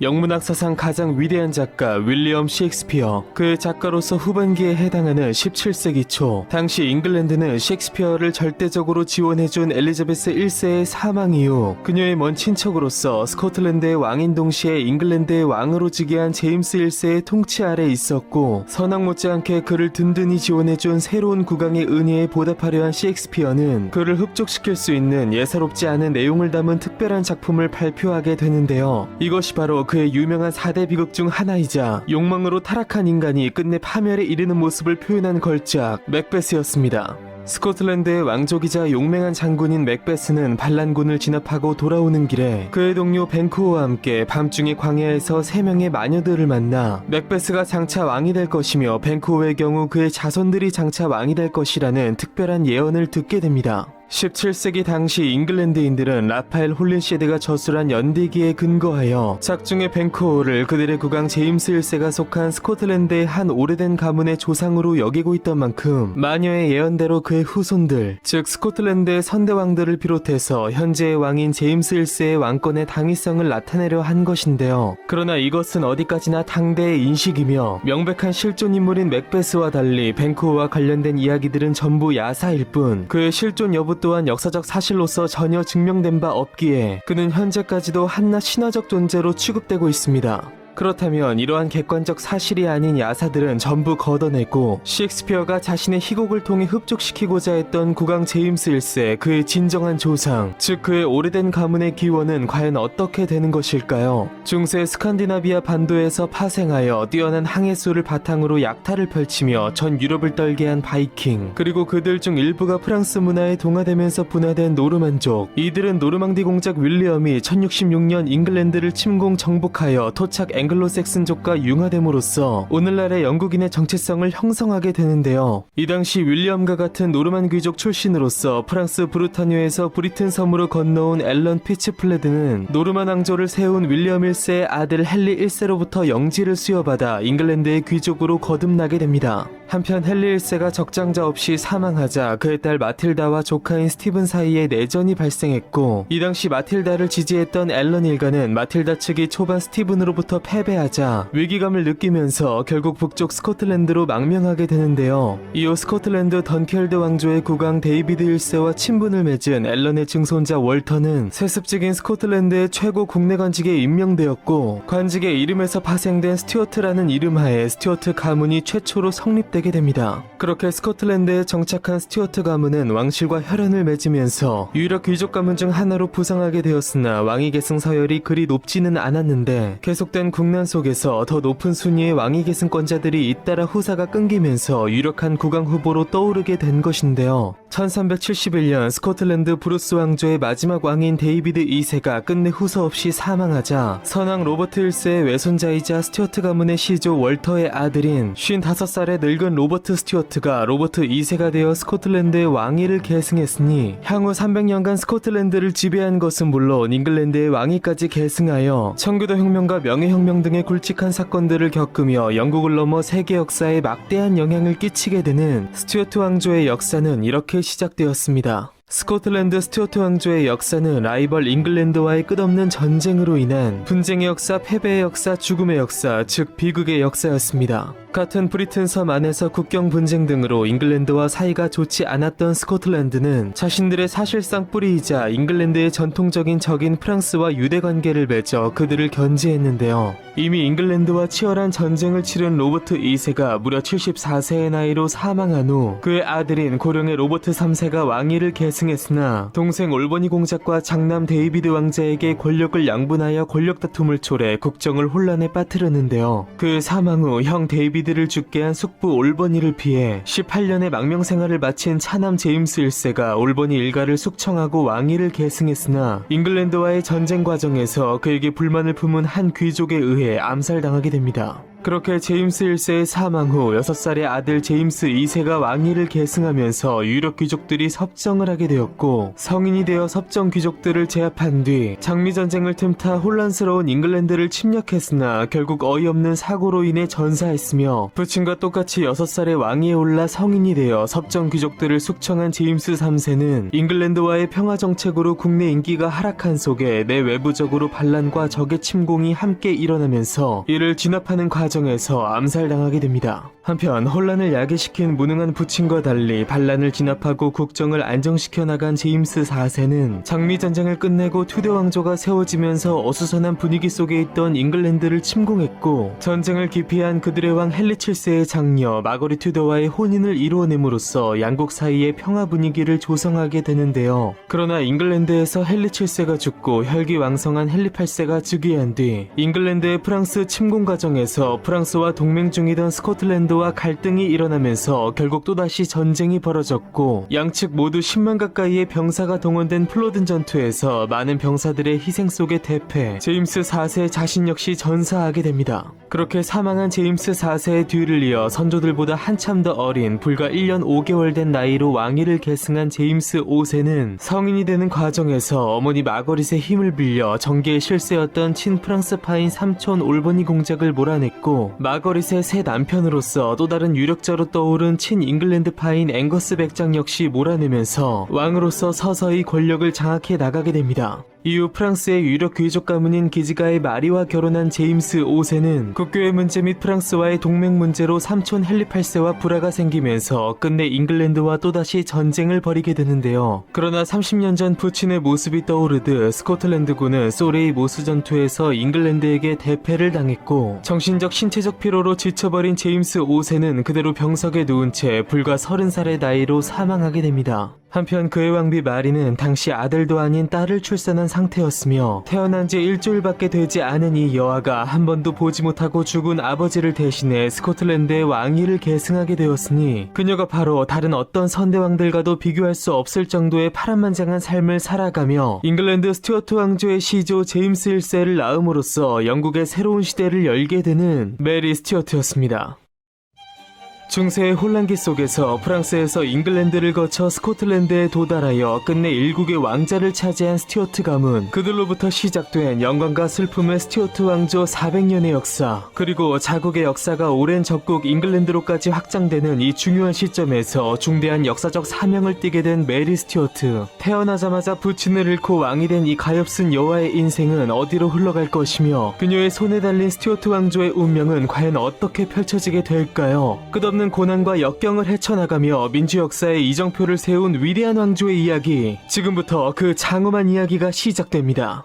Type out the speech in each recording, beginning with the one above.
영문학 사상 가장 위대한 작가 윌리엄 셰익스피어. 그의 작가로서 후반기에 해당하는 17세기 초, 당시 잉글랜드는 셰익스피어를 절대적으로 지원해준 엘리자베스 1세의 사망 이후 그녀의 먼 친척으로서 스코틀랜드의 왕인 동시에 잉글랜드의 왕으로 즉위한 제임스 1세의 통치 아래 있었고, 선왕 못지않게 그를 든든히 지원해준 새로운 국왕의 은혜에 보답하려 한 셰익스피어는 그를 흡족시킬 수 있는 예사롭지 않은 내용을 담은 특별한 작품을 발표하게 되는데요. 이것이 바로 그의 유명한 4대 비극 중 하나이자 욕망으로 타락한 인간이 끝내 파멸에 이르는 모습을 표현한 걸작 맥베스였습니다. 스코틀랜드의 왕족이자 용맹한 장군인 맥베스는 반란군을 진압하고 돌아오는 길에 그의 동료 벤크호와 함께 밤중에 광야에서 3명의 마녀들을 만나 맥베스가 장차 왕이 될 것이며 벤크호의 경우 그의 자손들이 장차 왕이 될 것이라는 특별한 예언을 듣게 됩니다. 17세기 당시 잉글랜드인들은 라파엘 홀린시드가 저술한 연대기에 근거하여 작중의 벤크호를 그들의 국왕 제임스 1세가 속한 스코틀랜드의 한 오래된 가문의 조상으로 여기고 있던 만큼 마녀의 예언대로 그의 후손들, 즉 스코틀랜드의 선대왕들을 비롯해서 현재의 왕인 제임스 1세의 왕권의 당위성을 나타내려 한 것인데요. 그러나 이것은 어디까지나 당대의 인식이며 명백한 실존 인물인 맥베스와 달리 벤크호와 관련된 이야기들은 전부 야사일 뿐, 그의 실존 여부 또한 역사적 사실로서 전혀 증명된 바 없기에 그는 현재까지도 한낱 신화적 존재로 취급되고 있습니다. 그렇다면 이러한 객관적 사실이 아닌 야사들은 전부 걷어내고 셰익스피어가 자신의 희곡을 통해 흡족시키고자 했던 국왕 제임스 1세, 그의 진정한 조상, 즉 그의 오래된 가문의 기원은 과연 어떻게 되는 것일까요? 중세 스칸디나비아 반도에서 파생하여 뛰어난 항해술을 바탕으로 약탈을 펼치며 전 유럽을 떨게 한 바이킹, 그리고 그들 중 일부가 프랑스 문화에 동화되면서 분화된 노르만족. 이들은 노르망디 공작 윌리엄이 1066년 잉글랜드를 침공 정복하여 토착 앵글로색슨족과 융화됨으로써 오늘날의 영국인의 정체성을 형성하게 되는데요. 이 당시 윌리엄과 같은 노르만 귀족 출신으로서 프랑스 브루타뉴에서 브리튼 섬으로 건너온 앨런 피츠플레드는 노르만 왕조를 세운 윌리엄 1세의 아들 헨리 1세로부터 영지를 수여받아 잉글랜드의 귀족으로 거듭나게 됩니다. 한편 헨리 1세가 적장자 없이 사망하자 그의 딸 마틸다와 조카인 스티븐 사이에 내전이 발생했고, 이 당시 마틸다를 지지했던 앨런 일가는 마틸다 측이 초반 스티븐으로부터 패배하자 위기감을 느끼면서 결국 북쪽 스코틀랜드로 망명하게 되는데요. 이후 스코틀랜드 던켈드 왕조의 국왕 데이비드 1세와 친분을 맺은 앨런의 증손자 월터는 세습직인 스코틀랜드의 최고 국내 관직에 임명되었고, 관직의 이름에서 파생된 스튜어트라는 이름하에 스튜어트 가문이 최초로 성립되게 됩니다. 그렇게 스코틀랜드에 정착한 스튜어트 가문은 왕실과 혈연을 맺으면서 유일한 귀족 가문 중 하나로 부상하게 되었으나 왕위 계승 서열이 그리 높지는 않았는데, 계속된 국난 속에서 더 높은 순위의 왕위 계승권자들이 잇따라 후사가 끊기면서 유력한 국왕 후보로 떠오르게 된 것인데요. 1371년 스코틀랜드 브루스 왕조의 마지막 왕인 데이비드 2세가 끝내 후서 없이 사망하자 선왕 로버트 1세의 외손자이자 스튜어트 가문의 시조 월터의 아들인 55살의 늙은 로버트 스튜어트가 로버트 2세가 되어 스코틀랜드의 왕위를 계승했으니 향후 300년간 스코틀랜드를 지배한 것은 물론 잉글랜드의 왕위까지 계승하여 청교도 혁명과 명예혁명 등의 굵직한 사건들을 겪으며 영국을 넘어 세계 역사에 막대한 영향을 끼치게 되는 스튜어트 왕조의 역사는 이렇게 시작되었습니다. 스코틀랜드 스튜어트 왕조의 역사는 라이벌 잉글랜드와의 끝없는 전쟁으로 인한 분쟁의 역사, 패배의 역사, 죽음의 역사, 즉 비극의 역사였습니다. 같은 브리튼 섬 안에서 국경 분쟁 등으로 잉글랜드와 사이가 좋지 않았던 스코틀랜드는 자신들의 사실상 뿌리이자 잉글랜드의 전통적인 적인 프랑스와 유대 관계를 맺어 그들을 견제했는데요. 이미 잉글랜드와 치열한 전쟁을 치른 로버트 2세가 무려 74세의 나이로 사망한 후 그의 아들인 고령의 로버트 3세가 왕위를 계승했으나 동생 올버니 공작과 장남 데이비드 왕자에게 권력을 양분하여 권력 다툼을 초래 국정을 혼란에 빠뜨렸는데요. 그 사망 후 형 데이비드를 죽게 한 숙부 올버니를 피해 18년의 망명 생활을 마친 차남 제임스 1세가 올버니 일가를 숙청하고 왕위를 계승했으나 잉글랜드와의 전쟁 과정에서 그에게 불만을 품은 한 귀족에 의해 암살당하게 됩니다. 그렇게 제임스 1세의 사망 후 6살의 아들 제임스 2세가 왕위를 계승하면서 유력 귀족들이 섭정을 하게 되었고, 성인이 되어 섭정 귀족들을 제압한 뒤 장미전쟁을 틈타 혼란스러운 잉글랜드를 침략했으나 결국 어이없는 사고로 인해 전사했으며, 부친과 똑같이 6살의 왕위에 올라 성인이 되어 섭정 귀족들을 숙청한 제임스 3세는 잉글랜드와의 평화 정책으로 국내 인기가 하락한 속에 내외부적으로 반란과 적의 침공이 함께 일어나면서 이를 진압하는 과정에서 암살당하게 됩니다. 한편 혼란을 야기시킨 무능한 부친과 달리 반란을 진압하고 국정을 안정시켜 나간 제임스 4세는 장미전쟁을 끝내고 투대 왕조가 세워지면서 어수선한 분위기 속에 있던 잉글랜드를 침공했고, 전쟁을 기피한 그들의 왕 헨리 7세의 장녀 마거리 튜더와의 혼인을 이루어냄으로써 양국 사이의 평화 분위기를 조성하게 되는데요. 그러나 잉글랜드에서 헨리 7세가 죽고 혈기왕성한 헨리 8세가 즉위한 뒤 잉글랜드의 프랑스 침공 과정에서 프랑스와 동맹 중이던 스코틀랜드와 갈등이 일어나면서 결국 또다시 전쟁이 벌어졌고, 양측 모두 10만 가까이의 병사가 동원된 플로든 전투에서 많은 병사들의 희생 속에 대패, 제임스 4세 자신 역시 전사하게 됩니다. 그렇게 사망한 제임스 4세의 뒤를 이어 선조들보다 한참 더 어린 불과 1년 5개월 된 나이로 왕위를 계승한 제임스 5세는 성인이 되는 과정에서 어머니 마거릿의 힘을 빌려 정계의 실세였던 친프랑스파인 삼촌 올버니 공작을 몰아냈고, 마거릿의 새 남편으로서 또 다른 유력자로 떠오른 친잉글랜드파인 앵거스 백장 역시 몰아내면서 왕으로서 서서히 권력을 장악해 나가게 됩니다. 이후 프랑스의 유력 귀족 가문인 기지가의 마리와 결혼한 제임스 5세는 국교의 문제 및 프랑스와의 동맹 문제로 삼촌 헨리 8세와 불화가 생기면서 끝내 잉글랜드와 또다시 전쟁을 벌이게 되는데요. 그러나 30년 전 부친의 모습이 떠오르듯 스코틀랜드군은 소레이 모스 전투에서 잉글랜드에게 대패를 당했고, 정신적 신체적 피로로 지쳐버린 제임스 5세는 그대로 병석에 누운 채 불과 30살의 나이로 사망하게 됩니다. 한편 그의 왕비 마리는 당시 아들도 아닌 딸을 출산한 상태였으며, 태어난 지 일주일밖에 되지 않은 이 여아가 한 번도 보지 못하고 죽은 아버지를 대신해 스코틀랜드의 왕위를 계승하게 되었으니, 그녀가 바로 다른 어떤 선대왕들과도 비교할 수 없을 정도의 파란만장한 삶을 살아가며 잉글랜드 스튜어트 왕조의 시조 제임스 1세를 낳음으로써 영국의 새로운 시대를 열게 되는 메리 스튜어트였습니다. 중세의 혼란기 속에서 프랑스에서 잉글랜드를 거쳐 스코틀랜드에 도달하여 끝내 일국의 왕자를 차지한 스튜어트 가문, 그들로부터 시작된 영광과 슬픔의 스튜어트 왕조 400년의 역사, 그리고 자국의 역사가 오랜 적국 잉글랜드로까지 확장되는 이 중요한 시점에서 중대한 역사적 사명을 띠게 된 메리 스튜어트. 태어나자마자 부친을 잃고 왕이 된 이 가엾은 여아의 인생은 어디로 흘러갈 것이며, 그녀의 손에 달린 스튜어트 왕조의 운명은 과연 어떻게 펼쳐지게 될까요? 끝없는 고난과 역경을 헤쳐나가며 민주 역사에 이정표를 세운 위대한 왕조의 이야기, 지금부터 그 장엄한 이야기가 시작됩니다.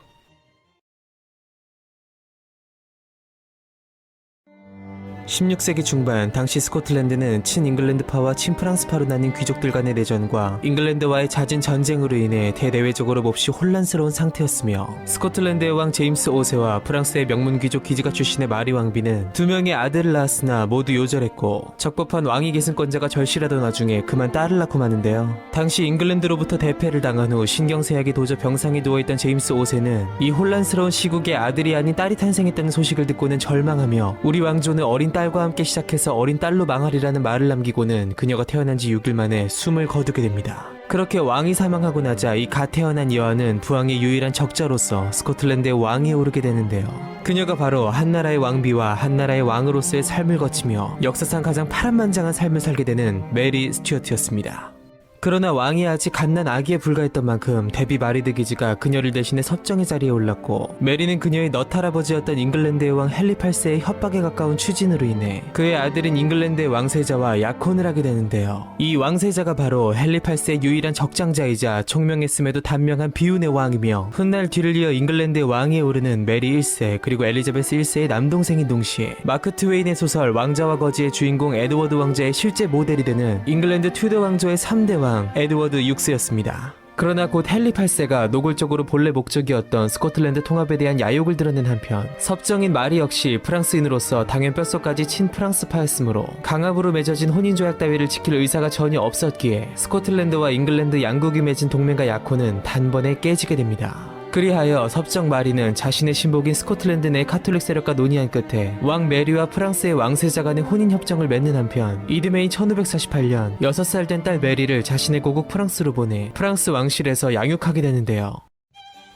16세기 중반, 당시 스코틀랜드는 친잉글랜드파와 친프랑스파로 나뉜 귀족들 간의 내전과 잉글랜드와의 잦은 전쟁으로 인해 대내외적으로 몹시 혼란스러운 상태였으며, 스코틀랜드의 왕 제임스 5세와 프랑스의 명문 귀족 기지가 출신의 마리 왕비는 두 명의 아들을 낳았으나 모두 요절했고, 적법한 왕위 계승권자가 절실하던 와중에 그만 딸을 낳고 마는데요. 당시 잉글랜드로부터 대패를 당한 후 신경쇠약이 도저 병상에 누워있던 제임스 5세는 이 혼란스러운 시국에 아들이 아닌 딸이 탄생했다는 소식을 듣고는 절망하며, 우리 왕조는 어린 딸과 함께 시작해서 어린 딸로 망하리라는 말을 남기고는 그녀가 태어난 지 6일 만에 숨을 거두게 됩니다. 그렇게 왕이 사망하고 나자 이 갓 태어난 여아는 부왕의 유일한 적자로서 스코틀랜드의 왕위에 오르게 되는데요. 그녀가 바로 한나라의 왕비와 한나라의 왕으로서의 삶을 거치며 역사상 가장 파란만장한 삶을 살게 되는 메리 스튜어트였습니다. 그러나 왕이 아직 갓난 아기에 불과했던 만큼 데비 마리드 기지가 그녀를 대신해 섭정의 자리에 올랐고, 메리는 그녀의 넛할아버지였던 잉글랜드의 왕 헨리 8세의 협박에 가까운 추진으로 인해 그의 아들인 잉글랜드의 왕세자와 약혼을 하게 되는데요. 이 왕세자가 바로 헨리 8세의 유일한 적장자이자 총명했음에도 단명한 비운의 왕이며, 훗날 뒤를 이어 잉글랜드의 왕위에 오르는 메리 1세 그리고 엘리자베스 1세의 남동생인 동시에 마크 트웨인의 소설 왕자와 거지의 주인공 에드워드 왕자의 실제 모델이 되는 잉글랜드 튜더 왕조의 3대 왕 에드워드 6세였습니다. 그러나 곧 헨리 8세가 노골적으로 본래 목적이었던 스코틀랜드 통합에 대한 야욕을 드러낸 한편, 섭정인 마리 역시 프랑스인으로서 당연 뼛속까지 친프랑스파였으므로 강압으로 맺어진 혼인조약 따위를 지킬 의사가 전혀 없었기에 스코틀랜드와 잉글랜드 양국이 맺은 동맹과 약혼은 단번에 깨지게 됩니다. 그리하여 섭정 마리는 자신의 신복인 스코틀랜드 내 카톨릭 세력과 논의한 끝에 왕 메리와 프랑스의 왕세자 간의 혼인 협정을 맺는 한편 이듬해인 1548년 6살 된 딸 메리를 자신의 고국 프랑스로 보내 프랑스 왕실에서 양육하게 되는데요.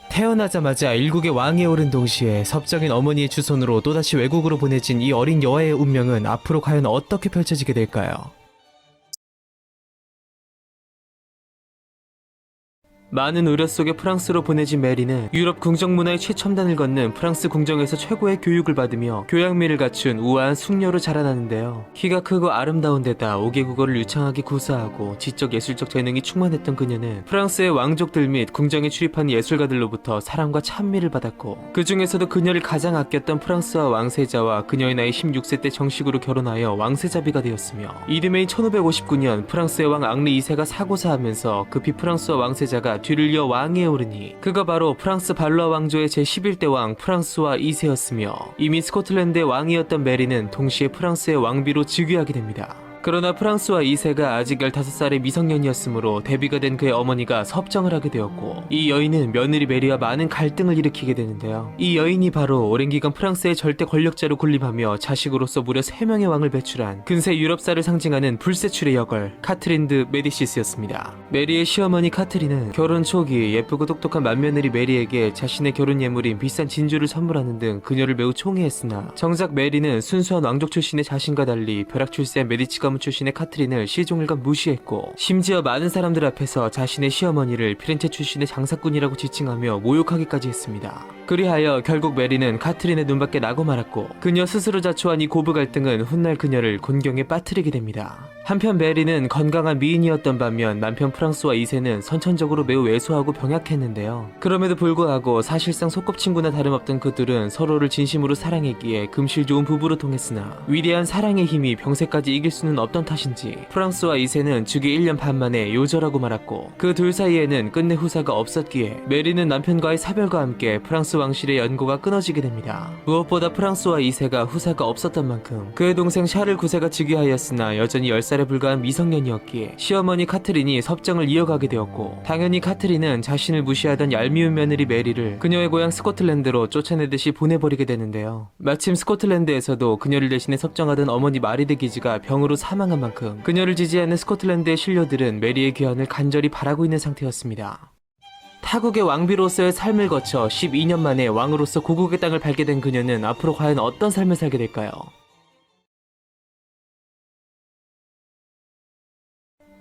태어나자마자 일국의 왕에 오른 동시에 섭정인 어머니의 주손으로 또다시 외국으로 보내진 이 어린 여아의 운명은 앞으로 과연 어떻게 펼쳐지게 될까요? 많은 우려 속에 프랑스로 보내진 메리는 유럽 궁정 문화의 최첨단을 걷는 프랑스 궁정에서 최고의 교육을 받으며 교양미를 갖춘 우아한 숙녀로 자라나는데요. 키가 크고 아름다운 데다 5개 국어를 유창하게 구사하고 지적 예술적 재능이 충만했던 그녀는 프랑스의 왕족들 및 궁정에 출입한 예술가들로부터 사랑과 찬미를 받았고 그 중에서도 그녀를 가장 아꼈던 프랑스와 왕세자와 그녀의 나이 16세 때 정식으로 결혼하여 왕세자비가 되었으며 이듬해인 1559년 프랑스의 왕 앙리 2세가 사고사하면서 급히 프랑스와 왕세자가 뒤를 이어 왕위에 오르니 그가 바로 프랑스 발로아 왕조의 제11대 왕 프랑스와 2세였으며 이미 스코틀랜드의 왕이었던 메리는 동시에 프랑스의 왕비로 즉위하게 됩니다. 그러나 프랑스와 2세가 아직 15살의 미성년이었으므로 데뷔가 된 그의 어머니가 섭정을 하게 되었고 이 여인은 며느리 메리와 많은 갈등을 일으키게 되는데요. 이 여인이 바로 오랜 기간 프랑스의 절대 권력자로 군림하며 자식으로서 무려 3명의 왕을 배출한 근세 유럽사를 상징하는 불세출의 여걸 카트린 드 메디시스였습니다. 메리의 시어머니 카트린은 결혼 초기 예쁘고 똑똑한 맏며느리 메리에게 자신의 결혼 예물인 비싼 진주를 선물하는 등 그녀를 매우 총애했으나 정작 메리는 순수한 왕족 출신의 자신과 달리 벼락 출세한 메디치 가문 출신의 카트린을 시종일관 무시했고 심지어 많은 사람들 앞에서 자신의 시어머니를 피렌체 출신의 장사꾼이라고 지칭하며 모욕하기까지 했습니다. 그리하여 결국 메리는 카트린의 눈밖에 나고 말았고 그녀 스스로 자초한 이 고부 갈등은 훗날 그녀를 곤경에 빠뜨리게 됩니다. 한편 메리는 건강한 미인이었던 반면 남편 프랑스와 2세는 선천적으로 매우 왜소하고 병약했는데요. 그럼에도 불구하고 사실상 소꿉친구나 다름없던 그 둘은 서로를 진심으로 사랑했기에 금실 좋은 부부로 통했으나 위대한 사랑의 힘이 병세까지 이길 수는 없던 탓인지 프랑스와 2세는 즉위 1년 반 만에 요절하고 말았고 그 둘 사이에는 끝내 후사가 없었기에 메리는 남편과의 사별과 함께 프랑스 왕실의 연고가 끊어지게 됩니다. 무엇보다 프랑스와 2세가 후사가 없었던 만큼 그의 동생 샤를 9세가 즉위하였으나 여전히 10살에 불과한 미성년이었기에 시어머니 카트린이 섭정을 이어가게 되었고 당연히 카트린은 자신을 무시하던 얄미운 며느리 메리를 그녀의 고향 스코틀랜드로 쫓아내듯이 보내버리게 되는데요. 마침 스코틀랜드에서도 그녀를 대신해 섭정하던 어머니 마리드 기즈가 병으로 사망한 만큼 그녀를 지지하는 스코틀랜드의 신료들은 메리의 귀환을 간절히 바라고 있는 상태였습니다. 타국의 왕비로서의 삶을 거쳐 12년 만에 왕으로서 고국의 땅을 밟게 된 그녀는 앞으로 과연 어떤 삶을 살게 될까요?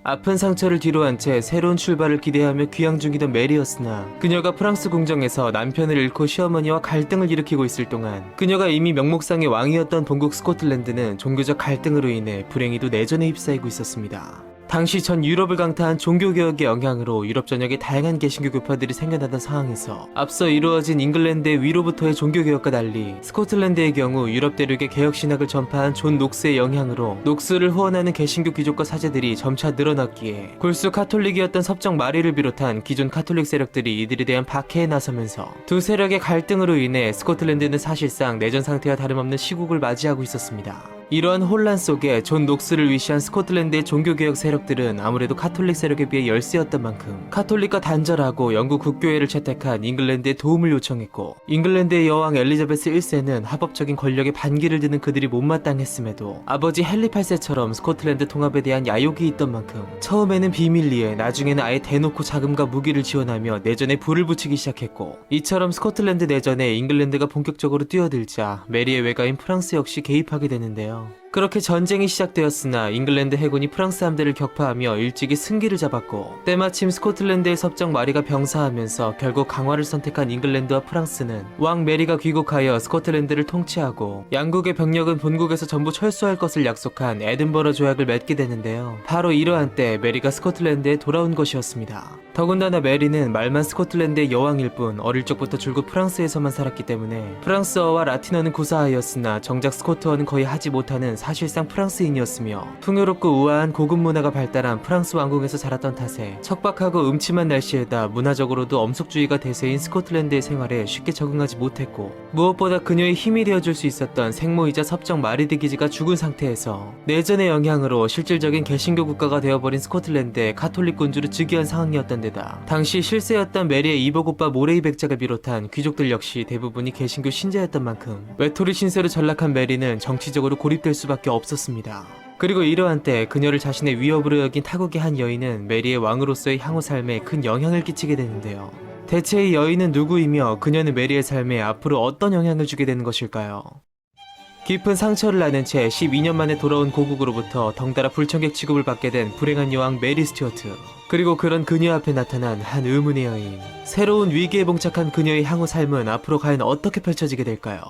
아픈 상처를 뒤로한 채 새로운 출발을 기대하며 귀향 중이던 메리였으나 그녀가 프랑스 궁정에서 남편을 잃고 시어머니와 갈등을 일으키고 있을 동안 그녀가 이미 명목상의 왕이었던 본국 스코틀랜드는 종교적 갈등으로 인해 불행히도 내전에 휩싸이고 있었습니다. 당시 전 유럽을 강타한 종교개혁의 영향으로 유럽 전역에 다양한 개신교 교파들이 생겨나던 상황에서 앞서 이루어진 잉글랜드의 위로부터의 종교개혁과 달리 스코틀랜드의 경우 유럽 대륙의 개혁신학을 전파한 존 녹스의 영향으로 녹스를 후원하는 개신교 귀족과 사제들이 점차 늘어났기에 골수 카톨릭이었던 섭정 마리를 비롯한 기존 카톨릭 세력들이 이들에 대한 박해에 나서면서 두 세력의 갈등으로 인해 스코틀랜드는 사실상 내전 상태와 다름없는 시국을 맞이하고 있었습니다. 이러한 혼란 속에 존 녹스를 위시한 스코틀랜드의 종교개혁 세력들은 아무래도 카톨릭 세력에 비해 열세였던 만큼 카톨릭과 단절하고 영국 국교회를 채택한 잉글랜드의 도움을 요청했고 잉글랜드의 여왕 엘리자베스 1세는 합법적인 권력에 반기를 드는 그들이 못마땅했음에도 아버지 헨리 8세처럼 스코틀랜드 통합에 대한 야욕이 있던 만큼 처음에는 비밀리에 나중에는 아예 대놓고 자금과 무기를 지원하며 내전에 불을 붙이기 시작했고 이처럼 스코틀랜드 내전에 잉글랜드가 본격적으로 뛰어들자 메리의 외가인 프랑스 역시 개입하게 되는데요. 그렇게 전쟁이 시작되었으나 잉글랜드 해군이 프랑스 함대를 격파하며 일찍이 승기를 잡았고 때마침 스코틀랜드의 섭정 마리가 병사하면서 결국 강화를 선택한 잉글랜드와 프랑스는 왕 메리가 귀국하여 스코틀랜드를 통치하고 양국의 병력은 본국에서 전부 철수할 것을 약속한 에든버러 조약을 맺게 되는데요. 바로 이러한 때 메리가 스코틀랜드에 돌아온 것이었습니다. 더군다나 메리는 말만 스코틀랜드의 여왕일 뿐 어릴 적부터 줄곧 프랑스에서만 살았기 때문에 프랑스어와 라틴어는 구사하였으나 정작 스코트어는 거의 하지 못하는 사실상 프랑스인이었으며 풍요롭고 우아한 고급 문화가 발달한 프랑스 왕궁에서 자랐던 탓에 척박하고 음침한 날씨에다 문화적으로도 엄숙주의가 대세인 스코틀랜드의 생활에 쉽게 적응하지 못했고, 무엇보다 그녀의 힘이 되어줄 수 있었던 생모이자 섭정 마리드 기지가 죽은 상태에서 내전의 영향으로 실질적인 개신교 국가가 되어버린 스코틀랜드의 카톨릭 군주로 즉위한 상황이었던 데다 당시 실세였던 메리의 이복 오빠 모레이 백작을 비롯한 귀족들 역시 대부분이 개신교 신자였던 만큼 외톨이 신세로 전락한 메리는 정치적으로 고립될 수밖에 없었습니다. 그리고 이러한 때 그녀를 자신의 위협으로 여긴 타국의 한 여인은 메리의 왕으로서의 향후 삶에 큰 영향을 끼치게 되는데요. 대체 이 여인은 누구이며 그녀는 메리의 삶에 앞으로 어떤 영향을 주게 되는 것일까요? 깊은 상처를 안은 채 12년 만에 돌아온 고국으로부터 덩달아 불청객 취급을 받게 된 불행한 여왕 메리 스튜어트. 그리고 그런 그녀 앞에 나타난 한 의문의 여인. 새로운 위기에 봉착한 그녀의 향후 삶은 앞으로 과연 어떻게 펼쳐지게 될까요?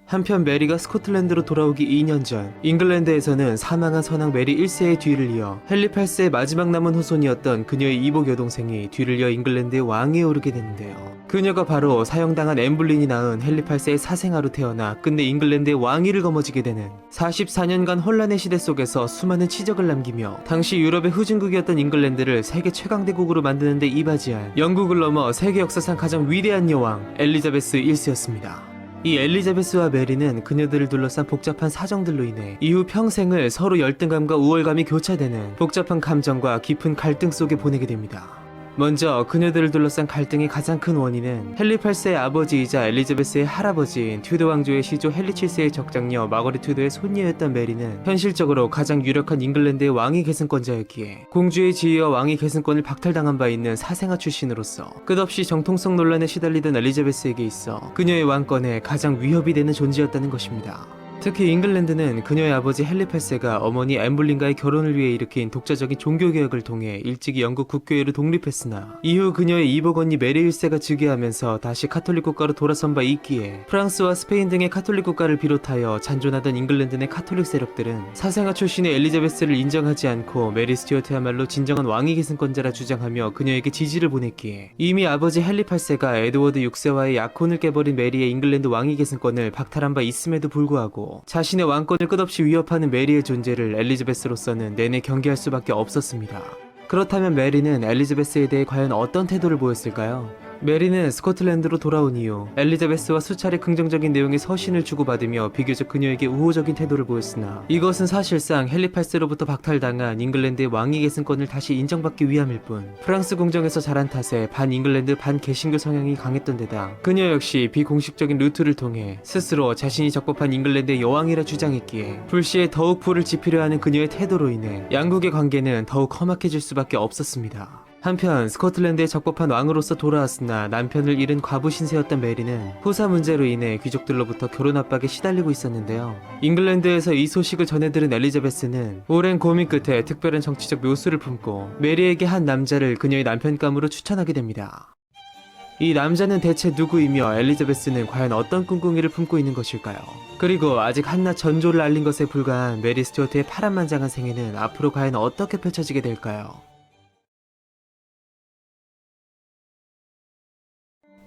한편 메리가 스코틀랜드로 돌아오기 2년 전, 잉글랜드에서는 사망한 선왕 메리 1세의 뒤를 이어 헨리 8세의 마지막 남은 후손이었던 그녀의 이복 여동생이 뒤를 이어 잉글랜드의 왕위에 오르게 되는데요. 그녀가 바로 사형당한 엠블린이 낳은 헨리 8세의 사생아로 태어나 끝내 잉글랜드의 왕위를 거머쥐게 되는 44년간 혼란의 시대 속에서 수많은 치적을 남기며 당시 유럽의 후진국이었던 잉글랜드를 세계 최강대국으로 만드는 데 이바지한 영국을 넘어 세계 역사상 가장 위대한 여왕 엘리자베스 1세였습니다. 이 엘리자베스와 메리는 그녀들을 둘러싼 복잡한 사정들로 인해 이후 평생을 서로 열등감과 우월감이 교차되는 복잡한 감정과 깊은 갈등 속에 보내게 됩니다. 먼저 그녀들을 둘러싼 갈등의 가장 큰 원인은 헨리 8세의 아버지이자 엘리자베스의 할아버지인 튜더 왕조의 시조 헨리 7세의 적장녀 마거릿 튜더의 손녀였던 메리는 현실적으로 가장 유력한 잉글랜드의 왕위 계승권자였기에 공주의 지위와 왕위 계승권을 박탈당한 바 있는 사생아 출신으로서 끝없이 정통성 논란에 시달리던 엘리자베스에게 있어 그녀의 왕권에 가장 위협이 되는 존재였다는 것입니다. 특히 잉글랜드는 그녀의 아버지 헨리 8세가 어머니 엠블린과의 결혼을 위해 일으킨 독자적인 종교개혁을 통해 일찍이 영국 국교회로 독립했으나 이후 그녀의 이복 언니 메리 1세가 즉위하면서 다시 카톨릭 국가로 돌아선 바 있기에 프랑스와 스페인 등의 카톨릭 국가를 비롯하여 잔존하던 잉글랜드 내 카톨릭 세력들은 사생아 출신의 엘리자베스를 인정하지 않고 메리 스튜어트야말로 진정한 왕위 계승권자라 주장하며 그녀에게 지지를 보냈기에 이미 아버지 헨리 8세가 에드워드 6세와의 약혼을 깨버린 메리의 잉글랜드 왕위 계승권을 박탈한 바 있음에도 불구하고 자신의 왕권을 끝없이 위협하는 메리의 존재를 엘리자베스로서는 내내 경계할 수밖에 없었습니다. 그렇다면 메리는 엘리자베스에 대해 과연 어떤 태도를 보였을까요? 메리는 스코틀랜드로 돌아온 이후 엘리자베스와 수차례 긍정적인 내용의 서신을 주고받으며 비교적 그녀에게 우호적인 태도를 보였으나 이것은 사실상 헨리 8세로부터 박탈당한 잉글랜드의 왕위 계승권을 다시 인정받기 위함일 뿐 프랑스 궁정에서 자란 탓에 반 잉글랜드 반 개신교 성향이 강했던 데다 그녀 역시 비공식적인 루트를 통해 스스로 자신이 적법한 잉글랜드의 여왕이라 주장했기에 불시에 더욱 불을 지피려 하는 그녀의 태도로 인해 양국의 관계는 더욱 험악해질 수밖에 없었습니다. 한편 스코틀랜드의 적법한 왕으로서 돌아왔으나 남편을 잃은 과부 신세였던 메리는 후사 문제로 인해 귀족들로부터 결혼 압박에 시달리고 있었는데요. 잉글랜드에서 이 소식을 전해들은 엘리자베스는 오랜 고민 끝에 특별한 정치적 묘수를 품고 메리에게 한 남자를 그녀의 남편감으로 추천하게 됩니다. 이 남자는 대체 누구이며 엘리자베스는 과연 어떤 꿍꿍이를 품고 있는 것일까요? 그리고 아직 한낱 전조를 알린 것에 불과한 메리 스튜어트의 파란만장한 생애는 앞으로 과연 어떻게 펼쳐지게 될까요?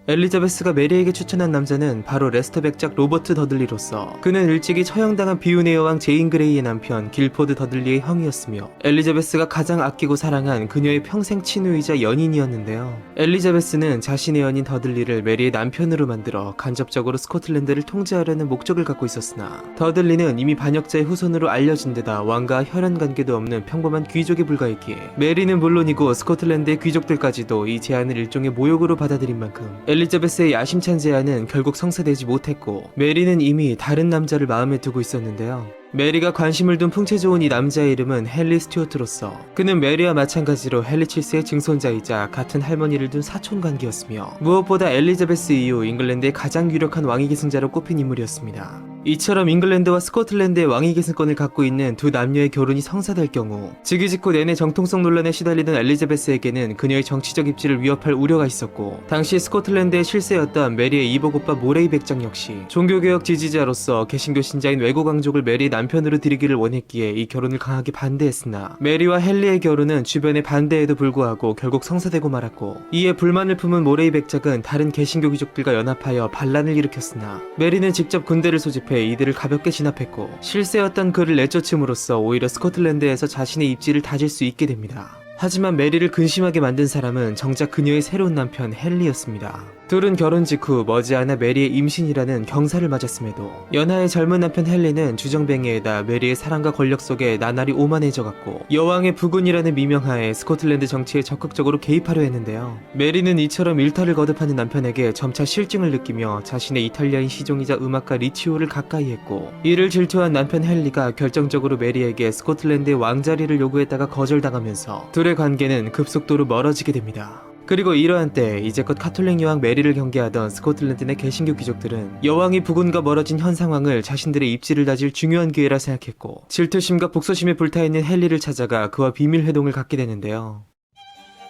엘리자베스가 메리에게 추천한 남자는 바로 레스터 백작 로버트 더들리로서 그는 일찍이 처형당한 비운의 여왕 제인 그레이의 남편 길포드 더들리의 형이었으며 엘리자베스가 가장 아끼고 사랑한 그녀의 평생 친우이자 연인이었는데요. 엘리자베스는 자신의 연인 더들리를 메리의 남편으로 만들어 간접적으로 스코틀랜드를 통제하려는 목적을 갖고 있었으나 더들리는 이미 반역자의 후손으로 알려진 데다 왕과 혈연 관계도 없는 평범한 귀족에 불과했기에 메리는 물론이고 스코틀랜드의 귀족들까지도 이 제안을 일종의 모욕으로 받아들인 만큼 엘리자베스의 야심찬 제안은 결국 성사되지 못했고 메리는 이미 다른 남자를 마음에 두고 있었는데요. 메리가 관심을 둔 풍채 좋은 이 남자의 이름은 헨리 스튜어트로서 그는 메리와 마찬가지로 헨리 7세의 증손자이자 같은 할머니를 둔 사촌 관계였으며 무엇보다 엘리자베스 이후 잉글랜드의 가장 유력한 왕위 계승자로 꼽힌 인물이었습니다. 이처럼 잉글랜드와 스코틀랜드의 왕위 계승권을 갖고 있는 두 남녀의 결혼이 성사될 경우 즉위 직후 내내 정통성 논란에 시달리던 엘리자베스에게는 그녀의 정치적 입지를 위협할 우려가 있었고, 당시 스코틀랜드의 실세였던 메리의 이복 오빠 모레이 백장 역시 종교개혁 지지자로서 개신교 신자인 외고 강족을 메리의 남편으로 들이기를 원했기에 이 결혼을 강하게 반대했으나, 메리와 헨리의 결혼은 주변의 반대에도 불구하고 결국 성사되고 말았고, 이에 불만을 품은 모레이 백작은 다른 개신교 귀족들과 연합하여 반란을 일으켰으나, 메리는 직접 군대를 소집해 이들을 가볍게 진압했고, 실세였던 그를 내쫓음으로써 오히려 스코틀랜드에서 자신의 입지를 다질 수 있게 됩니다. 하지만 메리를 근심하게 만든 사람은 정작 그녀의 새로운 남편 헨리였습니다. 둘은 결혼 직후 머지않아 메리의 임신이라는 경사를 맞았음에도 연하의 젊은 남편 헨리는 주정뱅이에다 메리의 사랑과 권력 속에 나날이 오만해져갔고, 여왕의 부군이라는 미명하에 스코틀랜드 정치에 적극적으로 개입하려 했는데요. 메리는 이처럼 일탈을 거듭하는 남편에게 점차 실증을 느끼며 자신의 이탈리아인 시종이자 음악가 리치오를 가까이 했고, 이를 질투한 남편 헨리가 결정적으로 메리에게 스코틀랜드의 왕자리를 요구했다가 거절당하면서 둘의 관계는 급속도로 멀어지게 됩니다. 그리고 이러한 때 이제껏 카톨릭 여왕 메리를 경계하던 스코틀랜드 내 개신교 귀족들은 여왕이 부군과 멀어진 현 상황을 자신들의 입지를 다질 중요한 기회라 생각했고, 질투심과 복수심에 불타있는 헨리를 찾아가 그와 비밀 회동을 갖게 되는데요.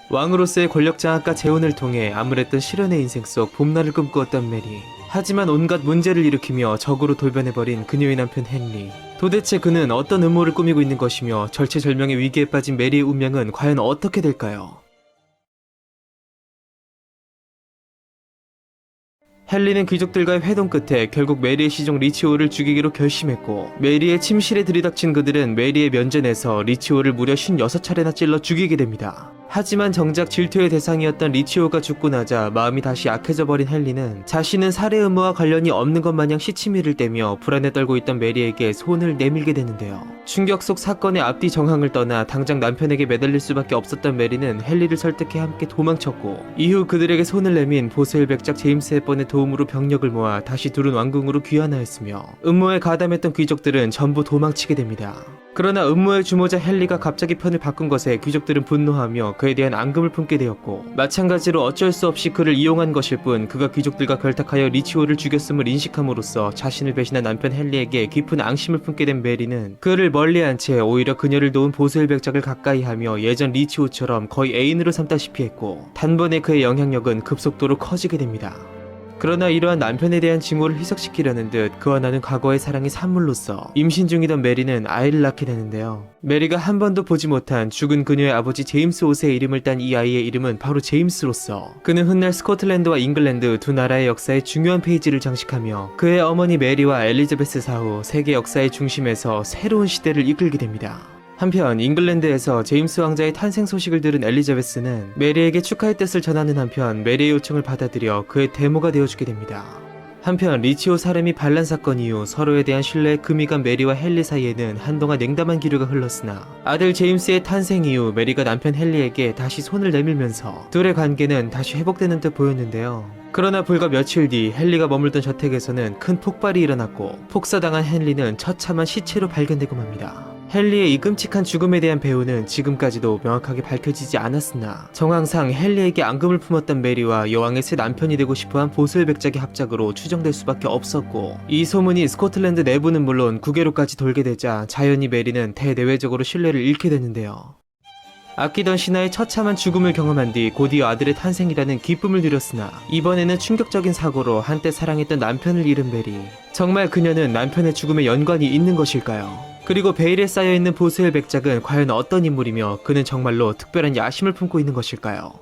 왕으로서의 권력 장악과 재혼을 통해 암울했던 실연의 인생 속 봄날을 꿈꾸었던 메리. 하지만 온갖 문제를 일으키며 적으로 돌변해버린 그녀의 남편 헨리. 도대체 그는 어떤 음모를 꾸미고 있는 것이며 절체절명의 위기에 빠진 메리의 운명은 과연 어떻게 될까요? 헨리는 귀족들과의 회동 끝에 결국 메리의 시종 리치오를 죽이기로 결심했고, 메리의 침실에 들이닥친 그들은 메리의 면전에서 리치오를 무려 56차례나 찔러 죽이게 됩니다. 하지만 정작 질투의 대상이었던 리치오가 죽고 나자 마음이 다시 약해져 버린 헨리는 자신은 살해 음모와 관련이 없는 것 마냥 시치미를 떼며 불안에 떨고 있던 메리에게 손을 내밀게 되는데요. 충격 속 사건의 앞뒤 정황을 떠나 당장 남편에게 매달릴 수밖에 없었던 메리는 헨리를 설득해 함께 도망쳤고, 이후 그들에게 손을 내민 보스웰 백작 제임스 헵번의 도움으로 병력을 모아 다시 둘은 왕궁으로 귀환하였으며, 음모에 가담했던 귀족들은 전부 도망치게 됩니다. 그러나 음모의 주모자 헨리가 갑자기 편을 바꾼 것에 귀족들은 분노하며 그에 대한 앙금을 품게 되었고, 마찬가지로 어쩔 수 없이 그를 이용한 것일 뿐 그가 귀족들과 결탁하여 리치오를 죽였음을 인식함으로써 자신을 배신한 남편 헨리에게 깊은 앙심을 품게 된 메리는 그를 멀리한 채 오히려 그녀를 도운 보스웰 백작을 가까이 하며 예전 리치오처럼 거의 애인으로 삼다시피 했고, 단번에 그의 영향력은 급속도로 커지게 됩니다. 그러나 이러한 남편에 대한 징후를 희석시키려는 듯 그와 나는 과거의 사랑이 산물로서 임신 중이던 메리는 아이를 낳게 되는데요. 메리가 한 번도 보지 못한 죽은 그녀의 아버지 제임스 5세의 이름을 딴 이 아이의 이름은 바로 제임스로서, 그는 훗날 스코틀랜드와 잉글랜드 두 나라의 역사의 중요한 페이지를 장식하며 그의 어머니 메리와 엘리자베스 사후 세계 역사의 중심에서 새로운 시대를 이끌게 됩니다. 한편 잉글랜드에서 제임스 왕자의 탄생 소식을 들은 엘리자베스는 메리에게 축하의 뜻을 전하는 한편 메리의 요청을 받아들여 그의 대모가 되어주게 됩니다. 한편 리치오 살해 및 반란 사건 이후 서로에 대한 신뢰에 금이 간 메리와 헨리 사이에는 한동안 냉담한 기류가 흘렀으나, 아들 제임스의 탄생 이후 메리가 남편 헨리에게 다시 손을 내밀면서 둘의 관계는 다시 회복되는 듯 보였는데요. 그러나 불과 며칠 뒤 헨리가 머물던 저택에서는 큰 폭발이 일어났고, 폭사당한 헨리는 처참한 시체로 발견되고 맙니다. 헨리의 이 끔찍한 죽음에 대한 배후는 지금까지도 명확하게 밝혀지지 않았으나, 정황상 헨리에게 앙금을 품었던 메리와 여왕의 새 남편이 되고 싶어한 보스웰 백작의 합작으로 추정될 수밖에 없었고, 이 소문이 스코틀랜드 내부는 물론 국외로까지 돌게 되자 자연히 메리는 대내외적으로 신뢰를 잃게 되는데요. 아끼던 신하의 처참한 죽음을 경험한 뒤 곧이어 아들의 탄생이라는 기쁨을 누렸으나, 이번에는 충격적인 사고로 한때 사랑했던 남편을 잃은 메리. 정말 그녀는 남편의 죽음에 연관이 있는 것일까요? 그리고 베일에 쌓여있는 보스웰 백작은 과연 어떤 인물이며 그는 정말로 특별한 야심을 품고 있는 것일까요?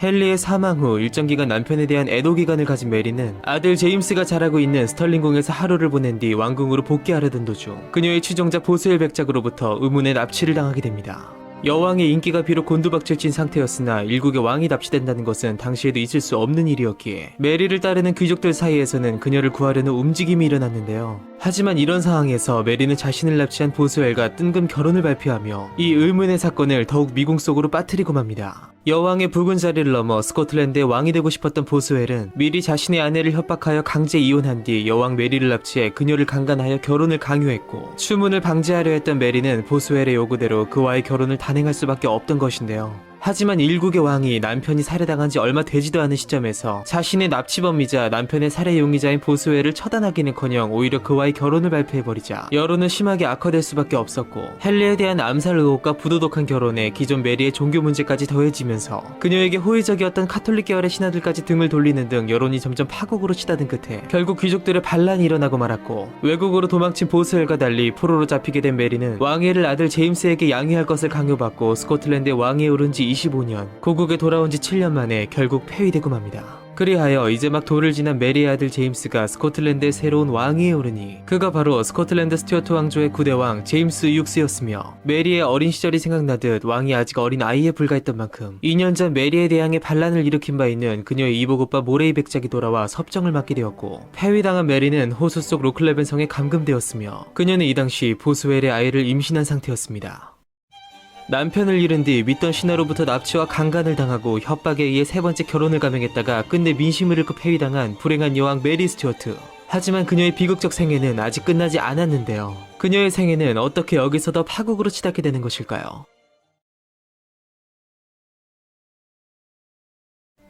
헨리의 사망 후 일정 기간 남편에 대한 애도 기간을 가진 메리는 아들 제임스가 자라고 있는 스털링궁에서 하루를 보낸 뒤 왕궁으로 복귀하려던 도중 그녀의 추종자 보스웰 백작으로부터 의문의 납치를 당하게 됩니다. 여왕의 인기가 비록 곤두박질친 상태였으나 일국의 왕이 납치된다는 것은 당시에도 있을 수 없는 일이었기에 메리를 따르는 귀족들 사이에서는 그녀를 구하려는 움직임이 일어났는데요. 하지만 이런 상황에서 메리는 자신을 납치한 보스웰과 뜬금 결혼을 발표하며 이 의문의 사건을 더욱 미궁 속으로 빠뜨리고 맙니다. 여왕의 붉은 자리를 넘어 스코틀랜드의 왕이 되고 싶었던 보스웰은 미리 자신의 아내를 협박하여 강제 이혼한 뒤 여왕 메리를 납치해 그녀를 강간하여 결혼을 강요했고, 추문을 방지하려 했던 메리는 보스웰의 요구대로 그와의 결혼을 단행할 수밖에 없던 것인데요. 하지만 일국의 왕이 남편이 살해당한 지 얼마 되지도 않은 시점에서 자신의 납치범이자 남편의 살해 용의자인 보스웰을 처단하기는커녕 오히려 그와의 결혼을 발표해버리자 여론은 심하게 악화될 수밖에 없었고, 헨리에 대한 암살 의혹과 부도덕한 결혼에 기존 메리의 종교 문제까지 더해지면서 그녀에게 호의적이었던 카톨릭 계열의 신하들까지 등을 돌리는 등 여론이 점점 파국으로 치닫은 끝에 결국 귀족들의 반란이 일어나고 말았고, 외국으로 도망친 보스웰과 달리 포로로 잡히게 된 메리는 왕위를 아들 제임스에게 양해할 것을 강요받고 스코틀랜드의 왕위에 오른 지 25년, 고국에 돌아온 지 7년 만에 결국 폐위되고 맙니다. 그리하여 이제 막 돌을 지난 메리의 아들 제임스가 스코틀랜드의 새로운 왕위에 오르니 그가 바로 스코틀랜드 스튜어트 왕조의 9대왕 제임스 6세였으며, 메리의 어린 시절이 생각나듯 왕이 아직 어린 아이에 불과했던 만큼 2년 전 메리에 대항해 반란을 일으킨 바 있는 그녀의 이복 오빠 모레이 백작이 돌아와 섭정을 맡게 되었고, 폐위당한 메리는 호수 속 로클레벤 성에 감금되었으며 그녀는 이 당시 보스웰의 아이를 임신한 상태였습니다. 남편을 잃은 뒤 믿던 신하로부터 납치와 강간을 당하고 협박에 의해 세 번째 결혼을 감행했다가 끝내 민심을 잃고 폐위당한 불행한 여왕 메리 스튜어트. 하지만 그녀의 비극적 생애는 아직 끝나지 않았는데요. 그녀의 생애는 어떻게 여기서 더 파국으로 치닫게 되는 것일까요?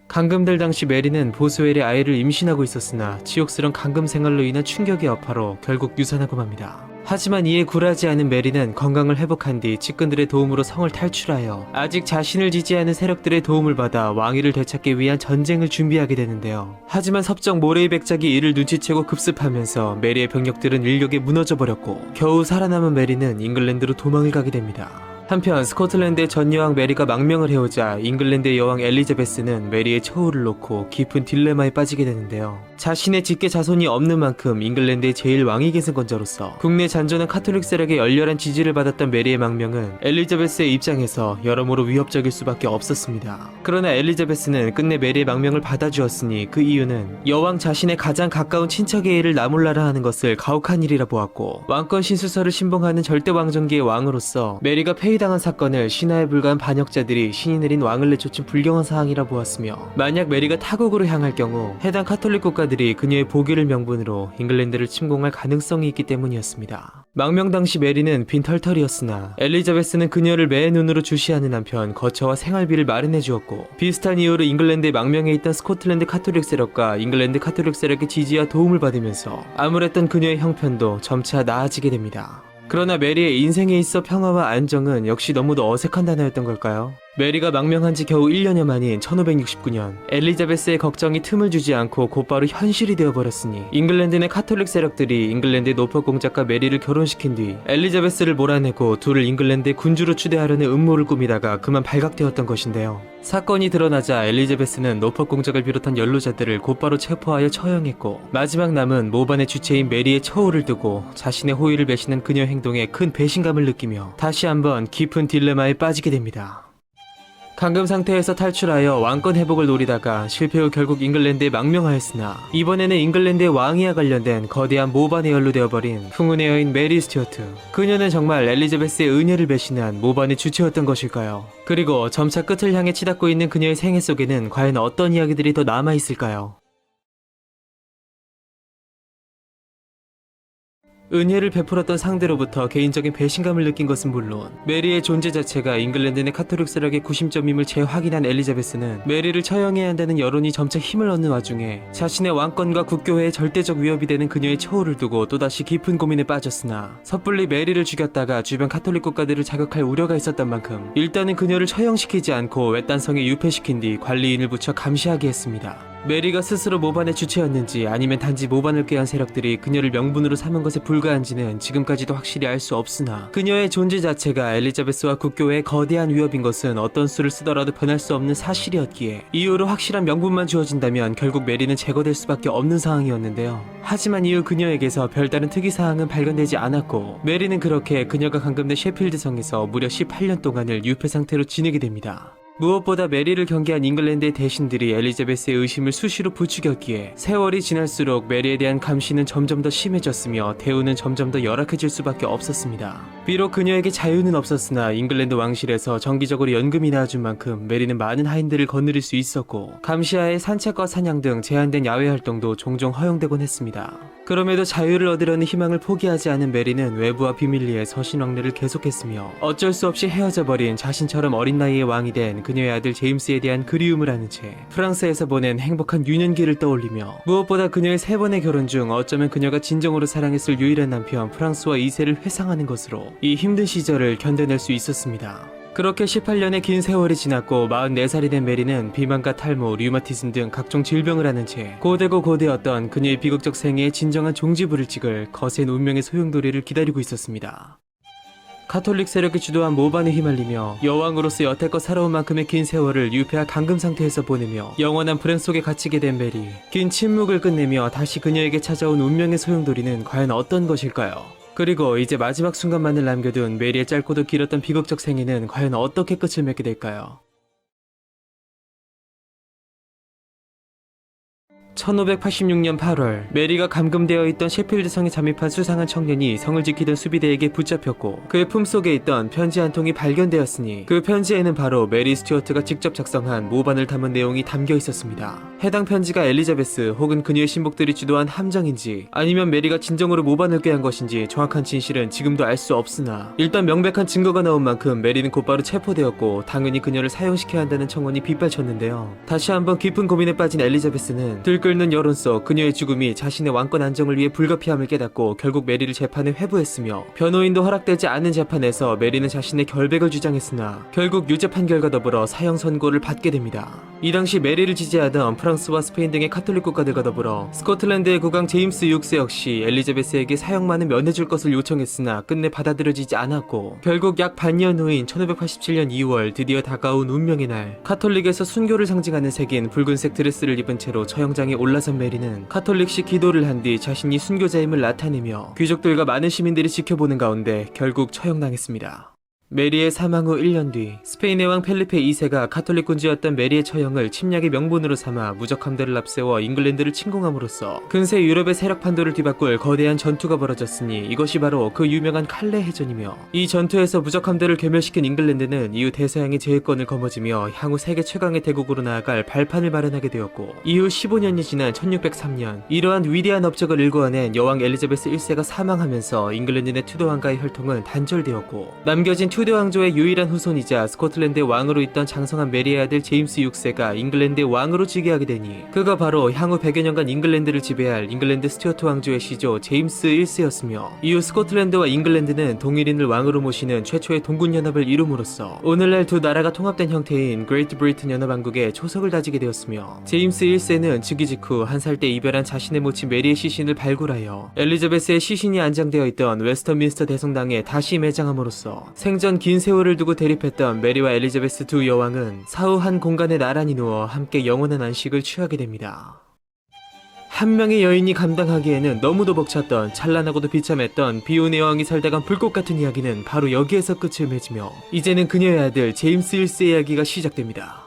감금될 당시 메리는 보스웰의 아이를 임신하고 있었으나 치욕스런 감금 생활로 인한 충격의 여파로 결국 유산하고 맙니다. 하지만 이에 굴하지 않은 메리는 건강을 회복한 뒤 측근들의 도움으로 성을 탈출하여 아직 자신을 지지하는 세력들의 도움을 받아 왕위를 되찾기 위한 전쟁을 준비하게 되는데요. 하지만 섭정 모레이 백작이 이를 눈치채고 급습하면서 메리의 병력들은 일격에 무너져 버렸고, 겨우 살아남은 메리는 잉글랜드로 도망을 가게 됩니다. 한편 스코틀랜드의 전 여왕 메리가 망명을 해오자 잉글랜드의 여왕 엘리자베스는 메리의 처우를 놓고 깊은 딜레마에 빠지게 되는데요. 자신의 직계 자손이 없는 만큼 잉글랜드의 제1왕위 계승권자로서 국내 잔존한 카톨릭 세력의 열렬한 지지를 받았던 메리의 망명은 엘리자베스의 입장에서 여러모로 위협적일 수밖에 없었습니다. 그러나 엘리자베스는 끝내 메리의 망명을 받아주었으니 그 이유는 여왕 자신의 가장 가까운 친척의 일을 나몰라라 하는 것을 가혹한 일이라 보았고, 왕권 신수설을 신봉하는 절대 왕정기의 왕으로서 메리가 폐위당한 사건을 신하에 불과한 반역자들이 신이 내린 왕을 내쫓은 불경한 사항이라 보았으며, 만약 메리가 타국으로 향할 경우 해당 카톨릭 국가들이 그녀의 보기를 명분으로 잉글랜드를 침공할 가능성이 있기 때문이었습니다. 망명 당시 메리는 빈털털이었으나 엘리자베스는 그녀를 매의 눈으로 주시하는 한편 거처와 생활비를 마련해 주었고, 비슷한 이유로 잉글랜드에 망명해 있던 스코틀랜드 카톨릭 세력과 잉글랜드 카톨릭 세력의 지지와 도움을 받으면서 암울했던 그녀의 형편도 점차 나아지게 됩니다. 그러나 메리의 인생에 있어 평화와 안정은 역시 너무도 어색한 단어였던 걸까요? 메리가 망명한 지 겨우 1년여 만인 1569년, 엘리자베스의 걱정이 틈을 주지 않고 곧바로 현실이 되어버렸으니 잉글랜드 내 카톨릭 세력들이 잉글랜드의 노포 공작과 메리를 결혼시킨 뒤 엘리자베스를 몰아내고 둘을 잉글랜드의 군주로 추대하려는 음모를 꾸미다가 그만 발각되었던 것인데요. 사건이 드러나자 엘리자베스는 노포 공작을 비롯한 연루자들을 곧바로 체포하여 처형했고, 마지막 남은 모반의 주체인 메리의 처우를 두고 자신의 호의를 배신한 그녀 행동에 큰 배신감을 느끼며 다시 한번 깊은 딜레마에 빠지게 됩니다. 감금 상태에서 탈출하여 왕권 회복을 노리다가 실패 후 결국 잉글랜드에 망명하였으나, 이번에는 잉글랜드의 왕위와 관련된 거대한 모반에 연루되어버린 풍운의 여인 메리 스튜어트. 그녀는 정말 엘리자베스의 은혜를 배신한 모반의 주체였던 것일까요? 그리고 점차 끝을 향해 치닫고 있는 그녀의 생애 속에는 과연 어떤 이야기들이 더 남아있을까요? 은혜를 베풀었던 상대로부터 개인적인 배신감을 느낀 것은 물론, 메리의 존재 자체가 잉글랜드 내 카톨릭 세력의 구심점임을 재확인한 엘리자베스는 메리를 처형해야 한다는 여론이 점차 힘을 얻는 와중에 자신의 왕권과 국교회에 절대적 위협이 되는 그녀의 처우를 두고 또다시 깊은 고민에 빠졌으나, 섣불리 메리를 죽였다가 주변 카톨릭 국가들을 자극할 우려가 있었던 만큼 일단은 그녀를 처형시키지 않고 외딴성에 유폐시킨 뒤 관리인을 붙여 감시하게 했습니다. 메리가 스스로 모반의 주체였는지 아니면 단지 모반을 꾀한 세력들이 그녀를 명분으로 삼은 것에 불과한지는 지금까지도 확실히 알 수 없으나, 그녀의 존재 자체가 엘리자베스와 국교회의 거대한 위협인 것은 어떤 수를 쓰더라도 변할 수 없는 사실이었기에 이후로 확실한 명분만 주어진다면 결국 메리는 제거될 수밖에 없는 상황이었는데요. 하지만 이후 그녀에게서 별다른 특이사항은 발견되지 않았고, 메리는 그렇게 그녀가 감금된 셰필드 성에서 무려 18년 동안을 유폐 상태로 지내게 됩니다. 무엇보다 메리를 경계한 잉글랜드의 대신들이 엘리자베스의 의심을 수시로 부추겼기에 세월이 지날수록 메리에 대한 감시는 점점 더 심해졌으며 대우는 점점 더 열악해질 수밖에 없었습니다. 비록 그녀에게 자유는 없었으나 잉글랜드 왕실에서 정기적으로 연금이 나와준 만큼 메리는 많은 하인들을 거느릴 수 있었고, 감시하에 산책과 사냥 등 제한된 야외 활동도 종종 허용되곤 했습니다. 그럼에도 자유를 얻으려는 희망을 포기하지 않은 메리는 외부와 비밀리에 서신왕래를 계속했으며, 어쩔 수 없이 헤어져 버린 자신처럼 어린 나이의 왕이 된 그녀의 아들 제임스에 대한 그리움을 아는 채 프랑스에서 보낸 행복한 유년기를 떠올리며 무엇보다 그녀의 3번의 결혼 중 어쩌면 그녀가 진정으로 사랑했을 유일한 남편 프랑스와 2세를 회상하는 것으로 이 힘든 시절을 견뎌낼 수 있었습니다. 그렇게 18년의 긴 세월이 지났고 44살이 된 메리는 비만과 탈모, 류마티즘 등 각종 질병을 앓는 채 고되고 고되었던 그녀의 비극적 생애의 진정한 종지부를 찍을 거센 운명의 소용돌이를 기다리고 있었습니다. 가톨릭 세력이 주도한 모반에 휘말리며 여왕으로서 여태껏 살아온 만큼의 긴 세월을 유폐와 감금 상태에서 보내며 영원한 불행 속에 갇히게 된 메리. 긴 침묵을 끝내며 다시 그녀에게 찾아온 운명의 소용돌이는 과연 어떤 것일까요? 그리고 이제 마지막 순간만을 남겨둔 메리의 짧고도 길었던 비극적 생애는 과연 어떻게 끝을 맺게 될까요? 1586년 8월 메리가 감금되어 있던 셰필드 성에 잠입한 수상한 청년이 성을 지키던 수비대에게 붙잡혔고 그의 품속에 있던 편지 한 통이 발견되었으니 그 편지에는 바로 메리 스튜어트가 직접 작성한 모반을 담은 내용이 담겨 있었습니다. 해당 편지가 엘리자베스 혹은 그녀의 신복들이 주도한 함정인지 아니면 메리가 진정으로 모반을 꾀한 것인지 정확한 진실은 지금도 알 수 없으나 일단 명백한 증거가 나온 만큼 메리는 곧바로 체포되었고 당연히 그녀를 사형시켜야 한다는 청원이 빗발쳤는데요. 다시 한번 깊은 고민에 빠진 엘리자베스는 끓는 여론 속 그녀의 죽음이 자신의 왕권 안정을 위해 불가피함을 깨닫고 결국 메리를 재판에 회부했으며 변호인도 허락되지 않은 재판에서 메리는 자신의 결백을 주장했으나 결국 유죄 판결과 더불어 사형 선고를 받게 됩니다. 이 당시 메리를 지지하던 프랑스와 스페인 등의 카톨릭 국가들과 더불어 스코틀랜드의 국왕 제임스 6세 역시 엘리자베스에게 사형만은 면해줄 것을 요청했으나 끝내 받아들여지지 않았고 결국 약 반년 후인 1587년 2월 드디어 다가온 운명의 날 카톨릭에서 순교를 상징하는 색인 붉은색 드레스를 입은 채로 처형장에 올라선 메리는 카톨릭식 기도를 한 뒤 자신이 순교자임을 나타내며 귀족들과 많은 시민들이 지켜보는 가운데 결국 처형당했습니다. 메리의 사망 후 1년 뒤 스페인의 왕 펠리페 2세가 카톨릭 군주였던 메리의 처형을 침략의 명분으로 삼아 무적 함대를 앞세워 잉글랜드를 침공함으로써 근세 유럽의 세력 판도를 뒤바꿀 거대한 전투가 벌어졌으니 이것이 바로 그 유명한 칼레 해전이며 이 전투에서 무적 함대를 괴멸시킨 잉글랜드는 이후 대서양의 제해권을 거머쥐며 향후 세계 최강의 대국으로 나아갈 발판을 마련하게 되었고 이후 15년이 지난 1603년 이러한 위대한 업적을 일궈낸 여왕 엘리자베스 1세가 사망하면서 잉글랜드 내 투도왕가의 혈통은 단절되었고 남겨진 투대 왕조의 유일한 후손이자 스코틀랜드의 왕으로 있던 장성한 메리의 아들 제임스 6세가 잉글랜드의 왕으로 즉위하게 되니 그가 바로 향후 100여 년간 잉글랜드를 지배할 잉글랜드 스튜어트 왕조의 시조 제임스 1세였으며 이후 스코틀랜드와 잉글랜드는 동일인을 왕으로 모시는 최초의 동군연합을 이룸으로써 오늘날 두 나라가 통합된 형태인 그레이트 브리튼 연합왕국의 초석을 다지게 되었으며 제임스 1세는 즉위 직후 한 살 때 이별한 자신의 모친 메리의 시신을 발굴하여 엘리자베스의 시신이 안장되어 있던 웨스터민스터 대성당에 다시 매장함으로써 생전 긴 세월을 두고 대립했던 메리와 엘리자베스 두 여왕은 사후 한 공간에 나란히 누워 함께 영원한 안식을 취하게 됩니다. 한 명의 여인이 감당하기에는 너무도 벅찼던 찬란하고도 비참했던 비운의 여왕이 살다간 불꽃 같은 이야기는 바로 여기에서 끝을 맺으며 이제는 그녀의 아들 제임스 1세의 이야기가 시작됩니다.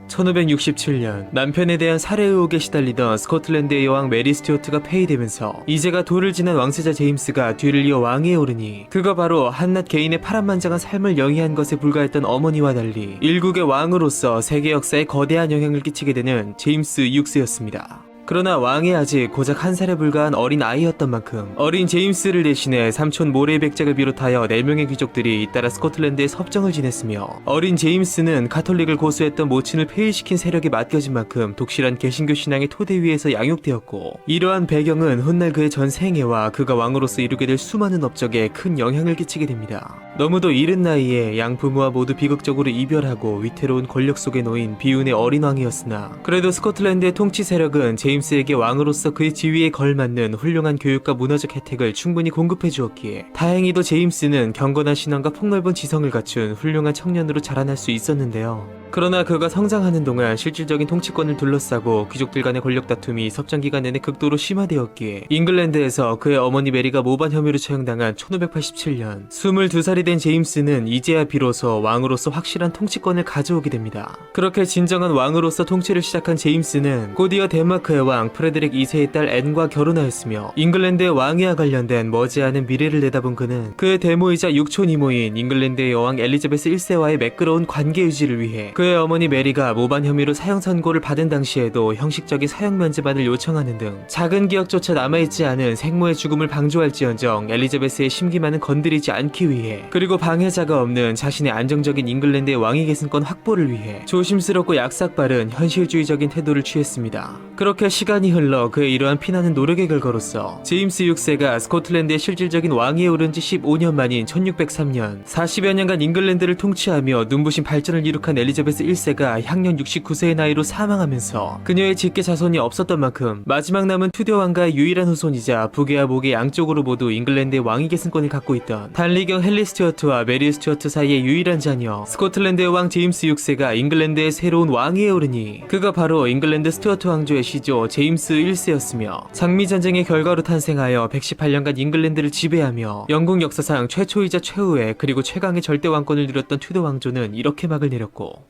1567년 남편에 대한 살해 의혹에 시달리던 스코틀랜드의 여왕 메리 스튜어트가 폐위되면서 이제가 도를 지난 왕세자 제임스가 뒤를 이어 왕위에 오르니 그가 바로 한낱 개인의 파란만장한 삶을 영위한 것에 불과했던 어머니와 달리 일국의 왕으로서 세계 역사에 거대한 영향을 끼치게 되는 제임스 6세였습니다. 그러나 왕이 아직 고작 1살에 불과한 어린 아이였던 만큼 어린 제임스를 대신해 삼촌 모레이 백작을 비롯하여 4명의 귀족들이 잇따라 스코틀랜드에 섭정을 지냈으며 어린 제임스는 가톨릭을 고수했던 모친을 폐위시킨 세력에 맡겨진 만큼 독실한 개신교 신앙의 토대 위에서 양육되었고 이러한 배경은 훗날 그의 전 생애와 그가 왕으로서 이루게 될 수많은 업적에 큰 영향을 끼치게 됩니다. 너무도 이른 나이에 양 부모와 모두 비극적으로 이별하고 위태로운 권력 속에 놓인 비운의 어린 왕이었으나 그래도 스코틀랜드의 통치 세력은 제임스에게 왕으로서 그의 지위에 걸맞는 훌륭한 교육과 문화적 혜택을 충분히 공급해 주었기에 다행히도 제임스는 경건한 신앙과 폭넓은 지성을 갖춘 훌륭한 청년으로 자라날 수 있었는데요. 그러나 그가 성장하는 동안 실질적인 통치권을 둘러싸고 귀족들 간의 권력 다툼이 섭정기간 내내 극도로 심화되었기에 잉글랜드에서 그의 어머니 메리가 모반 혐의로 처형당한 1587년 22살이 된 제임스는 이제야 비로소 왕으로서 확실한 통치권을 가져오게 됩니다. 그렇게 진정한 왕으로서 통치를 시작한 제임스는 곧이어 덴마크의 왕 프레드릭 2세의 딸 앤과 결혼하였으며 잉글랜드의 왕위와 관련된 머지않은 미래를 내다본 그는 그의 대모이자 육촌 이모인 잉글랜드의 여왕 엘리자베스 1세와의 매끄러운 관계 유지를 위해 그의 어머니 메리가 모반 혐의로 사형 선고를 받은 당시에도 형식적인 사형 면제반을 요청하는 등 작은 기억조차 남아있지 않은 생모의 죽음을 방조할지언정 엘리자베스의 심기만은 건드리지 않기 위해, 그리고 방해자가 없는 자신의 안정적인 잉글랜드의 왕위 계승권 확보를 위해 조심스럽고 약삭빠른 현실주의적인 태도를 취했습니다. 그렇게 시간이 흘러 그의 이러한 피나는 노력의 결과로서 제임스 6세가 스코틀랜드의 실질적인 왕위에 오른 지 15년 만인 1603년 40여 년간 잉글랜드를 통치하며 눈부신 발전을 이룩한 엘리자베스 1세가 향년 69세의 나이로 사망하면서 그녀의 직계 자손이 없었던 만큼 마지막 남은 투더 왕가의 유일한 후손이자 북에와 목의 양쪽으로 모두 잉글랜드의 왕위 계승권을 갖고 있던 단리경 헨리 스튜어트와 메리 스튜어트 사이의 유일한 자녀 스코틀랜드의 왕 제임스 6세가 잉글랜드의 새로운 왕위에 오르니 그가 바로 잉글랜드 스튜어트 왕조의 시조 제임스 1세였으며 장미전쟁의 결과로 탄생하여 118년간 잉글랜드를 지배하며 영국 역사상 최초이자 최후의 그리고 최강의 절대 왕권을 누렸던 튜더 왕조는 이렇게 막을 내렸고,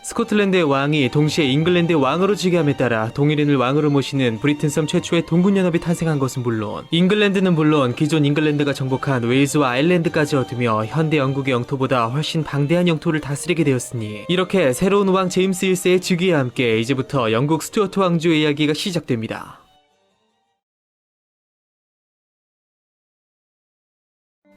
스코틀랜드의 왕이 동시에 잉글랜드의 왕으로 즉위함에 따라 동일인을 왕으로 모시는 브리튼섬 최초의 동군연합이 탄생한 것은 물론 잉글랜드는 물론 기존 잉글랜드가 정복한 웨일즈와 아일랜드까지 얻으며 현대 영국의 영토보다 훨씬 방대한 영토를 다스리게 되었으니, 이렇게 새로운 왕 제임스 1세의 즉위와 함께 이제부터 영국 스튜어트 왕조의 이야기가 시작됩니다.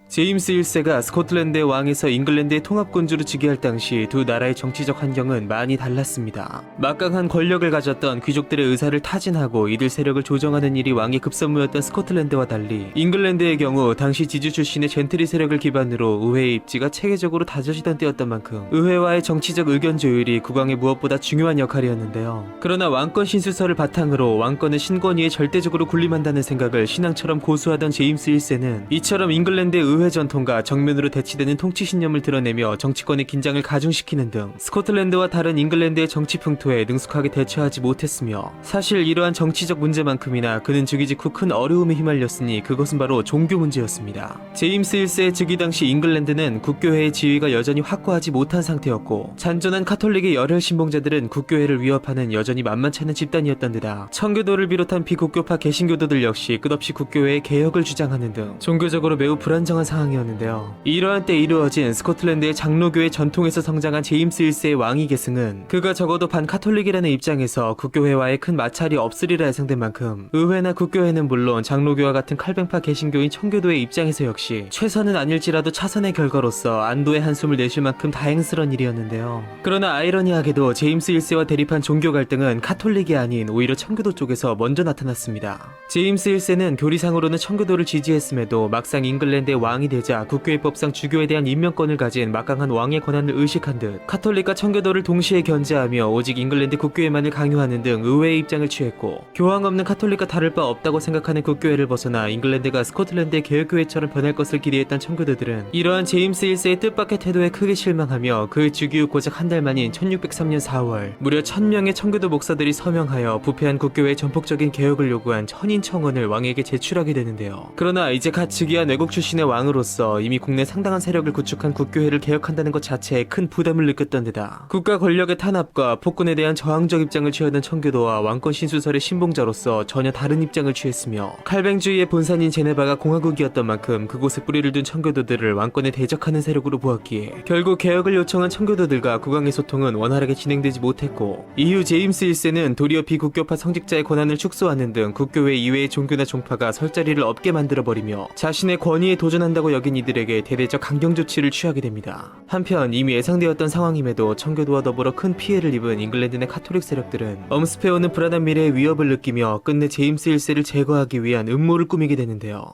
제임스 1세가 스코틀랜드의 왕에서 잉글랜드의 통합군주로 즉위할 당시 두 나라의 정치적 환경은 많이 달랐습니다. 막강한 권력을 가졌던 귀족들의 의사를 타진하고 이들 세력을 조정하는 일이 왕의 급선무였던 스코틀랜드와 달리 잉글랜드의 경우 당시 지주 출신의 젠트리 세력을 기반으로 의회의 입지가 체계적으로 다져지던 때였던 만큼 의회와의 정치적 의견 조율이 국왕의 무엇보다 중요한 역할이었는데요. 그러나 왕권 신수설을 바탕으로 왕권은 신권 위에 절대적으로 군림한다는 생각을 신앙처럼 고수하던 제임스 1세는 이처럼 잉글랜드의 의회 전통과 정면으로 대치되는 통치 신념을 드러내며 정치권의 긴장을 가중시키는 등 스코틀랜드와 다른 잉글랜드의 정치 풍토에 능숙하게 대처하지 못했으며, 사실 이러한 정치적 문제만큼이나 그는 즉위 직후 큰 어려움에 휘말렸으니 그것은 바로 종교 문제였습니다. 제임스 1세의 즉위 당시 잉글랜드는 국교회의 지위가 여전히 확고하지 못한 상태였고, 잔존한 카톨릭의 열혈 신봉자들은 국교회를 위협하는 여전히 만만치 않은 집단이었던 데다 청교도를 비롯한 비국교파 개신교도들 역시 끝없이 국교회의 개혁을 주장하는 등 종교적으로 매우 불안정한 상황이었는데요. 이러한 때 이루어진 스코틀랜드의 장로교의 전통에서 성장한 제임스 1세의 왕위 계승은 그가 적어도 반카톨릭이라는 입장에서 국교회와의 큰 마찰이 없으리라 예상된 만큼 의회나 국교회는 물론 장로교와 같은 칼뱅파 개신교인 청교도의 입장에서 역시 최선은 아닐지라도 차선의 결과로서 안도의 한숨을 내쉴 만큼 다행스러운 일이었는데요. 그러나 아이러니하게도 제임스 1세와 대립한 종교 갈등은 카톨릭이 아닌 오히려 청교도 쪽에서 먼저 나타났습니다. 제임스 1세는 교리상으로는 청교도를 지지했음에도 막상 잉글랜드의 왕이 되자 국교회법상 주교에 대한 임명권을 가진 막강한 왕의 권한을 의식한 듯 카톨릭과 청교도를 동시에 견제하며 오직 잉글랜드 국교회만을 강요하는 등 의외의 입장을 취했고, 교황 없는 카톨릭과 다를 바 없다고 생각하는 국교회를 벗어나 잉글랜드가 스코틀랜드의 개혁교회처럼 변할 것을 기대했던 청교도들은 이러한 제임스 1세의 뜻밖의 태도에 크게 실망하며 그의 즉위 후 고작 한 달 만인 1603년 4월 무려 1000명의 청교도 목사들이 서명하여 부패한 국교회의 전폭적인 개혁을 요구한 천인 청원을 왕에게 제출하게 되는데요. 그러나 이제 갓 즉위한 외국 출신의 왕으로서 이미 국내 상당한 세력을 구축한 국교회를 개혁한다는 것 자체에 큰 부담을 느꼈던 데다 국가 권력의 탄압과 폭군에 대한 저항적 입장을 취하던 청교도와 왕권 신수설의 신봉자로서 전혀 다른 입장을 취했으며, 칼뱅주의의 본산인 제네바가 공화국이었던 만큼 그곳에 뿌리를 둔 청교도들을 왕권에 대적하는 세력으로 보았기에 결국 개혁을 요청한 청교도들과 국왕의 소통은 원활하게 진행되지 못했고, 이후 제임스 1세는 도리어 비국교파 성직자의 권한을 축소하는 등 국교회 이외의 종교나 종파가 설 자리를 없게 만들어버리며 자신의 권위에 도전한다고 여긴 이들에게 대대적 강경 조치를 취하게 됩니다. 한편 이미 예상되었던 상황임에도 청교도와 더불어 큰 피해를 입은 잉글랜드 내 카톨릭 세력들은 엄습해오는 불안한 미래의 위협을 느끼며 끝내 제임스 1세를 제거하기 위한 음모를 꾸미게 되는데요.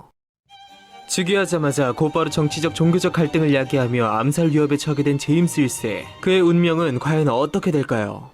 즉위하자마자 곧바로 정치적 종교적 갈등을 야기하며 암살 위협에 처하게 된 제임스 1세, 그의 운명은 과연 어떻게 될까요?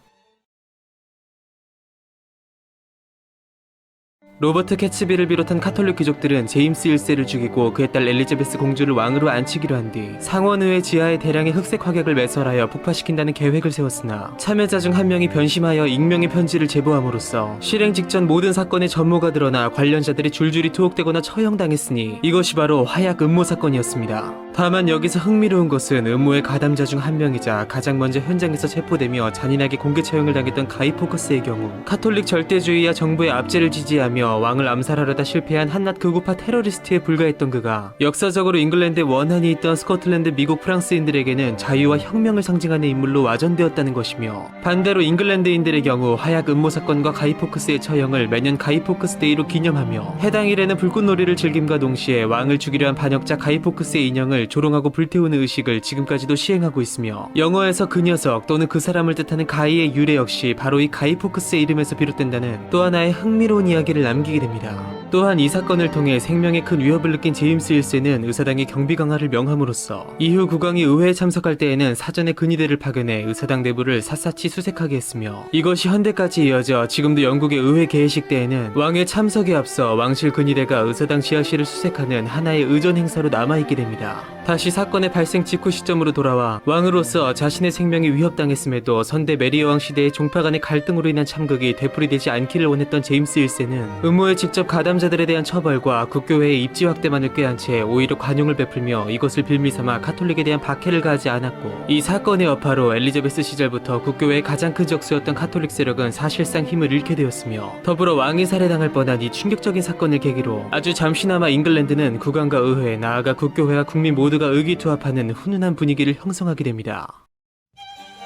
로버트 캐츠비를 비롯한 카톨릭 귀족들은 제임스 1세를 죽이고 그의 딸 엘리자베스 공주를 왕으로 앉히기로 한 뒤 상원의회 지하에 대량의 흑색 화약을 매설하여 폭파시킨다는 계획을 세웠으나 참여자 중 한 명이 변심하여 익명의 편지를 제보함으로써 실행 직전 모든 사건의 전모가 드러나 관련자들이 줄줄이 투옥되거나 처형당했으니 이것이 바로 화약 음모 사건이었습니다. 다만 여기서 흥미로운 것은 음모의 가담자 중 한 명이자 가장 먼저 현장에서 체포되며 잔인하게 공개 처형을 당했던 가이 포커스의 경우 카톨릭 절대주의와 정부의 압제를 지지하며 당하며 왕을 암살하려다 실패한 한낱 극우파 테러리스트에 불과했던 그가 역사적으로 잉글랜드에 원한이 있던 스코틀랜드, 미국, 프랑스인들에게는 자유와 혁명을 상징하는 인물로 와전되었다는 것이며, 반대로 잉글랜드인들의 경우 하약 음모 사건과 가이포크스의 처형을 매년 가이포크스 데이로 기념하며 해당 일에는 불꽃놀이를 즐김과 동시에 왕을 죽이려 한 반역자 가이포크스의 인형을 조롱하고 불태우는 의식을 지금까지도 시행하고 있으며, 영어에서 그 녀석 또는 그 사람을 뜻하는 가이의 유래 역시 바로 이 가이포크스의 이름에서 비롯된다는 또 하나의 흥미로운 이야기를 남기게 됩니다. 또한 이 사건을 통해 생명에 큰 위협을 느낀 제임스 1세는 의사당의 경비 강화를 명함으로써 이후 국왕이 의회에 참석할 때에는 사전에 근위대를 파견해 의사당 내부를 샅샅이 수색하게 했으며, 이것이 현대까지 이어져 지금도 영국의 의회 개회식 때에는 왕의 참석에 앞서 왕실 근위대가 의사당 지하실을 수색하는 하나의 의전 행사로 남아있게 됩니다. 다시 사건의 발생 직후 시점으로 돌아와 왕으로서 자신의 생명이 위협당했음에도 선대 메리 여왕 시대의 종파 간의 갈등으로 인한 참극이 되풀이되지 않기를 원했던 제임스 1세는 음모에 직접 가담자들에 대한 처벌과 국교회의 입지 확대만을 꾀한 채 오히려 관용을 베풀며 이것을 빌미삼아 가톨릭에 대한 박해를 가하지 않았고, 이 사건의 여파로 엘리자베스 시절부터 국교회의 가장 큰 적수였던 가톨릭 세력은 사실상 힘을 잃게 되었으며, 더불어 왕이 살해당할 뻔한 이 충격적인 사건을 계기로 아주 잠시나마 잉글랜드는 국왕과 의회, 나아가 국교회와 국민 모두가 의기투합하는 훈훈한 분위기를 형성하게 됩니다.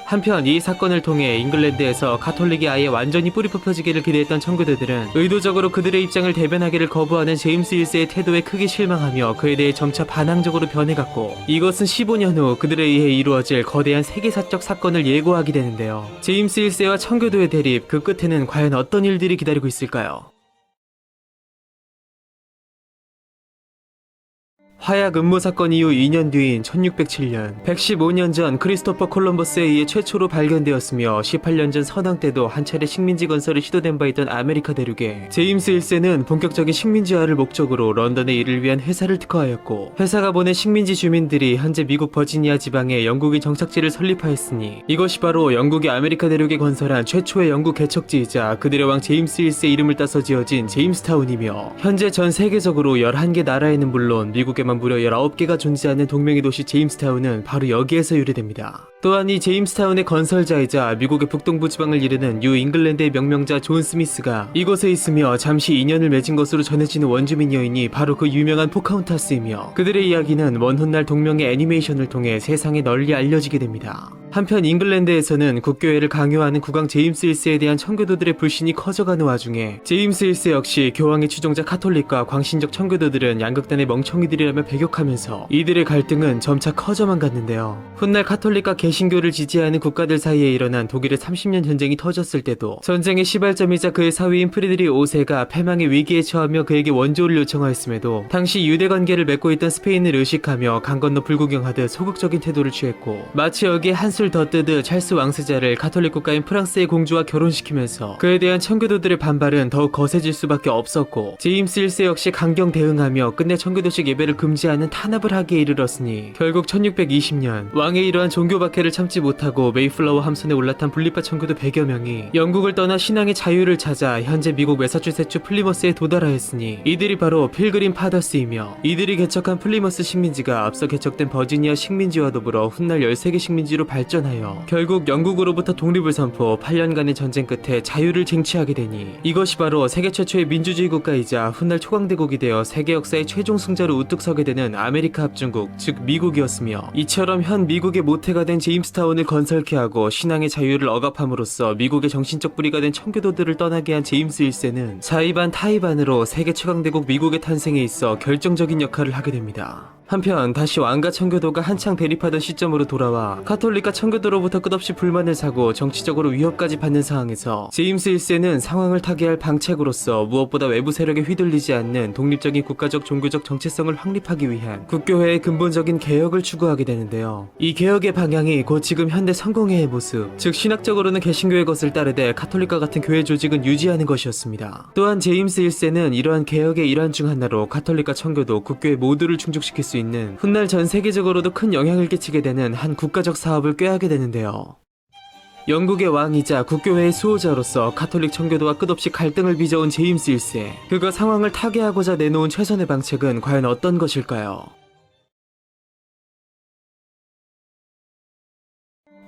한편 이 사건을 통해 잉글랜드에서 가톨릭이 아예 완전히 뿌리 뽑혀지기를 기대했던 청교도들은 의도적으로 그들의 입장을 대변하기를 거부하는 제임스 1세의 태도에 크게 실망하며 그에 대해 점차 반항적으로 변해갔고, 이것은 15년 후 그들에 의해 이루어질 거대한 세계사적 사건을 예고하게 되는데요. 제임스 1세와 청교도의 대립, 그 끝에는 과연 어떤 일들이 기다리고 있을까요? 화약 음모 사건 이후 2년 뒤인 1607년, 115년 전 크리스토퍼 콜럼버스에 의해 최초로 발견되었으며 18년 전 선왕 때도 한 차례 식민지 건설이 시도된 바 있던 아메리카 대륙에 제임스 1세는 본격적인 식민지화를 목적으로 런던에 이를 위한 회사를 특허하였고, 회사가 보낸 식민지 주민들이 현재 미국 버지니아 지방에 영국인 정착지를 설립하였으니 이것이 바로 영국이 아메리카 대륙에 건설한 최초의 영국 개척지이자 그들의 왕 제임스 1세 이름을 따서 지어진 제임스타운이며, 현재 전 세계적으로 11개 나라에는 물론 미국에만 무려 19개가 존재하는 동맹의 도시 제임스타운은 바로 여기에서 유래됩니다. 또한 이 제임스타운의 건설자이자 미국의 북동부 지방을 이르는 뉴 잉글랜드의 명명자 존 스미스가 이곳에 있으며 잠시 인연을 맺은 것으로 전해지는 원주민 여인이 바로 그 유명한 포카운타스이며, 그들의 이야기는 먼 훗날 동명의 애니메이션을 통해 세상에 널리 알려지게 됩니다. 한편 잉글랜드에서는 국교회를 강요하는 국왕 제임스 1세에 대한 청교도들의 불신이 커져가는 와중에 제임스 1세 역시 교황의 추종자 카톨릭과 광신적 청교도들은 양극단의 멍청이들이라며 배격하면서 이들의 갈등은 점차 커져만 갔는데요. 훗날 카톨릭과 개신교를 지지하는 국가들 사이에 일어난 독일의 30년 전쟁이 터졌을 때도 전쟁의 시발점이자 그의 사위인 프리드리 5세가 패망의 위기에 처하며 그에게 원조를 요청하였음에도 당시 유대 관계를 맺고 있던 스페인을 의식하며 강 건너 불구경하듯 소극적인 태도를 취했고, 마치 여기에 한술 더 뜨듯 찰스 왕세자를 가톨릭 국가인 프랑스의 공주와 결혼시키면서 그에 대한 청교도들의 반발은 더욱 거세질 수밖에 없었고, 제임스 1세 역시 강경 대응하며 끝내 청교도식 예배를 금지하는 탄압을 하기에 이르렀으니 결국 1620년 왕의 이러한 종교 박해를 참지 못하고 메이플라워 함선에 올라탄 분리파 청교도 100여 명이 영국을 떠나 신앙의 자유를 찾아 현재 미국 매사추세츠 플리머스에 도달하였으니 이들이 바로 필그림 파더스이며, 이들이 개척한 플리머스 식민지가 앞서 개척된 버지니아 식민지와 더불어 훗날 13개 식민지로 발전하여 결국 영국으로부터 독립을 선포 8년간의 전쟁 끝에 자유를 쟁취하게 되니 이것이 바로 세계 최초의 민주주의 국가이자 훗날 초강대국이 되어 세계 역사의 최종 승자로 우뚝 서게 되는 아메리카 합중국, 즉 미국이었으며, 이처럼 현 미국의 모태가 된 제임스타운을 건설케 하고 신앙의 자유를 억압함으로써 미국의 정신적 뿌리가 된 청교도들을 떠나게 한 제임스 1세는 사이반 타이반으로 세계 최강대국 미국의 탄생에 있어 결정적인 역할을 하게 됩니다. 한편 다시 왕과 청교도가 한창 대립하던 시점으로 돌아와 가톨릭과 청교도로부터 끝없이 불만을 사고 정치적으로 위협까지 받는 상황에서 제임스 1세는 상황을 타개할 방책으로서 무엇보다 외부 세력에 휘둘리지 않는 독립적인 국가적 종교적 정체성을 확립하기 위한 국교회의 근본적인 개혁을 추구하게 되는데요. 이 개혁의 방향이 곧 지금 현대 성공회의 모습, 즉 신학적으로는 개신교의 것을 따르되 가톨릭과 같은 교회 조직은 유지하는 것이었습니다. 또한 제임스 1세는 이러한 개혁의 일환 중 하나로 가톨릭과 청교도, 국교회 모두를 충족시킬 수 있는 훗날 전 세계적으로도 큰 영향을 끼치게 되는 한 국가적 사업을 꾀하게 되는데요. 영국의 왕이자 국교회의 수호자로서 가톨릭 청교도와 끝없이 갈등을 빚어온 제임스 1세, 그가 상황을 타개하고자 내놓은 최선의 방책은 과연 어떤 것일까요?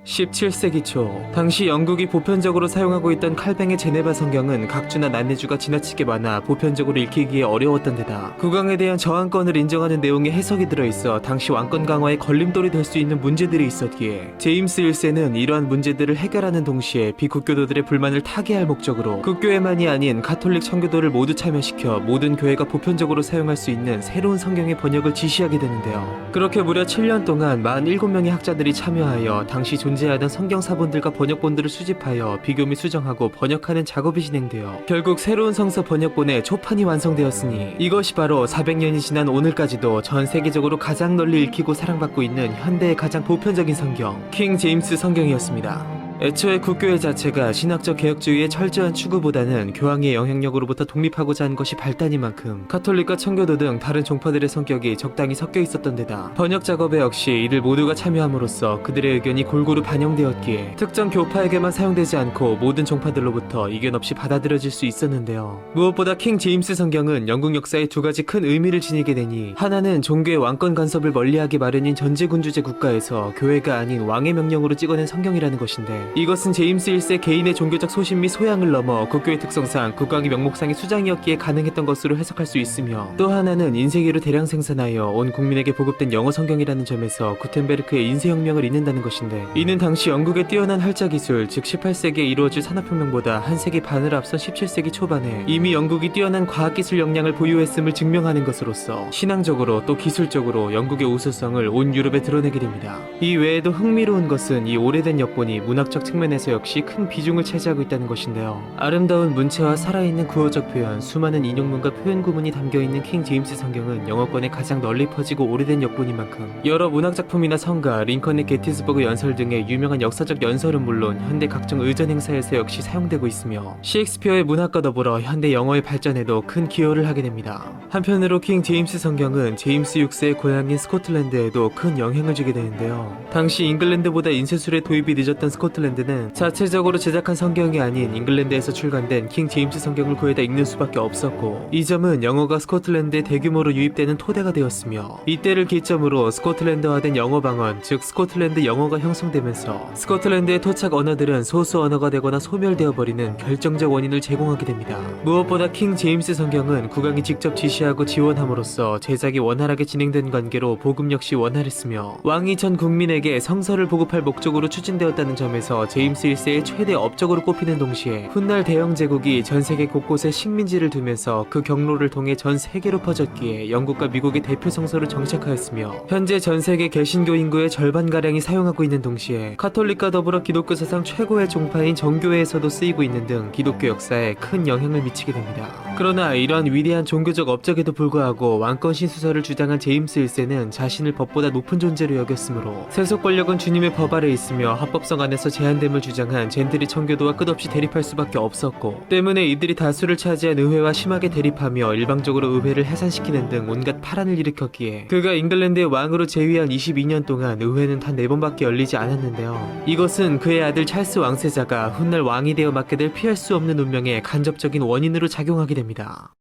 17세기 초 당시 영국이 보편적으로 사용하고 있던 칼뱅의 제네바 성경은 각주나 난해주가 지나치게 많아 보편적으로 읽히기에 어려웠던 데다 국왕에 대한 저항권을 인정하는 내용의 해석이 들어있어 당시 왕권 강화에 걸림돌이 될 수 있는 문제들이 있었기에 제임스 1세는 이러한 문제들을 해결하는 동시에 비국교도들의 불만을 타개할 목적으로 국교회만이 아닌 가톨릭 청교도를 모두 참여시켜 모든 교회가 보편적으로 사용할 수 있는 새로운 성경의 번역을 지시하게 되는데요. 그렇게 무려 7년 동안 47명의 학자들이 참여하여 당시 존재하던 성경 사본들과 번역본들을 수집하여 비교 및 수정하고 번역하는 작업이 진행되어 결국 새로운 성서 번역본의 초판이 완성되었으니 이것이 바로 400년이 지난 오늘까지도 전 세계적으로 가장 널리 읽히고 사랑받고 있는 현대의 가장 보편적인 성경, 킹 제임스 성경이었습니다. 애초에 국교회 자체가 신학적 개혁주의의 철저한 추구보다는 교황의 영향력으로부터 독립하고자 한 것이 발단이만큼 가톨릭과 청교도 등 다른 종파들의 성격이 적당히 섞여 있었던 데다 번역 작업에 역시 이들 모두가 참여함으로써 그들의 의견이 골고루 반영되었기에 특정 교파에게만 사용되지 않고 모든 종파들로부터 이견 없이 받아들여질 수 있었는데요. 무엇보다 킹 제임스 성경은 영국 역사에 두 가지 큰 의미를 지니게 되니 하나는 종교의 왕권 간섭을 멀리하기 마련인 전제군주제 국가에서 교회가 아닌 왕의 명령으로 찍어낸 성경이라는 것인데 이것은 제임스 1세 개인의 종교적 소신 및 소양을 넘어 국교의 특성상 국왕의 명목상의 수장이었기에 가능했던 것으로 해석할 수 있으며 또 하나는 인쇄기로 대량 생산하여 온 국민에게 보급된 영어 성경이라는 점에서 구텐베르크의 인쇄혁명을 잇는다는 것인데 이는 당시 영국의 뛰어난 활자기술 즉 18세기에 이루어질 산업혁명보다 한 세기 반을 앞선 17세기 초반에 이미 영국이 뛰어난 과학기술 역량을 보유했음을 증명하는 것으로서 신앙적으로 또 기술적으로 영국의 우수성을 온 유럽에 드러내게 됩니다. 이 외에도 흥미로운 것은 이 오래된 역본이 문학적 측면에서 역시 큰 비중을 차지하고 있다는 것인데요. 아름다운 문체와 살아있는 구어적 표현, 수많은 인용문과 표현 구문이 담겨있는 킹 제임스 성경은 영어권에 가장 널리 퍼지고 오래된 역본인 만큼 여러 문학작품이나 성가, 링컨의 게티스버그 연설 등의 유명한 역사적 연설은 물론 현대 각종 의전 행사에서 역시 사용되고 있으며 셰익스피어의 문학과 더불어 현대 영어의 발전에도 큰 기여를 하게 됩니다. 한편으로 킹 제임스 성경은 제임스 6세의 고향인 스코틀랜드에도 큰 영향을 주게 되는데요. 당시 잉글랜드보다 인쇄술의 도입이 늦었던 스코틀랜드는 자체적으로 제작한 성경이 아닌 잉글랜드에서 출간된 킹 제임스 성경을 구해다 읽는 수밖에 없었고 이 점은 영어가 스코틀랜드에 대규모로 유입되는 토대가 되었으며 이때를 기점으로 스코틀랜드화된 영어 방언 즉 스코틀랜드 영어가 형성되면서 스코틀랜드의 토착 언어들은 소수 언어가 되거나 소멸되어 버리는 결정적 원인을 제공하게 됩니다. 무엇보다 킹 제임스 성경은 국왕이 직접 지시하고 지원함으로써 제작이 원활하게 진행된 관계로 복음 역시 원활했으며 왕이 전 국민에게 성서를 보급할 목적으로 추진되었다는 점에서 제임스 1세의 최대 업적으로 꼽히는 동시에 훗날 대영 제국이 전 세계 곳곳에 식민지를 두면서 그 경로를 통해 전 세계로 퍼졌기에 영국과 미국의 대표 성서를 정착하였으며 현재 전 세계 개신교 인구의 절반가량이 사용하고 있는 동시에 카톨릭과 더불어 기독교 사상 최고의 종파인 정교회에서도 쓰이고 있는 등 기독교 역사에 큰 영향을 미치게 됩니다. 그러나 이러한 위대한 종교적 업적에도 불구하고 왕권 신수설을 주장한 제임스 1세는 자신을 법보다 높은 존재로 여겼으므로 세속 권력은 주님의 법 아래 있으며 합법성 안에서 제한됨을 주장한 젠트리 청교도와 끝없이 대립할 수밖에 없었고 때문에 이들이 다수를 차지한 의회와 심하게 대립하며 일방적으로 의회를 해산시키는 등 온갖 파란을 일으켰기에 그가 잉글랜드의 왕으로 재위한 22년 동안 의회는 단 4번밖에 열리지 않았는데요. 이것은 그의 아들 찰스 왕세자가 훗날 왕이 되어 맡게 될 피할 수 없는 운명의 간접적인 원인으로 작용하게 됩니다.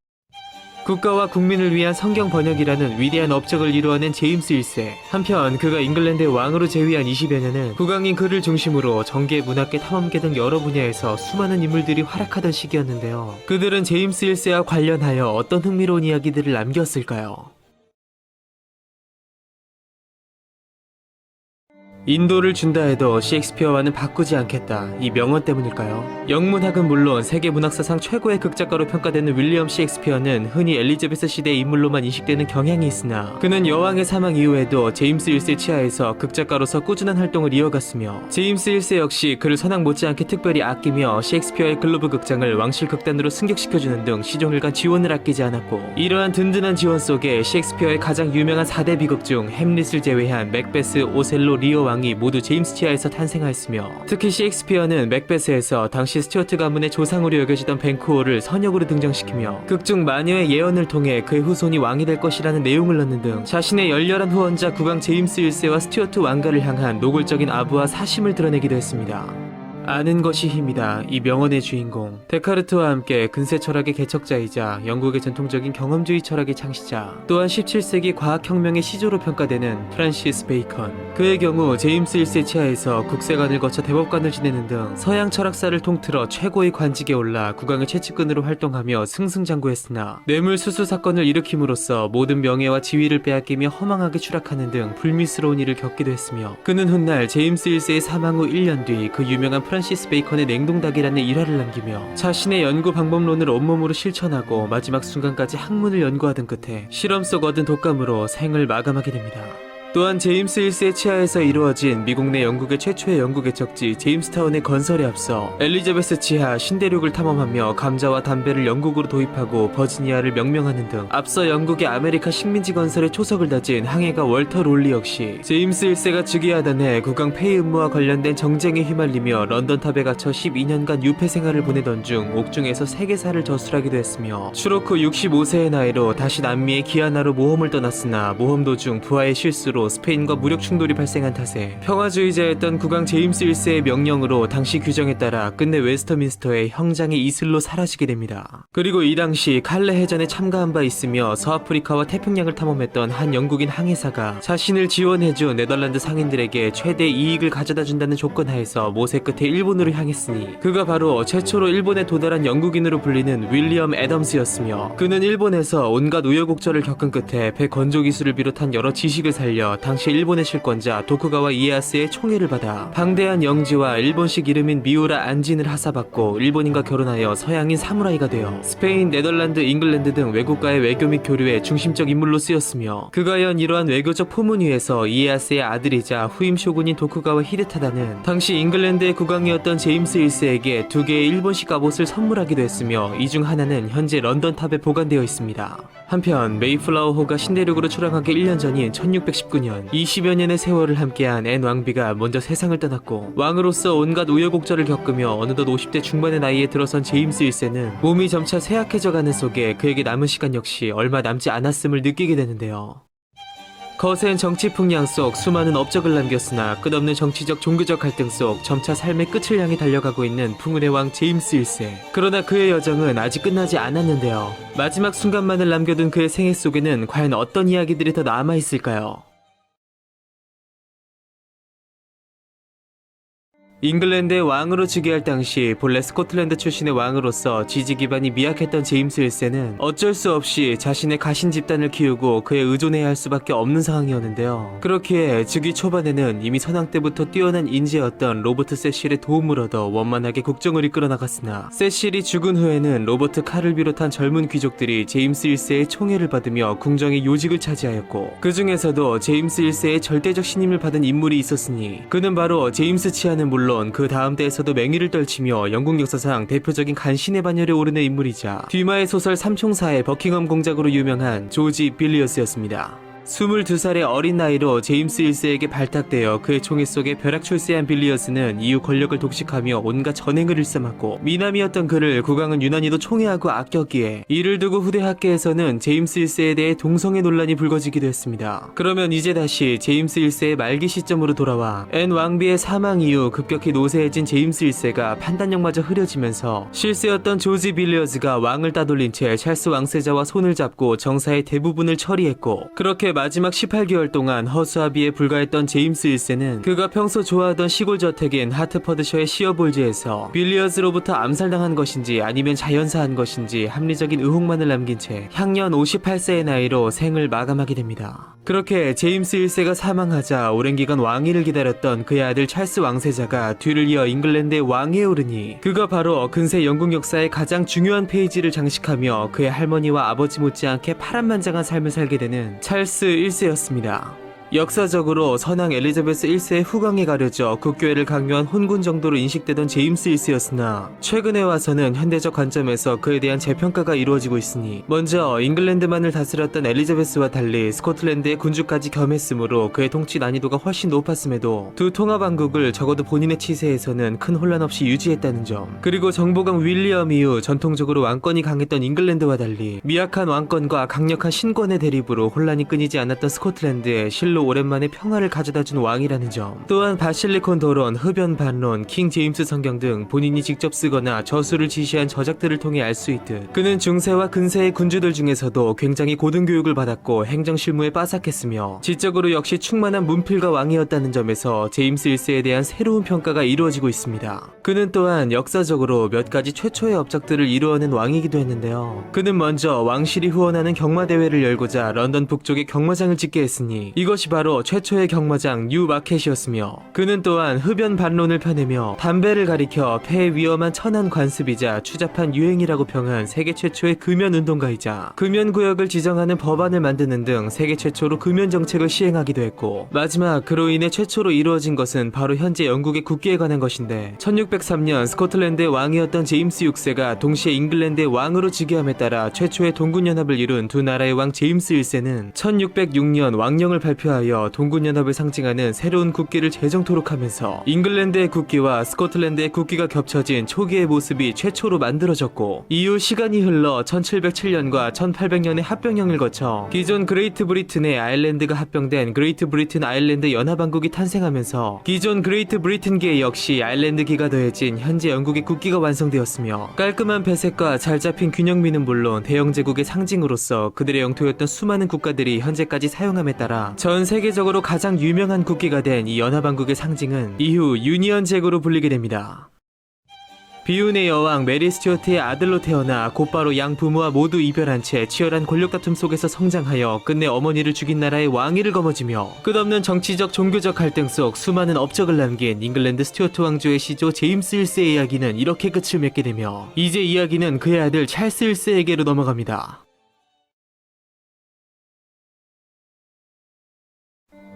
국가와 국민을 위한 성경 번역이라는 위대한 업적을 이루어낸 제임스 1세. 한편 그가 잉글랜드의 왕으로 재위한 20여 년은 국왕인 그를 중심으로 정계, 문학계, 탐험계 등 여러 분야에서 수많은 인물들이 활약하던 시기였는데요. 그들은 제임스 1세와 관련하여 어떤 흥미로운 이야기들을 남겼을까요? 인도를 준다 해도 셰익스피어와는 바꾸지 않겠다. 이 명언 때문일까요? 영문학은 물론 세계 문학사상 최고의 극작가로 평가되는 윌리엄 셰익스피어는 흔히 엘리자베스 시대의 인물로만 인식되는 경향이 있으나 그는 여왕의 사망 이후에도 제임스 1세 치하에서 극작가로서 꾸준한 활동을 이어갔으며 제임스 1세 역시 그를 선왕 못지않게 특별히 아끼며 셰익스피어의 글로브 극장을 왕실 극단으로 승격시켜주는 등 시종일관 지원을 아끼지 않았고 이러한 든든한 지원 속에 셰익스피어의 가장 유명한 4대 비극 중 햄릿을 제외한 맥베스, 오셀로, 리어 왕이 모두 제임스 치하에서 탄생하였으며 특히 셰익스피어는 맥베스에서 당시 스튜어트 가문의 조상으로 여겨지던 벤쿠어를 선역으로 등장시키며 극중 마녀의 예언을 통해 그의 후손이 왕이 될 것이라는 내용을 넣는 등 자신의 열렬한 후원자 국왕 제임스 1세와 스튜어트 왕가를 향한 노골적인 아부와 사심을 드러내기도 했습니다. 아는 것이 힘이다. 이 명언의 주인공 데카르트와 함께 근세 철학의 개척자이자 영국의 전통적인 경험주의 철학의 창시자, 또한 17세기 과학혁명의 시조로 평가되는 프란시스 베이컨. 그의 경우 제임스 1세 치하에서 국세관을 거쳐 대법관을 지내는 등 서양 철학사를 통틀어 최고의 관직에 올라 국왕의 최측근으로 활동하며 승승장구했으나 뇌물수수 사건을 일으킴으로써 모든 명예와 지위를 빼앗기며 허망하게 추락하는 등 불미스러운 일을 겪기도 했으며, 그는 훗날 제임스 1세의 사망 후 1년 뒤 그 유명한 프란시스 베이컨의 냉동닭이라는 일화를 남기며 자신의 연구 방법론을 온몸으로 실천하고 마지막 순간까지 학문을 연구하던 끝에 실험 속 얻은 독감으로 생을 마감하게 됩니다. 또한 제임스 1세 치하에서 이루어진 미국 내 영국의 최초의 연구 개척지 제임스타운의 건설에 앞서 엘리자베스 치하 신대륙을 탐험하며 감자와 담배를 영국으로 도입하고 버지니아를 명명하는 등 앞서 영국의 아메리카 식민지 건설에 초석을 다진 항해가 월터 롤리 역시 제임스 1세가 즉위하던 해 국왕 폐위 음모와 관련된 정쟁에 휘말리며 런던 탑에 갇혀 12년간 유폐 생활을 보내던 중 옥중에서 세계사를 저술하기도 했으며, 추록 후 65세의 나이로 다시 남미의 기아나로 모험을 떠났으나 모험 도중 부하의 실수로 스페인과 무력 충돌이 발생한 탓에 평화주의자였던 국왕 제임스 1세의 명령으로 당시 규정에 따라 끝내 웨스터민스터의 형장의 이슬로 사라지게 됩니다. 그리고 이 당시 칼레 해전에 참가한 바 있으며 서아프리카와 태평양을 탐험했던 한 영국인 항해사가 자신을 지원해준 네덜란드 상인들에게 최대 이익을 가져다 준다는 조건 하에서 모세 끝에 일본으로 향했으니, 그가 바로 최초로 일본에 도달한 영국인으로 불리는 윌리엄 애덤스였으며, 그는 일본에서 온갖 우여곡절을 겪은 끝에 배 건조 기술을 비롯한 여러 지식을 살려 당시 일본의 실권자 도쿠가와 이에야스의 총애를 받아 방대한 영지와 일본식 이름인 미우라 안진을 하사받고 일본인과 결혼하여 서양인 사무라이가 되어 스페인, 네덜란드, 잉글랜드 등 외국과의 외교 및 교류의 중심적 인물로 쓰였으며, 그가 연 이러한 외교적 포문 위에서 이에야스의 아들이자 후임 쇼군인 도쿠가와 히데타다는 당시 잉글랜드의 국왕이었던 제임스 1세에게 2개의 일본식 갑옷을 선물하기도 했으며, 이 중 하나는 현재 런던 탑에 보관되어 있습니다. 한편 메이플라워호가 신대륙으로 출항하기 1년 전인 1619년 20여 년의 세월을 함께한 앤 왕비가 먼저 세상을 떠났고, 왕으로서 온갖 우여곡절을 겪으며 어느덧 50대 중반의 나이에 들어선 제임스 1세는 몸이 점차 쇠약해져가는 속에 그에게 남은 시간 역시 얼마 남지 않았음을 느끼게 되는데요. 거센 정치 풍랑 속 수많은 업적을 남겼으나 끝없는 정치적 종교적 갈등 속 점차 삶의 끝을 향해 달려가고 있는 풍운의 왕 제임스 1세. 그러나 그의 여정은 아직 끝나지 않았는데요. 마지막 순간만을 남겨둔 그의 생애 속에는 과연 어떤 이야기들이 더 남아있을까요? 잉글랜드의 왕으로 즉위할 당시 본래 스코틀랜드 출신의 왕으로서 지지 기반이 미약했던 제임스 1세는 어쩔 수 없이 자신의 가신 집단을 키우고 그에 의존해야 할 수밖에 없는 상황이었는데요. 그렇기에 즉위 초반에는 이미 선왕 때부터 뛰어난 인재였던 로버트 세실의 도움을 얻어 원만하게 국정을 이끌어 나갔으나, 세실이 죽은 후에는 로버트 칼을 비롯한 젊은 귀족들이 제임스 1세의 총애를 받으며 궁정의 요직을 차지하였고, 그 중에서도 제임스 1세의 절대적 신임을 받은 인물이 있었으니 그는 바로 제임스 치하는 물론 그 다음 때에서도 맹위를 떨치며 영국 역사상 대표적인 간신의 반열에 오르는 인물이자 뒤마의 소설 삼총사의 버킹엄 공작으로 유명한 조지 빌리어스였습니다. 22살의 어린 나이로 제임스 1세에게 발탁되어 그의 총애 속에 벼락 출세한 빌리어스는 이후 권력을 독식하며 온갖 전횡을 일삼았고, 미남이었던 그를 국왕은 유난히도 총애하고 아꼈기에 이를 두고 후대 학계에서는 제임스 1세에 대해 동성애 논란이 불거지기도 했습니다. 그러면 이제 다시 제임스 1세의 말기 시점으로 돌아와 앤 왕비의 사망 이후 급격히 노쇠해진 제임스 1세가 판단력마저 흐려지면서 실세였던 조지 빌리어스가 왕을 따돌린 채 찰스 왕세자와 손을 잡고 정사의 대부분을 처리했고, 그렇게 마지막 18개월 동안 허수아비에 불과했던 제임스 1세는 그가 평소 좋아하던 시골 저택인 하트퍼드셔의 시어볼즈에서 빌리어스로부터 암살당한 것인지 아니면 자연사한 것인지 합리적인 의혹만을 남긴 채 향년 58세의 나이로 생을 마감하게 됩니다. 그렇게 제임스 1세가 사망하자 오랜 기간 왕위를 기다렸던 그의 아들 찰스 왕세자가 뒤를 이어 잉글랜드의 왕위에 오르니, 그가 바로 근세 영국 역사의 가장 중요한 페이지를 장식하며 그의 할머니와 아버지 못지않게 파란만장한 삶을 살게 되는 찰스 1세였습니다. 역사적으로 선왕 엘리자베스 1세의 후광에 가려져 국교회를 강요한 혼군 정도로 인식되던 제임스 1세였으나, 최근에 와서는 현대적 관점에서 그에 대한 재평가가 이루어지고 있으니, 먼저 잉글랜드만을 다스렸던 엘리자베스와 달리 스코틀랜드의 군주까지 겸했으므로 그의 통치 난이도가 훨씬 높았음에도 두 통합왕국을 적어도 본인의 치세에서는 큰 혼란 없이 유지했다는 점, 그리고 정보강 윌리엄 이후 전통적으로 왕권이 강했던 잉글랜드와 달리 미약한 왕권과 강력한 신권의 대립으로 혼란이 끊이지 않았던 스코틀랜드에 실로 정말로 오랜만에 평화를 가져다준 왕이라는 점, 또한 바실리콘 도론, 흡연 반론, 킹 제임스 성경 등 본인이 직접 쓰거나 저수를 지시한 저작들을 통해 알 수 있듯 그는 중세와 근세의 군주들 중에서도 굉장히 고등교육을 받았고 행정실무에 빠삭했으며 지적으로 역시 충만한 문필가 왕이었다는 점에서 제임스 1세에 대한 새로운 평가가 이루어지고 있습니다. 그는 또한 역사적으로 몇 가지 최초의 업적들을 이루어낸 왕이기도 했는데요. 그는 먼저 왕실이 후원하는 경마대회를 열고자 런던 북쪽에 경마장을 짓게 했으니 이것이 바로 최초의 경마장 뉴마켓이었으며, 그는 또한 흡연 반론을 펴내며 담배를 가리켜 폐에 위험한 천한 관습이자 추잡한 유행이라고 평한 세계 최초의 금연 운동가이자 금연 구역을 지정하는 법안을 만드는 등 세계 최초로 금연 정책을 시행하기도 했고, 마지막 그로 인해 최초로 이루어진 것은 바로 현재 영국의 국기에 관한 것인데, 1603년 스코틀랜드의 왕이었던 제임스 6세가 동시에 잉글랜드의 왕으로 즉위함에 따라 최초의 동군연합을 이룬 두 나라의 왕 제임스 1세는 1606년 왕령을 발표하여 동군연합을 상징하는 새로운 국기를 재정토록하면서 잉글랜드의 국기와 스코틀랜드의 국기가 겹쳐진 초기의 모습이 최초로 만들어졌고, 이후 시간이 흘러 1707년과 1800년의 합병령을 거쳐 기존 그레이트 브리튼의 아일랜드가 합병된 그레이트 브리튼 아일랜드 연합왕국이 탄생하면서 기존 그레이트 브리튼계 역시 아일랜드기가 더해진 현재 영국의 국기가 완성되었으며, 깔끔한 배색과 잘 잡힌 균형미는 물론 대영 제국의 상징으로서 그들의 영토였던 수많은 국가들이 현재까지 사용함에 따라 전 세계적으로 가장 유명한 국기가 된 이 연합왕국의 상징은 이후 유니언 잭으로 불리게 됩니다. 비운의 여왕 메리 스튜어트의 아들로 태어나 곧바로 양 부모와 모두 이별한 채 치열한 권력 다툼 속에서 성장하여 끝내 어머니를 죽인 나라의 왕위를 거머쥐며 끝없는 정치적 종교적 갈등 속 수많은 업적을 남긴 잉글랜드 스튜어트 왕조의 시조 제임스 1세의 이야기는 이렇게 끝을 맺게 되며, 이제 이야기는 그의 아들 찰스 1세에게로 넘어갑니다.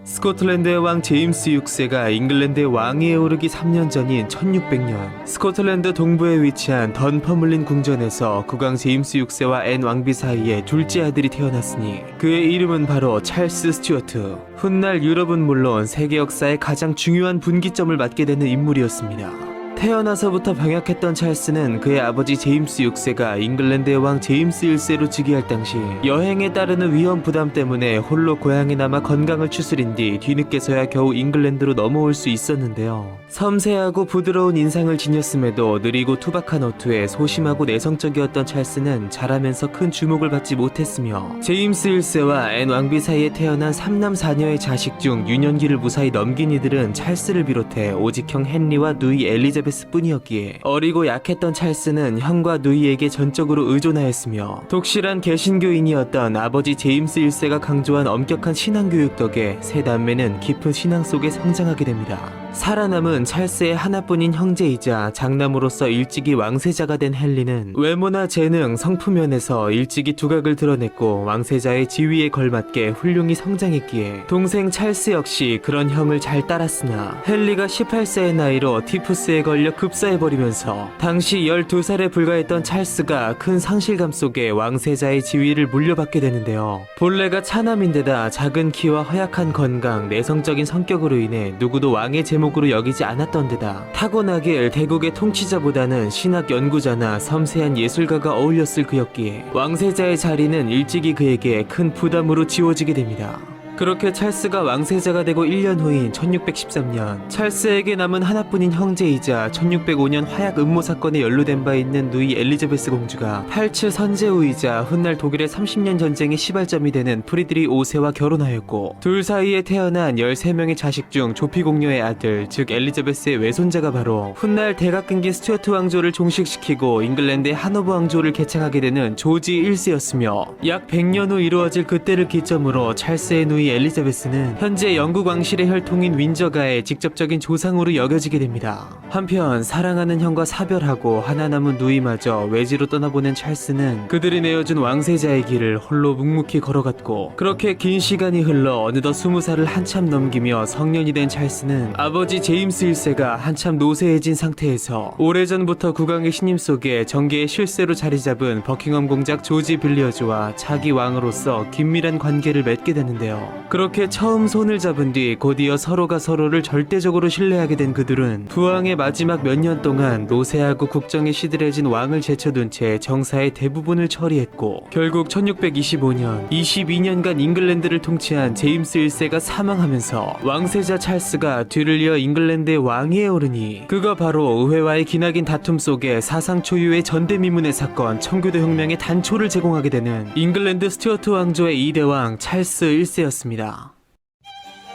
스코틀랜드의 왕 제임스 6세가 잉글랜드의 왕위에 오르기 3년 전인 1600년 스코틀랜드 동부에 위치한 던퍼물린 궁전에서 국왕 제임스 6세와 앤 왕비 사이에 둘째 아들이 태어났으니 그의 이름은 바로 찰스 스튜어트. 훗날 유럽은 물론 세계 역사의 가장 중요한 분기점을 맞게 되는 인물이었습니다. 태어나서부터 병약했던 찰스는 그의 아버지 제임스 6세가 잉글랜드의 왕 제임스 1세로 즉위할 당시 여행에 따르는 위험 부담 때문에 홀로 고향에 남아 건강을 추스린 뒤 뒤늦게서야 겨우 잉글랜드로 넘어올 수 있었는데요. 섬세하고 부드러운 인상을 지녔음에도 느리고 투박한 어투에 소심하고 내성적이었던 찰스는 자라면서 큰 주목을 받지 못했으며, 제임스 1세와 앤 왕비 사이에 태어난 3남 4녀의 자식 중 유년기를 무사히 넘긴 이들은 찰스를 비롯해 오직 형 헨리와 누이 엘리자베스 뿐이었기에 어리고 약했던 찰스는 형과 누이에게 전적으로 의존하였으며, 독실한 개신교인이었던 아버지 제임스 1세가 강조한 엄격한 신앙교육 덕에 세 남매는 깊은 신앙 속에 성장하게 됩니다. 살아남은 찰스의 하나뿐인 형제이자 장남으로서 일찍이 왕세자가 된 헨리는 외모나 재능, 성품면에서 일찍이 두각을 드러냈고 왕세자의 지위에 걸맞게 훌륭히 성장했기에 동생 찰스 역시 그런 형을 잘 따랐으나, 헨리가 18세의 나이로 티푸스에 걸려 급사해버리면서 당시 12살에 불과했던 찰스가 큰 상실감 속에 왕세자의 지위를 물려받게 되는데요. 본래가 차남인데다 작은 키와 허약한 건강, 내성적인 성격으로 인해 누구도 왕의 제목으로 여기지 않았던 데다 타고나길 대국의 통치자보다는 신학 연구자나 섬세한 예술가가 어울렸을 그였기에 왕세자의 자리는 일찍이 그에게 큰 부담으로 지워지게 됩니다. 그렇게 찰스가 왕세자가 되고 1년 후인 1613년 찰스에게 남은 하나뿐인 형제이자 1605년 화약 음모 사건에 연루된 바 있는 누이 엘리자베스 공주가 팔츠 선제후이자 훗날 독일의 30년 전쟁의 시발점이 되는 프리드리 5세와 결혼하였고, 둘 사이에 태어난 13명의 자식 중 조피 공녀의 아들 즉 엘리자베스의 외손자가 바로 훗날 대가 끊긴 스튜어트 왕조를 종식시키고 잉글랜드의 하노버 왕조를 개창하게 되는 조지 1세였으며, 약 100년 후 이루어질 그때를 기점으로 찰스의 누이 엘리자베스는 현재 영국 왕실의 혈통인 윈저가의 직접적인 조상으로 여겨지게 됩니다. 한편 사랑하는 형과 사별하고 하나 남은 누이마저 외지로 떠나보낸 찰스는 그들이 내어준 왕세자의 길을 홀로 묵묵히 걸어갔고, 그렇게 긴 시간이 흘러 어느덧 20살을 한참 넘기며 성년이 된 찰스는 아버지 제임스 1세가 한참 노쇠해진 상태에서 오래전부터 국왕의 신임 속에 정계의 실세로 자리 잡은 버킹엄 공작 조지 빌리어즈와 차기 왕으로서 긴밀한 관계를 맺게 되는데요. 그렇게 처음 손을 잡은 뒤 곧이어 서로가 서로를 절대적으로 신뢰하게 된 그들은 부왕의 마지막 몇 년 동안 노쇠하고 국정에 시들해진 왕을 제쳐둔 채 정사의 대부분을 처리했고, 결국 1625년 22년간 잉글랜드를 통치한 제임스 1세가 사망하면서 왕세자 찰스가 뒤를 이어 잉글랜드의 왕위에 오르니, 그가 바로 의회와의 기나긴 다툼 속에 사상 초유의 전대미문의 사건 청교도 혁명의 단초를 제공하게 되는 잉글랜드 스튜어트 왕조의 2대 왕 찰스 1세였습니다.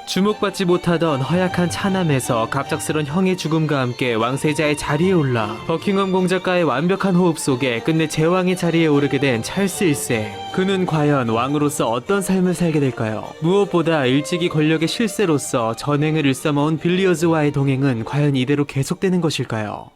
주목받지 못하던 허약한 차남에서 갑작스런 형의 죽음과 함께 왕세자의 자리에 올라 버킹엄 공작과의 완벽한 호흡 속에 끝내 제왕의 자리에 오르게 된 찰스 1세. 그는 과연 왕으로서 어떤 삶을 살게 될까요? 무엇보다 일찍이 권력의 실세로서 전횡을 일삼아온 빌리어즈와의 동행은 과연 이대로 계속되는 것일까요?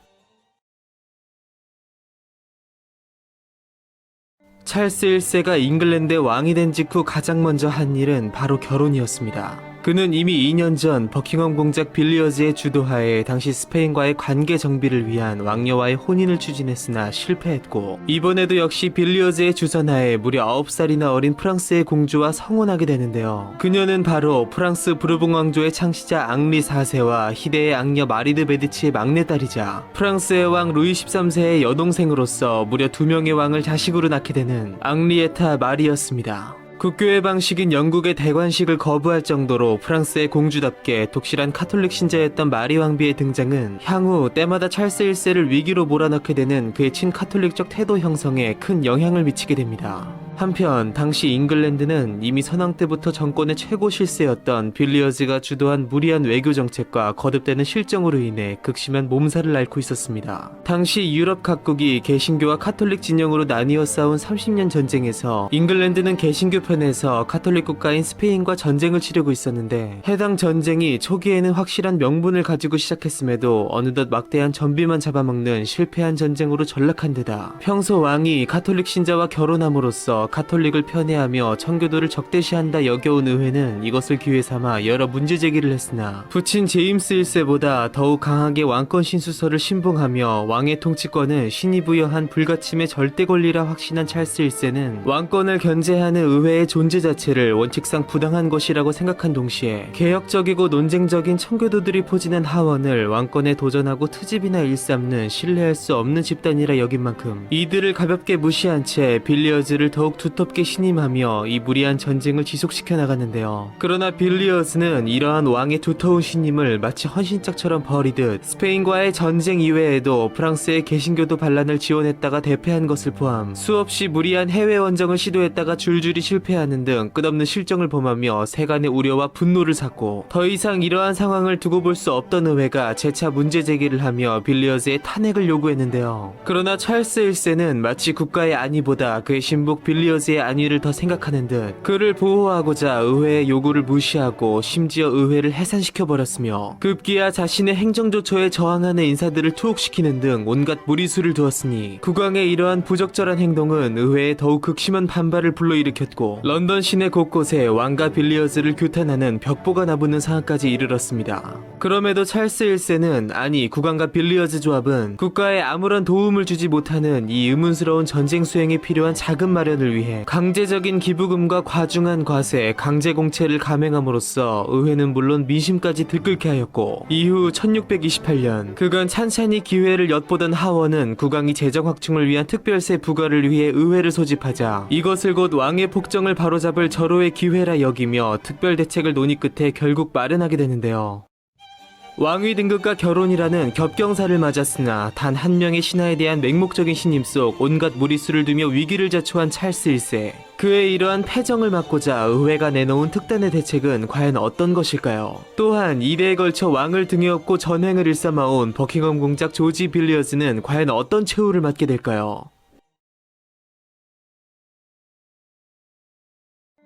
찰스 1세가 잉글랜드의 왕이 된 직후 가장 먼저 한 일은 바로 결혼이었습니다. 그는 이미 2년 전 버킹엄 공작 빌리어즈의 주도하에 당시 스페인과의 관계 정비를 위한 왕녀와의 혼인을 추진했으나 실패했고, 이번에도 역시 빌리어즈의 주선하에 무려 9살이나 어린 프랑스의 공주와 성혼하게 되는데요. 그녀는 바로 프랑스 부르봉 왕조의 창시자 앙리 4세와 희대의 악녀 마리드 베디치의 막내딸이자 프랑스의 왕 루이 13세의 여동생으로서 무려 2명의 왕을 자식으로 낳게 되는 앙리에타 마리였습니다. 국교의 방식인 영국의 대관식을 거부할 정도로 프랑스의 공주답게 독실한 카톨릭 신자였던 마리 왕비의 등장은 향후 때마다 찰스 1세를 위기로 몰아넣게 되는 그의 친카톨릭적 태도 형성에 큰 영향을 미치게 됩니다. 한편 당시 잉글랜드는 이미 선왕 때부터 정권의 최고 실세였던 빌리어즈가 주도한 무리한 외교 정책과 거듭되는 실정으로 인해 극심한 몸살을 앓고 있었습니다. 당시 유럽 각국이 개신교와 카톨릭 진영으로 나뉘어 싸운 30년 전쟁에서 잉글랜드는 개신교 편에서 카톨릭 국가인 스페인과 전쟁을 치르고 있었는데, 해당 전쟁이 초기에는 확실한 명분을 가지고 시작했음에도 어느덧 막대한 전비만 잡아먹는 실패한 전쟁으로 전락한 데다 평소 왕이 카톨릭 신자와 결혼함으로써 카톨릭을 편애하며 청교도를 적대시한다 여겨온 의회는 이것을 기회 삼아 여러 문제 제기를 했으나, 부친 제임스 1세보다 더욱 강하게 왕권 신수설을 신봉하며 왕의 통치권은 신이 부여한 불가침의 절대 권리라 확신한 찰스 1세는 왕권을 견제하는 의회의 존재 자체를 원칙상 부당한 것이라고 생각한 동시에 개혁적이고 논쟁적인 청교도들이 포진한 하원을 왕권에 도전하고 트집이나 일삼는 신뢰할 수 없는 집단이라 여긴 만큼 이들을 가볍게 무시한 채 빌리어즈를 더욱 두텁게 신임하며 이 무리한 전쟁을 지속시켜 나갔는데요. 그러나 빌리어즈는 이러한 왕의 두터운 신임을 마치 헌신짝처럼 버리듯 스페인과의 전쟁 이외에도 프랑스의 개신교도 반란을 지원했다가 대패한 것을 포함 수없이 무리한 해외 원정을 시도했다가 줄줄이 실패하는 등 끝없는 실정을 범하며 세간의 우려와 분노를 샀고, 더 이상 이러한 상황을 두고 볼 수 없던 의회가 재차 문제 제기를 하며 빌리어즈의 탄핵을 요구했는데요. 그러나 찰스 1세는 마치 국가의 안위보다 그의 신복 빌리어즈의 안위를 더 생각하는 듯 그를 보호하고자 의회의 요구를 무시하고 심지어 의회를 해산시켜버렸으며, 급기야 자신의 행정조처에 저항하는 인사들을 투옥시키는 등 온갖 무리수를 두었으니 국왕의 이러한 부적절한 행동은 의회에 더욱 극심한 반발을 불러일으켰고, 런던 시내 곳곳에 왕과 빌리어즈를 규탄하는 벽보가 나붙는 상황까지 이르렀습니다. 그럼에도 찰스 1세는, 아니 국왕과 빌리어즈 조합은 국가에 아무런 도움을 주지 못하는 이 의문스러운 전쟁 수행에 필요한 자금 마련을 위해 강제적인 기부금과 과중한 과세, 강제 공채를 감행함으로써 의회는 물론 민심까지 들끓게 하였고, 이후 1628년 그간 찬찬히 기회를 엿보던 하원은 국왕이 재정 확충을 위한 특별세 부과를 위해 의회를 소집하자 이것을 곧 왕의 폭정을 바로잡을 절호의 기회라 여기며 특별 대책을 논의 끝에 결국 마련하게 되는데요. 왕위 등극과 결혼이라는 겹경사를 맞았으나 단 한 명의 신하에 대한 맹목적인 신임 속 온갖 무리수를 두며 위기를 자초한 찰스 1세. 그의 이러한 패정을 막고자 의회가 내놓은 특단의 대책은 과연 어떤 것일까요? 또한 2대에 걸쳐 왕을 등에 업고 전횡을 일삼아온 버킹엄 공작 조지 빌리어즈는 과연 어떤 최후를 맞게 될까요?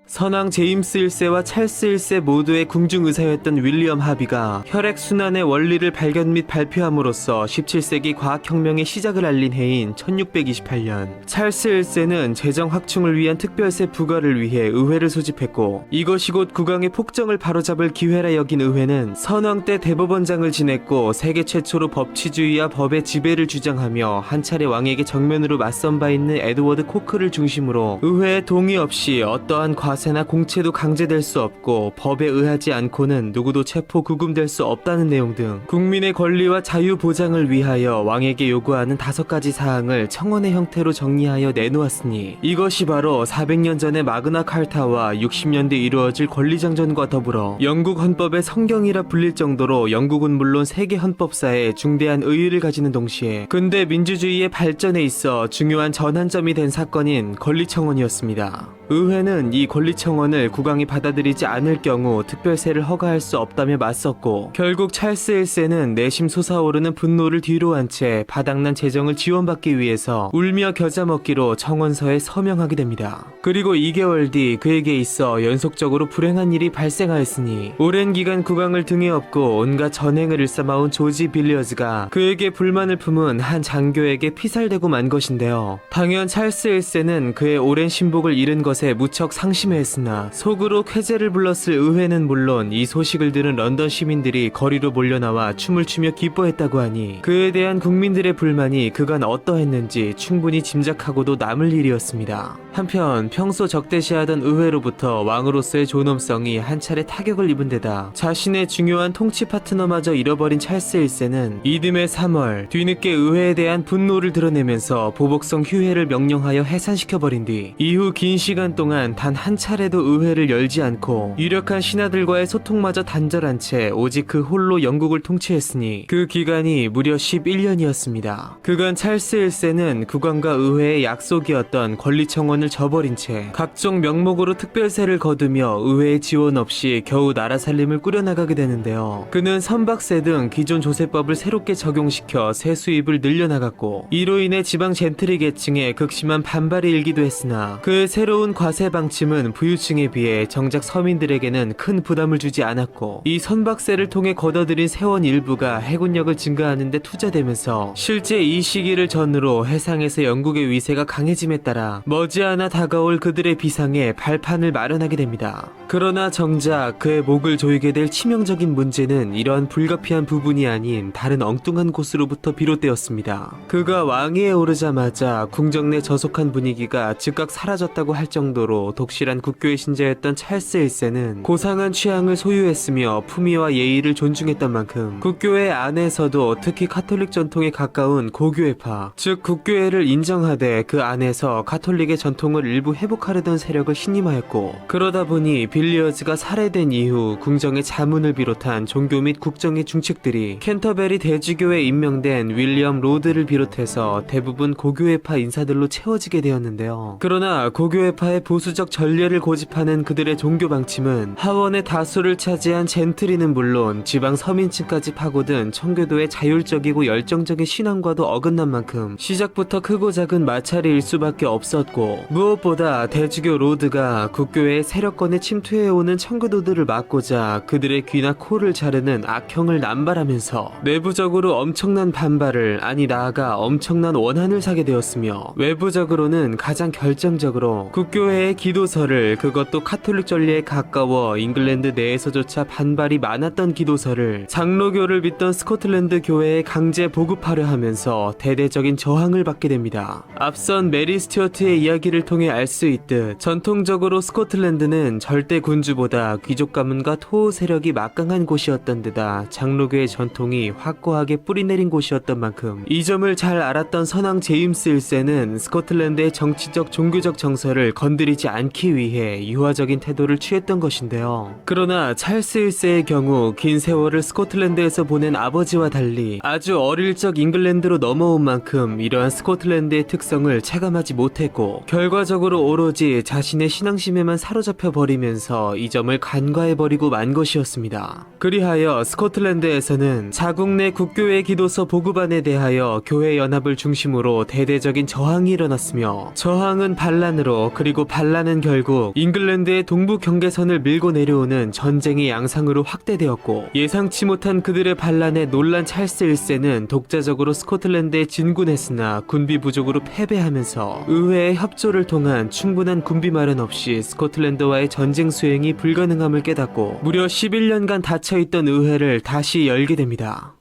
선왕 제임스 1세와 찰스 1세 모두의 궁중의사였던 윌리엄 하비가 혈액순환의 원리를 발견 및 발표함으로써 17세기 과학혁명의 시작을 알린 해인 1628년 찰스 1세는 재정 확충을 위한 특별세 부과를 위해 의회를 소집했고, 이것이 곧 국왕의 폭정을 바로잡을 기회라 여긴 의회는 선왕 때 대법원장을 지냈고 세계 최초로 법치주의와 법의 지배를 주장하며 한 차례 왕에게 정면으로 맞선 바 있는 에드워드 코크를 중심으로 의회의 동의 없이 어떠한 과세 과세나 공채도 강제될 수 없고 법에 의하지 않고는 누구도 체포 구금될 수 없다는 내용 등 국민의 권리와 자유 보장을 위하여 왕에게 요구하는 5가지 사항을 청원의 형태로 정리하여 내놓았으니 이것이 바로 400년 전의 마그나 칼타와 60년대 이루어질 권리장전과 더불어 영국 헌법의 성경이라 불릴 정도로 영국은 물론 세계 헌법사에 중대한 의의를 가지는 동시에 근대 민주주의의 발전에 있어 중요한 전환점이 된 사건인 권리청원이었습니다. 의회는 이 권리청원을 국왕이 받아들이지 않을 경우 특별세를 허가할 수 없다며 맞섰고 결국 찰스 1세는 내심 솟아오르는 분노를 뒤로한 채 바닥난 재정을 지원받기 위해서 울며 겨자 먹기로 청원서에 서명하게 됩니다. 그리고 2개월 뒤 그에게 있어 연속적으로 불행한 일이 발생하였으니 오랜 기간 국왕을 등에 업고 온갖 전행을 일삼아온 조지 빌리어즈가 그에게 불만을 품은 한 장교에게 피살되고 만 것인데요. 당연 찰스 1세는 그의 오랜 신복을 잃은 것에 무척 상심해했으나 속으로 쾌재를 불렀을 의회는 물론 이 소식을 들은 런던 시민들이 거리로 몰려나와 춤을 추며 기뻐했다고 하니 그에 대한 국민들의 불만이 그간 어떠했는지 충분히 짐작하고도 남을 일이었습니다. 한편 평소 적대시하던 의회로부터 왕으로서의 존엄성이 한 차례 타격을 입은 데다 자신의 중요한 통치 파트너마저 잃어버린 찰스 1세는 이듬해 3월 뒤늦게 의회에 대한 분노를 드러내면서 보복성 휴회를 명령하여 해산시켜버린 뒤 이후 긴 시간 동안 단 한 차례도 의회를 열지 않고 유력한 신하들과의 소통마저 단절한 채 오직 그 홀로 영국을 통치했으니 그 기간이 무려 11년이었습니다. 그간 찰스 1세는 국왕과 의회의 약속이었던 권리청원을 저버린 채 각종 명목으로 특별세를 거두며 의회의 지원 없이 겨우 나라 살림을 꾸려나가게 되는데요. 그는 선박세 등 기존 조세법을 새롭게 적용시켜 세수입을 늘려나갔고 이로 인해 지방 젠트리 계층에 극심한 반발이 일기도 했으나 그의 새로운 과세 방침은 부유층에 비해 정작 서민들에게는 큰 부담을 주지 않았고 이 선박세를 통해 걷어들인 세원 일부가 해군력을 증가하는 데 투자되면서 실제 이 시기를 전후로 해상에서 영국의 위세가 강해짐에 따라 머지않아 다가올 그들의 비상에 발판을 마련하게 됩니다. 그러나 정작 그의 목을 조이게 될 치명적인 문제는 이러한 불가피한 부분이 아닌 다른 엉뚱한 곳으로부터 비롯되었습니다. 그가 왕위에 오르자마자 궁정 내 저속한 분위기가 즉각 사라졌다고 할 정도로 독실한 국교의 신자였던 찰스 1세는 고상한 취향을 소유했으며 품위와 예의를 존중했던 만큼 국교회 안에서도 특히 카톨릭 전통에 가까운 고교회파, 즉 국교회를 인정하되 그 안에서 카톨릭의 전통을 일부 회복하려던 세력을 신임하였고 그러다 보니 빌리어즈가 살해된 이후 궁정의 자문을 비롯한 종교 및 국정의 중책들이 캔터베리 대주교에 임명된 윌리엄 로드를 비롯해서 대부분 고교회파 인사들로 채워지게 되었는데요. 그러나 고교회파의 보수적 전례를 고집하는 그들의 종교 방침은 하원의 다수를 차지한 젠트리는 물론 지방 서민층까지 파고든 청교도의 자율적이고 열정적인 신앙과도 어긋난 만큼 시작부터 크고 작은 마찰일 수밖에 없었고 무엇보다 대주교 로드가 국교의 세력권에 침투해오는 청교도들을 막고자 그들의 귀나 코를 자르는 악형을 남발하면서 내부적으로 엄청난 반발을 아니 나아가 엄청난 원한을 사게 되었으며 외부적으로는 가장 결정적으로 국교회의 기도서를 그것도 카톨릭 전례에 가까워 잉글랜드 내에서조차 반발이 많았던 기도서를 장로교를 믿던 스코틀랜드 교회에 강제 보급하려 하면서 대대적인 저항을 받게 됩니다. 앞선 메리 스튜어트의 이야기를 통해 알 수 있듯 전통적으로 스코틀랜드는 절대 군주보다 귀족 가문과 토호 세력이 막강한 곳이었던 데다 장로교의 전통이 확고하게 뿌리내린 곳이었던 만큼 이 점을 잘 알았던 선왕 제임스 1세는 스코틀랜드의 정치적 종교적 정서를 건드리지 않기 위해 유화적인 태도를 취했던 것인데요. 그러나 찰스 1세의 경우 긴 세월을 스코틀랜드에서 보낸 아버지와 달리 아주 어릴 적 잉글랜드로 넘어온 만큼 이러한 스코틀랜드의 특성을 체감하지 못했고 결과적으로 오로지 자신의 신앙심에만 사로잡혀 버리면서 이 점을 간과해버리고 만 것이었습니다. 그리하여 스코틀랜드에서는 자국 내 국교회 기도서 보급안에 대하여 교회 연합을 중심으로 대대적인 저항이 일어났으며 저항은 반란으로 그리고 반란은 결국 잉글랜드의 동부 경계선을 밀고 내려오는 전쟁의 양상으로 확대되었고 예상치 못한 그들의 반란에 놀란 찰스 1세는 독자적으로 스코틀랜드에 진군했으나 군비 부족으로 패배하면서 의회의 협조를 통한 충분한 군비 마련 없이 스코틀랜드와의 전쟁 수행이 불가능함을 깨닫고 무려 11년간 닫혀있던 의회를 다시 열게 됩니다.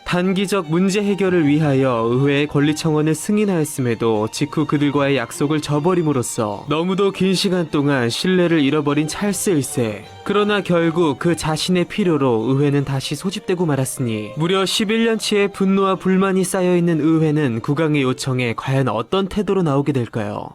단기적 문제 해결을 위하여 의회의 권리청원을 승인하였음에도 직후 그들과의 약속을 저버림으로써 너무도 긴 시간 동안 신뢰를 잃어버린 찰스 1세. 그러나 결국 그 자신의 필요로 의회는 다시 소집되고 말았으니 무려 11년치의 분노와 불만이 쌓여있는 의회는 국왕의 요청에 과연 어떤 태도로 나오게 될까요?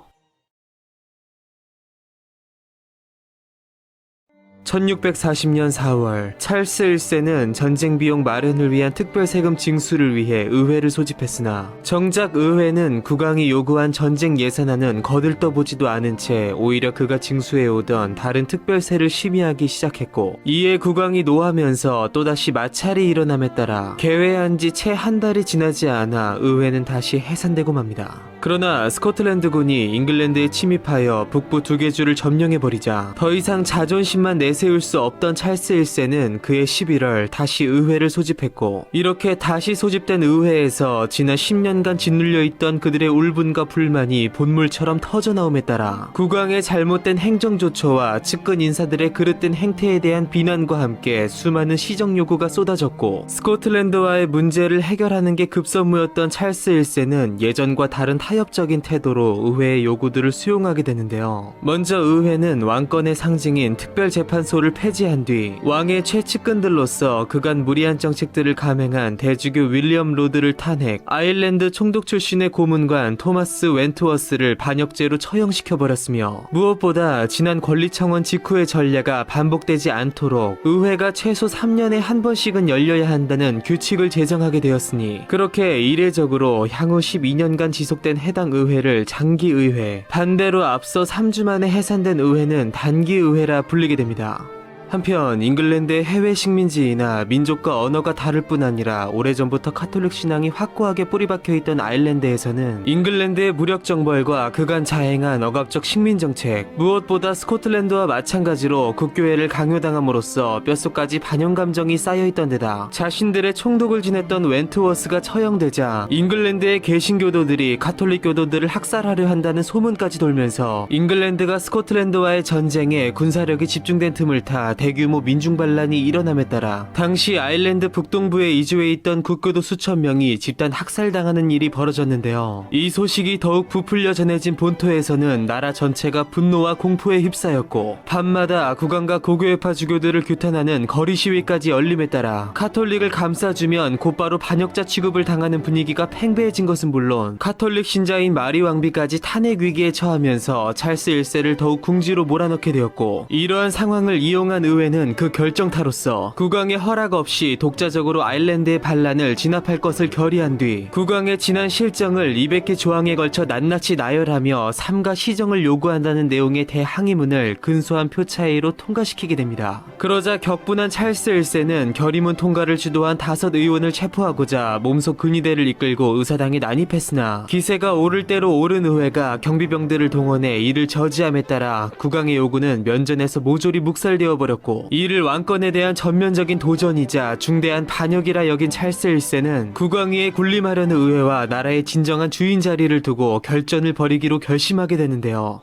1640년 4월 찰스 1세는 전쟁 비용 마련을 위한 특별 세금 징수를 위해 의회를 소집했으나 정작 의회는 국왕이 요구한 전쟁 예산안은 거들떠보지도 않은 채 오히려 그가 징수해오던 다른 특별세를 심의하기 시작했고, 이에 국왕이 노하면서 또다시 마찰이 일어남에 따라 개회한 지 채 한 달이 지나지 않아 의회는 다시 해산되고 맙니다. 그러나 스코틀랜드군이 잉글랜드에 침입하여 북부 두 개 주를 점령해버리자 더 이상 자존심만 내세울 수 없던 찰스 1세는 그해 11월 다시 의회를 소집했고, 이렇게 다시 소집된 의회에서 지난 10년간 짓눌려 있던 그들의 울분과 불만이 본물처럼 터져나옴에 따라 국왕의 잘못된 행정조처와 측근 인사들의 그릇된 행태에 대한 비난과 함께 수많은 시정 요구가 쏟아졌고, 스코틀랜드와의 문제를 해결하는 게 급선무였던 찰스 1세는 예전과 다른 타협적인 태도로 의회의 요구들을 수용하게 되는데요. 먼저 의회는 왕권의 상징인 특별재판소를 폐지한 뒤 왕의 최측근들로서 그간 무리한 정책들을 감행한 대주교 윌리엄 로드를 탄핵, 아일랜드 총독 출신의 고문관 토마스 웬트워스를 반역죄로 처형시켜버렸으며, 무엇보다 지난 권리청원 직후의 전례가 반복되지 않도록 의회가 최소 3년에 한 번씩은 열려야 한다는 규칙을 제정하게 되었으니, 그렇게 이례적으로 향후 12년간 지속된 해당 의회를 장기의회, 반대로 앞서 3주 만에 해산된 의회는 단기의회라 불리게 됩니다. 한편 잉글랜드의 해외 식민지이나 민족과 언어가 다를 뿐 아니라 오래전부터 카톨릭 신앙이 확고하게 뿌리박혀 있던 아일랜드에서는 잉글랜드의 무력 정벌과 그간 자행한 억압적 식민 정책, 무엇보다 스코틀랜드와 마찬가지로 국교회를 강요당함으로써 뼛속까지 반영 감정이 쌓여있던 데다 자신들의 총독을 지냈던 웬트워스가 처형되자 잉글랜드의 개신교도들이 카톨릭 교도들을 학살하려 한다는 소문까지 돌면서 잉글랜드가 스코틀랜드와의 전쟁에 군사력이 집중된 틈을 타 대규모 민중반란이 일어남에 따라 당시 아일랜드 북동부에 이주해 있던 국교도 수천 명이 집단 학살당하는 일이 벌어졌는데요. 이 소식이 더욱 부풀려 전해진 본토에서는 나라 전체가 분노와 공포에 휩싸였고, 밤마다 국왕과 고교회파 주교들을 규탄하는 거리 시위까지 열림에 따라 카톨릭을 감싸주면 곧바로 반역자 취급을 당하는 분위기가 팽배해진 것은 물론 카톨릭 신자인 마리 왕비까지 탄핵 위기에 처하면서 찰스 1세를 더욱 궁지로 몰아넣게 되었고, 이러한 상황을 이용한 의회는 그 결정타로서 국왕의 허락 없이 독자적으로 아일랜드의 반란을 진압할 것을 결의한 뒤 국왕의 지난 실정을 200개 조항에 걸쳐 낱낱이 나열하며 삼가 시정을 요구한다는 내용의 대항의문을 근소한 표 차이로 통과시키게 됩니다. 그러자 격분한 찰스 1세는 결의문 통과를 주도한 5 의원을 체포하고자 몸소 근위대를 이끌고 의사당에 난입했으나 기세가 오를 대로 오른 의회가 경비병들을 동원해 이를 저지함에 따라 국왕의 요구는 면전에서 모조리 묵살되어 버렸고, 이를 왕권에 대한 전면적인 도전이자 중대한 반역이라 여긴 찰스 1세는 국왕 위에 군림하려는 의회와 나라의 진정한 주인 자리를 두고 결전을 벌이기로 결심하게 되는데요.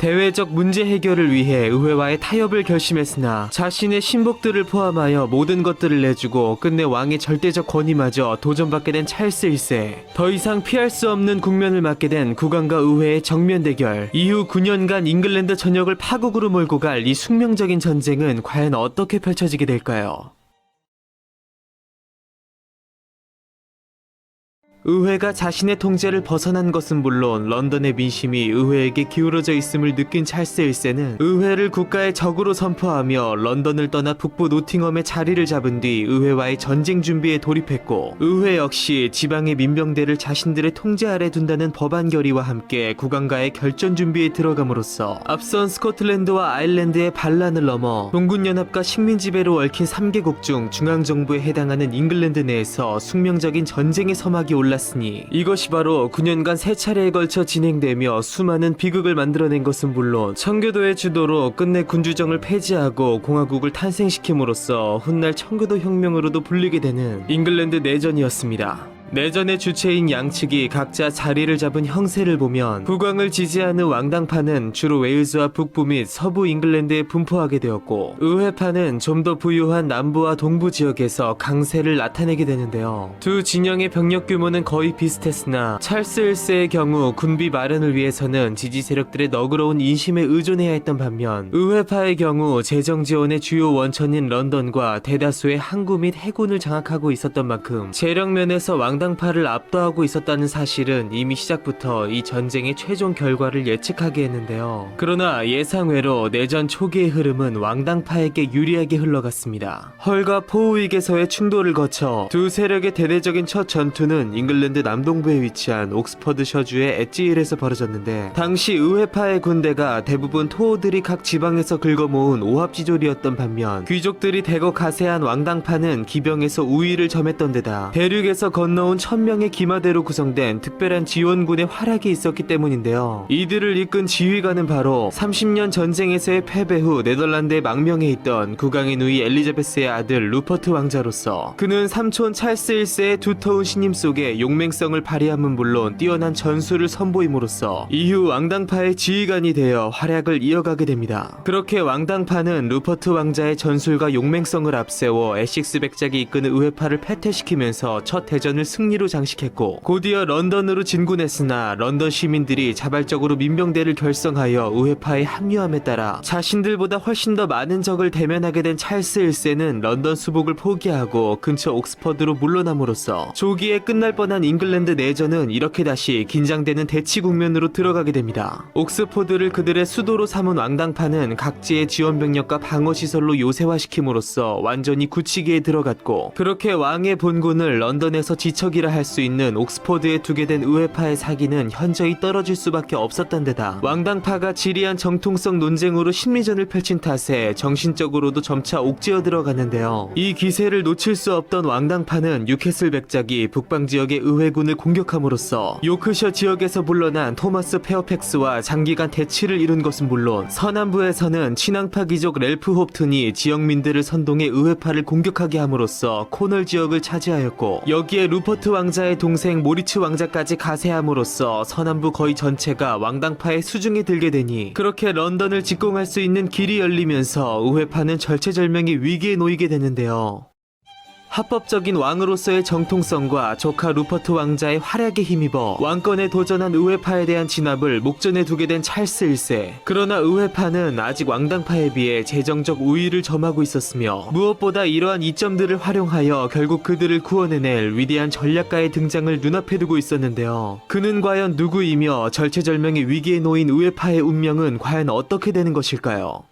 대외적 문제 해결을 위해 의회와의 타협을 결심했으나 자신의 신복들을 포함하여 모든 것들을 내주고 끝내 왕의 절대적 권위마저 도전받게 된 찰스 1세. 더 이상 피할 수 없는 국면을 맞게 된 국왕과 의회의 정면 대결. 이후 9년간 잉글랜드 전역을 파국으로 몰고 갈 이 숙명적인 전쟁은 과연 어떻게 펼쳐지게 될까요? 의회가 자신의 통제를 벗어난 것은 물론 런던의 민심이 의회에게 기울어져 있음을 느낀 찰스 1세는 의회를 국가의 적으로 선포하며 런던을 떠나 북부 노팅엄에 자리를 잡은 뒤 의회와의 전쟁 준비에 돌입했고, 의회 역시 지방의 민병대를 자신들의 통제 아래 둔다는 법안 결의와 함께 국왕과의 결전 준비에 들어감으로써 앞선 스코틀랜드와 아일랜드의 반란을 넘어 동군연합과 식민지배로 얽힌 3개국 중 중앙정부에 해당하는 잉글랜드 내에서 숙명적인 전쟁의 서막이 올랐습니다. 이것이 바로 9년간 3차례에 걸쳐 진행되며 수많은 비극을 만들어낸 것은 물론 청교도의 주도로 끝내 군주정을 폐지하고 공화국을 탄생시킴으로써 훗날 청교도 혁명으로도 불리게 되는 잉글랜드 내전이었습니다. 내전의 주체인 양측이 각자 자리를 잡은 형세를 보면 국왕을 지지하는 왕당파는 주로 웨일즈와 북부 및 서부 잉글랜드에 분포하게 되었고 의회파는 좀 더 부유한 남부와 동부 지역에서 강세를 나타내게 되는데요. 두 진영의 병력 규모는 거의 비슷했으나 찰스 1세의 경우 군비 마련을 위해서는 지지 세력들의 너그러운 인심에 의존해야 했던 반면 의회파의 경우 재정 지원의 주요 원천인 런던과 대다수의 항구 및 해군을 장악하고 있었던 만큼 재력 면에서 왕당파를 압도하고 있었다는 사실은 이미 시작부터 이 전쟁의 최종 결과를 예측하게 했는데요. 그러나 예상외로 내전 초기의 흐름은 왕당파에게 유리하게 흘러갔습니다. 헐과 포우윅에서의 충돌을 거쳐 두 세력의 대대적인 첫 전투는 잉글랜드 남동부에 위치한 옥스퍼드셔주의 엣지힐에서 벌어졌는데 당시 의회파의 군대가 대부분 토호들이 각 지방에서 긁어모은 오합지졸이었던 반면 귀족들이 대거 가세한 왕당파는 기병에서 우위를 점했던 데다 대륙에서 건너온 1000명의 기마대로 구성된 특별한 지원군의 활약이 있었기 때문인데요. 이들을 이끈 지휘관은 바로 30년 전쟁에서의 패배 후 네덜란드에 망명해 있던 국왕의 누이 엘리자베스의 아들 루퍼트 왕자로서 그는 삼촌 찰스 1세의 두터운 신임 속에 용맹성을 발휘함은 물론 뛰어난 전술을 선보임으로써 이후 왕당파의 지휘관이 되어 활약을 이어가게 됩니다. 그렇게 왕당파는 루퍼트 왕자의 전술과 용맹성을 앞세워 에식스 백작이 이끄는 의회파를 패퇴시키면서 첫 대전을 승리로 장식했고 곧이어 런던으로 진군했으나 런던 시민들이 자발적으로 민병대를 결성하여 의회파에 합류함에 따라 자신들보다 훨씬 더 많은 적을 대면하게 된 찰스 1세는 런던 수복을 포기하고 근처 옥스퍼드로 물러남으로써 조기에 끝날 뻔한 잉글랜드 내전은 이렇게 다시 긴장되는 대치 국면으로 들어가게 됩니다. 옥스퍼드를 그들의 수도로 삼은 왕당파는 각지의 지원병력과 방어시설로 요새화시킴으로써 완전히 굳히기에 들어갔고 그렇게 왕의 본군을 런던에서 지척이라 할 수 있는 옥스퍼드에 두게 된 의회파의 사기는 현저히 떨어질 수밖에 없었던 데다 왕당파가 지리한 정통성 논쟁으로 심리전을 펼친 탓에 정신적으로도 점차 옥죄어 들어가는데요. 이 기세를 놓칠 수 없던 왕당파는 뉴캐슬 백작이 북방 지역의 의회군을 공격함으로써 요크셔 지역에서 물러난 토마스 페어팩스와 장기간 대치를 이룬 것은 물론 서남부에서는 친왕파 귀족 렐프 홉튼이 지역민들을 선동해 의회파를 공격하게 함으로써 코널 지역을 차지하였고 여기에 루퍼트 왕자의 동생 모리츠 왕자까지 가세함으로써 서남부 거의 전체가 왕당파의 수중에 들게 되니 그렇게 런던을 직공할 수 있는 길이 열리면서 의회파는 절체절명의 위기에 놓이게 되는데요. 합법적인 왕으로서의 정통성과 조카 루퍼트 왕자의 활약에 힘입어 왕권에 도전한 의회파에 대한 진압을 목전에 두게 된 찰스 1세. 그러나 의회파는 아직 왕당파에 비해 재정적 우위를 점하고 있었으며 무엇보다 이러한 이점들을 활용하여 결국 그들을 구원해낼 위대한 전략가의 등장을 눈앞에 두고 있었는데요. 그는 과연 누구이며 절체절명의 위기에 놓인 의회파의 운명은 과연 어떻게 되는 것일까요?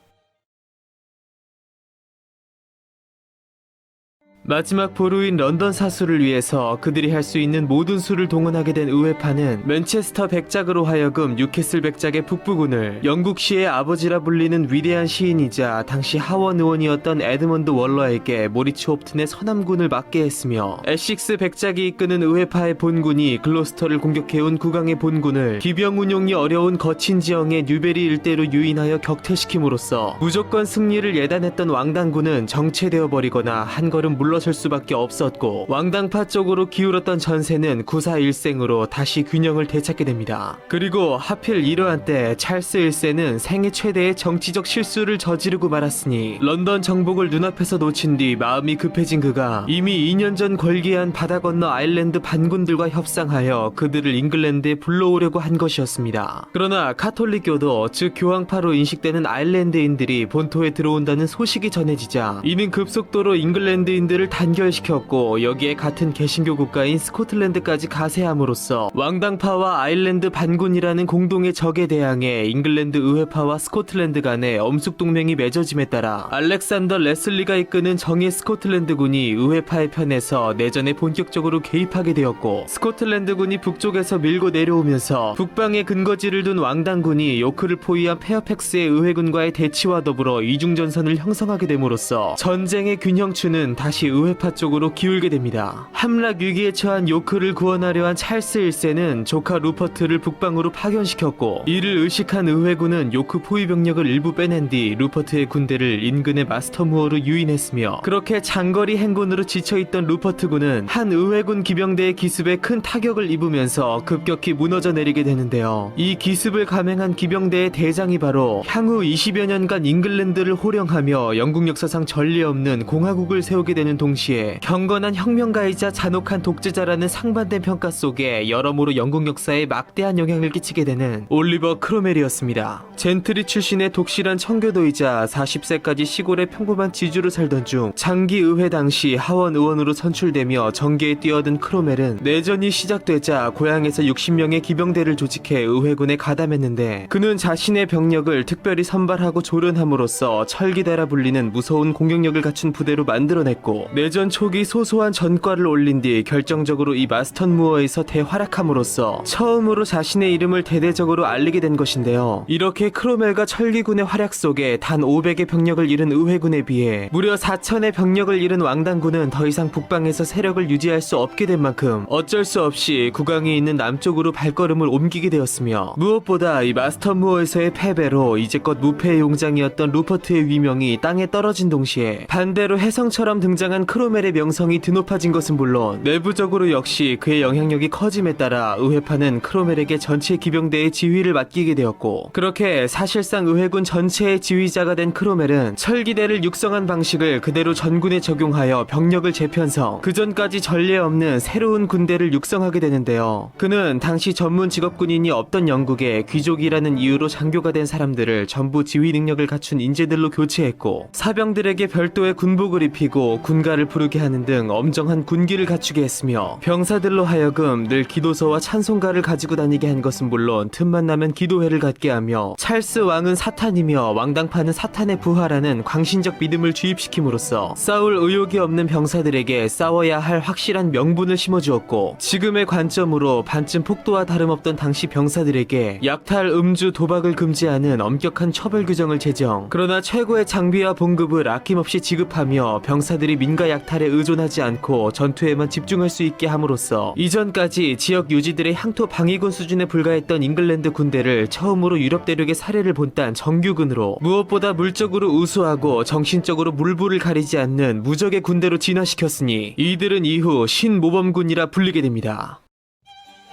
마지막 보루인 런던 사수를 위해서 그들이 할 수 있는 모든 수를 동원하게 된 의회파는 맨체스터 백작으로 하여금 뉴캐슬 백작의 북부군을 영국시의 아버지라 불리는 위대한 시인이자 당시 하원 의원이었던 에드먼드 월러에게 모리츠 홉튼의 서남군을 맡게 했으며 에식스 백작이 이끄는 의회파의 본군이 글로스터를 공격해온 국왕의 본군을 기병 운용이 어려운 거친 지형의 뉴베리 일대로 유인하여 격퇴시킴으로써 무조건 승리를 예단했던 왕당군은 정체되어 버리거나 한 걸음 물러설 수밖에 없었고 왕당파 쪽으로 기울었던 전세는 구사일생으로 다시 균형을 되찾게 됩니다. 그리고 하필 이러한 때 찰스 1세는 생애 최대의 정치적 실수를 저지르고 말았으니 런던 정복을 눈앞에서 놓친 뒤 마음이 급해진 그가 이미 2년 전 걸기한 바다 건너 아일랜드 반군들과 협상하여 그들을 잉글랜드에 불러오려고 한 것이었습니다. 그러나 카톨릭교도 즉 교황파로 인식되는 아일랜드인들이 본토에 들어온다는 소식이 전해지자 이는 급속도로 잉글랜드인들을 단결시켰고 여기에 같은 개신교 국가인 스코틀랜드까지 가세함으로써 왕당파와 아일랜드 반군이라는 공동의 적에 대항해 잉글랜드 의회파와 스코틀랜드 간에 엄숙 동맹이 맺어짐에 따라 알렉산더 레슬리가 이끄는 정예 스코틀랜드군이 의회파의 편에서 내전에 본격적으로 개입하게 되었고 스코틀랜드군이 북쪽에서 밀고 내려오면서 북방에 근거지를 둔 왕당군이 요크를 포위한 페어팩스의 의회군과의 대치와 더불어 이중전선을 형성하게 됨으로써 전쟁의 균형추는 다시 의회파 쪽으로 기울게 됩니다. 함락 위기에 처한 요크를 구원하려 한 찰스 1세는 조카 루퍼트를 북방으로 파견시켰고, 이를 의식한 의회군은 요크 포위 병력을 일부 빼낸 뒤 루퍼트의 군대를 인근의 마스터무어로 유인했으며, 그렇게 장거리 행군으로 지쳐있던 루퍼트군은 한 의회군 기병대의 기습에 큰 타격을 입으면서 급격히 무너져 내리게 되는데요. 이 기습을 감행한 기병대의 대장이 바로 향후 20여 년간 잉글랜드를 호령하며 영국 역사상 전례 없는 공화국을 세우게 되는 동시에 경건한 혁명가이자 잔혹한 독재자라는 상반된 평가 속에 여러모로 영국 역사에 막대한 영향을 끼치게 되는 올리버 크로멜이었습니다. 젠트리 출신의 독실한 청교도이자 40세까지 시골의 평범한 지주로 살던 중 장기 의회 당시 하원 의원으로 선출되며 정계에 뛰어든 크로멜은 내전이 시작되자 고향에서 60명의 기병대를 조직해 의회군에 가담했는데, 그는 자신의 병력을 특별히 선발하고 조련함으로써 철기대라 불리는 무서운 공격력을 갖춘 부대로 만들어냈고, 내전 초기 소소한 전과를 올린 뒤 결정적으로 이 마스턴무어에서 대활약함으로써 처음으로 자신의 이름을 대대적으로 알리게 된 것인데요. 이렇게 크로멜과 철기군의 활약 속에 단 500의 병력을 잃은 의회군에 비해 무려 4,000의 병력을 잃은 왕당군은 더 이상 북방에서 세력을 유지할 수 없게 된 만큼 어쩔 수 없이 국왕이 있는 남쪽으로 발걸음을 옮기게 되었으며, 무엇보다 이 마스턴무어에서의 패배로 이제껏 무패의 용장이었던 루퍼트의 위명이 땅에 떨어진 동시에 반대로 혜성처럼 등장한 크로멜의 명성이 드높아진 것은 물론 내부적으로 역시 그의 영향력이 커짐에 따라 의회파는 크로멜에게 전체 기병대의 지휘를 맡기게 되었고, 그렇게 사실상 의회군 전체의 지휘자가 된 크로멜은 철기대를 육성한 방식을 그대로 전군에 적용하여 병력을 재편성, 그전까지 전례 없는 새로운 군대를 육성하게 되는데요. 그는 당시 전문 직업군인이 없던 영국에 귀족이라는 이유로 장교가 된 사람들을 전부 지휘 능력을 갖춘 인재들로 교체했고, 사병들에게 별도의 군복을 입히고 군가를 부르게 하는 등 엄정한 군기를 갖추게 했으며, 병사들로 하여금 늘 기도서와 찬송가를 가지고 다니게 한 것은 물론 틈만 나면 기도회를 갖게 하며, 찰스 왕은 사탄이며 왕당파는 사탄의 부하라는 광신적 믿음을 주입시킴으로써 싸울 의욕이 없는 병사들에게 싸워야 할 확실한 명분을 심어주었고, 지금의 관점으로 반쯤 폭도와 다름없던 당시 병사들에게 약탈, 음주, 도박을 금지하는 엄격한 처벌 규정을 제정, 그러나 최고의 장비와 봉급을 아낌없이 지급하며 병사들이 민가 약탈에 의존하지 않고 전투에만 집중할 수 있게 함으로써 이전까지 지역 유지들의 향토 방위군 수준에 불과했던 잉글랜드 군대를 처음으로 유럽 대륙의 사례를 본딴 정규군으로, 무엇보다 물적으로 우수하고 정신적으로 물불을 가리지 않는 무적의 군대로 진화시켰으니 이들은 이후 신모범군이라 불리게 됩니다.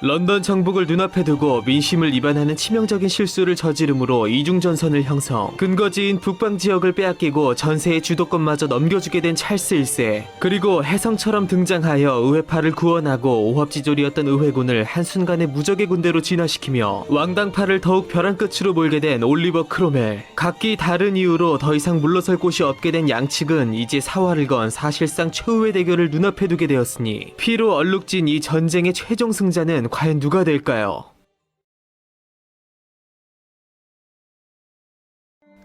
런던 정복을 눈앞에 두고 민심을 위반하는 치명적인 실수를 저지름으로 이중전선을 형성, 근거지인 북방 지역을 빼앗기고 전세의 주도권마저 넘겨주게 된 찰스 1세, 그리고 혜성처럼 등장하여 의회파를 구원하고 오합지졸이었던 의회군을 한순간에 무적의 군대로 진화시키며 왕당파를 더욱 벼랑 끝으로 몰게 된 올리버 크로멜. 각기 다른 이유로 더 이상 물러설 곳이 없게 된 양측은 이제 사활을 건 사실상 최후의 대결을 눈앞에 두게 되었으니, 피로 얼룩진 이 전쟁의 최종 승자는 과연 누가 될까요?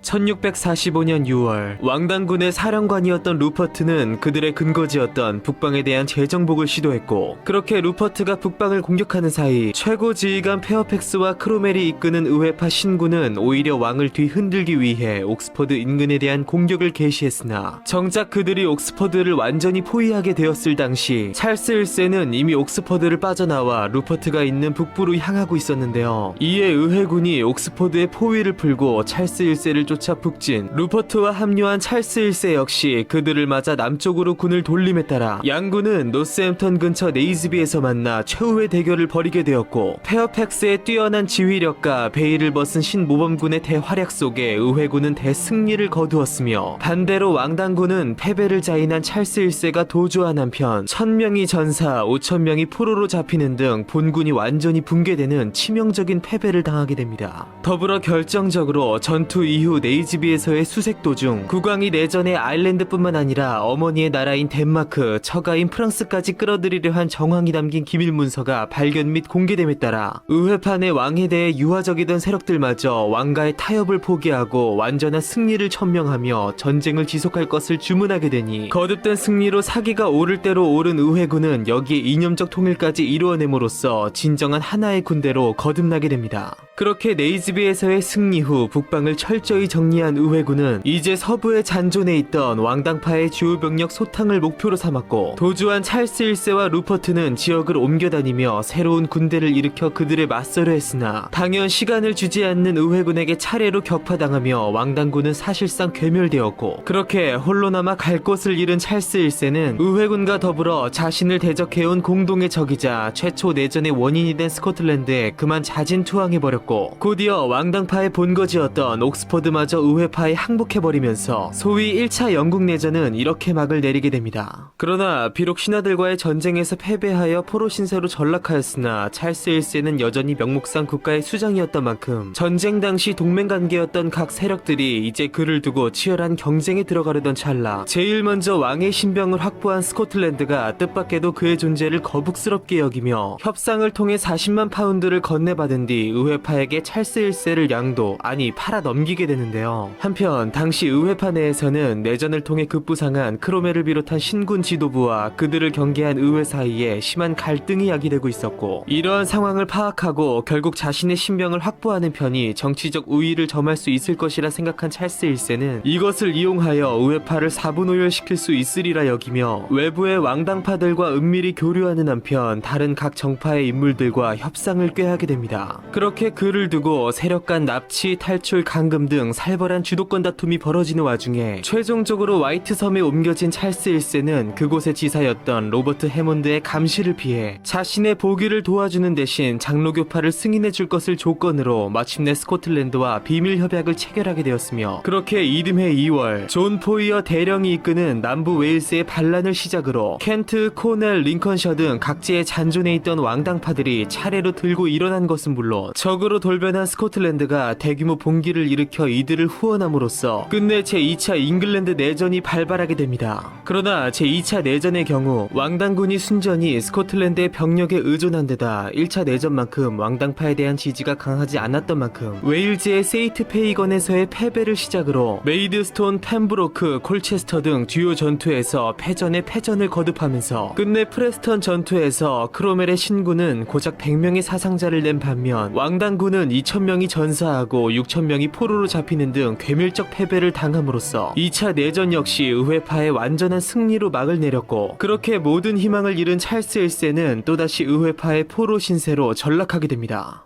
1645년 6월, 왕당군의 사령관이었던 루퍼트는 그들의 근거지였던 북방에 대한 재정복을 시도했고, 그렇게 루퍼트가 북방을 공격하는 사이 최고 지휘관 페어팩스와 크로멜이 이끄는 의회파 신군은 오히려 왕을 뒤흔들기 위해 옥스퍼드 인근에 대한 공격을 개시했으나, 정작 그들이 옥스퍼드를 완전히 포위하게 되었을 당시 찰스 1세는 이미 옥스퍼드를 빠져나와 루퍼트가 있는 북부로 향하고 있었는데요. 이에 의회군이 옥스퍼드의 포위를 풀고 찰스 1세를 쫓아 북진, 루퍼트와 합류한 찰스 1세 역시 그들을 맞아 남쪽으로 군을 돌림에 따라 양군은 노스햄턴 근처 네이즈비에서 만나 최후의 대결을 벌이게 되었고, 페어팩스의 뛰어난 지휘력과 베일을 벗은 신모범군의 대활약 속에 의회군은 대승리를 거두었으며, 반대로 왕당군은 패배를 자인한 찰스 1세가 도주한 한편 1,000명이 전사, 5,000명이 포로로 잡히는 등 본군이 완전히 붕괴되는 치명적인 패배를 당하게 됩니다. 더불어 결정적으로 전투 이후 네이즈비에서의 수색 도중 국왕이 내전의 아일랜드뿐만 아니라 어머니의 나라인 덴마크, 처가인 프랑스까지 끌어들이려 한 정황이 담긴 기밀 문서가 발견 및 공개됨에 따라 의회파 내 왕에 대해 유화적이던 세력들마저 왕가의 타협을 포기하고 완전한 승리를 천명하며 전쟁을 지속할 것을 주문하게 되니, 거듭된 승리로 사기가 오를 대로 오른 의회군은 여기에 이념적 통일까지 이루어냄으로써 진정한 하나의 군대로 거듭나게 됩니다. 그렇게 네이즈비에서의 승리 후 북방을 철저히 정리한 의회군은 이제 서부의 잔존에 있던 왕당파의 주요 병력 소탕을 목표로 삼았고, 도주한 찰스 1세와 루퍼트는 지역을 옮겨다니며 새로운 군대를 일으켜 그들에 맞서려 했으나 당연 시간을 주지 않는 의회군에게 차례로 격파당하며 왕당군은 사실상 괴멸되었고, 그렇게 홀로 남아 갈 곳을 잃은 찰스 1세는 의회군과 더불어 자신을 대적해온 공동의 적이자 최초 내전의 원인이 된 스코틀랜드에 그만 자진투항해버렸고, 곧이어 왕당파의 본거지였던 옥스퍼드마저 의회파에 항복해버리면서 소위 1차 영국 내전은 이렇게 막을 내리게 됩니다. 그러나 비록 신하들과의 전쟁에서 패배하여 포로 신세로 전락하였으나 찰스 1세는 여전히 명목상 국가의 수장이었던 만큼 전쟁 당시 동맹관계였던 각 세력들이 이제 그를 두고 치열한 경쟁에 들어가려던 찰나 제일 먼저 왕의 신병을 확보한 스코틀랜드가 뜻밖에도 그의 존재를 거북스럽게 여기며 협상을 통해 40만 파운드를 건네받은 뒤 의회파에게 찰스 1세를 양도, 아니 팔아 넘기게 되는데요. 한편 당시 의회파 내에서는 내전을 통해 급부상한 크로멜을 비롯한 신군 지도부와 그들을 경계한 의회 사이에 심한 갈등이 야기되고 있었고, 이러한 상황을 파악하고 결국 자신의 신병을 확보하는 편이 정치적 우위를 점할 수 있을 것이라 생각한 찰스 1세는 이것을 이용하여 의회파를 사분오열시킬 수 있으리라 여기며 외부의 왕당파들과 은밀히 교류하는 한편 다른 각 정파의 인물들과 협상을 꾀하게 됩니다. 그렇게 그를 두고 세력 간 납치, 탈출, 감금 등 살벌한 주도권 다툼이 벌어지는 와중에 최종적으로 화이트 섬에 옮겨진 찰스 1세는 그곳의 지사였던 로버트 해몬드의 감시를 피해 자신의 보기를 도와주는 대신 장로교파를 승인해 줄 것을 조건으로 마침내 스코틀랜드와 비밀 협약을 체결하게 되었으며, 그렇게 이듬해 2월 존 포이어 대령이 이끄는 남부 웨일스의 반란을 시작으로 켄트, 코넬, 링컨셔 등 각지의 잔존에 있던 왕당파들이 차례로 들고 일어난 것은 물론 적으로 돌변한 스코틀랜드가 대규모 봉기를 일으켜 이들을 후원함으로써 끝내 제2차 잉글랜드 내전이 발발하게 됩니다. 그러나 제2차 내전의 경우 왕당군이 순전히 스코틀랜드의 병력에 의존한 데다 1차 내전만큼 왕당파에 대한 지지가 강하지 않았던 만큼 웨일즈의 세이트 페이건에서의 패배를 시작으로 메이드스톤, 펜브로크, 콜체스터 등 주요 전투에서 패전에 패전을 거듭하면서 끝내 프레스턴 전투에서 크로멜의 신군은 고작 100명의 사상자를 낸 반면 왕당군은 2000명이 전사하고 6000명이 포로로 잡히는 등 괴멸적 패배를 당함으로써 2차 내전 역시 의회파의 완전한 승리로 막을 내렸고, 그렇게 모든 희망을 잃은 찰스 1세는 또다시 의회파의 포로 신세로 전락하게 됩니다.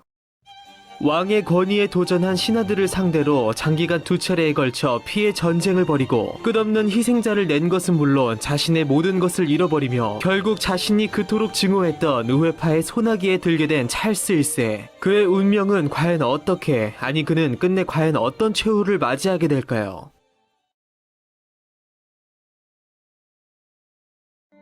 왕의 권위에 도전한 신하들을 상대로 장기간 2차례에 걸쳐 피해 전쟁을 벌이고 끝없는 희생자를 낸 것은 물론 자신의 모든 것을 잃어버리며 결국 자신이 그토록 증오했던 의회파의 소나기에 들게 된 찰스 1세. 그의 운명은 과연 어떻게, 아니 그는 끝내 과연 어떤 최후를 맞이하게 될까요?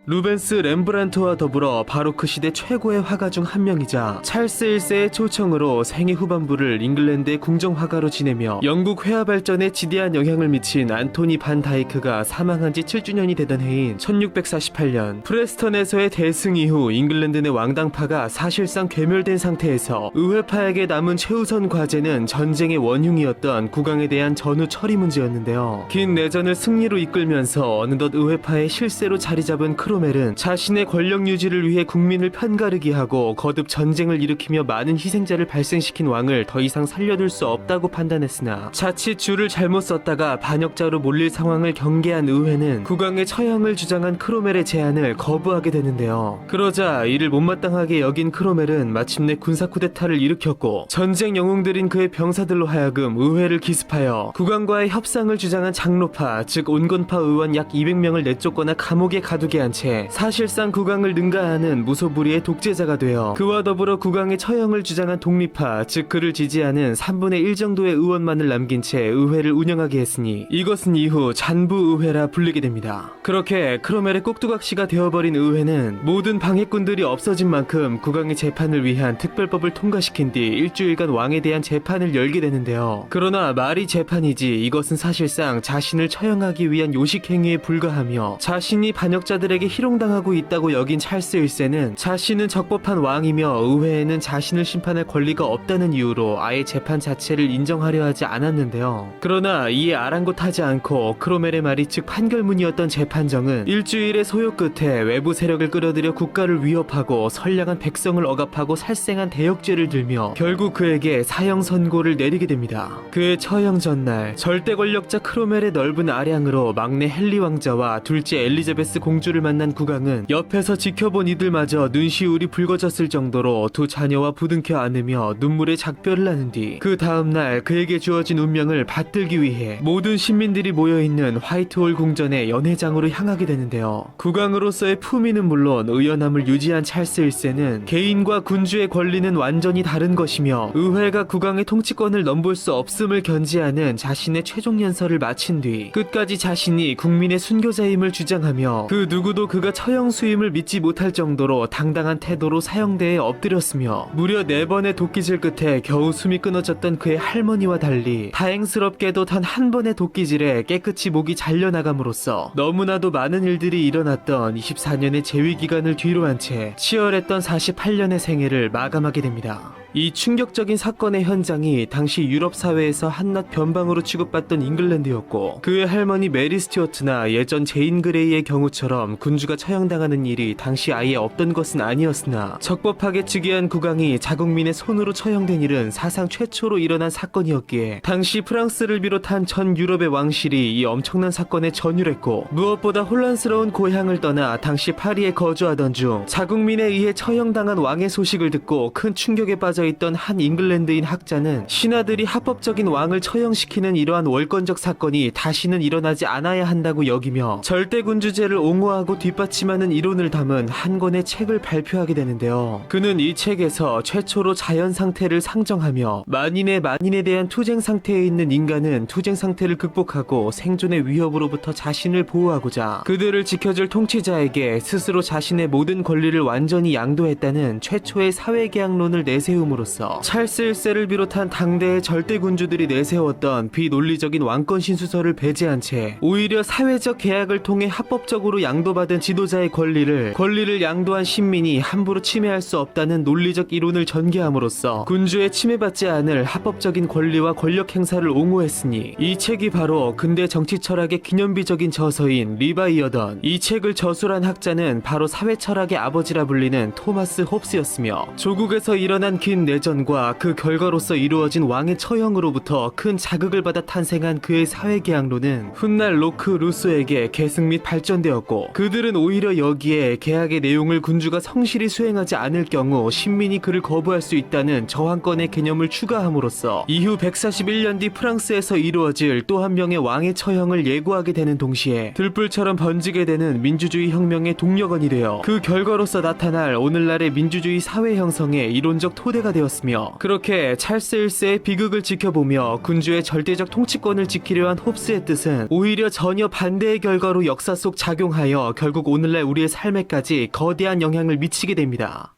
루벤스 렘브란트와 더불어 바로크 시대 최고의 화가 중 한 명이자 찰스 1세의 초청으로 생애 후반부를 잉글랜드의 궁정화가로 지내며 영국 회화 발전에 지대한 영향을 미친 안토니 반 다이크가 사망한 지 7주년이 되던 해인 1648년 프레스턴에서의 대승 이후 잉글랜드 내 왕당파가 사실상 괴멸된 상태에서 의회파에게 남은 최우선 과제는 전쟁의 원흉이었던 국왕에 대한 전후 처리 문제였는데요. 긴 내전을 승리로 이끌면서 어느덧 의회파의 실세로 자리 잡은 크로멜은 자신의 권력 유지를 위해 국민을 편가르기 하고 거듭 전쟁을 일으키며 많은 희생자를 발생시킨 왕을 더 이상 살려둘 수 없다고 판단했으나 자칫 줄을 잘못 썼다가 반역자로 몰릴 상황을 경계한 의회는 국왕의 처형을 주장한 크로멜의 제안을 거부하게 되는데요. 그러자 이를 못마땅하게 여긴 크로멜은 마침내 군사 쿠데타를 일으켰고 전쟁 영웅들인 그의 병사들로 하여금 의회를 기습하여 국왕과의 협상을 주장한 장로파, 즉 온건파 의원 약 200명을 내쫓거나 감옥에 가두게 한 채 사실상 국왕을 능가하는 무소불위의 독재자가 되어 그와 더불어 국왕의 처형을 주장한 독립파, 즉 그를 지지하는 3분의 1 정도의 의원만을 남긴 채 의회를 운영하게 했으니 이것은 이후 잔부의회라 불리게 됩니다. 그렇게 크로멜의 꼭두각시가 되어버린 의회는 모든 방해꾼들이 없어진 만큼 국왕의 재판을 위한 특별법을 통과시킨 뒤 일주일간 왕에 대한 재판을 열게 되는데요. 그러나 말이 재판이지 이것은 사실상 자신을 처형하기 위한 요식행위에 불과하며 자신이 반역자들에게 희롱당하고 있다고 여긴 찰스 1세는 자신은 적법한 왕이며 의회에는 자신을 심판할 권리가 없다는 이유로 아예 재판 자체를 인정하려 하지 않았는데요. 그러나 이에 아랑곳하지 않고 크로멜의 말이 즉 판결문이었던 재판정은 일주일의 소요 끝에 외부 세력을 끌어들여 국가를 위협하고 선량한 백성을 억압하고 살생한 대역죄를 들며 결국 그에게 사형 선고를 내리게 됩니다. 그의 처형 전날 절대 권력자 크로멜의 넓은 아량으로 막내 헨리 왕자와 둘째 엘리자베스 공주를 만난 국왕은 옆에서 지켜본 이들마저 눈시울이 붉어졌을 정도로 두 자녀와 부둥켜 안으며 눈물의 작별을 하는 뒤 그 다음날 그에게 주어진 운명을 받들기 위해 모든 시민들이 모여있는 화이트홀 궁전의 연회장으로 향하게 되는데요. 국왕으로서의 품위는 물론 의연함을 유지한 찰스 1세는 개인과 군주의 권리는 완전히 다른 것이며 의회가 국왕의 통치권을 넘볼 수 없음을 견지하는 자신의 최종 연설을 마친 뒤 끝까지 자신이 국민의 순교자임을 주장하며 그 누구도 그가 처형 수임을 믿지 못할 정도로 당당한 태도로 사형대에 엎드렸으며 무려 4번의 도끼질 끝에 겨우 숨이 끊어졌던 그의 할머니와 달리 다행스럽게도 단 한 번의 도끼질에 깨끗이 목이 잘려나감으로써 너무나도 많은 일들이 일어났던 24년의 재위기간을 뒤로 한 채 치열했던 48년의 생애를 마감하게 됩니다. 이 충격적인 사건의 현장이 당시 유럽 사회에서 한낱 변방으로 취급받던 잉글랜드였고 그의 할머니 메리 스튜어트나 예전 제인 그레이의 경우처럼 군주가 처형당하는 일이 당시 아예 없던 것은 아니었으나 적법하게 즉위한 국왕이 자국민의 손으로 처형된 일은 사상 최초로 일어난 사건이었기에 당시 프랑스를 비롯한 전 유럽의 왕실이 이 엄청난 사건에 전율했고 무엇보다 혼란스러운 고향을 떠나 당시 파리에 거주하던 중 자국민에 의해 처형당한 왕의 소식을 듣고 큰 충격에 빠져 있던 한 잉글랜드인 학자는 신하들이 합법적인 왕을 처형시키는 이러한 월권적 사건이 다시는 일어나지 않아야 한다고 여기며 절대군주제를 옹호하고 뒷받침하는 이론을 담은 한 권의 책을 발표하게 되는데요. 그는 이 책에서 최초로 자연 상태를 상정하며 만인에 대한 투쟁 상태에 있는 인간은 투쟁 상태를 극복하고 생존의 위협으로부터 자신을 보호하고자 그들을 지켜줄 통치자에게 스스로 자신의 모든 권리를 완전히 양도했다는 최초의 사회계약론을 내세움으로써 찰스 1세를 비롯한 당대의 절대군주들이 내세웠던 비논리적인 왕권 신수설을 배제한 채 오히려 사회적 계약을 통해 합법적으로 양도받은 지도자의 권리를 양도한 신민이 함부로 침해할 수 없다는 논리적 이론을 전개함으로써 군주에 침해받지 않을 합법적인 권리와 권력 행사를 옹호했으니 이 책이 바로 근대 정치 철학의 기념비적인 저서인 리바이어던. 이 책을 저술한 학자는 바로 사회 철학의 아버지라 불리는 토마스 홉스였으며 조국에서 일어난 긴 내전과 그 결과로서 이루어진 왕의 처형으로부터 큰 자극을 받아 탄생한 그의 사회계약론은 훗날 로크, 루소에게 계승 및 발전되었고 그들은 오히려 여기에 계약의 내용을 군주가 성실히 수행하지 않을 경우 신민이 그를 거부할 수 있다는 저항권의 개념을 추가함으로써 이후 141년 뒤 프랑스에서 이루어질 또 한 명의 왕의 처형을 예고하게 되는 동시에 들불처럼 번지게 되는 민주주의 혁명의 동력원이 되어 그 결과로서 나타날 오늘날의 민주주의 사회 형성의 이론적 토대가 되었으며 그렇게 찰스 1세의 비극을 지켜보며 군주의 절대적 통치권을 지키려 한 홉스의 뜻은 오히려 전혀 반대의 결과로 역사 속 작용하여 결국 오늘날 우리의 삶에까지 거대한 영향을 미치게 됩니다.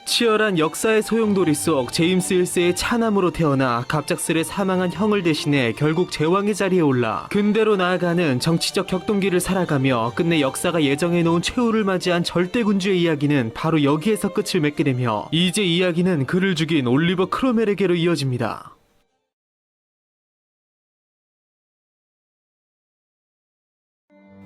치열한 역사의 소용돌이 속 제임스 1세의 차남으로 태어나 갑작스레 사망한 형을 대신해 결국 제왕의 자리에 올라 근대로 나아가는 정치적 격동기를 살아가며 끝내 역사가 예정해놓은 최후를 맞이한 절대군주의 이야기는 바로 여기에서 끝을 맺게 되며 이제 이야기는 그를 죽인 올리버 크로멜에게로 이어집니다.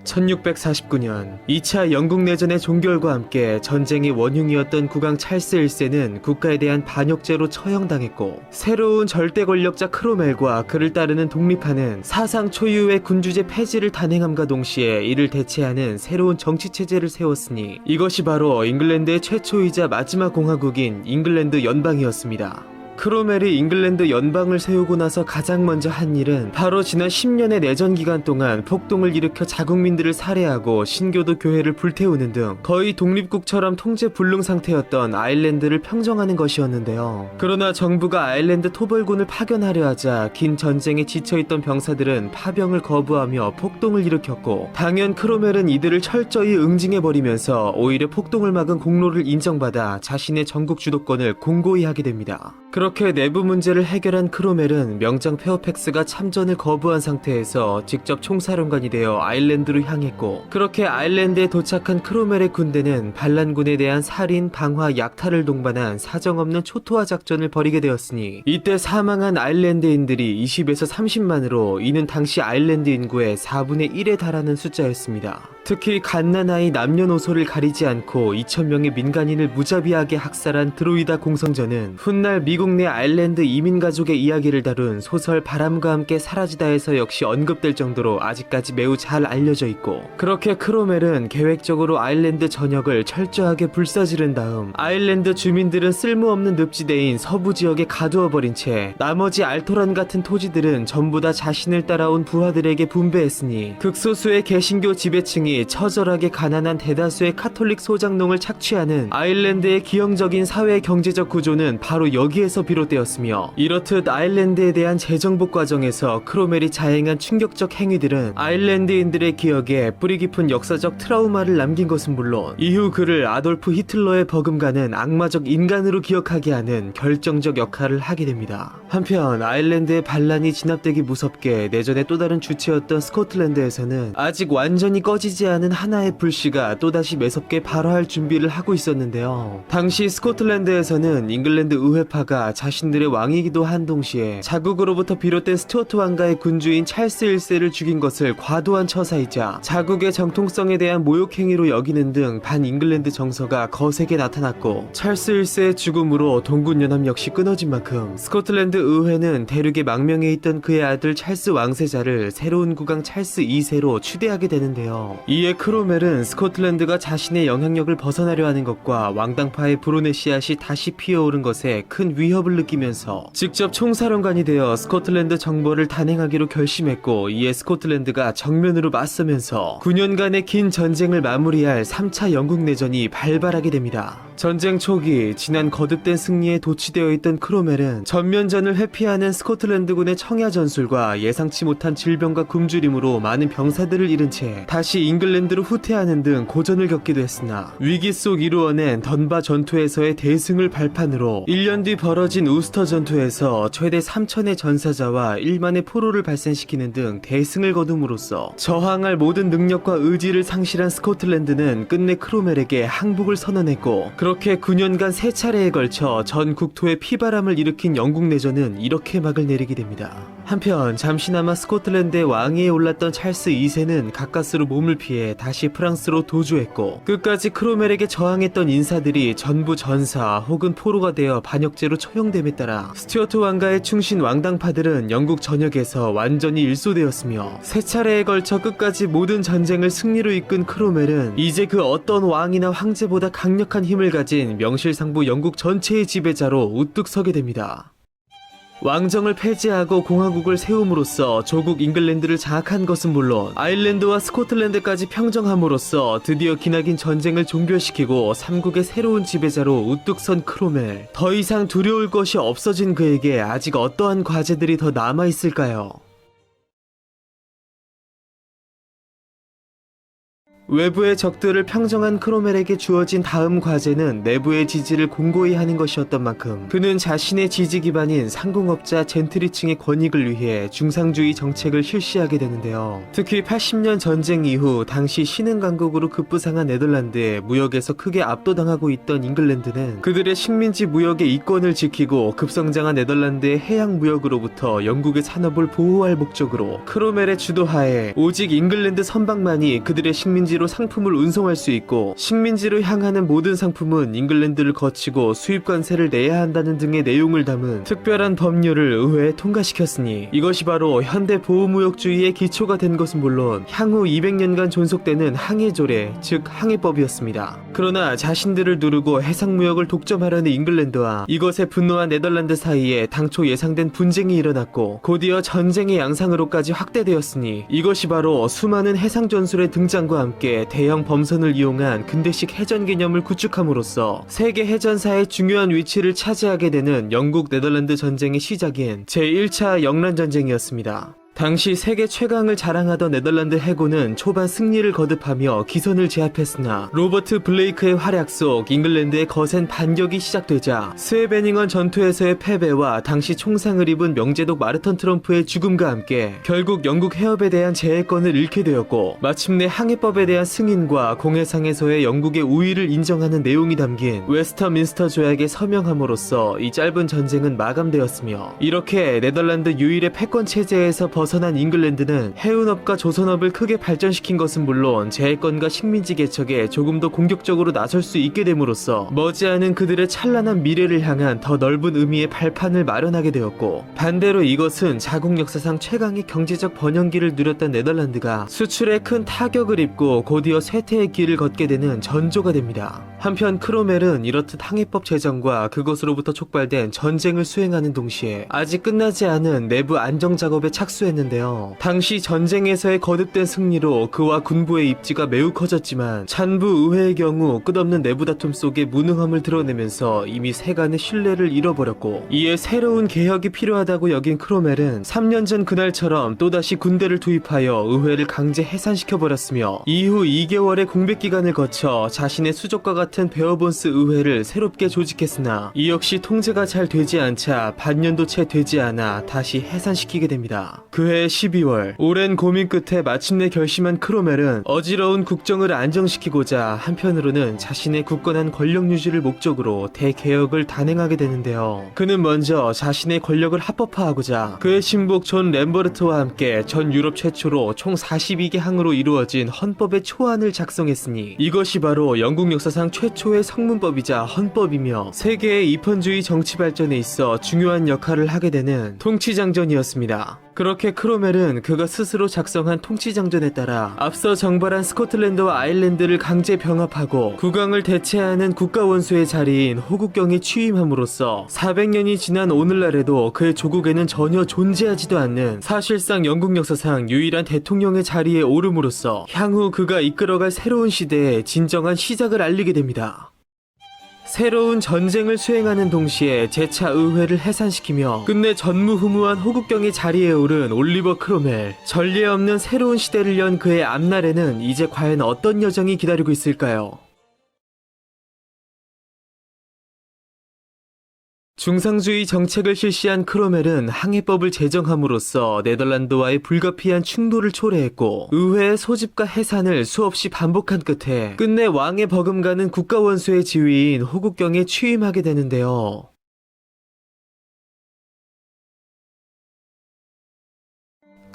1649년 2차 영국 내전의 종결과 함께 전쟁의 원흉이었던 국왕 찰스 1세는 국가에 대한 반역죄로 처형당했고 새로운 절대 권력자 크로멜과 그를 따르는 독립파는 사상 초유의 군주제 폐지를 단행함과 동시에 이를 대체하는 새로운 정치체제를 세웠으니 이것이 바로 잉글랜드의 최초이자 마지막 공화국인 잉글랜드 연방이었습니다. 크로멜이 잉글랜드 연방을 세우고 나서 가장 먼저 한 일은 바로 지난 10년의 내전 기간 동안 폭동을 일으켜 자국민들을 살해하고 신교도 교회를 불태우는 등 거의 독립국처럼 통제 불능 상태였던 아일랜드를 평정하는 것이었는데요. 그러나 정부가 아일랜드 토벌군을 파견하려 하자 긴 전쟁에 지쳐있던 병사들은 파병을 거부하며 폭동을 일으켰고 당연 크로멜은 이들을 철저히 응징해버리면서 오히려 폭동을 막은 공로를 인정받아 자신의 전국 주도권을 공고히 하게 됩니다. 그렇게 내부 문제를 해결한 크로멜은 명장 페어팩스가 참전을 거부한 상태에서 직접 총사령관이 되어 아일랜드로 향했고, 그렇게 아일랜드에 도착한 크로멜의 군대는 반란군에 대한 살인, 방화, 약탈을 동반한 사정없는 초토화 작전을 벌이게 되었으니, 이때 사망한 아일랜드인들이 20에서 30만으로 이는 당시 아일랜드 인구의 4분의 1에 달하는 숫자였습니다. 특히 갓난아이 남녀노소를 가리지 않고 2,000명의 민간인을 무자비하게 학살한 드로이다 공성전은 훗날 미국 내 아일랜드 이민가족의 이야기를 다룬 소설 바람과 함께 사라지다에서 역시 언급될 정도로 아직까지 매우 잘 알려져 있고, 그렇게 크로멜은 계획적으로 아일랜드 전역을 철저하게 불사지른 다음 아일랜드 주민들은 쓸모없는 늪지대인 서부 지역에 가두어버린 채 나머지 알토란 같은 토지들은 전부 다 자신을 따라온 부하들에게 분배했으니, 극소수의 개신교 지배층이 처절하게 가난한 대다수의 카톨릭 소장농을 착취하는 아일랜드의 기형적인 사회 경제적 구조는 바로 여기에서 비롯되었으며, 이렇듯 아일랜드에 대한 재정복 과정에서 크로멜이 자행한 충격적 행위들은 아일랜드인들의 기억에 뿌리 깊은 역사적 트라우마를 남긴 것은 물론 이후 그를 아돌프 히틀러의 버금가는 악마적 인간으로 기억하게 하는 결정적 역할을 하게 됩니다. 한편 아일랜드의 반란이 진압되기 무섭게 내전의 또 다른 주체였던 스코틀랜드에서는 아직 완전히 꺼지지 않은 하나의 불씨가 또다시 매섭게 발화할 준비를 하고 있었는데요. 당시 스코틀랜드에서는 잉글랜드 의회파가 자신들의 왕이기도 한 동시에 자국으로부터 비롯된 스튜어트 왕가의 군주인 찰스 1세를 죽인 것을 과도한 처사이자 자국의 정통성에 대한 모욕행위로 여기는 등 반잉글랜드 정서가 거세게 나타났고, 찰스 1세의 죽음으로 동군연합 역시 끊어진 만큼 스코틀랜드 의회는 대륙의 망명에 있던 그의 아들 찰스 왕세자를 새로운 국왕 찰스 2세로 추대하게 되는데요. 이에 크로멜은 스코틀랜드가 자신의 영향력을 벗어나려 하는 것과 왕당파의 불온의 씨앗이 다시 피어오른 것에 큰 위협을 느끼면서 직접 총사령관이 되어 스코틀랜드 정벌을 단행하기로 결심했고, 이에 스코틀랜드가 정면으로 맞서면서 9년간의 긴 전쟁을 마무리할 3차 영국 내전이 발발하게 됩니다. 전쟁 초기 지난 거듭된 승리에 도취되어 있던 크로멜은 전면전을 회피하는 스코틀랜드군의 청야 전술과 예상치 못한 질병과 굶주림으로 많은 병사들을 잃은 채 다시 잉글랜드로 후퇴하는 등 고전을 겪기도 했으나, 위기 속 이루어낸 던바 전투에서의 대승을 발판으로 1년 뒤 벌어진 우스터 전투에서 최대 3,000의 전사자와 1만의 포로를 발생시키는 등 대승을 거둠으로써 저항할 모든 능력과 의지를 상실한 스코틀랜드는 끝내 크로멜에게 항복을 선언했고, 그렇게 9년간 3차례에 걸쳐 전 국토에 피바람을 일으킨 영국 내전은 이렇게 막을 내리게 됩니다. 한편 잠시나마 스코틀랜드의 왕위에 올랐던 찰스 2세는 가까스로 몸을 피해 다시 프랑스로 도주했고, 끝까지 크로멜에게 저항했던 인사들이 전부 전사 혹은 포로가 되어 반역죄로 처형됨에 따라 스튜어트 왕가의 충신 왕당파들은 영국 전역에서 완전히 일소되었으며, 3차례에 걸쳐 끝까지 모든 전쟁을 승리로 이끈 크로멜은 이제 그 어떤 왕이나 황제보다 강력한 힘을 가진 명실상부 영국 전체의 지배자로 우뚝 서게 됩니다. 왕정을 폐지하고 공화국을 세움으로써 조국 잉글랜드를 장악한 것은 물론 아일랜드와 스코틀랜드까지 평정함으로써 드디어 기나긴 전쟁을 종결시키고 삼국의 새로운 지배자로 우뚝 선 크로멜. 더 이상 두려울 것이 없어진 그에게 아직 어떠한 과제들이 더 남아있을까요? 외부의 적들을 평정한 크로멜에게 주어진 다음 과제는 내부의 지지를 공고히 하는 것이었던 만큼 그는 자신의 지지 기반인 상공업자 젠트리층의 권익을 위해 중상주의 정책을 실시하게 되는데요. 특히 80년 전쟁 이후 당시 신흥 강국으로 급부상한 네덜란드에 무역에서 크게 압도당하고 있던 잉글랜드는 그들의 식민지 무역의 이권을 지키고 급성장한 네덜란드의 해양 무역으로부터 영국의 산업을 보호할 목적으로 크로멜의 주도하에 오직 잉글랜드 선박만이 그들의 식민지로 상품을 운송할 수 있고, 식민지로 향하는 모든 상품은 잉글랜드를 거치고 수입관세를 내야 한다는 등의 내용을 담은 특별한 법률을 의회에 통과시켰으니, 이것이 바로 현대 보호무역주의의 기초가 된 것은 물론 향후 200년간 존속되는 항해조례, 즉 항해법이었습니다. 그러나 자신들을 누르고 해상무역을 독점하려는 잉글랜드와 이것에 분노한 네덜란드 사이에 당초 예상된 분쟁이 일어났고 곧이어 전쟁의 양상으로까지 확대되었으니, 이것이 바로 수많은 해상전술의 등장과 함께 대형 범선을 이용한 근대식 해전 개념을 구축함으로써 세계 해전사의 중요한 위치를 차지하게 되는 영국 네덜란드 전쟁의 시작인 제1차 영란전쟁이었습니다. 당시 세계 최강을 자랑하던 네덜란드 해군은 초반 승리를 거듭하며 기선을 제압했으나 로버트 블레이크의 활약 속 잉글랜드의 거센 반격이 시작되자 스웨베닝언 전투에서의 패배와 당시 총상을 입은 명제독 마르턴 트럼프의 죽음과 함께 결국 영국 해협에 대한 제해권을 잃게 되었고, 마침내 항해법에 대한 승인과 공해상에서의 영국의 우위를 인정하는 내용이 담긴 웨스터민스터 조약에 서명함으로써 이 짧은 전쟁은 마감되었으며, 이렇게 네덜란드 유일의 패권 체제에서 벗어난 잉글랜드는 해운업과 조선업을 크게 발전시킨 것은 물론 제해권과 식민지 개척에 조금 더 공격적으로 나설 수 있게 됨으로써 머지않은 그들의 찬란한 미래를 향한 더 넓은 의미의 발판을 마련하게 되었고, 반대로 이것은 자국 역사상 최강의 경제적 번영기를 누렸던 네덜란드가 수출에 큰 타격을 입고 곧이어 쇠퇴의 길을 걷게 되는 전조가 됩니다. 한편 크로멜은 이렇듯 항해법 제정과 그것으로부터 촉발된 전쟁을 수행하는 동시에 아직 끝나지 않은 내부 안정 작업에 착수했는데요. 당시 전쟁에서의 거듭된 승리로 그와 군부의 입지가 매우 커졌지만 찬부 의회의 경우 끝없는 내부 다툼 속에 무능함을 드러내면서 이미 세간의 신뢰를 잃어버렸고, 이에 새로운 개혁이 필요하다고 여긴 크로멜은 3년 전 그날처럼 또다시 군대를 투입하여 의회를 강제 해산시켜버렸으며, 이후 2개월의 공백 기간을 거쳐 자신의 수족과 같은 베어본스 의회를 새롭게 조직했으나 이 역시 통제가 잘 되지 않자 반년도 채 되지 않아 다시 해산시키게 됩니다. 그해 12월, 오랜 고민 끝에 마침내 결심한 크로멜은 어지러운 국정을 안정시키고자 한편으로는 자신의 굳건한 권력 유지를 목적으로 대개혁을 단행하게 되는데요. 그는 먼저 자신의 권력을 합법화하고자 그의 신복 존 램버트와 함께 전 유럽 최초로 총 42개 항으로 이루어진 헌법의 초안을 작성했으니, 이것이 바로 영국 역사상 최초의 성문법이자 헌법이며 세계의 입헌주의 정치 발전에 있어 중요한 역할을 하게 되는 통치장전이었습니다. 그렇게 크로멜은 그가 스스로 작성한 통치장전에 따라 앞서 정발한 스코틀랜드와 아일랜드를 강제 병합하고 국왕을 대체하는 국가원수의 자리인 호국경에 취임함으로써 400년이 지난 오늘날에도 그의 조국에는 전혀 존재하지도 않는 사실상 영국 역사상 유일한 대통령의 자리에 오름으로써 향후 그가 이끌어갈 새로운 시대의 진정한 시작을 알리게 됩니다. 새로운 전쟁을 수행하는 동시에 재차 의회를 해산시키며 끝내 전무후무한 호국경의 자리에 오른 올리버 크로멜. 전례 없는 새로운 시대를 연 그의 앞날에는 이제 과연 어떤 여정이 기다리고 있을까요? 중상주의 정책을 실시한 크로멜은 항해법을 제정함으로써 네덜란드와의 불가피한 충돌을 초래했고, 의회의 소집과 해산을 수없이 반복한 끝에 끝내 왕의 버금가는 국가원수의 지위인 호국경에 취임하게 되는데요.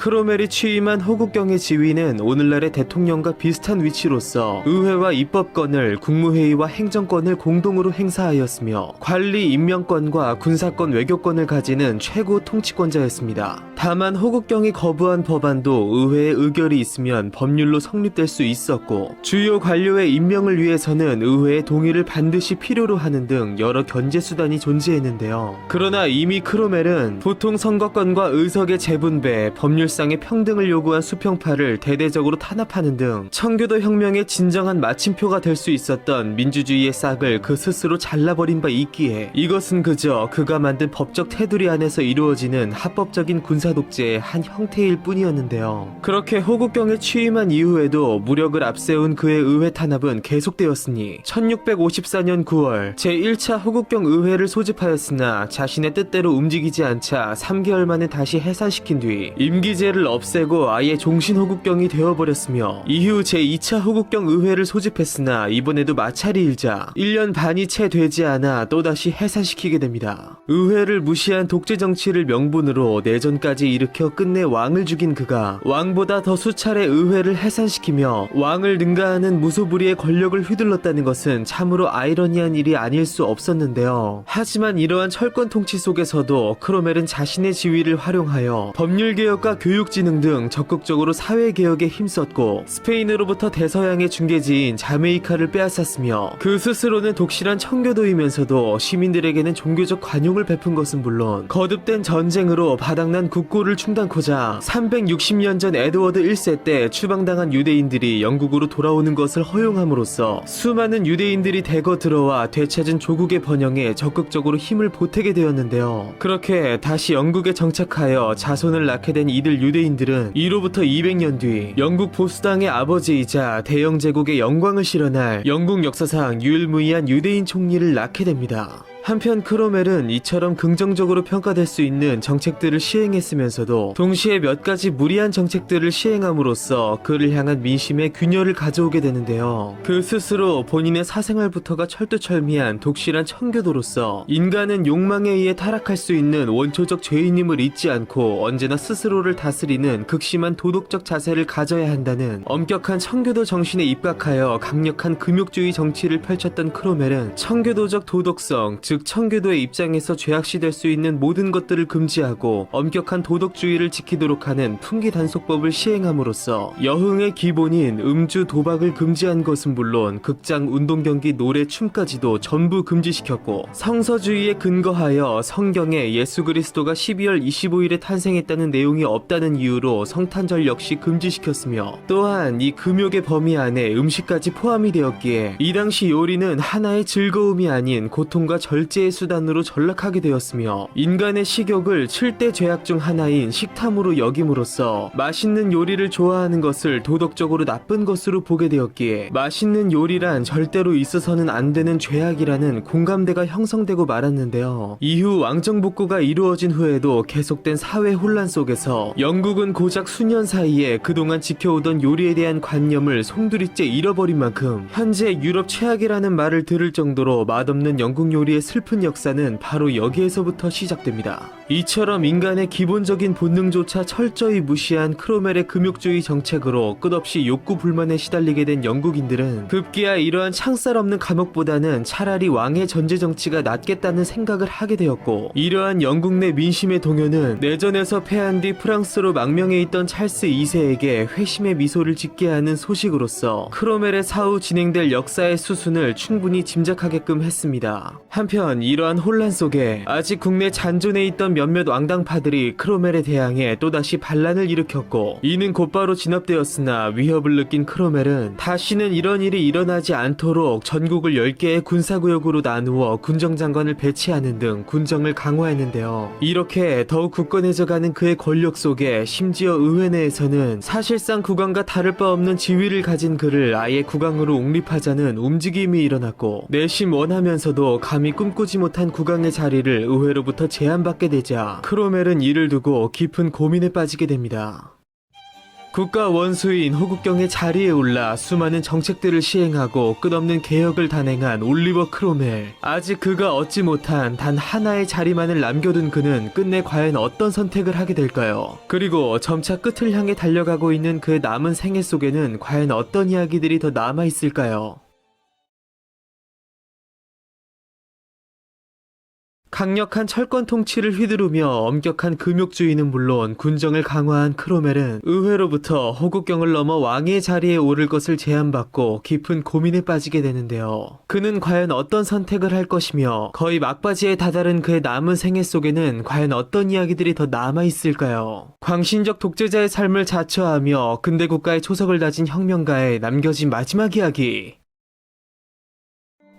크로멜이 취임한 호국경의 지위는 오늘날의 대통령과 비슷한 위치로서 의회와 입법권을, 국무회의와 행정권을 공동으로 행사하였으며 관리, 임명권과 군사권, 외교권을 가지는 최고 통치권자였습니다. 다만 호국경이 거부한 법안도 의회의 의결이 있으면 법률로 성립될 수 있었고, 주요 관료의 임명을 위해서는 의회의 동의를 반드시 필요로 하는 등 여러 견제 수단이 존재했는데요. 그러나 이미 크로멜은 보통 선거권과 의석의 재분배, 법률 쌍의 평등을 요구한 수평파를 대대적으로 탄압하는 등 청교도 혁명의 진정한 마침표가 될 수 있었던 민주주의의 싹을 그 스스로 잘라버린 바 있기에 이것은 그저 그가 만든 법적 테두리 안에서 이루어지는 합법적인 군사독재의 한 형태일 뿐이었는데요. 그렇게 호국경에 취임한 이후에도 무력을 앞세운 그의 의회 탄압은 계속되었으니 1654년 9월 제1차 호국경 의회를 소집하였으나 자신의 뜻대로 움직이지 않자 3개월 만에 다시 해산시킨 뒤 임기제를 없애고 아예 종신호국경이 되어버렸으며, 이후 제2차 호국경 의회를 소집했으나 이번에도 마찰이 일자 1년 반이 채 되지 않아 또다시 해산시키게 됩니다. 의회를 무시한 독재 정치를 명분으로 내전까지 일으켜 끝내 왕을 죽인 그가 왕보다 더 수차례 의회를 해산시키며 왕을 능가하는 무소불위의 권력을 휘둘렀다는 것은 참으로 아이러니한 일이 아닐 수 없었는데요. 하지만 이러한 철권 통치 속에서도 크로멜은 자신의 지위를 활용하여 법률개혁과 교육진흥 등 적극적으로 사회개혁에 힘썼고, 스페인으로부터 대서양의 중개지인 자메이카를 빼앗았으며, 그 스스로는 독실한 청교도이면서도 시민들에게는 종교적 관용을 베푼 것은 물론 거듭된 전쟁으로 바닥난 국고를 충당코자 360년 전 에드워드 1세 때 추방당한 유대인들이 영국으로 돌아오는 것을 허용함으로써 수많은 유대인들이 대거 들어와 되찾은 조국의 번영에 적극적으로 힘을 보태게 되었는데요. 그렇게 다시 영국에 정착하여 자손을 낳게 된 이들 크로멜 유대인들은 이로부터 200년 뒤 영국 보수당의 아버지이자 대영 제국의 영광을 실현할 영국 역사상 유일무이한 유대인 총리를 낳게 됩니다. 한편 크로멜은 이처럼 긍정적으로 평가될 수 있는 정책들을 시행했으면서도 동시에 몇 가지 무리한 정책들을 시행함으로써 그를 향한 민심의 균열을 가져오게 되는데요. 그 스스로 본인의 사생활부터가 철두철미한 독실한 청교도로서 인간은 욕망에 의해 타락할 수 있는 원초적 죄인임을 잊지 않고 언제나 스스로를 다스리는 극심한 도덕적 자세를 가져야 한다는 엄격한 청교도 정신에 입각하여 강력한 금욕주의 정치를 펼쳤던 크로멜은 청교도적 도덕성, 즉 청교도의 입장에서 죄악시될 수 있는 모든 것들을 금지하고 엄격한 도덕주의를 지키도록 하는 풍기단속법을 시행함으로써 여흥의 기본인 음주, 도박을 금지한 것은 물론 극장, 운동경기, 노래, 춤까지도 전부 금지시켰고 성서주의에 근거하여 성경에 예수 그리스도가 12월 25일에 탄생했다는 내용이 없다는 이유로 성탄절 역시 금지시켰으며 또한 이 금욕의 범위 안에 음식까지 포함이 되었기에 이 당시 요리는 하나의 즐거움이 아닌 고통과 절제의 수단으로 전락하게 되었으며 인간의 식욕을 7대 죄악 중 하나인 식탐으로 여김으로써 맛있는 요리를 좋아하는 것을 도덕적으로 나쁜 것으로 보게 되었기에 맛있는 요리란 절대로 있어서는 안 되는 죄악이라는 공감대가 형성되고 말았는데요. 이후 왕정복구가 이루어진 후에도 계속된 사회 혼란 속에서 영국은 고작 수년 사이에 그동안 지켜오던 요리에 대한 관념을 송두리째 잃어버린 만큼 현재 유럽 최악이라는 말을 들을 정도로 맛없는 영국 요리의 슬픈 역사는 바로 여기에서부터 시작됩니다. 이처럼 인간의 기본적인 본능조차 철저히 무시한 크로멜의 금욕주의 정책으로 끝없이 욕구 불만에 시달리게 된 영국인들은 급기야 이러한 창살 없는 감옥보다는 차라리 왕의 전제 정치가 낫겠다는 생각을 하게 되었고 이러한 영국 내 민심의 동요는 내전에서 패한 뒤 프랑스로 망명해 있던 찰스 2세에게 회심의 미소를 짓게 하는 소식으로서 크로멜의 사후 진행될 역사의 수순을 충분히 짐작하게끔 했습니다. 한편 이러한 혼란 속에 아직 국내 잔존해 있던 몇몇 왕당파들이 크로멜에 대항해 또다시 반란을 일으켰고 이는 곧바로 진압되었으나 위협을 느낀 크로멜은 다시는 이런 일이 일어나지 않도록 전국을 10개의 군사구역으로 나누어 군정장관을 배치하는 등 군정을 강화했는데요. 이렇게 더욱 굳건해져가는 그의 권력 속에 심지어 의회 내에서는 사실상 국왕과 다를 바 없는 지위를 가진 그를 아예 국왕으로 옹립하자는 움직임이 일어났고 내심 원하면서도 감히 꿈꾸지 못한 국왕의 자리를 의회로부터 제안받게 되자 크로멜은 이를 두고 깊은 고민에 빠지게 됩니다. 국가 원수인 호국경의 자리에 올라 수많은 정책들을 시행하고 끝없는 개혁을 단행한 올리버 크로멜. 아직 그가 얻지 못한 단 하나의 자리만을 남겨둔 그는 끝내 과연 어떤 선택을 하게 될까요? 그리고 점차 끝을 향해 달려가고 있는 그의 남은 생애 속에는 과연 어떤 이야기들이 더 남아있을까요? 강력한 철권 통치를 휘두르며 엄격한 금욕주의는 물론 군정을 강화한 크로멜은 의회로부터 호국경을 넘어 왕의 자리에 오를 것을 제안받고 깊은 고민에 빠지게 되는데요. 그는 과연 어떤 선택을 할 것이며 거의 막바지에 다다른 그의 남은 생애 속에는 과연 어떤 이야기들이 더 남아있을까요? 광신적 독재자의 삶을 자처하며 근대 국가의 초석을 다진 혁명가에 남겨진 마지막 이야기.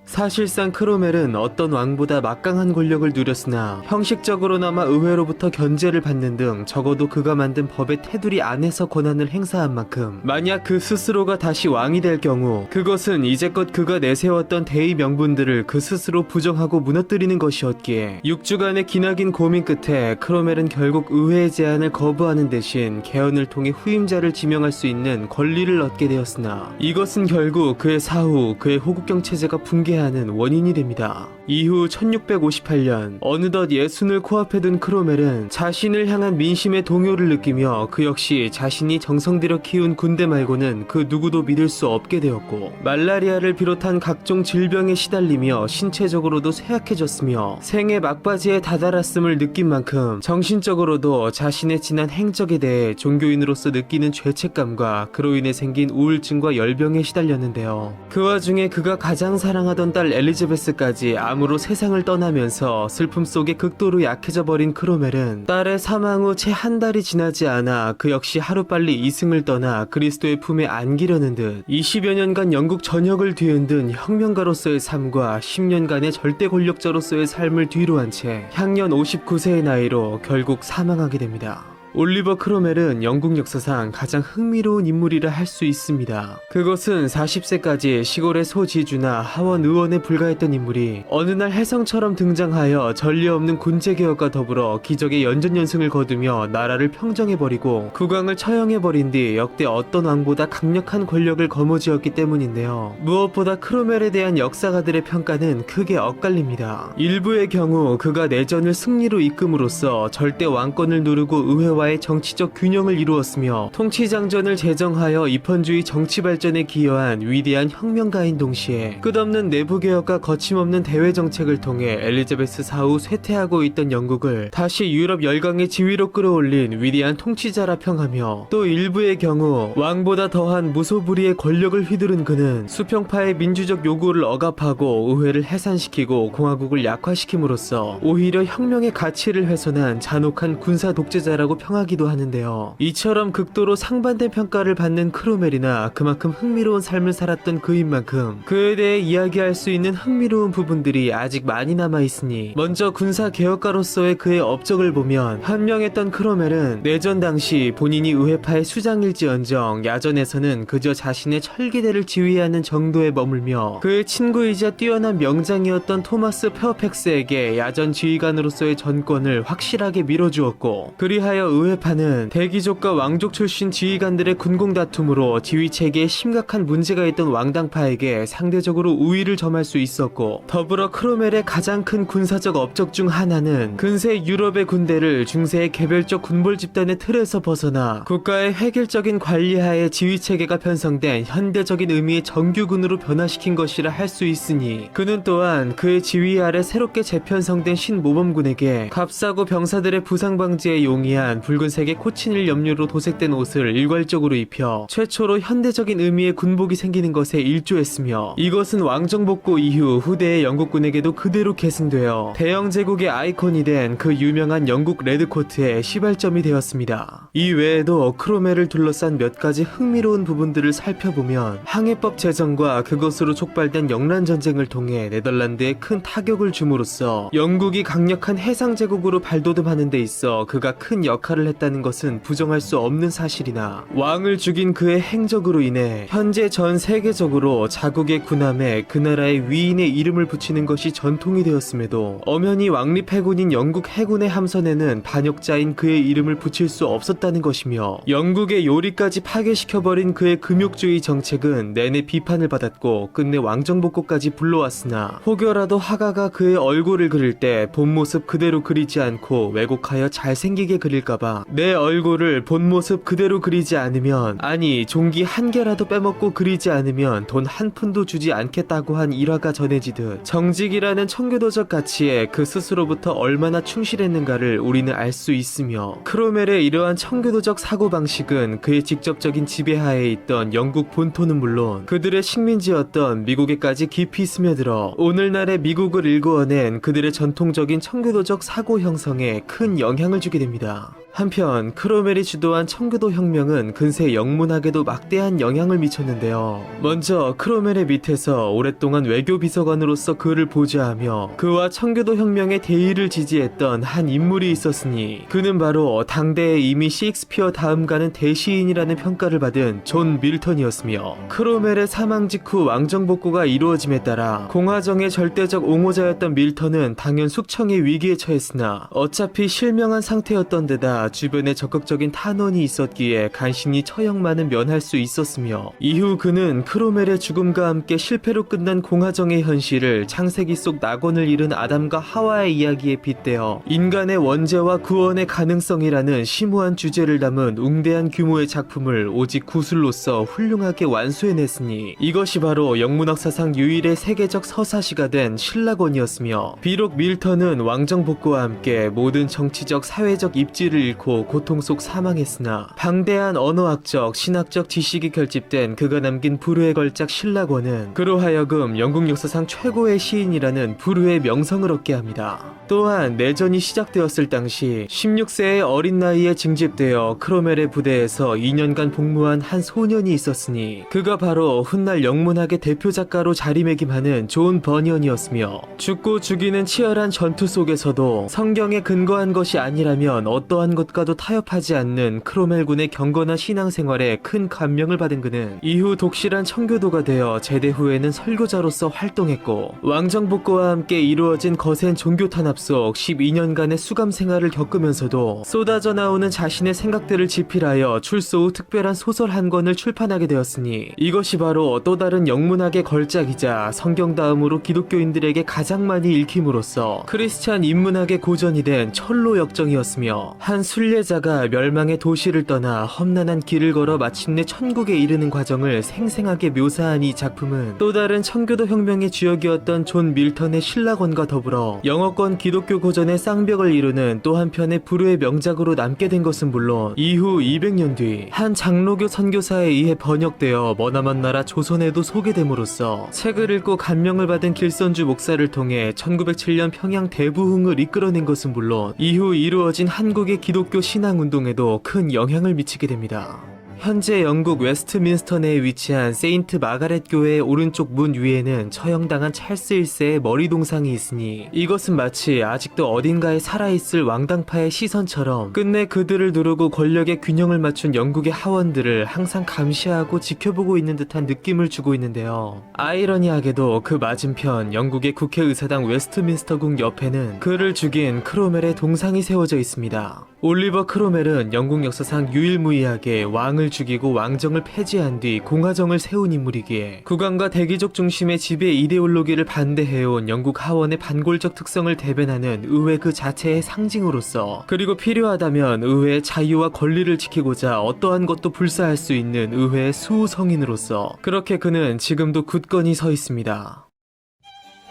사실상 크로멜은 어떤 왕보다 막강한 권력을 누렸으나 형식적으로나마 의회로부터 견제를 받는 등 적어도 그가 만든 법의 테두리 안에서 권한을 행사한 만큼 만약 그 스스로가 다시 왕이 될 경우 그것은 이제껏 그가 내세웠던 대의 명분들을 그 스스로 부정하고 무너뜨리는 것이었기에 6주간의 기나긴 고민 끝에 크로멜은 결국 의회의 제안을 거부하는 대신 개헌을 통해 후임자를 지명할 수 있는 권리를 얻게 되었으나 이것은 결국 그의 사후 그의 호국경 체제가 붕괴하는 원인이 됩니다. 이후 1658년 어느덧 60을 코앞에 둔 크로멜은 자신을 향한 민심의 동요를 느끼며 그 역시 자신이 정성 들여 키운 군대 말고는 그 누구도 믿을 수 없게 되었고 말라리아를 비롯한 각종 질병에 시달리며 신체적으로도 쇠약해졌으며 생애 막바지에 다다랐음을 느낀 만큼 정신적으로도 자신의 지난 행적에 대해 종교인으로서 느끼는 죄책감과 그로 인해 생긴 우울증과 열병에 시달렸는데요. 그 와중에 그가 가장 사랑하던 딸 엘리자베스까지 암으로 세상을 떠나면서 슬픔 속에 극도로 약해져 버린 크로멜은 딸의 사망 후 채 한 달이 지나지 않아 그 역시 하루빨리 이승을 떠나 그리스도의 품에 안기려는 듯 20여 년간 영국 전역을 뒤흔든 혁명가로서의 삶과 10년간의 절대 권력자로서의 삶을 뒤로한 채 향년 59세의 나이로 결국 사망하게 됩니다. 올리버 크로멜은 영국 역사상 가장 흥미로운 인물이라 할 수 있습니다. 그것은 40세까지 시골의 소지주나 하원 의원에 불과했던 인물이 어느 날 혜성처럼 등장하여 전례 없는 군제개혁과 더불어 기적의 연전연승을 거두며 나라를 평정해버리고 국왕을 처형해버린 뒤 역대 어떤 왕보다 강력한 권력을 거머쥐었기 때문인데요. 무엇보다 크로멜에 대한 역사가들의 평가는 크게 엇갈립니다. 일부의 경우 그가 내전을 승리로 이끌음으로써 절대 왕권을 누르고 의회와의 정치적 균형을 이루었으며 통치장전을 제정하여 입헌주의 정치 발전에 기여한 위대한 혁명가인 동시에 끝없는 내부개혁과 거침없는 대외 정책을 통해 엘리자베스 사후 쇠퇴하고 있던 영국을 다시 유럽 열강의 지위로 끌어올린 위대한 통치자라 평하며, 또 일부의 경우 왕보다 더한 무소불위의 권력을 휘두른 그는 수평파의 민주적 요구를 억압하고 의회를 해산시키고 공화국을 약화시킴으로써 오히려 혁명의 가치를 훼손한 잔혹한 군사 독재자라고 평하기도 하는데요. 이처럼 극도로 상반된 평가를 받는 크로멜이나 그만큼 흥미로운 삶을 살았던 그인 만큼 그에 대해 이야기할 수 있는 흥미로운 부분들이 아직 많이 남아있으니, 먼저 군사 개혁가로서의 그의 업적을 보면 현명했던 크로멜은 내전 당시 본인이 의회파의 수장일지언정 야전에서는 그저 자신의 철기대를 지휘하는 정도에 머물며 그의 친구이자 뛰어난 명장이었던 토마스 페어팩스에게 야전 지휘관으로서의 전권을 확실하게 밀어주었고, 그리하여 의회파는 대귀족과 왕족 출신 지휘관들의 군공 다툼으로 지휘체계에 심각한 문제가 있던 왕당파에게 상대적으로 우위를 점할 수 있었고, 더불어 크로멜의 가장 큰 군사적 업적 중 하나는 근세 유럽의 군대를 중세의 개별적 군볼 집단의 틀에서 벗어나 국가의 획일적인 관리하에 지휘체계가 편성된 현대적인 의미의 정규군으로 변화시킨 것이라 할 수 있으니, 그는 또한 그의 지휘 아래 새롭게 재편성된 신모범군에게 값싸고 병사들의 부상 방지에 용이한 붉은색의 코치닐 염료로 도색된 옷을 일괄적으로 입혀 최초로 현대적인 의미의 군복이 생기는 것에 일조했으며, 이것은 왕정복고 이후 후대의 영국군에게도 그대로 계승되어 대영 제국의 아이콘이 된 그 유명한 영국 레드코트의 시발점이 되었습니다. 이 외에도 크로멜을 둘러싼 몇 가지 흥미로운 부분들을 살펴보면, 항해법 제정과 그것으로 촉발된 영란전쟁을 통해 네덜란드에 큰 타격을 줌으로써 영국이 강력한 해상제국으로 발돋움하는 데 있어 그가 큰 역할을 했다는 것은 부정할 수 없는 사실이나, 왕을 죽인 그의 행적으로 인해 현재 전 세계적으로 자국의 군함에 그 나라의 위인의 이름을 붙이는 것이 전통이 되었음에도 엄연히 왕립 해군인 영국 해군의 함선에는 반역자인 그의 이름을 붙일 수 없었다는 것이며, 영국의 요리까지 파괴시켜버린 그의 금욕주의 정책은 내내 비판을 받았고 끝내 왕정복고까지 불러왔으나, 혹여라도 화가가 그의 얼굴을 그릴 때 본 모습 그대로 그리지 않고 왜곡하여 잘생기게 그릴까봐 내 얼굴을 본 모습 그대로 그리지 않으면, 아니 종기 한 개라도 빼먹고 그리지 않으면 돈 한 푼도 주지 않겠다고 한 일화가 전해지듯, 정직이라는 청교도적 가치에 그 스스로부터 얼마나 충실했는가를 우리는 알 수 있으며, 크로멜의 이러한 청교도적 사고방식은 그의 직접적인 지배하에 있던 영국 본토는 물론 그들의 식민지였던 미국에까지 깊이 스며들어 오늘날의 미국을 일구어낸 그들의 전통적인 청교도적 사고 형성에 큰 영향을 주게 됩니다. 한편 크로멜이 주도한 청교도 혁명은 근세 영문학에도 막대한 영향을 미쳤는데요. 먼저 크로멜의 밑에서 오랫동안 외교비서관으로서 그를 보좌하며 그와 청교도 혁명의 대의를 지지했던 한 인물이 있었으니, 그는 바로 당대에 이미 셰익스피어 다음 가는 대시인이라는 평가를 받은 존 밀턴이었으며, 크로멜의 사망 직후 왕정복고가 이루어짐에 따라 공화정의 절대적 옹호자였던 밀턴은 당연 숙청의 위기에 처했으나 어차피 실명한 상태였던 데다 주변에 적극적인 탄원이 있었기에 간신히 처형만은 면할 수 있었으며, 이후 그는 크로멜의 죽음과 함께 실패로 끝난 공화정의 현실을 창세기 속 낙원을 잃은 아담과 하와의 이야기에 빗대어 인간의 원죄와 구원의 가능성이라는 심오한 주제를 담은 웅대한 규모의 작품을 오직 구술로서 훌륭하게 완수해냈으니, 이것이 바로 영문학 사상 유일의 세계적 서사시가 된 신라권이었으며, 비록 밀턴은 왕정복고와 함께 모든 정치적 사회적 입지를 잃고 고통 속 사망했으나 방대한 언어학적 신학적 지식이 결집된 그가 남긴 불후의 걸작 신라권은 그로 하여금 영국 역사상 최고의 시인이라는 불후의 명성을 얻게 합니다. 또한 내전이 시작되었을 당시 16세의 어린 나이에 징집되어 크로멜의 부대에서 2년간 복무한 한 소년이 있었으니 그가 바로 훗날 영문학의 대표 작가로 자리매김하는 존 버니언이었으며 죽고 죽이는 치열한 전투 속에서도 성경에 근거한 것이 아니라면 어떠한 것과도 타협하지 않는 크로멜군의 경건한 신앙생활에 큰 감명을 받은 그는 이후 독실한 청교도가 되어 제대 후에는 설교자로서 활동했고 왕정복고와 함께 이루어진 거센 종교 탄압 속 12년간의 수감 생활을 겪으면서도 쏟아져 나오는 자신의 생각들을 집필하여 출소 후 특별한 소설 한 권을 출판하게 되었으니 이것이 바로 또 다른 영문학의 걸작이자 성경 다음으로 기독교인들에게 가장 많이 읽힘으로써 크리스찬 인문학의 고전이 된 철로 역정이었으며 한 순례자가 멸망의 도시를 떠나 험난한 길을 걸어 마침내 천국에 이르는 과정을 생생하게 묘사한 이 작품은 또 다른 청교도 혁명의 주역이었던 존 밀턴의 신라권과 더불어 영어권 기독교 고전의 쌍벽을 이루는 또 한편의 불후의 명작으로 남게 된 것은 물론 이후 200년 뒤 한 장로교 선교사에 의해 번역되어 머나먼 나라 조선에도 소개됨으로써 책을 읽고 감명을 받은 길선주 목사를 통해 1907년 평양 대부흥을 이끌어낸 것은 물론 이후 이루어진 한국의 기독교 신앙운동에도 큰 영향을 미치게 됩니다. 현재 영국 웨스트민스터 내에 위치한 세인트 마가렛 교회의 오른쪽 문 위에는 처형당한 찰스 1세의 머리 동상이 있으니 이것은 마치 아직도 어딘가에 살아있을 왕당파의 시선처럼 끝내 그들을 누르고 권력의 균형을 맞춘 영국의 하원들을 항상 감시하고 지켜보고 있는 듯한 느낌을 주고 있는데요. 아이러니하게도 그 맞은편 영국의 국회의사당 웨스트민스터궁 옆에는 그를 죽인 크로멜의 동상이 세워져 있습니다. 올리버 크로멜은 영국 역사상 유일무이하게 왕을 죽이고 왕정을 폐지한 뒤 공화정을 세운 인물이기에 국왕과 대귀족 중심의 지배 이데올로기를 반대해온 영국 하원의 반골적 특성을 대변하는 의회 그 자체의 상징으로서 그리고 필요하다면 의회의 자유와 권리를 지키고자 어떠한 것도 불사할 수 있는 의회의 수호성인으로서 그렇게 그는 지금도 굳건히 서 있습니다.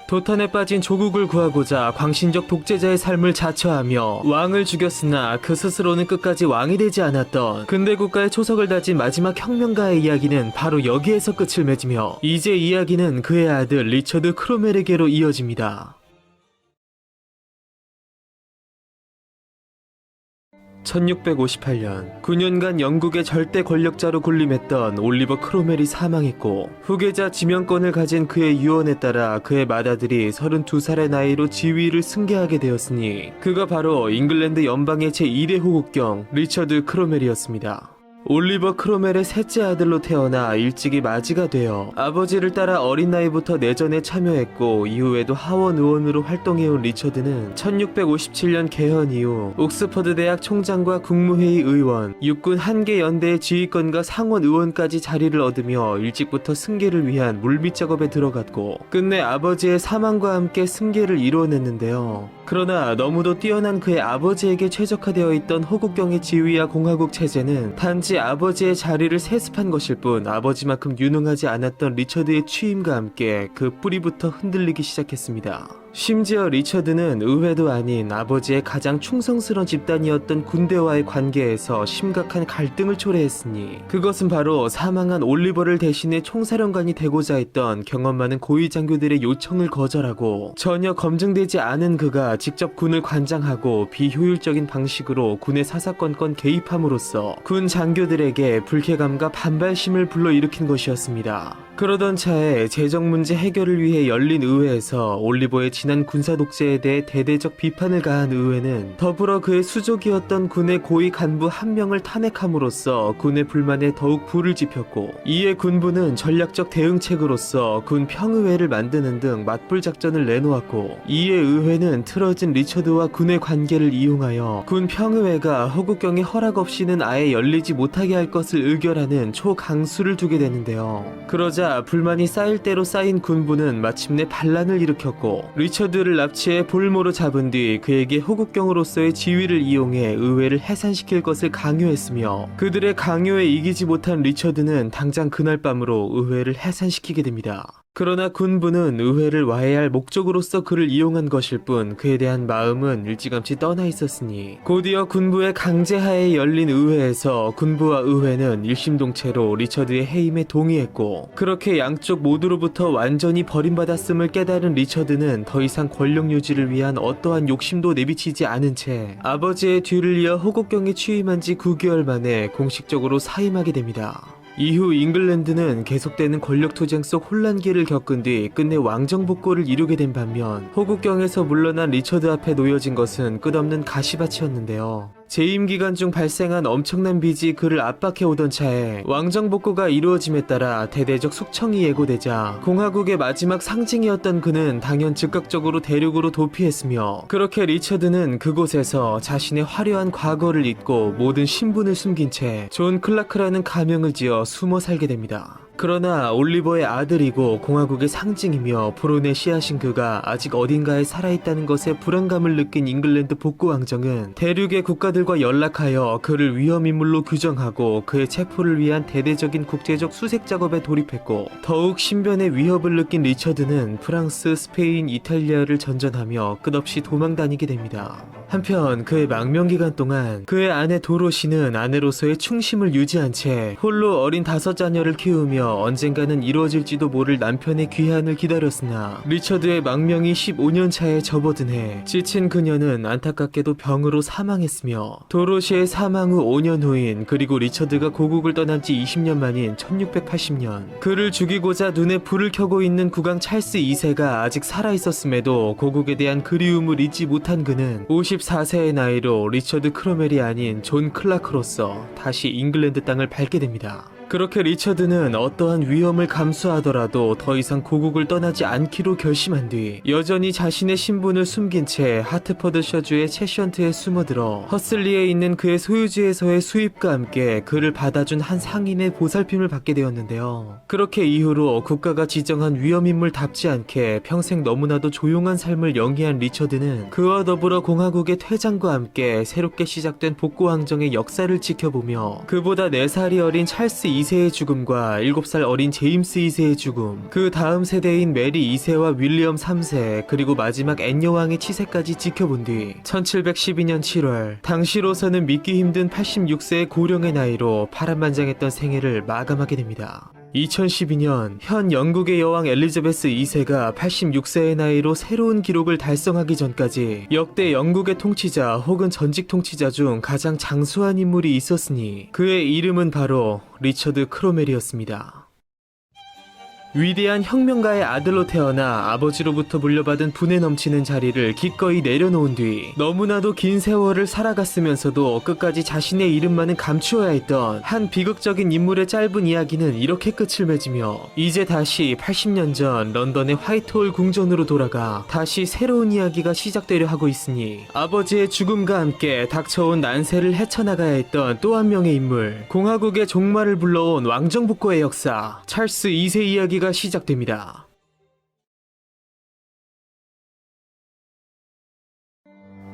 도탄에 빠진 조국을 구하고자 광신적 독재자의 삶을 자처하며 왕을 죽였으나 그 스스로는 끝까지 왕이 되지 않았던 근대 국가의 초석을 다진 마지막 혁명가의 이야기는 바로 여기에서 끝을 맺으며 이제 이야기는 그의 아들 리처드 크로멜에게로 이어집니다. 1658년 9년간 영국의 절대 권력자로 군림했던 올리버 크로멜이 사망했고 후계자 지명권을 가진 그의 유언에 따라 그의 맏아들이 32살의 나이로 지위를 승계하게 되었으니 그가 바로 잉글랜드 연방의 제2대 호국경 리처드 크로멜이었습니다. 올리버 크로멜의 셋째 아들로 태어나 일찍이 맞이가 되어 아버지를 따라 어린 나이부터 내전에 참여했고 이후에도 하원 의원으로 활동해온 리처드는 1657년 개헌 이후 옥스퍼드 대학 총장과 국무회의 의원, 육군 한개 연대의 지휘권과 상원 의원까지 자리를 얻으며 일찍부터 승계를 위한 물밑 작업에 들어갔고 끝내 아버지의 사망과 함께 승계를 이루어냈는데요. 그러나 너무도 뛰어난 그의 아버지에게 최적화되어 있던 호국경의 지위와 공화국 체제는 단지 아버지의 자리를 세습한 것일 뿐 아버지만큼 유능하지 않았던 리처드의 취임과 함께 그 뿌리부터 흔들리기 시작했습니다. 심지어 리처드는 의회도 아닌 아버지의 가장 충성스러운 집단이었던 군대와의 관계에서 심각한 갈등을 초래했으니 그것은 바로 사망한 올리버를 대신해 총사령관이 되고자 했던 경험 많은 고위 장교들의 요청을 거절하고 전혀 검증되지 않은 그가 직접 군을 관장하고 비효율적인 방식으로 군의 사사건건 개입함으로써 군 장교들에게 불쾌감과 반발심을 불러일으킨 것이었습니다. 그러던 차에 재정 문제 해결을 위해 열린 의회에서 올리버의 지난 군사 독재에 대해 대대적 비판을 가한 의회는 더불어 그의 수족이었던 군의 고위 간부 한 명을 탄핵함으로써 군의 불만에 더욱 불을 지폈고 이에 군부는 전략적 대응책으로서 군 평의회를 만드는 등 맞불 작전을 내놓았고 이에 의회는 틀어진 리처드와 군의 관계를 이용하여 군 평의회가 호국경의 허락 없이는 아예 열리지 못하게 할 것을 의결하는 초강수를 두게 되는데요. 그러자 불만이 쌓일 대로 쌓인 군부는 마침내 반란을 일으켰고 리처드를 납치해 볼모로 잡은 뒤 그에게 호국경으로서의 지위를 이용해 의회를 해산시킬 것을 강요했으며 그들의 강요에 이기지 못한 리처드는 당장 그날 밤으로 의회를 해산시키게 됩니다. 그러나 군부는 의회를 와해할 목적으로서 그를 이용한 것일 뿐 그에 대한 마음은 일찌감치 떠나 있었으니 곧이어 군부의 강제하에 열린 의회에서 군부와 의회는 일심동체로 리처드의 해임에 동의했고, 그렇게 양쪽 모두로부터 완전히 버림받았음을 깨달은 리처드는 더 이상 권력 유지를 위한 어떠한 욕심도 내비치지 않은 채 아버지의 뒤를 이어 호국경에 취임한 지 9개월 만에 공식적으로 사임하게 됩니다. 이후 잉글랜드는 계속되는 권력 투쟁 속 혼란기를 겪은 뒤 끝내 왕정 복고를 이루게 된 반면, 호국경에서 물러난 리처드 앞에 놓여진 것은 끝없는 가시밭이었는데요. 재임 기간 중 발생한 엄청난 빚이 그를 압박해 오던 차에 왕정 복고가 이루어짐에 따라 대대적 숙청이 예고되자 공화국의 마지막 상징이었던 그는 당연 즉각적으로 대륙으로 도피했으며, 그렇게 리처드는 그곳에서 자신의 화려한 과거를 잊고 모든 신분을 숨긴 채 존 클라크라는 가명을 지어 숨어 살게 됩니다. 그러나 올리버의 아들이고 공화국의 상징이며 불온의 씨앗인 그가 아직 어딘가에 살아있다는 것에 불안감을 느낀 잉글랜드 복고 왕정은 대륙의 국가들과 연락하여 그를 위험인물로 규정하고 그의 체포를 위한 대대적인 국제적 수색 작업에 돌입했고, 더욱 신변의 위협을 느낀 리처드는 프랑스, 스페인, 이탈리아를 전전하며 끝없이 도망다니게 됩니다. 한편 그의 망명기간 동안 그의 아내 도로시는 아내로서의 충심을 유지한 채 홀로 어린 5자녀를 키우며 언젠가는 이루어질지도 모를 남편의 귀환을 기다렸으나, 리처드의 망명이 15년 차에 접어든 해 지친 그녀는 안타깝게도 병으로 사망했으며, 도로시의 사망 후 5년 후인 그리고 리처드가 고국을 떠난 지 20년 만인 1680년 그를 죽이고자 눈에 불을 켜고 있는 국왕 찰스 2세가 아직 살아있었음에도 고국에 대한 그리움을 잊지 못한 그는 54세의 나이로 리처드 크로멜이 아닌 존 클라크로서 다시 잉글랜드 땅을 밟게 됩니다. 그렇게 리처드는 어떠한 위험을 감수하더라도 더 이상 고국을 떠나지 않기로 결심한 뒤 여전히 자신의 신분을 숨긴 채 하트퍼드셔주의 채션트에 숨어들어 허슬리에 있는 그의 소유지에서의 수입과 함께 그를 받아준 한 상인의 보살핌을 받게 되었는데요. 그렇게 이후로 국가가 지정한 위험인물답지 않게 평생 너무나도 조용한 삶을 영위한 리처드는 그와 더불어 공화국의 퇴장과 함께 새롭게 시작된 복고 왕정의 역사를 지켜보며 그보다 4살이 어린 찰스 2세의 죽음과 7살 어린 제임스 2세의 죽음, 그 다음 세대인 메리 2세와 윌리엄 3세, 그리고 마지막 앤 여왕의 치세까지 지켜본 뒤 1712년 7월 당시로서는 믿기 힘든 86세의 고령의 나이로 파란만장했던 생애를 마감하게 됩니다. 2012년 현 영국의 여왕 엘리자베스 2세가 86세의 나이로 새로운 기록을 달성하기 전까지 역대 영국의 통치자 혹은 전직 통치자 중 가장 장수한 인물이 있었으니 그의 이름은 바로 리처드 크로멜이었습니다. 위대한 혁명가의 아들로 태어나 아버지로부터 물려받은 분에 넘치는 자리를 기꺼이 내려놓은 뒤 너무나도 긴 세월을 살아갔으면서도 끝까지 자신의 이름만은 감추어야 했던 한 비극적인 인물의 짧은 이야기는 이렇게 끝을 맺으며 이제 다시 80년 전 런던의 화이트홀 궁전으로 돌아가 다시 새로운 이야기가 시작되려 하고 있으니, 아버지의 죽음과 함께 닥쳐온 난세를 헤쳐나가야 했던 또 한 명의 인물, 공화국의 종말을 불러온 왕정복고의 역사, 찰스 2세 이야기가 시작됩니다.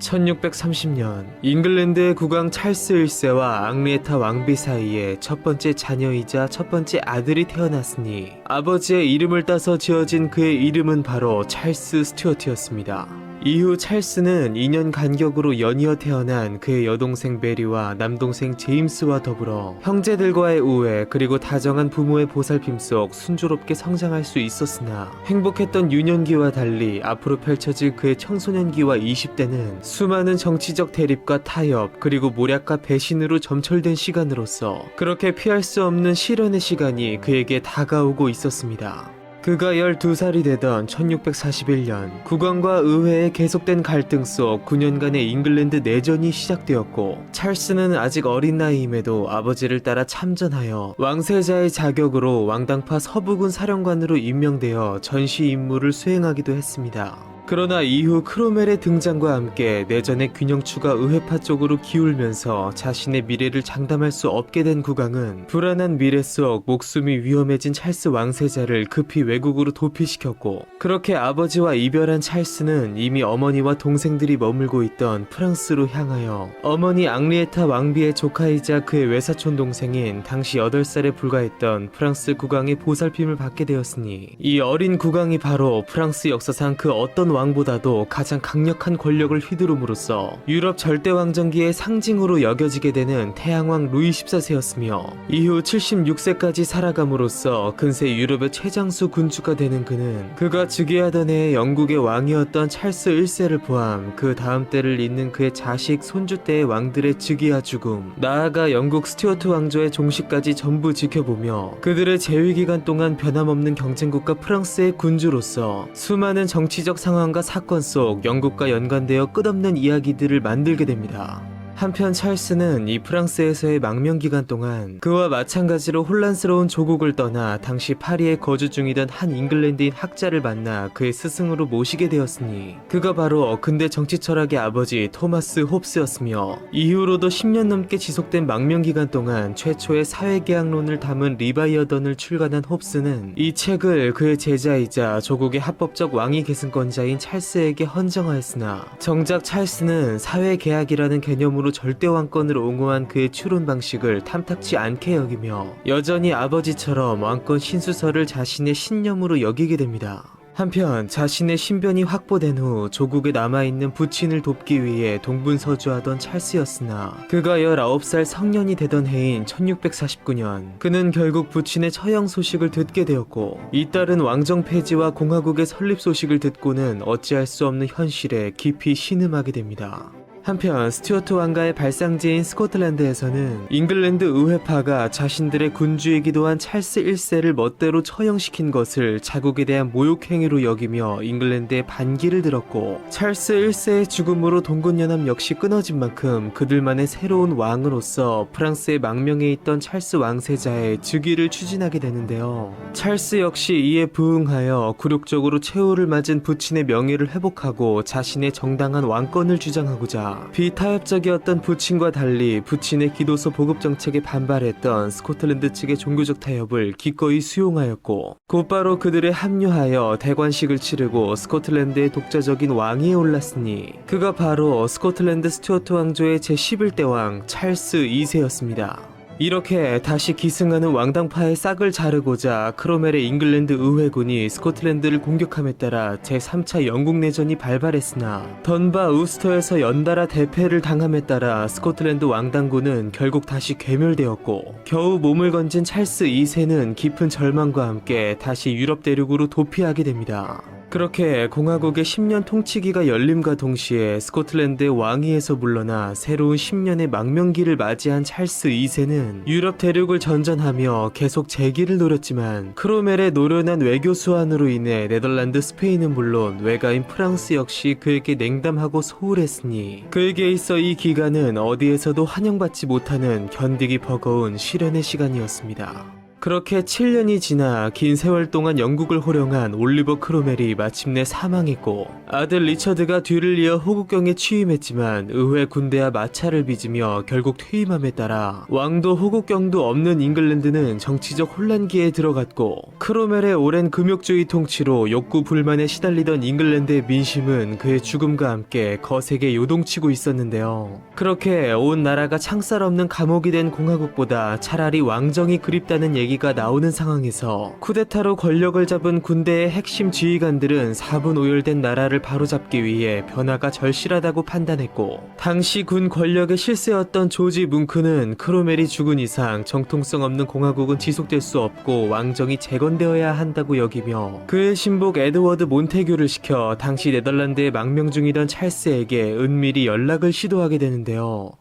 1630년 잉글랜드의 국왕 찰스 1세와 앙리에타 왕비 사이에 첫 번째 자녀이자 첫 번째 아들이 태어났으니 아버지의 이름을 따서 지어진 그의 이름은 바로 찰스 스튜어트였습니다. 이후 찰스는 2년 간격으로 연이어 태어난 그의 여동생 메리와 남동생 제임스와 더불어 형제들과의 우애 그리고 다정한 부모의 보살핌 속 순조롭게 성장할 수 있었으나, 행복했던 유년기와 달리 앞으로 펼쳐질 그의 청소년기와 20대는 수많은 정치적 대립과 타협 그리고 모략과 배신으로 점철된 시간으로서 그렇게 피할 수 없는 시련의 시간이 그에게 다가오고 있었습니다. 그가 12살이 되던 1641년 국왕과 의회의 계속된 갈등 속 9년간의 잉글랜드 내전이 시작되었고, 찰스는 아직 어린 나이임에도 아버지를 따라 참전하여 왕세자의 자격으로 왕당파 서부군 사령관으로 임명되어 전시 임무를 수행하기도 했습니다. 그러나 이후 크로멜의 등장과 함께 내전의 균형추가 의회파 쪽으로 기울면서 자신의 미래를 장담할 수 없게 된 국왕은 불안한 미래 속 목숨이 위험해진 찰스 왕세자를 급히 외국으로 도피시켰고, 그렇게 아버지와 이별한 찰스는 이미 어머니와 동생들이 머물고 있던 프랑스로 향하여 어머니 앙리에타 왕비의 조카이자 그의 외사촌 동생인 당시 8살에 불과했던 프랑스 국왕의 보살핌을 받게 되었으니, 이 어린 국왕이 바로 프랑스 역사상 그 어떤 왕보다도 가장 강력한 권력을 휘두름으로써 유럽 절대왕정기의 상징으로 여겨지게 되는 태양왕 루이 14세였으며, 이후 76세까지 살아감으로써 근세 유럽의 최장수 군주가 되는 그는 그가 즉위하던 해에 영국의 왕이었던 찰스 1세를 포함 그 다음 때를 잇는 그의 자식, 손주 때의 왕들의 즉위와 죽음, 나아가 영국 스튜어트 왕조의 종식까지 전부 지켜보며 그들의 재위기간 동안 변함없는 경쟁국가 프랑스의 군주로서 수많은 정치적 상황과 사건 속 영국과 연관되어 끝없는 이야기들을 만들게 됩니다. 한편 찰스는 이 프랑스에서의 망명기간 동안 그와 마찬가지로 혼란스러운 조국을 떠나 당시 파리에 거주 중이던 한 잉글랜드인 학자를 만나 그의 스승으로 모시게 되었으니, 그가 바로 근대 정치 철학의 아버지 토마스 홉스였으며, 이후로도 10년 넘게 지속된 망명기간 동안 최초의 사회계약론을 담은 리바이어던을 출간한 홉스는 이 책을 그의 제자이자 조국의 합법적 왕위 계승권자인 찰스에게 헌정하였으나, 정작 찰스는 사회계약이라는 개념으로 절대왕권을 옹호한 그의 추론 방식을 탐탁치 않게 여기며 여전히 아버지처럼 왕권 신수설을 자신의 신념으로 여기게 됩니다. 한편 자신의 신변이 확보된 후 조국에 남아있는 부친을 돕기 위해 동분서주하던 찰스였으나, 그가 19살 성년이 되던 해인 1649년 그는 결국 부친의 처형 소식을 듣게 되었고, 이따른 왕정 폐지와 공화국의 설립 소식을 듣고는 어찌할 수 없는 현실에 깊이 신음하게 됩니다. 한편 스튜어트 왕가의 발상지인 스코틀랜드에서는 잉글랜드 의회파가 자신들의 군주이기도 한 찰스 1세를 멋대로 처형시킨 것을 자국에 대한 모욕행위로 여기며 잉글랜드에 반기를 들었고, 찰스 1세의 죽음으로 동군연합 역시 끊어진 만큼 그들만의 새로운 왕으로서 프랑스의 망명에 있던 찰스 왕세자의 즉위를 추진하게 되는데요. 찰스 역시 이에 부응하여 굴욕적으로 최후를 맞은 부친의 명예를 회복하고 자신의 정당한 왕권을 주장하고자 비타협적이었던 부친과 달리 부친의 기도서 보급 정책에 반발했던 스코틀랜드 측의 종교적 타협을 기꺼이 수용하였고, 곧바로 그들에 합류하여 대관식을 치르고 스코틀랜드의 독자적인 왕위에 올랐으니, 그가 바로 스코틀랜드 스튜어트 왕조의 제11대 왕 찰스 2세였습니다. 이렇게 다시 기승하는 왕당파의 싹을 자르고자 크로멜의 잉글랜드 의회군이 스코틀랜드를 공격함에 따라 제3차 영국 내전이 발발했으나, 던바 우스터에서 연달아 대패를 당함에 따라 스코틀랜드 왕당군은 결국 다시 괴멸되었고, 겨우 몸을 건진 찰스 2세는 깊은 절망과 함께 다시 유럽 대륙으로 도피하게 됩니다. 그렇게 공화국의 10년 통치기가 열림과 동시에 스코틀랜드의 왕위에서 물러나 새로운 10년의 망명기를 맞이한 찰스 2세는 유럽 대륙을 전전하며 계속 재기를 노렸지만, 크로멜의 노련한 외교 수완으로 인해 네덜란드, 스페인은 물론 외가인 프랑스 역시 그에게 냉담하고 소홀했으니, 그에게 있어 이 기간은 어디에서도 환영받지 못하는 견디기 버거운 시련의 시간이었습니다. 그렇게 7년이 지나 긴 세월 동안 영국을 호령한 올리버 크로멜이 마침내 사망했고, 아들 리처드가 뒤를 이어 호국경에 취임했지만 의회 군대와 마찰을 빚으며 결국 퇴임함에 따라 왕도 호국경도 없는 잉글랜드는 정치적 혼란기에 들어갔고, 크로멜의 오랜 금욕주의 통치로 욕구 불만에 시달리던 잉글랜드의 민심은 그의 죽음과 함께 거세게 요동치고 있었는데요. 그렇게 온 나라가 창살 없는 감옥이 된 공화국보다 차라리 왕정이 그립다는 얘기가 나오는 상황에서 쿠데타로 권력을 잡은 군대의 핵심 지휘관들은 4분 오열된 나라를 바로잡기 위해 변화가 절실하다고 판단했고, 당시 군 권력의 실세였던 조지 뭉크는 크로멜이 죽은 이상 정통성 없는 공화국은 지속될 수 없고 왕정이 재건되어야 한다고 여기며 그의 신복 에드워드 몬테규를 시켜 당시 네덜란드에 망명 중이던 찰스에게 은밀히 연락을 시도하게 되는데요.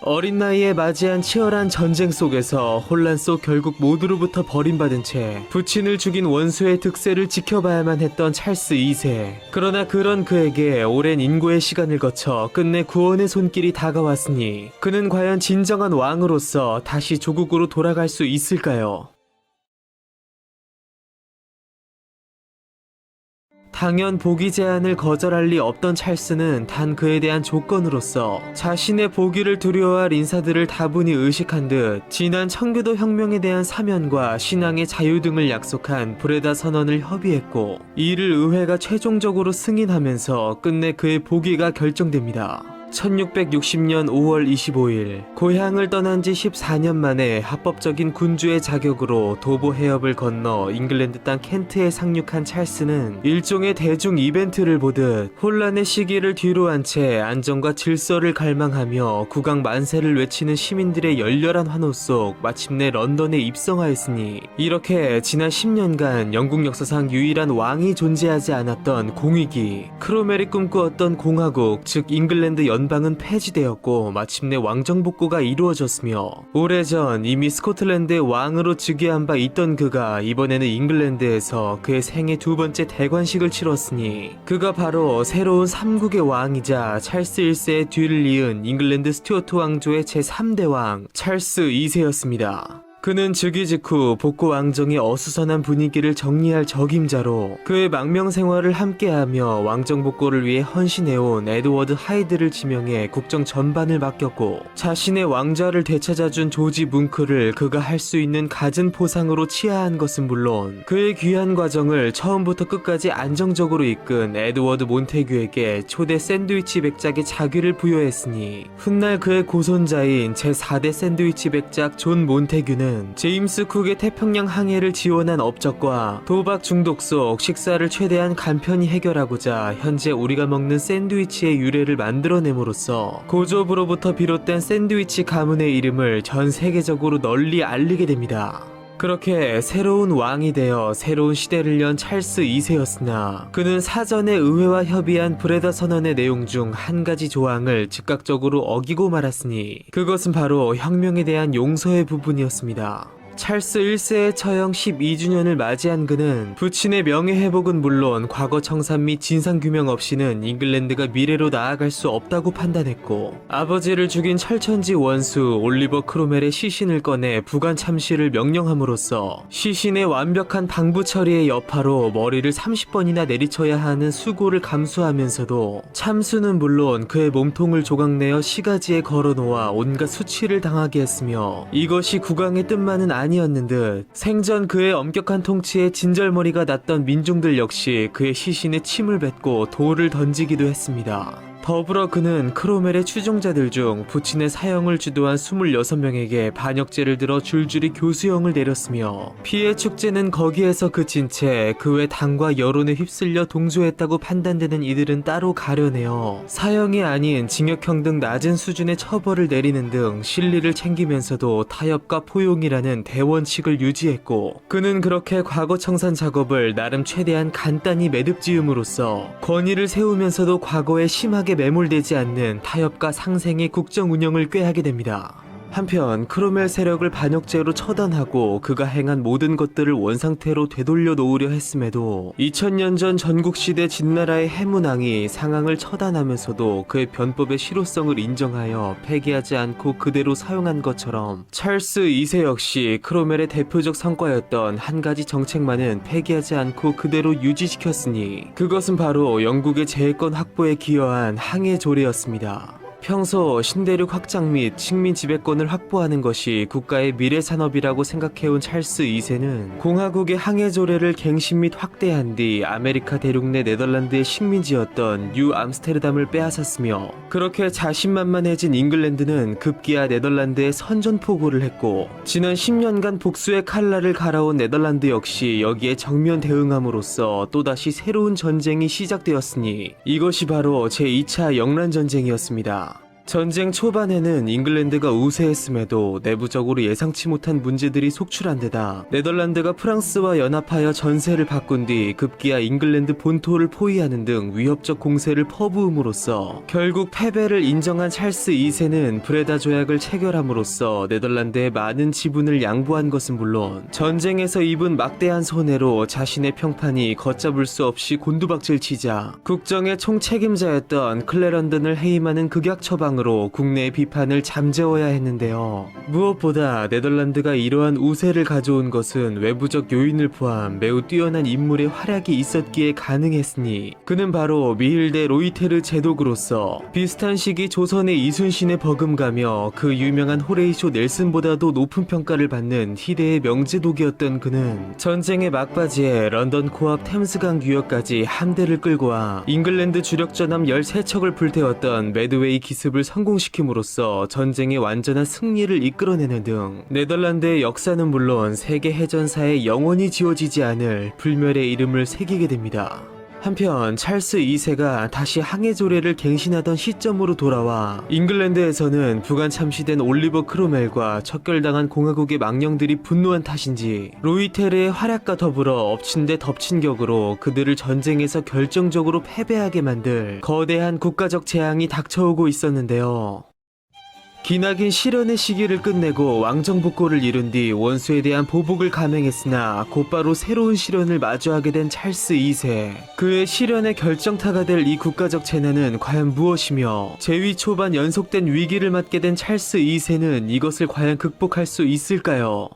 어린 나이에 맞이한 치열한 전쟁 속에서 혼란 속 결국 모두로부터 버림받은 채 부친을 죽인 원수의 득세를 지켜봐야만 했던 찰스 2세. 그러나 그런 그에게 오랜 인고의 시간을 거쳐 끝내 구원의 손길이 다가왔으니, 그는 과연 진정한 왕으로서 다시 조국으로 돌아갈 수 있을까요? 당연 보기 제안을 거절할 리 없던 찰스는 단 그에 대한 조건으로서 자신의 보기를 두려워할 인사들을 다분히 의식한 듯 지난 청교도 혁명에 대한 사면과 신앙의 자유 등을 약속한 브레다 선언을 협의했고, 이를 의회가 최종적으로 승인하면서 끝내 그의 보기가 결정됩니다. 1660년 5월 25일 고향을 떠난 지 14년 만에 합법적인 군주의 자격으로 도보 해협을 건너 잉글랜드 땅 켄트에 상륙한 찰스는 일종의 대중 이벤트를 보듯 혼란의 시기를 뒤로 한 채 안정과 질서를 갈망하며 국왕 만세를 외치는 시민들의 열렬한 환호 속 마침내 런던에 입성하였으니, 이렇게 지난 10년간 영국 역사상 유일한 왕이 존재하지 않았던 공위기, 크로멜이 꿈꾸었던 공화국 즉 잉글랜드 연방은 폐지되었고 마침내 왕정복구가 이루어졌으며, 오래전 이미 스코틀랜드의 왕으로 즉위한 바 있던 그가 이번에는 잉글랜드에서 그의 생애 두 번째 대관식을 치렀으니, 그가 바로 새로운 삼국의 왕이자 찰스 1세의 뒤를 이은 잉글랜드 스튜어트 왕조의 제3대 왕 찰스 2세였습니다. 그는 즉위 직후 복고 왕정의 어수선한 분위기를 정리할 적임자로 그의 망명 생활을 함께하며 왕정 복고를 위해 헌신해온 에드워드 하이드를 지명해 국정 전반을 맡겼고, 자신의 왕좌를 되찾아준 조지 뭉크를 그가 할 수 있는 갖은 포상으로 치하한 것은 물론 그의 귀한 과정을 처음부터 끝까지 안정적으로 이끈 에드워드 몬테규에게 초대 샌드위치 백작의 자귀를 부여했으니, 훗날 그의 고손자인 제4대 샌드위치 백작 존 몬테규는 제임스 쿡의 태평양 항해를 지원한 업적과 도박 중독 속 식사를 최대한 간편히 해결하고자 현재 우리가 먹는 샌드위치의 유래를 만들어냄으로써 고조부로부터 비롯된 샌드위치 가문의 이름을 전 세계적으로 널리 알리게 됩니다. 그렇게 새로운 왕이 되어 새로운 시대를 연 찰스 2세였으나 그는 사전에 의회와 협의한 브레다 선언의 내용 중 한 가지 조항을 즉각적으로 어기고 말았으니, 그것은 바로 혁명에 대한 용서의 부분이었습니다. 찰스 1세의 처형 12주년을 맞이한 그는 부친의 명예회복은 물론 과거 청산 및 진상규명 없이는 잉글랜드가 미래로 나아갈 수 없다고 판단했고, 아버지를 죽인 철천지 원수 올리버 크로멜의 시신을 꺼내 부관 참시를 명령함으로써 시신의 완벽한 방부 처리의 여파로 머리를 30번이나 내리쳐야 하는 수고를 감수하면서도 참수는 물론 그의 몸통을 조각내어 시가지에 걸어놓아 온갖 수치를 당하게 했으며, 이것이 국왕의 뜻만은 아니었는 듯 생전 그의 엄격한 통치에 진절머리가 났던 민중들 역시 그의 시신에 침을 뱉고 돌을 던지기도 했습니다. 더불어 그는 크로멜의 추종자들 중 부친의 사형을 주도한 26명에게 반역죄를 들어 줄줄이 교수형을 내렸으며, 피해 축제는 거기에서 그친 채 그 외 당과 여론에 휩쓸려 동조했다고 판단되는 이들은 따로 가려내어 사형이 아닌 징역형 등 낮은 수준의 처벌을 내리는 등 실리를 챙기면서도 타협과 포용이라는 대원칙을 유지했고, 그는 그렇게 과거 청산 작업을 나름 최대한 간단히 매듭지음으로써 권위를 세우면서도 과거에 심하게 매몰되지 않는 타협과 상생의 국정 운영을 꾀하게 됩니다. 한편 크로멜 세력을 반역죄로 처단하고 그가 행한 모든 것들을 원상태로 되돌려 놓으려 했음에도 2000년 전 전국시대 진나라의 해문왕이 상황을 처단하면서도 그의 변법의 실효성을 인정하여 폐기하지 않고 그대로 사용한 것처럼, 찰스 2세 역시 크로멜의 대표적 성과였던 한 가지 정책만은 폐기하지 않고 그대로 유지시켰으니, 그것은 바로 영국의 재해권 확보에 기여한 항해 조례였습니다. 평소 신대륙 확장 및 식민 지배권을 확보하는 것이 국가의 미래 산업이라고 생각해온 찰스 2세는 공화국의 항해 조례를 갱신 및 확대한 뒤 아메리카 대륙 내 네덜란드의 식민지였던 뉴 암스테르담을 빼앗았으며, 그렇게 자신만만해진 잉글랜드는 급기야 네덜란드에 선전포고를 했고, 지난 10년간 복수의 칼날을 갈아온 네덜란드 역시 여기에 정면 대응함으로써 또다시 새로운 전쟁이 시작되었으니, 이것이 바로 제2차 영란전쟁이었습니다. 전쟁 초반에는 잉글랜드가 우세했음에도 내부적으로 예상치 못한 문제들이 속출한 데다 네덜란드가 프랑스와 연합하여 전세를 바꾼 뒤 급기야 잉글랜드 본토를 포위하는 등 위협적 공세를 퍼부음으로써 결국 패배를 인정한 찰스 2세는 브레다 조약을 체결함으로써 네덜란드의 많은 지분을 양보한 것은 물론 전쟁에서 입은 막대한 손해로 자신의 평판이 걷잡을 수 없이 곤두박질 치자 국정의 총책임자였던 클레런던을 해임하는 극약 처방 상황으로 국내의 비판을 잠재워야 했는데요. 무엇보다 네덜란드가 이러한 우세를 가져온 것은 외부적 요인을 포함 매우 뛰어난 인물의 활약이 있었기에 가능했으니 그는 바로 미힐데 로이테르 제독으로서 비슷한 시기 조선의 이순신에 버금가며 그 유명한 호레이쇼 넬슨보다도 높은 평가를 받는 희대의 명제독이었던 그는 전쟁의 막바지에 런던 코앞 템스강 유역까지 함대를 끌고 와 잉글랜드 주력 전함 13척을 불태웠던 매드웨이 기습을 성공시킴으로써 전쟁의 완전한 승리를 이끌어내는 등 네덜란드의 역사는 물론 세계 해전사에 영원히 지워지지 않을 불멸의 이름을 새기게 됩니다. 한편 찰스 2세가 다시 항해 조례를 갱신하던 시점으로 돌아와 잉글랜드에서는 부관 참시된 올리버 크로멜과 척결당한 공화국의 망령들이 분노한 탓인지 로이테르의 활약과 더불어 엎친 데 덮친 격으로 그들을 전쟁에서 결정적으로 패배하게 만들 거대한 국가적 재앙이 닥쳐오고 있었는데요. 기나긴 실현의 시기를 끝내고 왕정복고를 이룬 뒤 원수에 대한 보복을 감행했으나 곧바로 새로운 시련을 마주하게 된 찰스 2세. 그의 실현의 결정타가 될 이 국가적 재난은 과연 무엇이며 재위 초반 연속된 위기를 맞게 된 찰스 2세는 이것을 과연 극복할 수 있을까요?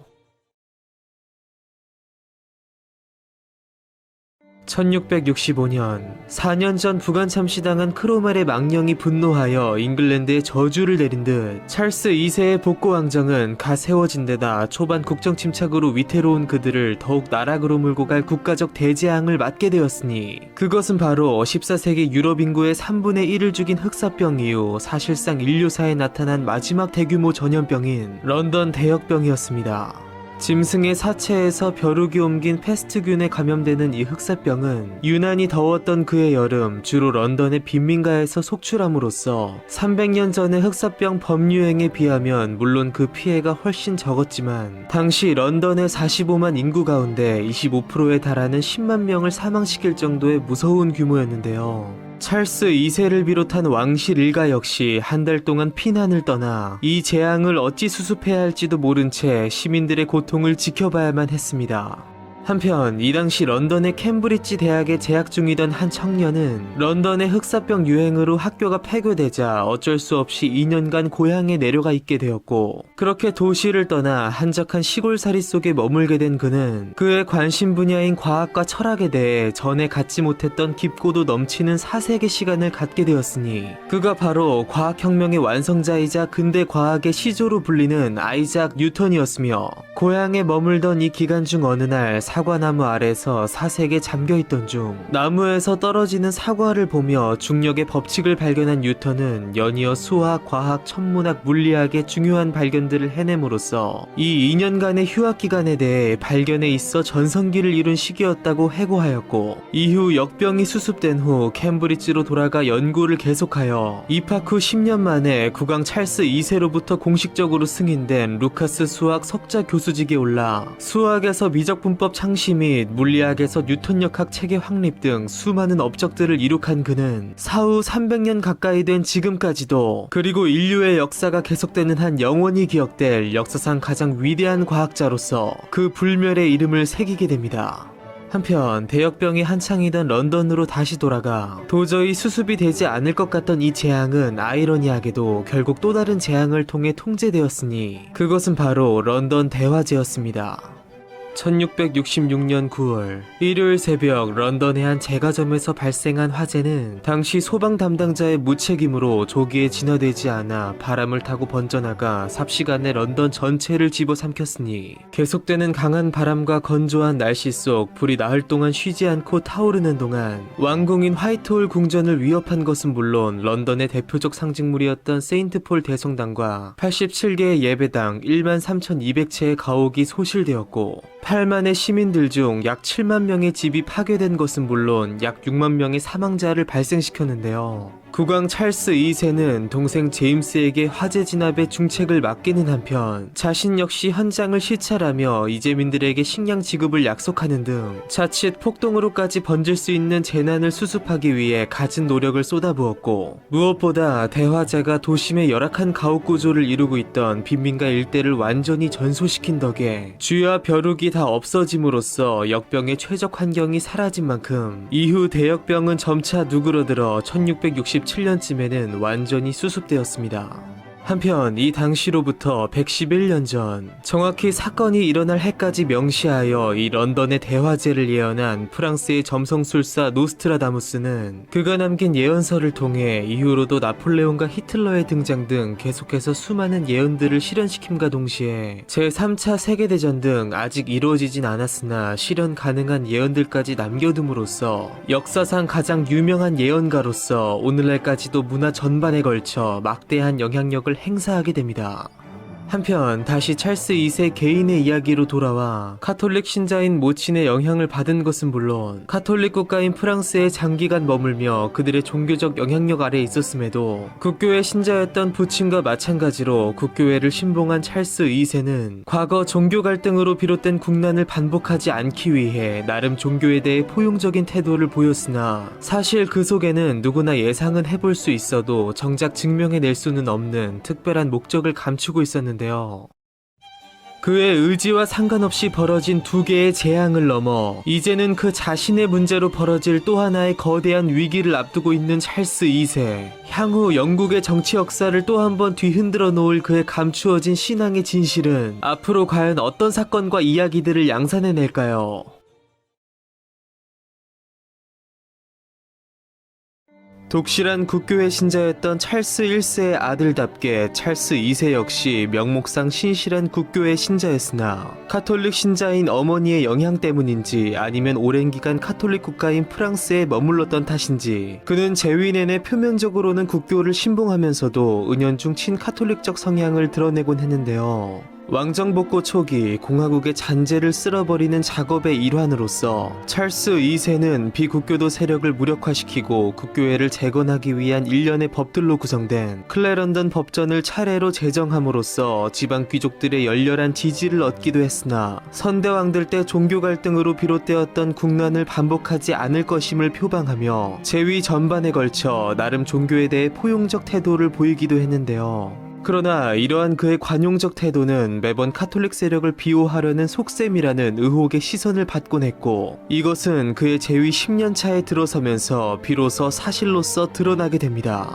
1665년 4년 전 부관 참시당한 크로멜의 망령이 분노하여 잉글랜드에 저주를 내린 듯 찰스 2세의 복고 왕정은 가 세워진 데다 초반 국정 침착으로 위태로운 그들을 더욱 나락으로 몰고 갈 국가적 대재앙을 맞게 되었으니 그것은 바로 14세기 유럽 인구의 3분의 1을 죽인 흑사병 이후 사실상 인류사에 나타난 마지막 대규모 전염병인 런던 대역병이었습니다. 짐승의 사체에서 벼룩이 옮긴 패스트균에 감염되는 이 흑사병은 유난히 더웠던 그의 여름 주로 런던의 빈민가에서 속출함으로써 300년 전의 흑사병 범유행에 비하면 물론 그 피해가 훨씬 적었지만 당시 런던의 45만 인구 가운데 25%에 달하는 10만 명을 사망시킬 정도의 무서운 규모였는데요. 찰스 2세를 비롯한 왕실 일가 역시 한 달 동안 피난을 떠나 이 재앙을 어찌 수습해야 할지도 모른 채 시민들의 고통을 지켜봐야만 했습니다. 한편 이 당시 런던의 캠브리지 대학에 재학 중이던 한 청년은 런던의 흑사병 유행으로 학교가 폐교되자 어쩔 수 없이 2년간 고향에 내려가 있게 되었고 그렇게 도시를 떠나 한적한 시골살이 속에 머물게 된 그는 그의 관심 분야인 과학과 철학에 대해 전에 갖지 못했던 깊고도 넘치는 사색의 시간을 갖게 되었으니 그가 바로 과학혁명의 완성자이자 근대 과학의 시조로 불리는 아이작 뉴턴이었으며 고향에 머물던 이 기간 중 어느 날 사과나무 아래서 사색에 잠겨있던 중 나무에서 떨어지는 사과를 보며 중력의 법칙을 발견한 뉴턴은 연이어 수학, 과학, 천문학, 물리학의 중요한 발견들을 해냄으로써 이 2년간의 휴학기간에 대해 발견에 있어 전성기를 이룬 시기였다고 해고하였고 이후 역병이 수습된 후 캠브리지로 돌아가 연구를 계속하여 입학 후 10년 만에 국왕 찰스 2세로부터 공식적으로 승인된 루카스 수학 석좌 교수직에 올라 수학에서 미적분법 창시 및 물리학에서 뉴턴역학 체계 확립 등 수많은 업적들을 이룩한 그는 사후 300년 가까이 된 지금까지도 그리고 인류의 역사가 계속되는 한 영원히 기억될 역사상 가장 위대한 과학자로서 그 불멸의 이름을 새기게 됩니다. 한편 대역병이 한창이던 런던으로 다시 돌아가 도저히 수습이 되지 않을 것 같던 이 재앙은 아이러니하게도 결국 또 다른 재앙을 통해 통제되었으니 그것은 바로 런던 대화재였습니다. 1666년 9월 일요일 새벽 런던의 한 제과점에서 발생한 화재는 당시 소방 담당자의 무책임으로 조기에 진화되지 않아 바람을 타고 번져나가 삽시간에 런던 전체를 집어삼켰으니 계속되는 강한 바람과 건조한 날씨 속 불이 나흘 동안 쉬지 않고 타오르는 동안 왕궁인 화이트홀 궁전을 위협한 것은 물론 런던의 대표적 상징물이었던 세인트폴 대성당과 87개의 예배당 13,200채의 가옥이 소실되었고 8만의 시민들 중 약 7만 명의 집이 파괴된 것은 물론 약 6만 명의 사망자를 발생시켰는데요. 국왕 찰스 2세는 동생 제임스에게 화재 진압의 중책을 맡기는 한편 자신 역시 현장을 시찰하며 이재민들에게 식량 지급을 약속하는 등 자칫 폭동으로까지 번질 수 있는 재난을 수습하기 위해 갖은 노력을 쏟아부었고 무엇보다 대화재가 도심의 열악한 가옥 구조를 이루고 있던 빈민가 일대를 완전히 전소시킨 덕에 쥐와 벼룩이 다 없어짐으로써 역병의 최적 환경이 사라진 만큼 이후 대역병은 점차 누그러들어 1660 1997년쯤에는 완전히 수습되었습니다. 한편 이 당시로부터 111년 전, 정확히 사건이 일어날 해까지 명시하여 이 런던의 대화제를 예언한 프랑스의 점성술사 노스트라다무스는 그가 남긴 예언서를 통해 이후로도 나폴레온과 히틀러의 등장 등 계속해서 수많은 예언들을 실현시킴과 동시에 제3차 세계대전 등 아직 이루어지진 않았으나 실현 가능한 예언들까지 남겨둠으로써 역사상 가장 유명한 예언가로서 오늘날까지도 문화 전반에 걸쳐 막대한 영향력을 행사하게 됩니다. 한편 다시 찰스 2세 개인의 이야기로 돌아와 카톨릭 신자인 모친의 영향을 받은 것은 물론 카톨릭 국가인 프랑스에 장기간 머물며 그들의 종교적 영향력 아래 있었음에도 국교의 신자였던 부친과 마찬가지로 국교회를 신봉한 찰스 2세는 과거 종교 갈등으로 비롯된 국난을 반복하지 않기 위해 나름 종교에 대해 포용적인 태도를 보였으나 사실 그 속에는 누구나 예상은 해볼 수 있어도 정작 증명해낼 수는 없는 특별한 목적을 감추고 있었는데 그의 의지와 상관없이 벌어진 두 개의 재앙을 넘어 이제는 그 자신의 문제로 벌어질 또 하나의 거대한 위기를 앞두고 있는 찰스 2세. 향후 영국의 정치 역사를 또 한 번 뒤흔들어 놓을 그의 감추어진 신앙의 진실은 앞으로 과연 어떤 사건과 이야기들을 양산해낼까요? 독실한 국교회 신자였던 찰스 1세의 아들답게 찰스 2세 역시 명목상 신실한 국교회 신자였으나 카톨릭 신자인 어머니의 영향 때문인지 아니면 오랜 기간 카톨릭 국가인 프랑스에 머물렀던 탓인지 그는 재위 내내 표면적으로는 국교를 신봉하면서도 은연중 친카톨릭적 성향을 드러내곤 했는데요. 왕정복고 초기 공화국의 잔재를 쓸어버리는 작업의 일환으로서 찰스 2세는 비국교도 세력을 무력화시키고 국교회를 재건하기 위한 일련의 법들로 구성된 클레런던 법전을 차례로 제정함으로써 지방 귀족들의 열렬한 지지를 얻기도 했으나 선대왕들 때 종교 갈등으로 비롯되었던 국난을 반복하지 않을 것임을 표방하며 재위 전반에 걸쳐 나름 종교에 대해 포용적 태도를 보이기도 했는데요. 그러나 이러한 그의 관용적 태도는 매번 카톨릭 세력을 비호하려는 속셈이라는 의혹의 시선을 받곤 했고 이것은 그의 재위 10년 차에 들어서면서 비로소 사실로서 드러나게 됩니다.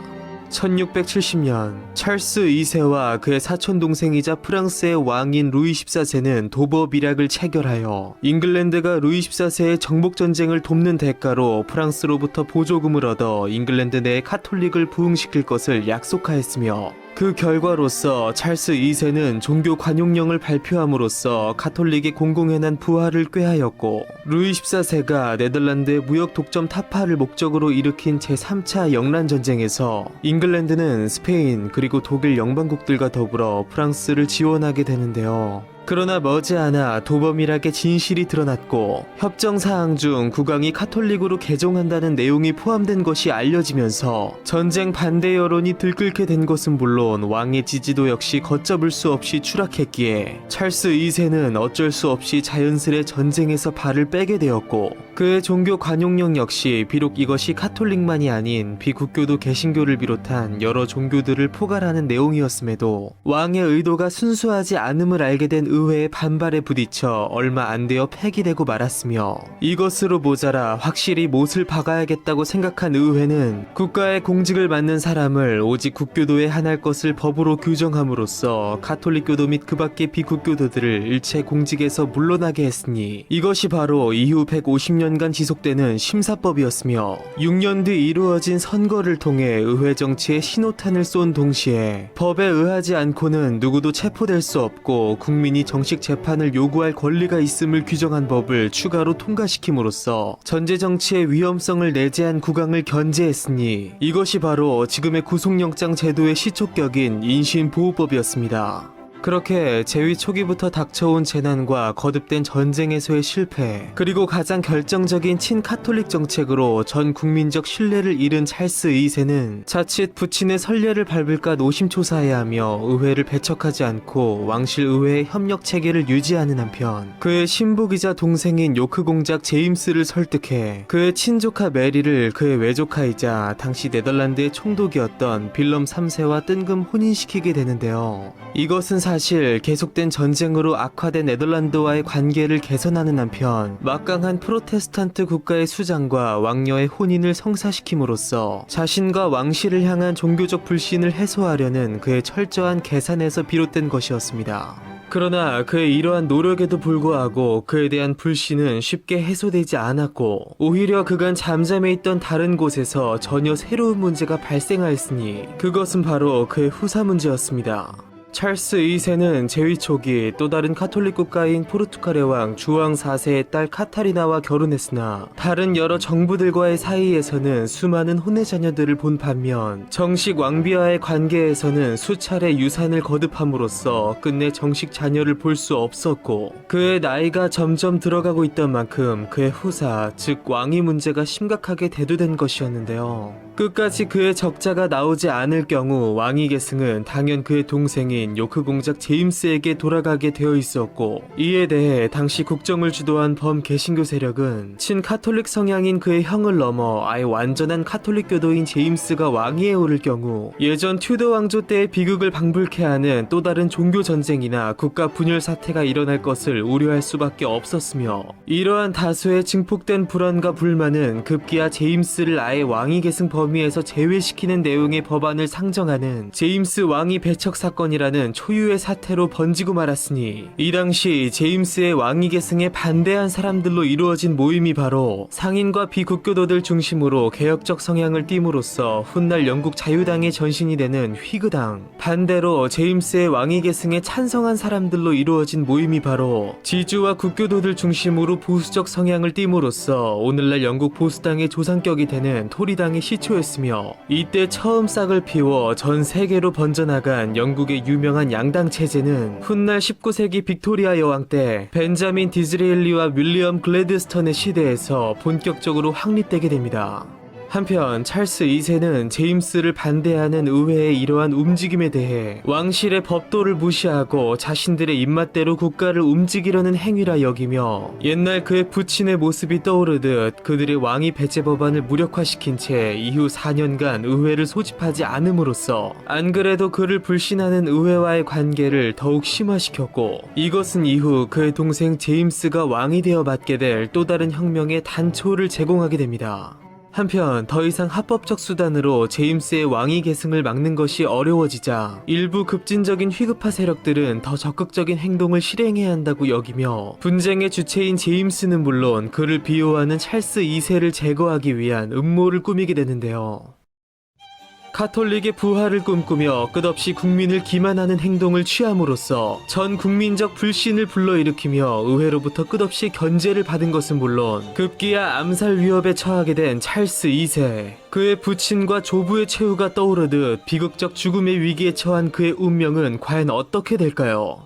1670년 찰스 2세와 그의 사촌동생이자 프랑스의 왕인 루이 14세는 도버 밀약을 체결하여 잉글랜드가 루이 14세의 정복전쟁을 돕는 대가로 프랑스로부터 보조금을 얻어 잉글랜드 내에 카톨릭을 부흥시킬 것을 약속하였으며 그 결과로서 찰스 2세는 종교 관용령을 발표함으로써 카톨릭의 공공연한 부활을 꾀하였고 루이 14세가 네덜란드의 무역 독점 타파를 목적으로 일으킨 제3차 영란전쟁에서 잉글랜드는 스페인 그리고 독일 영방국들과 더불어 프랑스를 지원하게 되는데요. 그러나 머지않아 도범이락의 진실이 드러났고 협정사항 중 국왕이 카톨릭으로 개종한다는 내용이 포함된 것이 알려지면서 전쟁 반대 여론이 들끓게 된 것은 물론 왕의 지지도 역시 걷잡을 수 없이 추락했기에 찰스 2세는 어쩔 수 없이 자연스레 전쟁에서 발을 빼게 되었고 그의 종교 관용령 역시 비록 이것이 카톨릭만이 아닌 비국교도 개신교를 비롯한 여러 종교들을 포괄하는 내용이었음에도 왕의 의도가 순수하지 않음을 알게 된 의회의 반발에 부딪혀 얼마 안 되어 폐기되고 말았으며 이것으로 모자라 확실히 못을 박아야겠다고 생각한 의회는 국가의 공직을 맡는 사람을 오직 국교도에 한할 것을 법으로 규정함으로써 카톨릭교도 및 그 밖의 비국교도들을 일체 공직에서 물러나게 했으니 이것이 바로 이후 150년간 지속되는 심사법이었으며 6년 뒤 이루어진 선거를 통해 의회 정치에 신호탄을 쏜 동시에 법에 의하지 않고는 누구도 체포될 수 없고 국민이 정식 재판을 요구할 권리가 있음을 규정한 법을 추가로 통과시킴으로써 전제 정치의 위험성을 내재한 국왕을 견제했으니 이것이 바로 지금의 구속영장 제도의 시초격인 인신보호법이었습니다. 그렇게 재위 초기부터 닥쳐온 재난과 거듭된 전쟁에서의 실패, 그리고 가장 결정적인 친카톨릭 정책으로 전 국민적 신뢰를 잃은 찰스 2세는 자칫 부친의 선례를 밟을까 노심초사해야 하며 의회를 배척하지 않고 왕실 의회의 협력 체계를 유지하는 한편 그의 신복이자 동생인 요크 공작 제임스를 설득해 그의 친조카 메리를 그의 외조카이자 당시 네덜란드의 총독이었던 빌럼 3세와 뜬금 혼인시키게 되는데요. 이것은 사실 사실 계속된 전쟁으로 악화된 네덜란드와의 관계를 개선하는 한편 막강한 프로테스탄트 국가의 수장과 왕녀의 혼인을 성사시킴으로써 자신과 왕실을 향한 종교적 불신을 해소하려는 그의 철저한 계산에서 비롯된 것이었습니다. 그러나 그의 이러한 노력에도 불구하고 그에 대한 불신은 쉽게 해소되지 않았고 오히려 그간 잠잠해 있던 다른 곳에서 전혀 새로운 문제가 발생하였으니 그것은 바로 그의 후사 문제였습니다. 찰스 2세는 재위 초기 또 다른 카톨릭 국가인 포르투갈의 왕 주왕 4세의 딸 카타리나와 결혼했으나 다른 여러 정부들과의 사이에서는 수많은 혼외 자녀들을 본 반면 정식 왕비와의 관계에서는 수차례 유산을 거듭함으로써 끝내 정식 자녀를 볼 수 없었고 그의 나이가 점점 들어가고 있던 만큼 그의 후사 즉 왕위 문제가 심각하게 대두된 것이었는데요. 끝까지 그의 적자가 나오지 않을 경우 왕위 계승은 당연 그의 동생인 요크 공작 제임스에게 돌아가게 되어 있었고 이에 대해 당시 국정을 주도한 범개신교 세력은 친카톨릭 성향인 그의 형을 넘어 아예 완전한 카톨릭 교도인 제임스가 왕위에 오를 경우 예전 튜더 왕조 때의 비극을 방불케 하는 또 다른 종교 전쟁이나 국가 분열 사태가 일어날 것을 우려할 수밖에 없었으며 이러한 다수의 증폭된 불안과 불만은 급기야 제임스를 아예 왕위 계승 범위에서 제외시키는 내용의 법안을 상정하는 제임스 왕위 배척 사건이라는 초유의 사태로 번지고 말았으니 이 당시 제임스의 왕위 계승에 반대한 사람들로 이루어진 모임이 바로 상인과 비국교도들 중심으로 개혁적 성향을 띠므로써 훗날 영국 자유당의 전신이 되는 휘그당, 반대로 제임스의 왕위 계승에 찬성한 사람들로 이루어진 모임이 바로 지주와 국교도들 중심으로 보수적 성향을 띠므로써 오늘날 영국 보수당의 조상격이 되는 토리당의 시초였으며 이때 처음 싹을 피워 전 세계로 번져나간 영국의 유명한 양당 체제는 훗날 19세기 빅토리아 여왕 때 벤자민 디즈레일리와 윌리엄 글래드스턴의 시대에서 본격적으로 확립되게 됩니다. 한편 찰스 2세는 제임스를 반대하는 의회의 이러한 움직임에 대해 왕실의 법도를 무시하고 자신들의 입맛대로 국가를 움직이려는 행위라 여기며 옛날 그의 부친의 모습이 떠오르듯 그들의 왕위 배제 법안을 무력화시킨 채 이후 4년간 의회를 소집하지 않음으로써 안 그래도 그를 불신하는 의회와의 관계를 더욱 심화시켰고 이것은 이후 그의 동생 제임스가 왕이 되어 맡게 될 또 다른 혁명의 단초를 제공하게 됩니다. 한편 더 이상 합법적 수단으로 제임스의 왕위 계승을 막는 것이 어려워지자 일부 급진적인 휘급파 세력들은 더 적극적인 행동을 실행해야 한다고 여기며 분쟁의 주체인 제임스는 물론 그를 비호하는 찰스 2세를 제거하기 위한 음모를 꾸미게 되는데요. 카톨릭의 부활을 꿈꾸며 끝없이 국민을 기만하는 행동을 취함으로써 전 국민적 불신을 불러일으키며 의회로부터 끝없이 견제를 받은 것은 물론 급기야 암살 위협에 처하게 된 찰스 2세. 그의 부친과 조부의 최후가 떠오르듯 비극적 죽음의 위기에 처한 그의 운명은 과연 어떻게 될까요?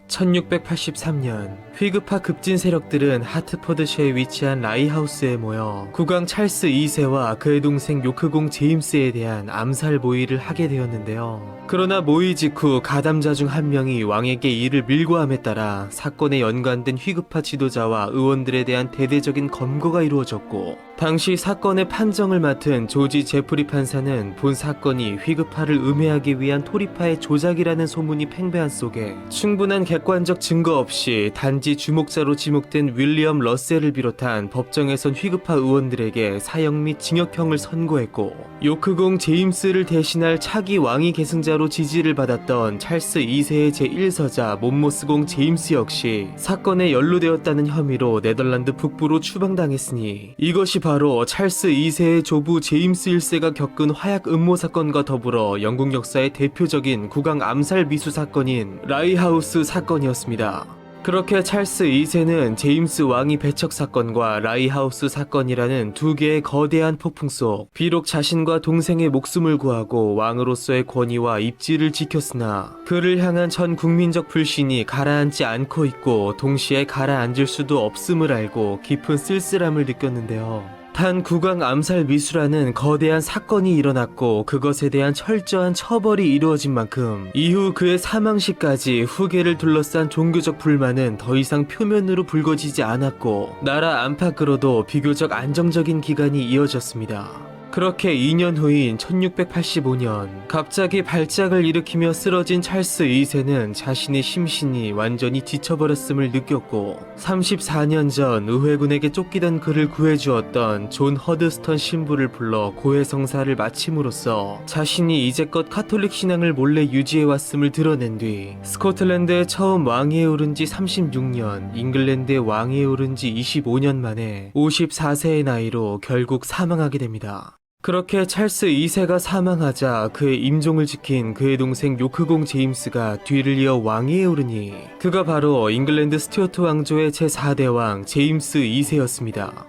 1683년 휘급파 급진 세력들은 하트포드셔에 위치한 라이하우스에 모여 국왕 찰스 2세와 그의 동생 요크공 제임스에 대한 암살 모의를 하게 되었는데요. 그러나 모의 직후 가담자 중 한 명이 왕에게 이를 밀고함에 따라 사건에 연관된 휘급파 지도자와 의원들에 대한 대대적인 검거가 이루어졌고 당시 사건의 판정을 맡은 조지 제프리 판사는 본 사건이 휘급파를 음해하기 위한 토리파의 조작이라는 소문이 팽배한 속에 충분한 객관적 증거 없이 단지 주목자로 지목된 윌리엄 러셀을 비롯한 법정에선 휘급파 의원들에게 사형 및 징역형을 선고했고 요크공 제임스를 대신할 차기 왕위 계승자로 지지를 받았던 찰스 2세의 제1서자 몬모스공 제임스 역시 사건에 연루되었다는 혐의로 네덜란드 북부로 추방당했으니 이것이 바로 찰스 2세의 조부 제임스 1세가 겪은 화약 음모 사건과 더불어 영국 역사의 대표적인 국왕 암살 미수 사건인 라이하우스 사건이었습니다. 그렇게 찰스 2세는 제임스 왕위 배척 사건과 라이하우스 사건이라는 두 개의 거대한 폭풍 속 비록 자신과 동생의 목숨을 구하고 왕으로서의 권위와 입지를 지켰으나 그를 향한 전 국민적 불신이 가라앉지 않고 있고 동시에 가라앉을 수도 없음을 알고 깊은 쓸쓸함을 느꼈는데요. 단 국왕 암살 미수라는 거대한 사건이 일어났고 그것에 대한 철저한 처벌이 이루어진 만큼 이후 그의 사망 시까지 후계를 둘러싼 종교적 불만은 더 이상 표면으로 불거지지 않았고 나라 안팎으로도 비교적 안정적인 기간이 이어졌습니다. 그렇게 2년 후인 1685년 갑자기 발작을 일으키며 쓰러진 찰스 2세는 자신의 심신이 완전히 지쳐버렸음을 느꼈고 34년 전 의회군에게 쫓기던 그를 구해주었던 존 허드스턴 신부를 불러 고해성사를 마침으로써 자신이 이제껏 카톨릭 신앙을 몰래 유지해왔음을 드러낸 뒤 스코틀랜드에 처음 왕위에 오른 지 36년, 잉글랜드에 왕위에 오른 지 25년 만에 54세의 나이로 결국 사망하게 됩니다. 그렇게 찰스 2세가 사망하자 그의 임종을 지킨 그의 동생 요크공 제임스가 뒤를 이어 왕위에 오르니 그가 바로 잉글랜드 스튜어트 왕조의 제4대 왕 제임스 2세였습니다.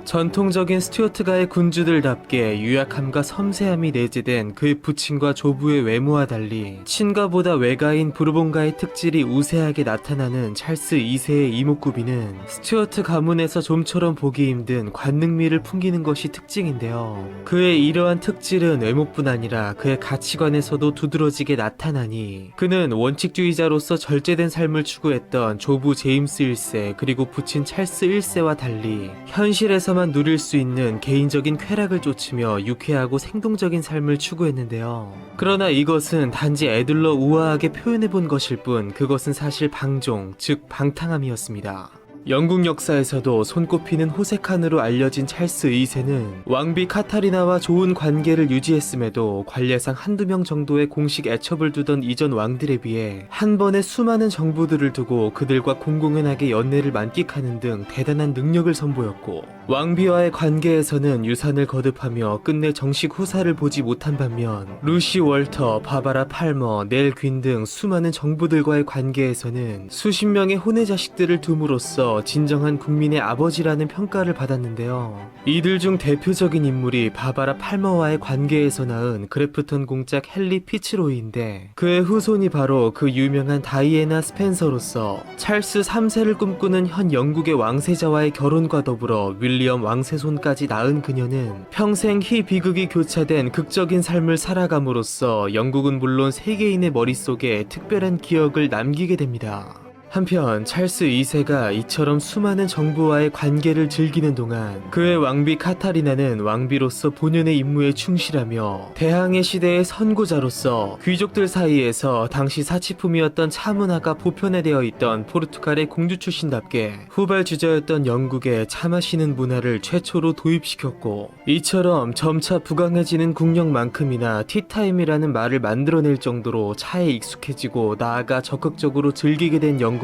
전통적인 스튜어트가의 군주들답게 유약함과 섬세함이 내재된 그의 부친과 조부의 외모와 달리 친가보다 외가인 부르본가의 특질이 우세하게 나타나는 찰스 2세의 이목구비는 스튜어트 가문에서 좀처럼 보기 힘든 관능미를 풍기는 것이 특징인데요. 그의 이러한 특질은 외모뿐 아니라 그의 가치관에서도 두드러지게 나타나니 그는 원칙주의자로서 절제된 삶을 추구했던 조부 제임스 1세 그리고 부친 찰스 1세와 달리 현실에서만 누릴 수 있는 개인적인 쾌락을 쫓으며 유쾌하고 생동적인 삶을 추구했는데요. 그러나 이것은 단지 애들러 우아하게 표현해본 것일 뿐 그것은 사실 방종, 즉 방탕함이었습니다. 영국 역사에서도 손꼽히는 호색한으로 알려진 찰스 2세는 왕비 카타리나와 좋은 관계를 유지했음에도 관례상 한두 명 정도의 공식 애첩을 두던 이전 왕들에 비해 한 번에 수많은 정부들을 두고 그들과 공공연하게 연애를 만끽하는 등 대단한 능력을 선보였고 왕비와의 관계에서는 유산을 거듭하며 끝내 정식 후사를 보지 못한 반면 루시 월터, 바바라 팔머, 넬 퀸 등 수많은 정부들과의 관계에서는 수십 명의 혼외 자식들을 둠으로써 진정한 국민의 아버지라는 평가를 받았는데요. 이들 중 대표적인 인물이 바바라 팔머와의 관계에서 낳은 그래프턴 공작 헨리 피츠로이인데 그의 후손이 바로 그 유명한 다이애나 스펜서로서 찰스 3세를 꿈꾸는 현 영국의 왕세자와의 결혼과 더불어 윌리엄 왕세손까지 낳은 그녀는 평생 희비극이 교차된 극적인 삶을 살아감으로써 영국은 물론 세계인의 머릿속에 특별한 기억을 남기게 됩니다. 한편 찰스 2세가 이처럼 수많은 정부와의 관계를 즐기는 동안 그의 왕비 카타리나는 왕비로서 본연의 임무에 충실하며 대항해 시대의 선구자로서 귀족들 사이에서 당시 사치품이었던 차문화가 보편에 되어 있던 포르투갈의 공주 출신답게 후발주자였던 영국에 차 마시는 문화를 최초로 도입시켰고 이처럼 점차 부강해지는 국력만큼이나 티타임이라는 말을 만들어낼 정도로 차에 익숙해지고 나아가 적극적으로 즐기게 된 영국은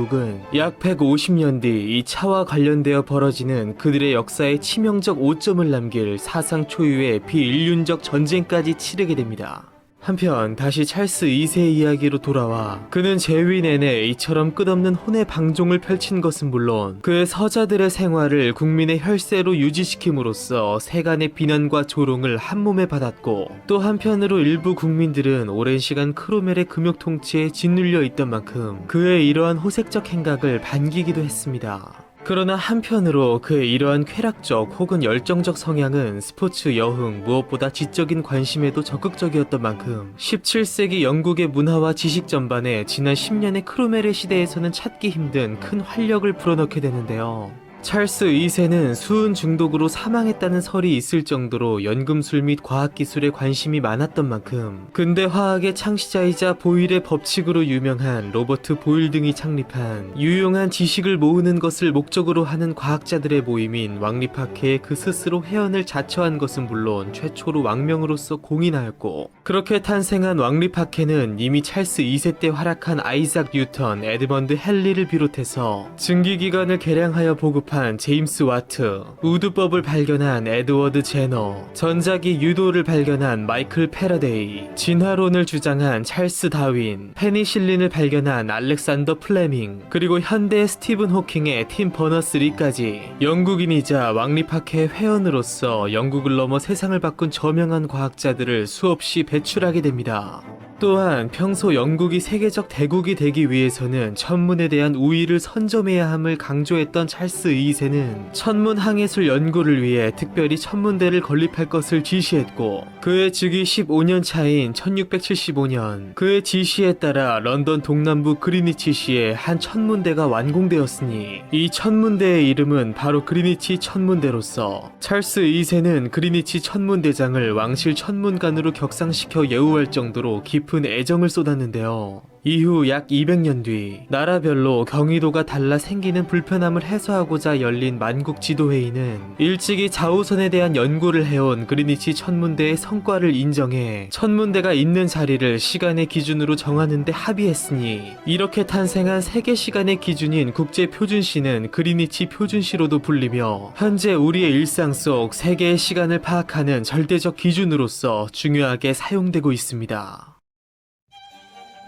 약 150년 뒤 이 차와 관련되어 벌어지는 그들의 역사에 치명적 오점을 남길 사상 초유의 비인륜적 전쟁까지 치르게 됩니다. 한편 다시 찰스 2세의 이야기로 돌아와 그는 재위 내내 이처럼 끝없는 혼의 방종을 펼친 것은 물론 그의 서자들의 생활을 국민의 혈세로 유지시킴으로써 세간의 비난과 조롱을 한몸에 받았고 또 한편으로 일부 국민들은 오랜 시간 크로멜의 금욕 통치에 짓눌려 있던 만큼 그의 이러한 호색적 행각을 반기기도 했습니다. 그러나 한편으로 그의 이러한 쾌락적 혹은 열정적 성향은 스포츠, 여흥, 무엇보다 지적인 관심에도 적극적이었던 만큼 17세기 영국의 문화와 지식 전반에 지난 10년의 크로멜의 시대에서는 찾기 힘든 큰 활력을 불어넣게 되는데요. 찰스 2세는 수은 중독으로 사망했다는 설이 있을 정도로 연금술 및 과학기술에 관심이 많았던 만큼 근대화학의 창시자이자 보일의 법칙으로 유명한 로버트 보일 등이 창립한 유용한 지식을 모으는 것을 목적으로 하는 과학자들의 모임인 왕립학회에 그 스스로 회원을 자처한 것은 물론 최초로 왕명으로서 공인하였고 그렇게 탄생한 왕립학회는 이미 찰스 2세 때 활약한 아이작 뉴턴, 에드먼드 헨리를 비롯해서 증기기관을 개량하여 보급한 제임스 와트, 우드법을 발견한 에드워드 제너, 전자기 유도를 발견한 마이클 패러데이, 진화론을 주장한 찰스 다윈, 페니실린을 발견한 알렉산더 플레밍, 그리고 현대의 스티븐 호킹의 팀 버너스리까지 영국인이자 왕립학회 회원으로서 영국을 넘어 세상을 바꾼 저명한 과학자들을 수없이 배출하게 됩니다. 또한 평소 영국이 세계적 대국이 되기 위해서는 천문에 대한 우위를 선점해야 함을 강조했던 찰스 2세는 천문 항해술 연구를 위해 특별히 천문대를 건립할 것을 지시했고, 그의 즉위 15년 차인 1675년 그의 지시에 따라 런던 동남부 그리니치시에 한 천문대가 완공되었으니 이 천문대의 이름은 바로 그리니치 천문대로서 찰스 2세는 그리니치 천문대장을 왕실 천문관으로 격상시켜 예우할 정도로 깊은 애정을 쏟았는데요. 이후 약 200년 뒤 나라별로 경위도가 달라 생기는 불편함을 해소하고자 열린 만국 지도회의는 일찍이 자우선에 대한 연구를 해온 그리니치 천문대의 성과를 인정해 천문대가 있는 자리를 시간의 기준으로 정하는 데 합의했으니, 이렇게 탄생한 세계 시간의 기준인 국제표준시는 그리니치 표준시로도 불리며 현재 우리의 일상 속 세계의 시간을 파악하는 절대적 기준으로서 중요하게 사용되고 있습니다.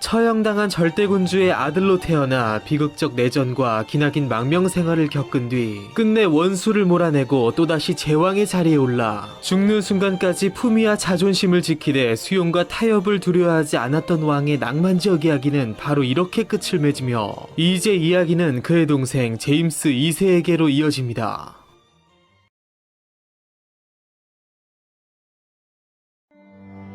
처형당한 절대군주의 아들로 태어나 비극적 내전과 기나긴 망명생활을 겪은 뒤 끝내 원수를 몰아내고 또다시 제왕의 자리에 올라 죽는 순간까지 품위와 자존심을 지키되 수용과 타협을 두려워하지 않았던 왕의 낭만적 이야기는 바로 이렇게 끝을 맺으며, 이제 이야기는 그의 동생 제임스 2세에게로 이어집니다.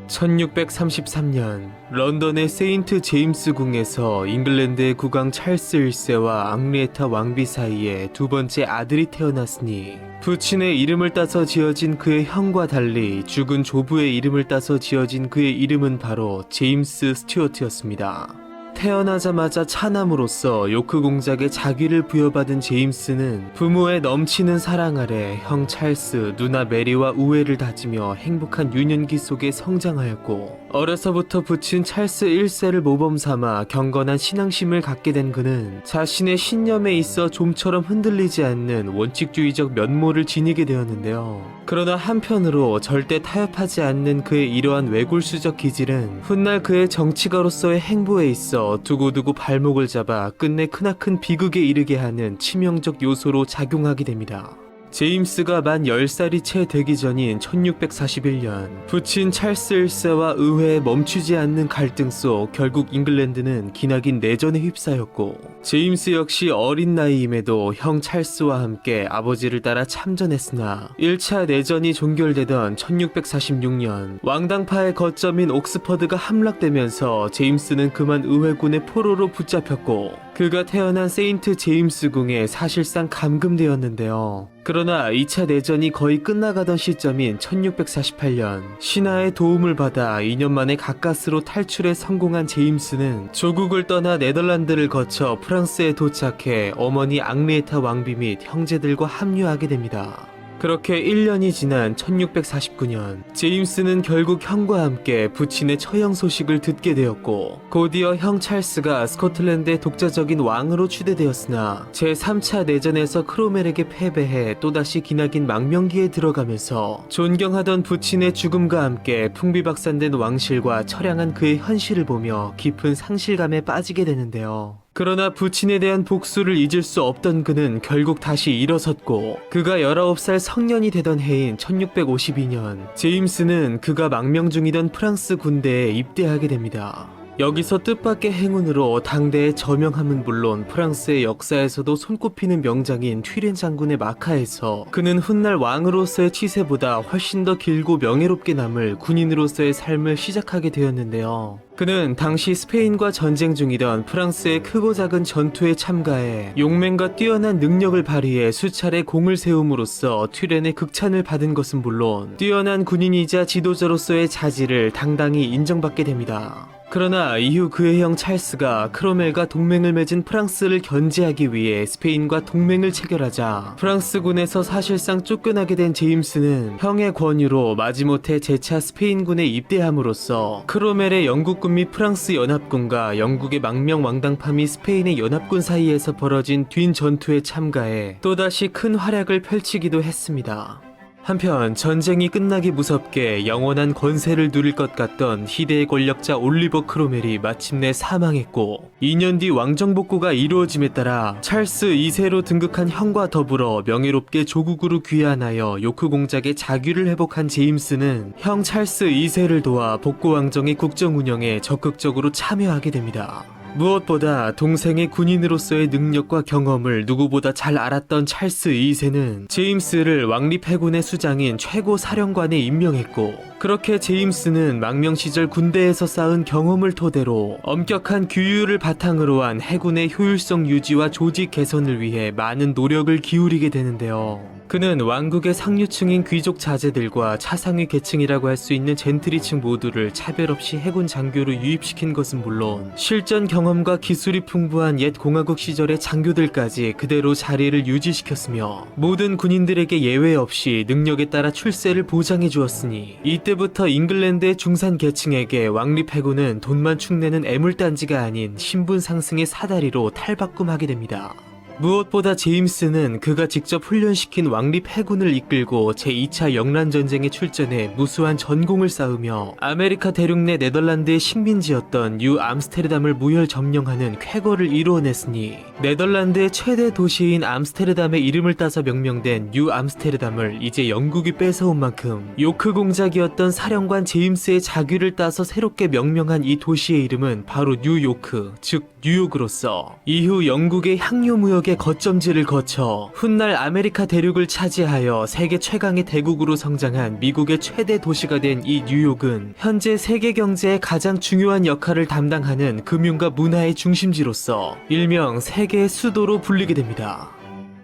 1633년 런던의 세인트 제임스 궁에서 잉글랜드의 국왕 찰스 1세와 앙리에타 왕비 사이에 두 번째 아들이 태어났으니, 부친의 이름을 따서 지어진 그의 형과 달리 죽은 조부의 이름을 따서 지어진 그의 이름은 바로 제임스 스튜어트였습니다. 태어나자마자 차남으로서 요크 공작의 자귀를 부여받은 제임스는 부모의 넘치는 사랑 아래 형 찰스, 누나 메리와 우애를 다지며 행복한 유년기 속에 성장하였고, 어려서부터 부친 찰스 1세를 모범 삼아 경건한 신앙심을 갖게 된 그는 자신의 신념에 있어 좀처럼 흔들리지 않는 원칙주의적 면모를 지니게 되었는데요. 그러나 한편으로 절대 타협하지 않는 그의 이러한 외골수적 기질은 훗날 그의 정치가로서의 행보에 있어 두고두고 발목을 잡아 끝내 크나큰 비극에 이르게 하는 치명적 요소로 작용하게 됩니다. 제임스가 만 10살이 채 되기 전인 1641년 부친 찰스 1세와 의회에 멈추지 않는 갈등 속 결국 잉글랜드는 기나긴 내전에 휩싸였고, 제임스 역시 어린 나이임에도 형 찰스와 함께 아버지를 따라 참전했으나 1차 내전이 종결되던 1646년 왕당파의 거점인 옥스퍼드가 함락되면서 제임스는 그만 의회군의 포로로 붙잡혔고, 그가 태어난 세인트 제임스 궁에 사실상 감금되었는데요. 그러나 2차 내전이 거의 끝나가던 시점인 1648년 신하의 도움을 받아 2년 만에 가까스로 탈출에 성공한 제임스는 조국을 떠나 네덜란드를 거쳐 프랑스에 도착해 어머니 앙리에타 왕비 및 형제들과 합류하게 됩니다. 그렇게 1년이 지난 1649년 제임스는 결국 형과 함께 부친의 처형 소식을 듣게 되었고, 곧이어 형 찰스가 스코틀랜드의 독자적인 왕으로 추대되었으나 제3차 내전에서 크로멜에게 패배해 또다시 기나긴 망명기에 들어가면서 존경하던 부친의 죽음과 함께 풍비박산된 왕실과 처량한 그의 현실을 보며 깊은 상실감에 빠지게 되는데요. 그러나 부친에 대한 복수를 잊을 수 없던 그는 결국 다시 일어섰고, 그가 19살 성년이 되던 해인 1652년 제임스는 그가 망명 중이던 프랑스 군대에 입대하게 됩니다. 여기서 뜻밖의 행운으로 당대의 저명함은 물론 프랑스의 역사에서도 손꼽히는 명장인 튀렌 장군의 마카에서 그는 훗날 왕으로서의 치세보다 훨씬 더 길고 명예롭게 남을 군인으로서의 삶을 시작하게 되었는데요. 그는 당시 스페인과 전쟁 중이던 프랑스의 크고 작은 전투에 참가해 용맹과 뛰어난 능력을 발휘해 수차례 공을 세움으로써 튀렌의 극찬을 받은 것은 물론 뛰어난 군인이자 지도자로서의 자질을 당당히 인정받게 됩니다. 그러나 이후 그의 형 찰스가 크로멜과 동맹을 맺은 프랑스를 견제하기 위해 스페인과 동맹을 체결하자 프랑스군에서 사실상 쫓겨나게 된 제임스는 형의 권유로 마지못해 재차 스페인군에 입대함으로써 크로멜의 영국군 및 프랑스 연합군과 영국의 망명 왕당파 및 스페인의 연합군 사이에서 벌어진 뒷 전투에 참가해 또다시 큰 활약을 펼치기도 했습니다. 한편 전쟁이 끝나기 무섭게 영원한 권세를 누릴 것 같던 희대의 권력자 올리버 크로멜이 마침내 사망했고 2년 뒤 왕정복구가 이루어짐에 따라 찰스 2세로 등극한 형과 더불어 명예롭게 조국으로 귀환하여 요크 공작의 자규를 회복한 제임스는 형 찰스 2세를 도와 복구 왕정의 국정 운영에 적극적으로 참여하게 됩니다. 무엇보다 동생의 군인으로서의 능력과 경험을 누구보다 잘 알았던 찰스 2세는 제임스를 왕립 해군의 수장인 최고 사령관에 임명했고, 그렇게 제임스는 망명 시절 군대에서 쌓은 경험을 토대로 엄격한 규율을 바탕으로 한 해군의 효율성 유지와 조직 개선을 위해 많은 노력을 기울이게 되는데요. 그는 왕국의 상류층인 귀족 자제들과 차상위 계층이라고 할 수 있는 젠트리층 모두를 차별 없이 해군 장교로 유입시킨 것은 물론 실전 경험과 기술이 풍부한 옛 공화국 시절의 장교들까지 그대로 자리를 유지시켰으며 모든 군인들에게 예외 없이 능력에 따라 출세를 보장해 주었으니 이때부터 잉글랜드의 중산 계층에게 왕립 해군은 돈만 축내는 애물단지가 아닌 신분 상승의 사다리로 탈바꿈하게 됩니다. 무엇보다 제임스는 그가 직접 훈련시킨 왕립 해군을 이끌고 제2차 영란전쟁에 출전해 무수한 전공을 쌓으며 아메리카 대륙 내 네덜란드의 식민지였던 뉴 암스테르담을 무혈 점령하는 쾌거를 이루어냈으니 네덜란드의 최대 도시인 암스테르담의 이름을 따서 명명된 뉴 암스테르담을 이제 영국이 뺏어온 만큼 요크 공작이었던 사령관 제임스의 자규를 따서 새롭게 명명한 이 도시의 이름은 바로 뉴요크, 즉 뉴욕으로서 이후 영국의 향유 무역의 거점지를 거쳐 훗날 아메리카 대륙을 차지하여 세계 최강의 대국으로 성장한 미국의 최대 도시가 된 이 뉴욕은 현재 세계 경제의 가장 중요한 역할을 담당하는 금융과 문화의 중심지로서 일명 세계의 수도로 불리게 됩니다.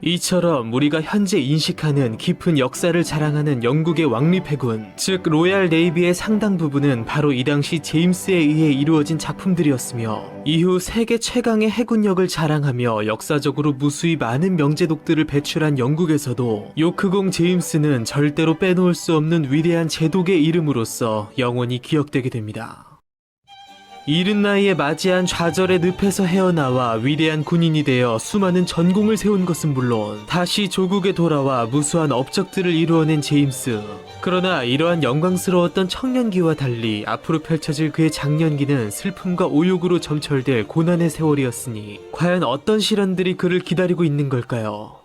이처럼 우리가 현재 인식하는 깊은 역사를 자랑하는 영국의 왕립해군, 즉 로얄 네이비의 상당 부분은 바로 이 당시 제임스에 의해 이루어진 작품들이었으며 이후 세계 최강의 해군력을 자랑하며 역사적으로 무수히 많은 명제독들을 배출한 영국에서도 요크공 제임스는 절대로 빼놓을 수 없는 위대한 제독의 이름으로서 영원히 기억되게 됩니다. 이른 나이에 맞이한 좌절의 늪에서 헤어나와 위대한 군인이 되어 수많은 전공을 세운 것은 물론 다시 조국에 돌아와 무수한 업적들을 이루어낸 제임스. 그러나 이러한 영광스러웠던 청년기와 달리 앞으로 펼쳐질 그의 장년기는 슬픔과 오욕으로 점철될 고난의 세월이었으니 과연 어떤 시련들이 그를 기다리고 있는 걸까요?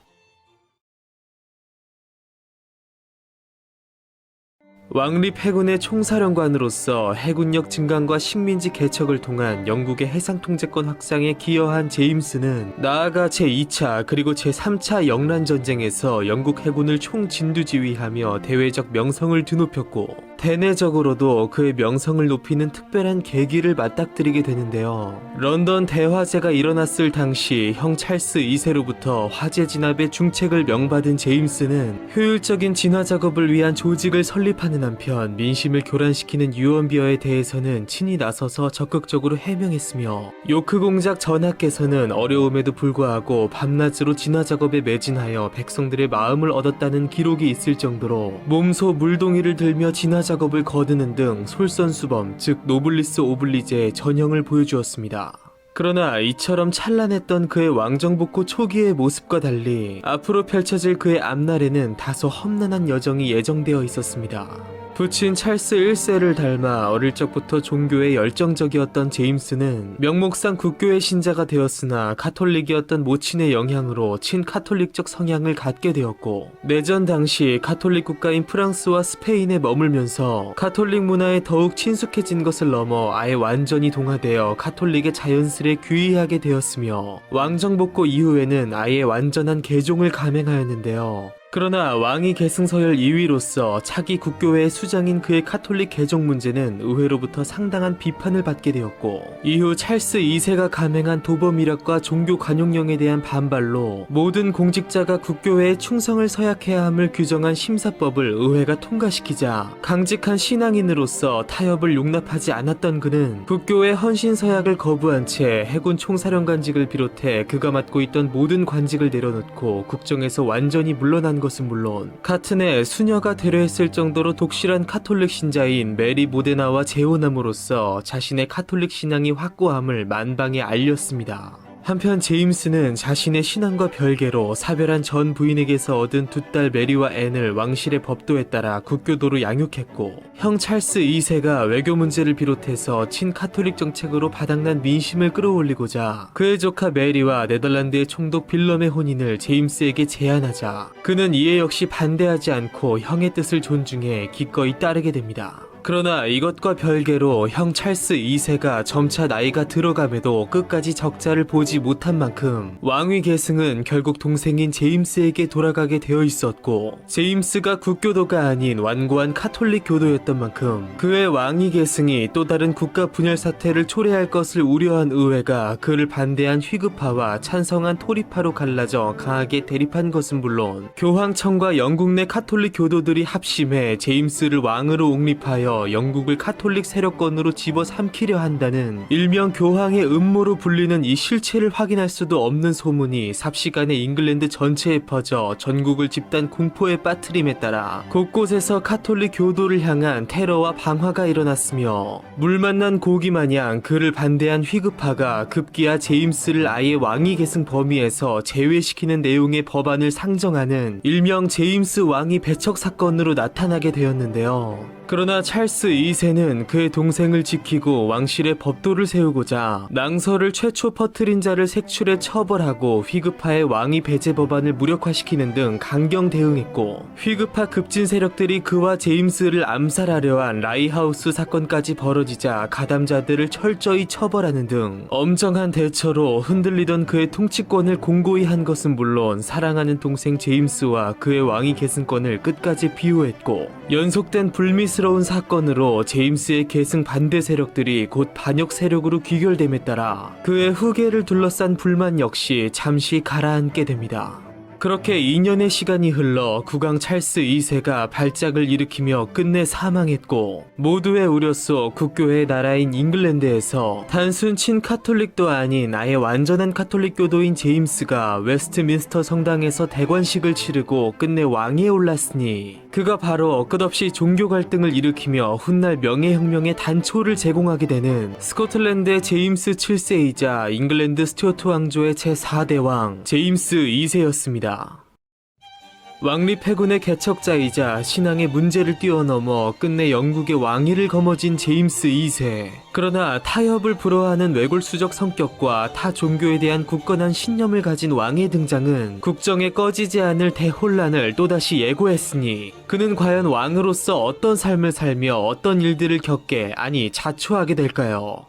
왕립 해군의 총사령관으로서 해군력 증강과 식민지 개척을 통한 영국의 해상 통제권 확장에 기여한 제임스는 나아가 제2차 그리고 제3차 영란전쟁에서 영국 해군을 총진두지휘하며 대외적 명성을 드높였고 대내적으로도 그의 명성을 높이는 특별한 계기를 맞닥뜨리게 되는데요. 런던 대화재가 일어났을 당시 형 찰스 2세로부터 화재 진압의 중책을 명받은 제임스는 효율적인 진화 작업을 위한 조직을 설립하는 한편 민심을 교란시키는 유언비어에 대해서는 친히 나서서 적극적으로 해명했으며 요크 공작 전하께서는 어려움에도 불구하고 밤낮으로 진화 작업에 매진하여 백성들의 마음을 얻었다는 기록이 있을 정도로 몸소 물동이를 들며 진화 작업을 거두는 등 솔선수범, 즉 노블리스 오블리제의 전형을 보여주었습니다. 그러나 이처럼 찬란했던 그의 왕정복구 초기의 모습과 달리 앞으로 펼쳐질 그의 앞날에는 다소 험난한 여정이 예정되어 있었습니다. 부친 찰스 1세를 닮아 어릴 적부터 종교에 열정적이었던 제임스는 명목상 국교의 신자가 되었으나 카톨릭이었던 모친의 영향으로 친카톨릭적 성향을 갖게 되었고 내전 당시 카톨릭 국가인 프랑스와 스페인에 머물면서 카톨릭 문화에 더욱 친숙해진 것을 넘어 아예 완전히 동화되어 카톨릭에 자연스레 귀의하게 되었으며 왕정복구 이후에는 아예 완전한 개종을 감행하였는데요. 그러나 왕위 계승 서열 2위로서 차기 국교회의 수장인 그의 카톨릭 개종 문제는 의회로부터 상당한 비판을 받게 되었고 이후 찰스 2세가 감행한 도범 이력과 종교 관용령에 대한 반발로 모든 공직자가 국교회에 충성을 서약해야 함을 규정한 심사법을 의회가 통과시키자 강직한 신앙인으로서 타협을 용납하지 않았던 그는 국교회 헌신 서약을 거부한 채 해군 총사령관직을 비롯해 그가 맡고 있던 모든 관직을 내려놓고 국정에서 완전히 물러난 것은 물론 같은 해 수녀가 되려 했을 정도로 독실한 카톨릭 신자인 메리 모데나와 재혼함으로써 자신의 카톨릭 신앙이 확고함을 만방에 알렸습니다. 한편 제임스는 자신의 신앙과 별개로 사별한 전 부인에게서 얻은 두 딸 메리와 앤을 왕실의 법도에 따라 국교도로 양육했고, 형 찰스 2세가 외교 문제를 비롯해서 친카톨릭 정책으로 바닥난 민심을 끌어올리고자 그의 조카 메리와 네덜란드의 총독 빌럼의 혼인을 제임스에게 제안하자 그는 이에 역시 반대하지 않고 형의 뜻을 존중해 기꺼이 따르게 됩니다. 그러나 이것과 별개로 형 찰스 2세가 점차 나이가 들어감에도 끝까지 적자를 보지 못한 만큼 왕위 계승은 결국 동생인 제임스에게 돌아가게 되어 있었고, 제임스가 국교도가 아닌 완고한 카톨릭 교도였던 만큼 그의 왕위 계승이 또 다른 국가 분열 사태를 초래할 것을 우려한 의회가 그를 반대한 휘급파와 찬성한 토리파로 갈라져 강하게 대립한 것은 물론, 교황청과 영국 내 카톨릭 교도들이 합심해 제임스를 왕으로 옹립하여 영국을 카톨릭 세력권으로 집어삼키려 한다는 일명 교황의 음모로 불리는 이 실체를 확인할 수도 없는 소문이 삽시간에 잉글랜드 전체에 퍼져 전국을 집단 공포에 빠뜨림에 따라 곳곳에서 카톨릭 교도를 향한 테러와 방화가 일어났으며, 물 만난 고기 마냥 그를 반대한 휘급파가 급기야 제임스를 아예 왕위 계승 범위에서 제외시키는 내용의 법안을 상정하는 일명 제임스 왕위 배척 사건으로 나타나게 되었는데요. 그러나 찰스 2세는 그의 동생을 지키고 왕실의 법도를 세우고자 낭서를 최초 퍼뜨린 자를 색출해 처벌하고 휘급파의 왕위 배제 법안을 무력화시키는 등 강경 대응했고, 휘급파 급진 세력들이 그와 제임스를 암살하려 한 라이하우스 사건까지 벌어지자 가담자들을 철저히 처벌하는 등 엄정한 대처로 흔들리던 그의 통치권을 공고히 한 것은 물론, 사랑하는 동생 제임스와 그의 왕위 계승권을 끝까지 비호했고, 연속된 불미스러운 사건으로 제임스의 계승 반대 세력들이 곧 반역 세력으로 귀결됨에 따라 그의 후계를 둘러싼 불만 역시 잠시 가라앉게 됩니다. 그렇게 2년의 시간이 흘러 국왕 찰스 2세가 발작을 일으키며 끝내 사망했고, 모두의 우려 속 국교의 나라인 잉글랜드에서 단순 친카톨릭도 아닌 아예 완전한 카톨릭 교도인 제임스가 웨스트민스터 성당에서 대관식을 치르고 끝내 왕위에 올랐으니, 그가 바로 끝없이 종교 갈등을 일으키며 훗날 명예혁명의 단초를 제공하게 되는 스코틀랜드의 제임스 7세이자 잉글랜드 스튜어트 왕조의 제4대 왕 제임스 2세였습니다. 왕립 해군의 개척자이자 신앙의 문제를 뛰어넘어 끝내 영국의 왕위를 거머쥔 제임스 2세. 그러나 타협을 불허하는 외골수적 성격과 타 종교에 대한 굳건한 신념을 가진 왕의 등장은 국정에 꺼지지 않을 대혼란을 또다시 예고했으니, 그는 과연 왕으로서 어떤 삶을 살며 어떤 일들을 겪게, 아니 자초하게 될까요?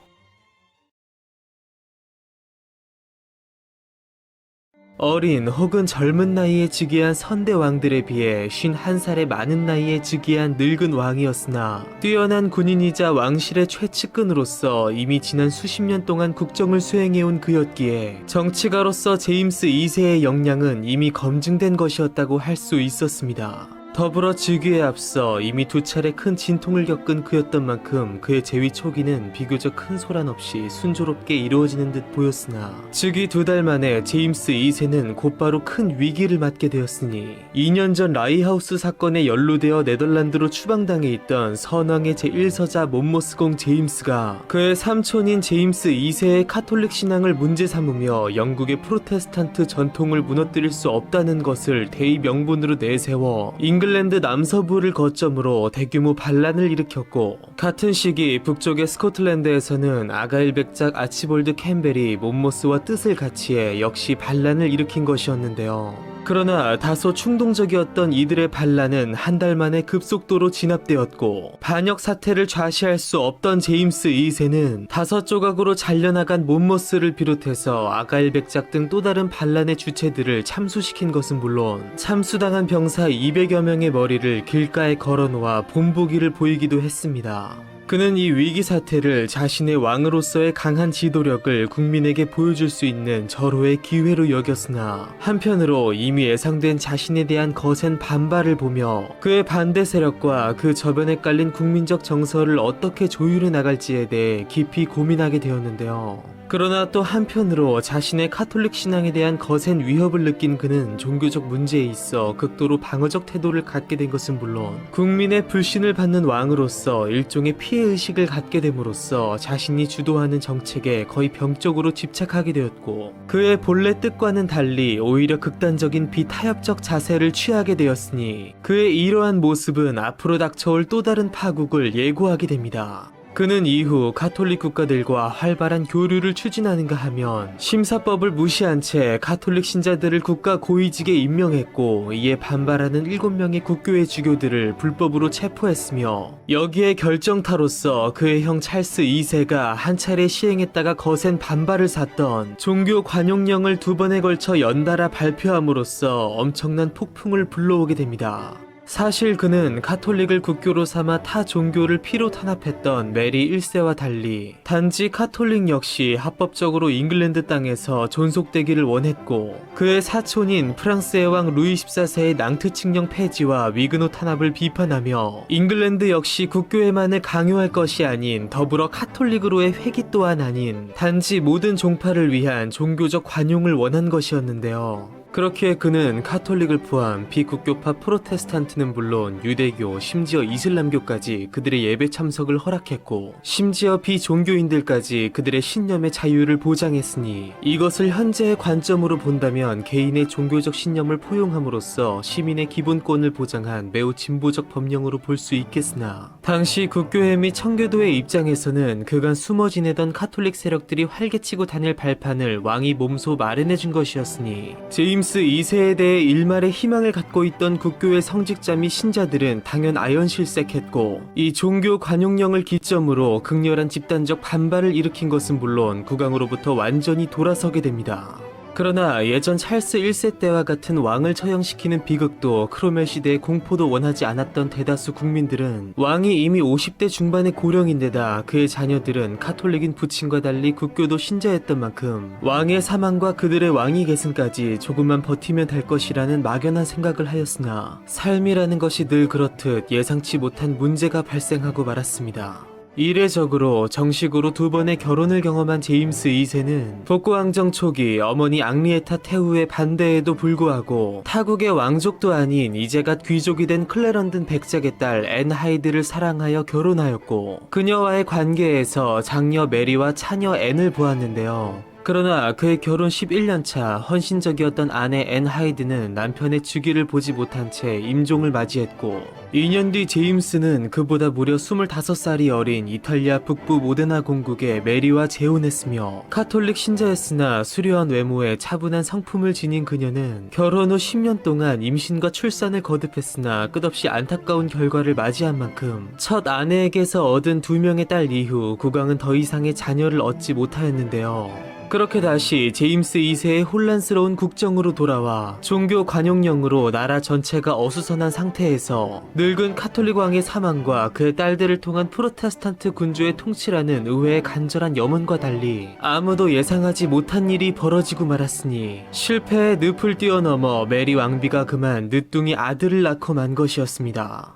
어린 혹은 젊은 나이에 즉위한 선대 왕들에 비해 51살의 많은 나이에 즉위한 늙은 왕이었으나, 뛰어난 군인이자 왕실의 최측근으로서 이미 지난 수십 년 동안 국정을 수행해온 그였기에 정치가로서 제임스 2세의 역량은 이미 검증된 것이었다고 할 수 있었습니다. 더불어 즉위에 앞서 이미 두 차례 큰 진통을 겪은 그였던 만큼 그의 재위 초기는 비교적 큰 소란 없이 순조롭게 이루어지는 듯 보였으나, 즉위 2달 만에 제임스 2세는 곧바로 큰 위기를 맞게 되었으니, 2년 전 라이하우스 사건에 연루되어 네덜란드로 추방당해 있던 선왕의 제1서자 몬모스공 제임스가 그의 삼촌인 제임스 2세의 카톨릭 신앙을 문제 삼으며 영국의 프로테스탄트 전통을 무너뜨릴 수 없다는 것을 대의 명분으로 내세워 잉글랜드 남서부를 거점으로 대규모 반란을 일으켰고, 같은 시기 북쪽의 스코틀랜드에서는 아가일 백작 아치볼드 캠벨이 몬모스와 뜻을 같이해 역시 반란을 일으킨 것이었는데요. 그러나 다소 충동적이었던 이들의 반란은 한 달 만에 급속도로 진압되었고, 반역 사태를 좌시할 수 없던 제임스 2세는 5조각으로 잘려나간 몬모스를 비롯해서 아가일 백작 등 또 다른 반란의 주체들을 참수시킨 것은 물론, 참수당한 병사 200여 명의 머리를 길가에 걸어놓아 본보기를 보이기도 했습니다. 그는 이 위기 사태를 자신의 왕으로서의 강한 지도력을 국민에게 보여줄 수 있는 절호의 기회로 여겼으나, 한편으로 이미 예상된 자신에 대한 거센 반발을 보며 그의 반대 세력과 그 저변에 깔린 국민적 정서를 어떻게 조율해 나갈지에 대해 깊이 고민하게 되었는데요. 그러나 또 한편으로 자신의 카톨릭 신앙에 대한 거센 위협을 느낀 그는 종교적 문제에 있어 극도로 방어적 태도를 갖게 된 것은 물론 국민의 불신을 받는 왕으로서 일종의 피해의식을 갖게 됨으로써 자신이 주도하는 정책에 거의 병적으로 집착하게 되었고, 그의 본래 뜻과는 달리 오히려 극단적인 비타협적 자세를 취하게 되었으니 그의 이러한 모습은 앞으로 닥쳐올 또 다른 파국을 예고하게 됩니다. 그는 이후 가톨릭 국가들과 활발한 교류를 추진하는가 하면 심사법을 무시한 채 가톨릭 신자들을 국가 고위직에 임명했고, 이에 반발하는 7명의 국교회 주교들을 불법으로 체포했으며, 여기에 결정타로서 그의 형 찰스 2세가 한 차례 시행했다가 거센 반발을 샀던 종교 관용령을 2번에 걸쳐 연달아 발표함으로써 엄청난 폭풍을 불러오게 됩니다. 사실 그는 가톨릭을 국교로 삼아 타 종교를 피로 탄압했던 메리 1세와 달리 단지 가톨릭 역시 합법적으로 잉글랜드 땅에서 존속되기를 원했고, 그의 사촌인 프랑스의 왕 루이 14세의 낭트 칙령 폐지와 위그노 탄압을 비판하며 잉글랜드 역시 국교회만을 강요할 것이 아닌 더불어 가톨릭으로의 회귀 또한 아닌 단지 모든 종파를 위한 종교적 관용을 원한 것이었는데요. 그렇기에 그는 가톨릭을 포함 비국교파 프로테스탄트는 물론 유대교, 심지어 이슬람교까지 그들의 예배 참석을 허락했고, 심지어 비종교인들까지 그들의 신념의 자유를 보장했으니, 이것을 현재의 관점으로 본다면 개인의 종교적 신념을 포용함으로써 시민의 기본권을 보장한 매우 진보적 법령으로 볼 수 있겠으나, 당시 국교회 및 청교도의 입장에서는 그간 숨어 지내던 가톨릭 세력들이 활개치고 다닐 발판을 왕이 몸소 마련해준 것이었으니, 제임스 2세에 대해 일말의 희망을 갖고 있던 국교의 성직자 및 신자들은 당연 아연실색했고, 이 종교 관용령을 기점으로 극렬한 집단적 반발을 일으킨 것은 물론 국왕으로부터 완전히 돌아서게 됩니다. 그러나 예전 찰스 1세 때와 같은 왕을 처형시키는 비극도 크로멜 시대의 공포도 원하지 않았던 대다수 국민들은, 왕이 이미 50대 중반의 고령인데다 그의 자녀들은 가톨릭인 부친과 달리 국교도 신자였던 만큼 왕의 사망과 그들의 왕위 계승까지 조금만 버티면 될 것이라는 막연한 생각을 하였으나, 삶이라는 것이 늘 그렇듯 예상치 못한 문제가 발생하고 말았습니다. 이례적으로 정식으로 2번의 결혼을 경험한 제임스 2세는 복고왕정 초기 어머니 앙리에타 태후의 반대에도 불구하고 타국의 왕족도 아닌 이제갓 귀족이 된 클레런든 백작의 딸 앤 하이드를 사랑하여 결혼하였고, 그녀와의 관계에서 장녀 메리와 차녀 앤을 보았는데요. 그러나 그의 결혼 11년차 헌신적이었던 아내 앤 하이드는 남편의 주기를 보지 못한 채 임종을 맞이했고, 2년 뒤 제임스는 그보다 무려 25살이 어린 이탈리아 북부 모데나 공국의 메리와 재혼했으며, 가톨릭 신자였으나 수려한 외모에 차분한 성품을 지닌 그녀는 결혼 후 10년 동안 임신과 출산을 거듭했으나 끝없이 안타까운 결과를 맞이한 만큼 첫 아내에게서 얻은 2명의 딸 이후 국왕은 더 이상의 자녀를 얻지 못하였는데요. 그렇게 다시 제임스 2세의 혼란스러운 국정으로 돌아와 종교 관용령으로 나라 전체가 어수선한 상태에서 늙은 카톨릭 왕의 사망과 그의 딸들을 통한 프로테스탄트 군주의 통치라는 의회의 간절한 염원과 달리 아무도 예상하지 못한 일이 벌어지고 말았으니, 실패의 늪을 뛰어넘어 메리 왕비가 그만 늦둥이 아들을 낳고 만 것이었습니다.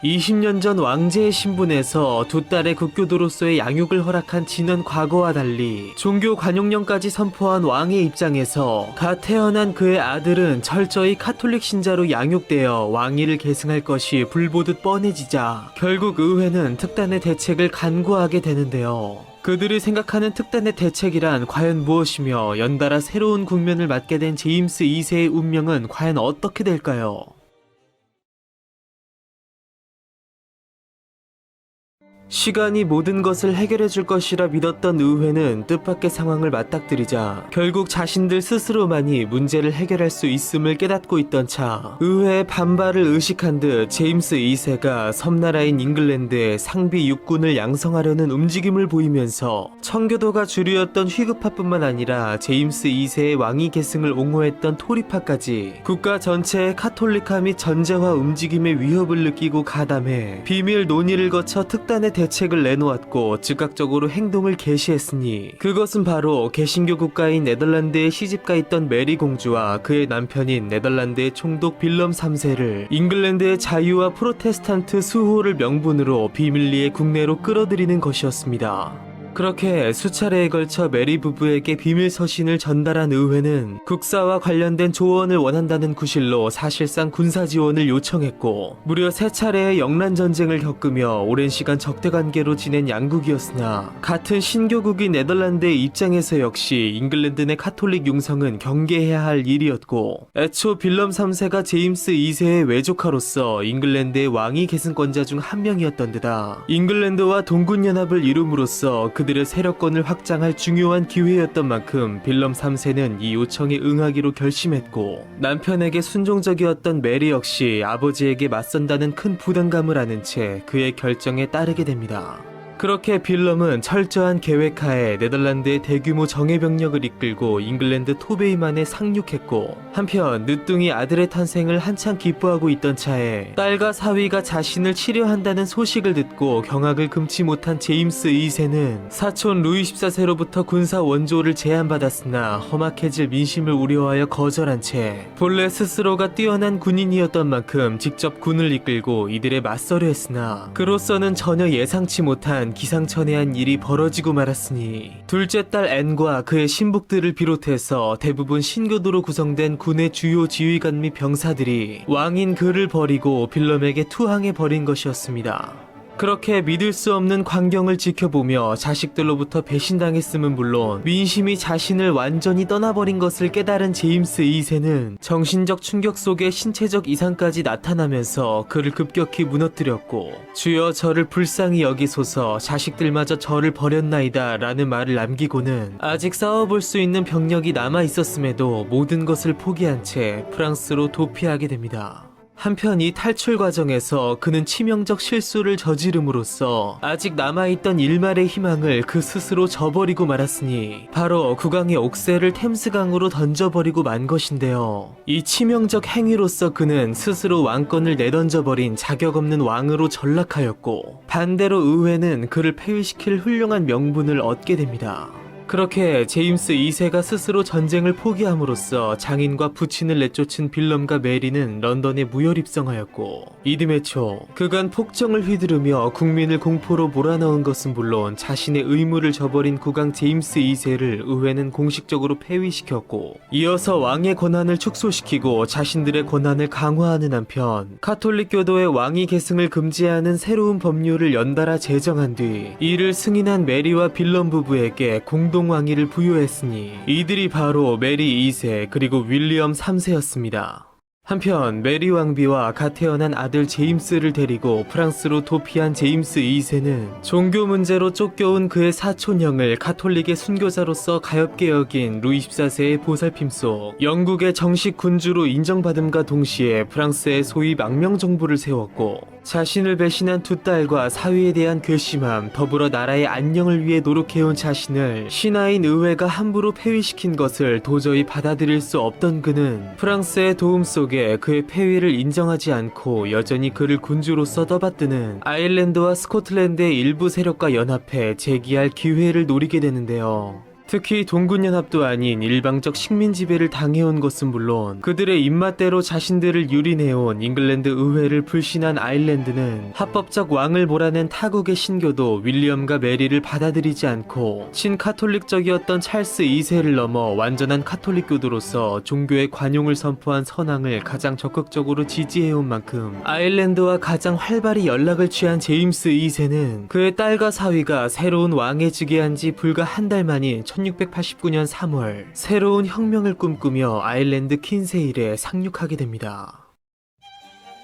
20년 전 왕제의 신분에서 2딸의 국교도로서의 양육을 허락한 지난 과거와 달리 종교 관용령까지 선포한 왕의 입장에서 갓 태어난 그의 아들은 철저히 가톨릭 신자로 양육되어 왕위를 계승할 것이 불보듯 뻔해지자 결국 의회는 특단의 대책을 간구하게 되는데요. 그들이 생각하는 특단의 대책이란 과연 무엇이며, 연달아 새로운 국면을 맞게 된 제임스 2세의 운명은 과연 어떻게 될까요? 시간이 모든 것을 해결해 줄 것이라 믿었던 의회는 뜻밖의 상황을 맞닥뜨리자 결국 자신들 스스로만이 문제를 해결할 수 있음을 깨닫고 있던 차, 의회의 반발을 의식한 듯 제임스 2세가 섬나라인 잉글랜드에 상비 육군을 양성하려는 움직임을 보이면서 청교도가 주류였던 휘그파뿐만 아니라 제임스 2세의 왕위 계승을 옹호했던 토리파까지 국가 전체의 카톨릭화 및 전제화 움직임의 위협을 느끼고 가담해 비밀 논의를 거쳐 특단의 대책을 내놓았고 즉각적으로 행동을 개시했으니, 그것은 바로 개신교 국가인 네덜란드에 시집가 있던 메리 공주와 그의 남편인 네덜란드의 총독 빌럼 3세를 잉글랜드의 자유와 프로테스탄트 수호를 명분으로 비밀리에 국내로 끌어들이는 것이었습니다. 그렇게 수차례에 걸쳐 메리 부부에게 비밀 서신을 전달한 의회는 국사와 관련된 조언을 원한다는 구실로 사실상 군사 지원을 요청했고, 무려 3차례의 영란 전쟁을 겪으며 오랜 시간 적대 관계로 지낸 양국이었으나 같은 신교국인 네덜란드의 입장에서 역시 잉글랜드 내 카톨릭 융성은 경계해야 할 일이었고, 애초 빌럼 3세가 제임스 2세의 외조카로서 잉글랜드의 왕위 계승권자 중 한 명이었던 데다 잉글랜드와 동군연합을 이룸으로써 그들의 세력권을 확장할 중요한 기회였던 만큼 빌럼 3세는 이 요청에 응하기로 결심했고, 남편에게 순종적이었던 메리 역시 아버지에게 맞선다는 큰 부담감을 안은 채 그의 결정에 따르게 됩니다. 그렇게 빌럼은 철저한 계획하에 네덜란드의 대규모 정예병력을 이끌고 잉글랜드 토베이만에 상륙했고, 한편 늦둥이 아들의 탄생을 한창 기뻐하고 있던 차에 딸과 사위가 자신을 치료한다는 소식을 듣고 경악을 금치 못한 제임스 2세는 사촌 루이 14세로부터 군사 원조를 제안받았으나 험악해질 민심을 우려하여 거절한 채 본래 스스로가 뛰어난 군인이었던 만큼 직접 군을 이끌고 이들에 맞서려 했으나 그로서는 전혀 예상치 못한 기상천외한 일이 벌어지고 말았으니 둘째 딸 앤과 그의 신복들을 비롯해서 대부분 신교도로 구성된 군의 주요 지휘관 및 병사들이 왕인 그를 버리고 빌럼에게 투항해버린 것이었습니다. 그렇게 믿을 수 없는 광경을 지켜보며 자식들로부터 배신당했음은 물론 민심이 자신을 완전히 떠나버린 것을 깨달은 제임스 2세는 정신적 충격 속에 신체적 이상까지 나타나면서 그를 급격히 무너뜨렸고, 주여 저를 불쌍히 여기소서, 자식들마저 저를 버렸나이다 라는 말을 남기고는 아직 싸워볼 수 있는 병력이 남아있었음에도 모든 것을 포기한 채 프랑스로 도피하게 됩니다. 한편 이 탈출 과정에서 그는 치명적 실수를 저지름으로써 아직 남아있던 일말의 희망을 그 스스로 저버리고 말았으니 바로 국왕의 옥새를 템스강으로 던져버리고 만 것인데요. 이 치명적 행위로서 그는 스스로 왕권을 내던져버린 자격 없는 왕으로 전락하였고, 반대로 의회는 그를 폐위시킬 훌륭한 명분을 얻게 됩니다. 그렇게 제임스 2세가 스스로 전쟁을 포기함으로써 장인과 부친을 내쫓은 빌럼과 메리는 런던에 무혈 입성하였고, 이듬해 초 그간 폭정을 휘두르며 국민을 공포로 몰아넣은 것은 물론 자신의 의무를 저버린 국왕 제임스 2세를 의회는 공식적으로 폐위시켰고, 이어서 왕의 권한을 축소시키고 자신들의 권한을 강화하는 한편 카톨릭교도의 왕위 계승을 금지하는 새로운 법률을 연달아 제정한 뒤 이를 승인한 메리와 빌럼 부부에게 공동 왕위를 부여했으니 이들이 바로 메리 2세 그리고 윌리엄 3세였습니다. 한편 메리 왕비와 갓 태어난 아들 제임스를 데리고 프랑스로 도피한 제임스 2세는 종교 문제로 쫓겨온 그의 사촌형을 카톨릭의 순교자로서 가엾게 여긴 루이 14세의 보살핌 속 영국의 정식 군주로 인정받음과 동시에 프랑스의 소위 망명정부를 세웠고, 자신을 배신한 두 딸과 사위에 대한 괘씸함, 더불어 나라의 안녕을 위해 노력해온 자신을 신하인 의회가 함부로 폐위시킨 것을 도저히 받아들일 수 없던 그는 프랑스의 도움 속에 그의 폐위를 인정하지 않고 여전히 그를 군주로서 떠받드는 아일랜드와 스코틀랜드의 일부 세력과 연합해 재기할 기회를 노리게 되는데요. 특히 동군연합도 아닌 일방적 식민 지배를 당해온 것은 물론 그들의 입맛대로 자신들을 유린해온 잉글랜드 의회를 불신한 아일랜드는 합법적 왕을 몰아낸 타국의 신교도 윌리엄과 메리를 받아들이지 않고 친카톨릭적이었던 찰스 2세를 넘어 완전한 카톨릭교도로서 종교의 관용을 선포한 선왕을 가장 적극적으로 지지해온 만큼 아일랜드와 가장 활발히 연락을 취한 제임스 2세는 그의 딸과 사위가 새로운 왕에 즉위한 지 불과 한 달 만인 1689년 3월 새로운 혁명을 꿈꾸며 아일랜드 킨세일에 상륙하게 됩니다.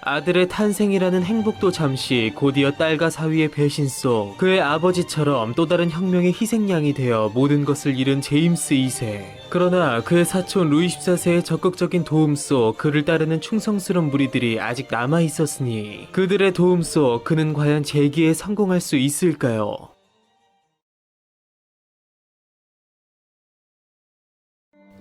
아들의 탄생이라는 행복도 잠시, 곧이어 딸과 사위의 배신 속 그의 아버지처럼 또 다른 혁명의 희생양이 되어 모든 것을 잃은 제임스 2세. 그러나 그의 사촌 루이 14세의 적극적인 도움 속 그를 따르는 충성스러운 무리들이 아직 남아있었으니 그들의 도움 속 그는 과연 재기에 성공할 수 있을까요?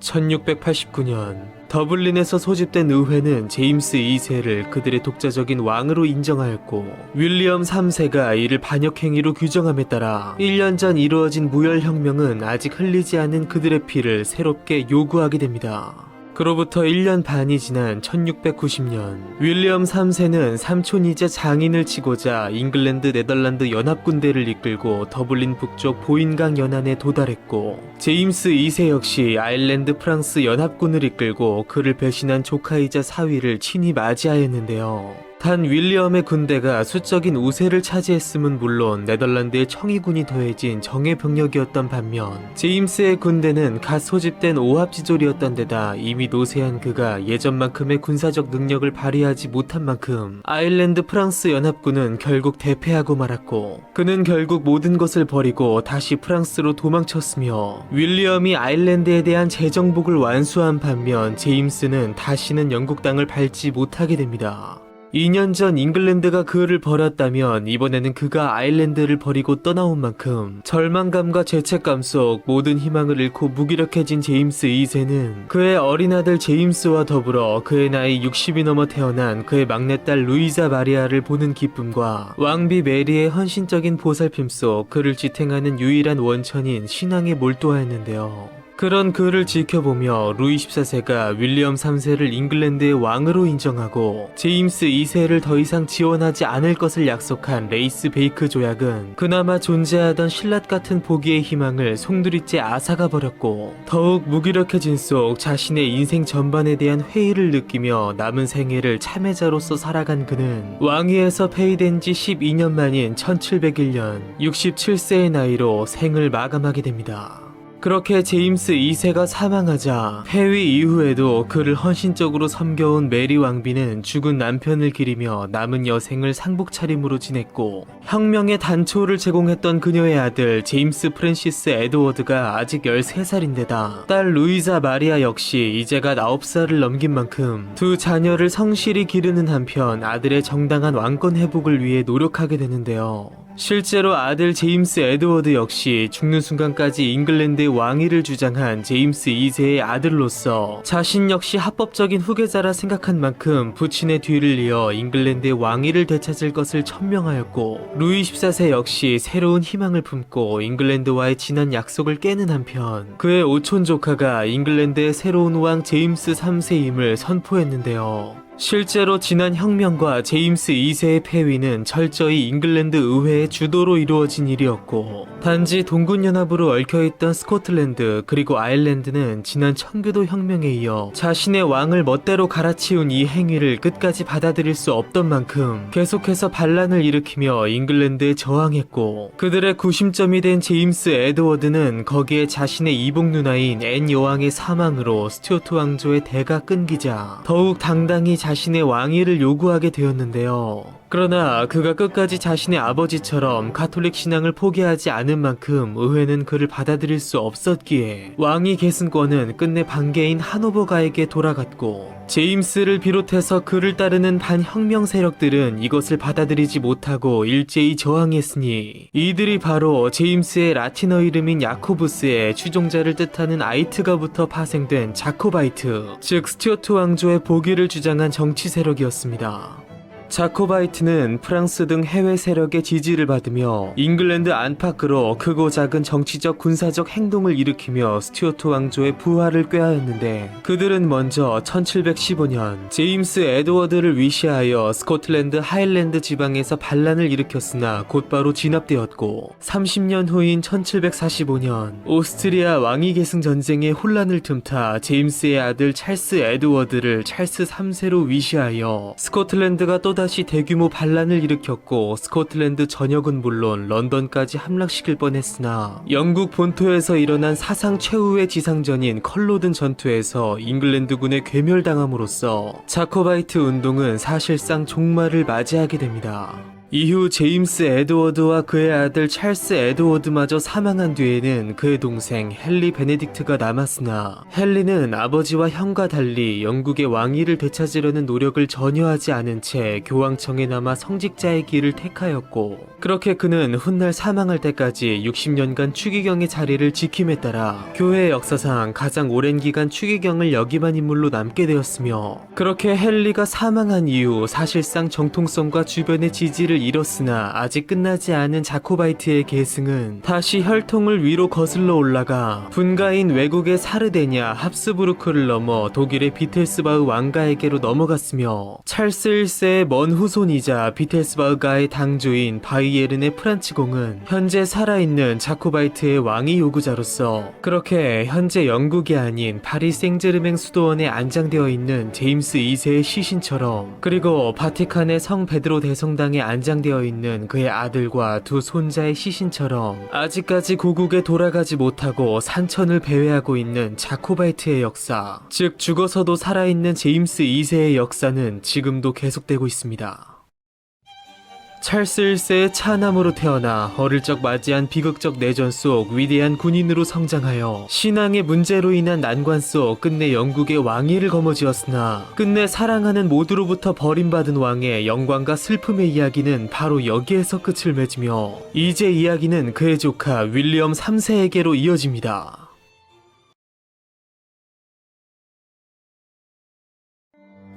1689년 더블린에서 소집된 의회는 제임스 2세를 그들의 독자적인 왕으로 인정하였고, 윌리엄 3세가 이를 반역행위로 규정함에 따라 1년 전 이루어진 무혈혁명은 아직 흘리지 않은 그들의 피를 새롭게 요구하게 됩니다. 그로부터 1년 반이 지난 1690년 윌리엄 3세는 삼촌이자 장인을 치고자 잉글랜드 네덜란드 연합군대를 이끌고 더블린 북쪽 보인강 연안에 도달했고, 제임스 2세 역시 아일랜드 프랑스 연합군을 이끌고 그를 배신한 조카이자 사위를 친히 맞이하였는데요. 단 윌리엄의 군대가 수적인 우세를 차지했음은 물론 네덜란드의 청이군이 더해진 정예 병력이었던 반면, 제임스의 군대는 갓 소집된 오합지졸이었던 데다 이미 노쇠한 그가 예전만큼의 군사적 능력을 발휘하지 못한 만큼 아일랜드 프랑스 연합군은 결국 대패하고 말았고, 그는 결국 모든 것을 버리고 다시 프랑스로 도망쳤으며, 윌리엄이 아일랜드에 대한 재정복을 완수한 반면 제임스는 다시는 영국 땅을 밟지 못하게 됩니다. 2년 전 잉글랜드가 그를 버렸다면 이번에는 그가 아일랜드를 버리고 떠나온 만큼 절망감과 죄책감 속 모든 희망을 잃고 무기력해진 제임스 2세는 그의 어린 아들 제임스와 더불어 그의 나이 60이 넘어 태어난 그의 막내딸 루이자 마리아를 보는 기쁨과 왕비 메리의 헌신적인 보살핌 속 그를 지탱하는 유일한 원천인 신앙에 몰두하였는데요. 그런 그를 지켜보며 루이 14세가 윌리엄 3세를 잉글랜드의 왕으로 인정하고 제임스 2세를 더 이상 지원하지 않을 것을 약속한 레이스 베이크 조약은 그나마 존재하던 신라 같은 보기의 희망을 송두리째 앗아가 버렸고, 더욱 무기력해진 속 자신의 인생 전반에 대한 회의를 느끼며 남은 생애를 참회자로서 살아간 그는 왕위에서 폐위된 지 12년 만인 1701년 67세의 나이로 생을 마감하게 됩니다. 그렇게 제임스 2세가 사망하자 폐위 이후에도 그를 헌신적으로 섬겨온 메리 왕비는 죽은 남편을 기리며 남은 여생을 상복 차림으로 지냈고, 혁명의 단초를 제공했던 그녀의 아들 제임스 프랜시스 에드워드가 아직 13살인데다 딸 루이자 마리아 역시 이제가 9살을 넘긴 만큼 두 자녀를 성실히 기르는 한편 아들의 정당한 왕권 회복을 위해 노력하게 되는데요. 실제로 아들 제임스 에드워드 역시 죽는 순간까지 잉글랜드의 왕위를 주장한 제임스 2세의 아들로서 자신 역시 합법적인 후계자라 생각한 만큼 부친의 뒤를 이어 잉글랜드의 왕위를 되찾을 것을 천명하였고, 루이 14세 역시 새로운 희망을 품고 잉글랜드와의 지난 약속을 깨는 한편 그의 오촌 조카가 잉글랜드의 새로운 왕 제임스 3세임을 선포했는데요. 실제로 지난 혁명과 제임스 2세의 폐위는 철저히 잉글랜드 의회의 주도로 이루어진 일이었고, 단지 동군연합으로 얽혀있던 스코틀랜드 그리고 아일랜드는 지난 청교도 혁명에 이어 자신의 왕을 멋대로 갈아치운 이 행위를 끝까지 받아들일 수 없던 만큼 계속해서 반란을 일으키며 잉글랜드에 저항했고, 그들의 구심점이 된 제임스 에드워드는 거기에 자신의 이복 누나인 앤 여왕의 사망으로 스튜어트 왕조의 대가 끊기자 더욱 당당히 자신의 왕위를 요구하게 되었는데요. 그러나 그가 끝까지 자신의 아버지처럼 가톨릭 신앙을 포기하지 않은 만큼 의회는 그를 받아들일 수 없었기에 왕위 계승권은 끝내 반개인 하노버가에게 돌아갔고, 제임스를 비롯해서 그를 따르는 반혁명 세력들은 이것을 받아들이지 못하고 일제히 저항했으니 이들이 바로 제임스의 라틴어 이름인 야코부스의 추종자를 뜻하는 아이트가부터 파생된 자코바이트, 즉 스튜어트 왕조의 보기를 주장한 정치 세력이었습니다. 자코바이트는 프랑스 등 해외 세력의 지지를 받으며 잉글랜드 안팎으로 크고 작은 정치적 군사적 행동을 일으키며 스튜어트 왕조의 부활을 꾀하였는데, 그들은 먼저 1715년 제임스 에드워드를 위시하여 스코틀랜드 하일랜드 지방에서 반란을 일으켰으나 곧바로 진압되었고, 30년 후인 1745년 오스트리아 왕위 계승 전쟁의 혼란을 틈타 제임스의 아들 찰스 에드워드를 찰스 3세로 위시하여 스코틀랜드가 또다시 대규모 반란을 일으켰고, 스코틀랜드 전역은 물론 런던까지 함락시킬 뻔했으나 영국 본토에서 일어난 사상 최후의 지상전인 컬로든 전투에서 잉글랜드군에 괴멸당함으로써 자코바이트 운동은 사실상 종말을 맞이하게 됩니다. 이후 제임스 에드워드와 그의 아들 찰스 에드워드마저 사망한 뒤에는 그의 동생 헨리 베네딕트가 남았으나, 헨리는 아버지와 형과 달리 영국의 왕위를 되찾으려는 노력을 전혀 하지 않은 채 교황청에 남아 성직자의 길을 택하였고, 그렇게 그는 훗날 사망할 때까지 60년간 추기경의 자리를 지킴에 따라 교회 역사상 가장 오랜 기간 추기경을 역임한 인물로 남게 되었으며, 그렇게 헨리가 사망한 이후 사실상 정통성과 주변의 지지를 잃었으나 아직 끝나지 않은 자코바이트의 계승은 다시 혈통을 위로 거슬러 올라가 분가인 외국의 사르데냐 합스부르크를 넘어 독일의 비텔스바흐 왕가에게로 넘어갔으며 찰스 1세의 먼 후손이자 비텔스바흐가의 당조인 바이에른의 프란치공은 현재 살아있는 자코바이트의 왕위 요구자로서 그렇게 현재 영국이 아닌 파리 생제르맹 수도원에 안장되어 있는 제임스 2세의 시신처럼 그리고 바티칸의 성 베드로 대성당에 안장되어 있는 그의 아들과 두 손자의 시신처럼 아직까지 고국에 돌아가지 못하고 산천을 배회하고 있는 자코바이트의 역사, 즉 죽어서도 살아있는 제임스 2세의 역사는 지금도 계속되고 있습니다. 찰스 1세의 차남으로 태어나 어릴 적 맞이한 비극적 내전 속 위대한 군인으로 성장하여 신앙의 문제로 인한 난관 속 끝내 영국의 왕위를 거머쥐었으나 끝내 사랑하는 모두로부터 버림받은 왕의 영광과 슬픔의 이야기는 바로 여기에서 끝을 맺으며 이제 이야기는 그의 조카 윌리엄 3세에게로 이어집니다.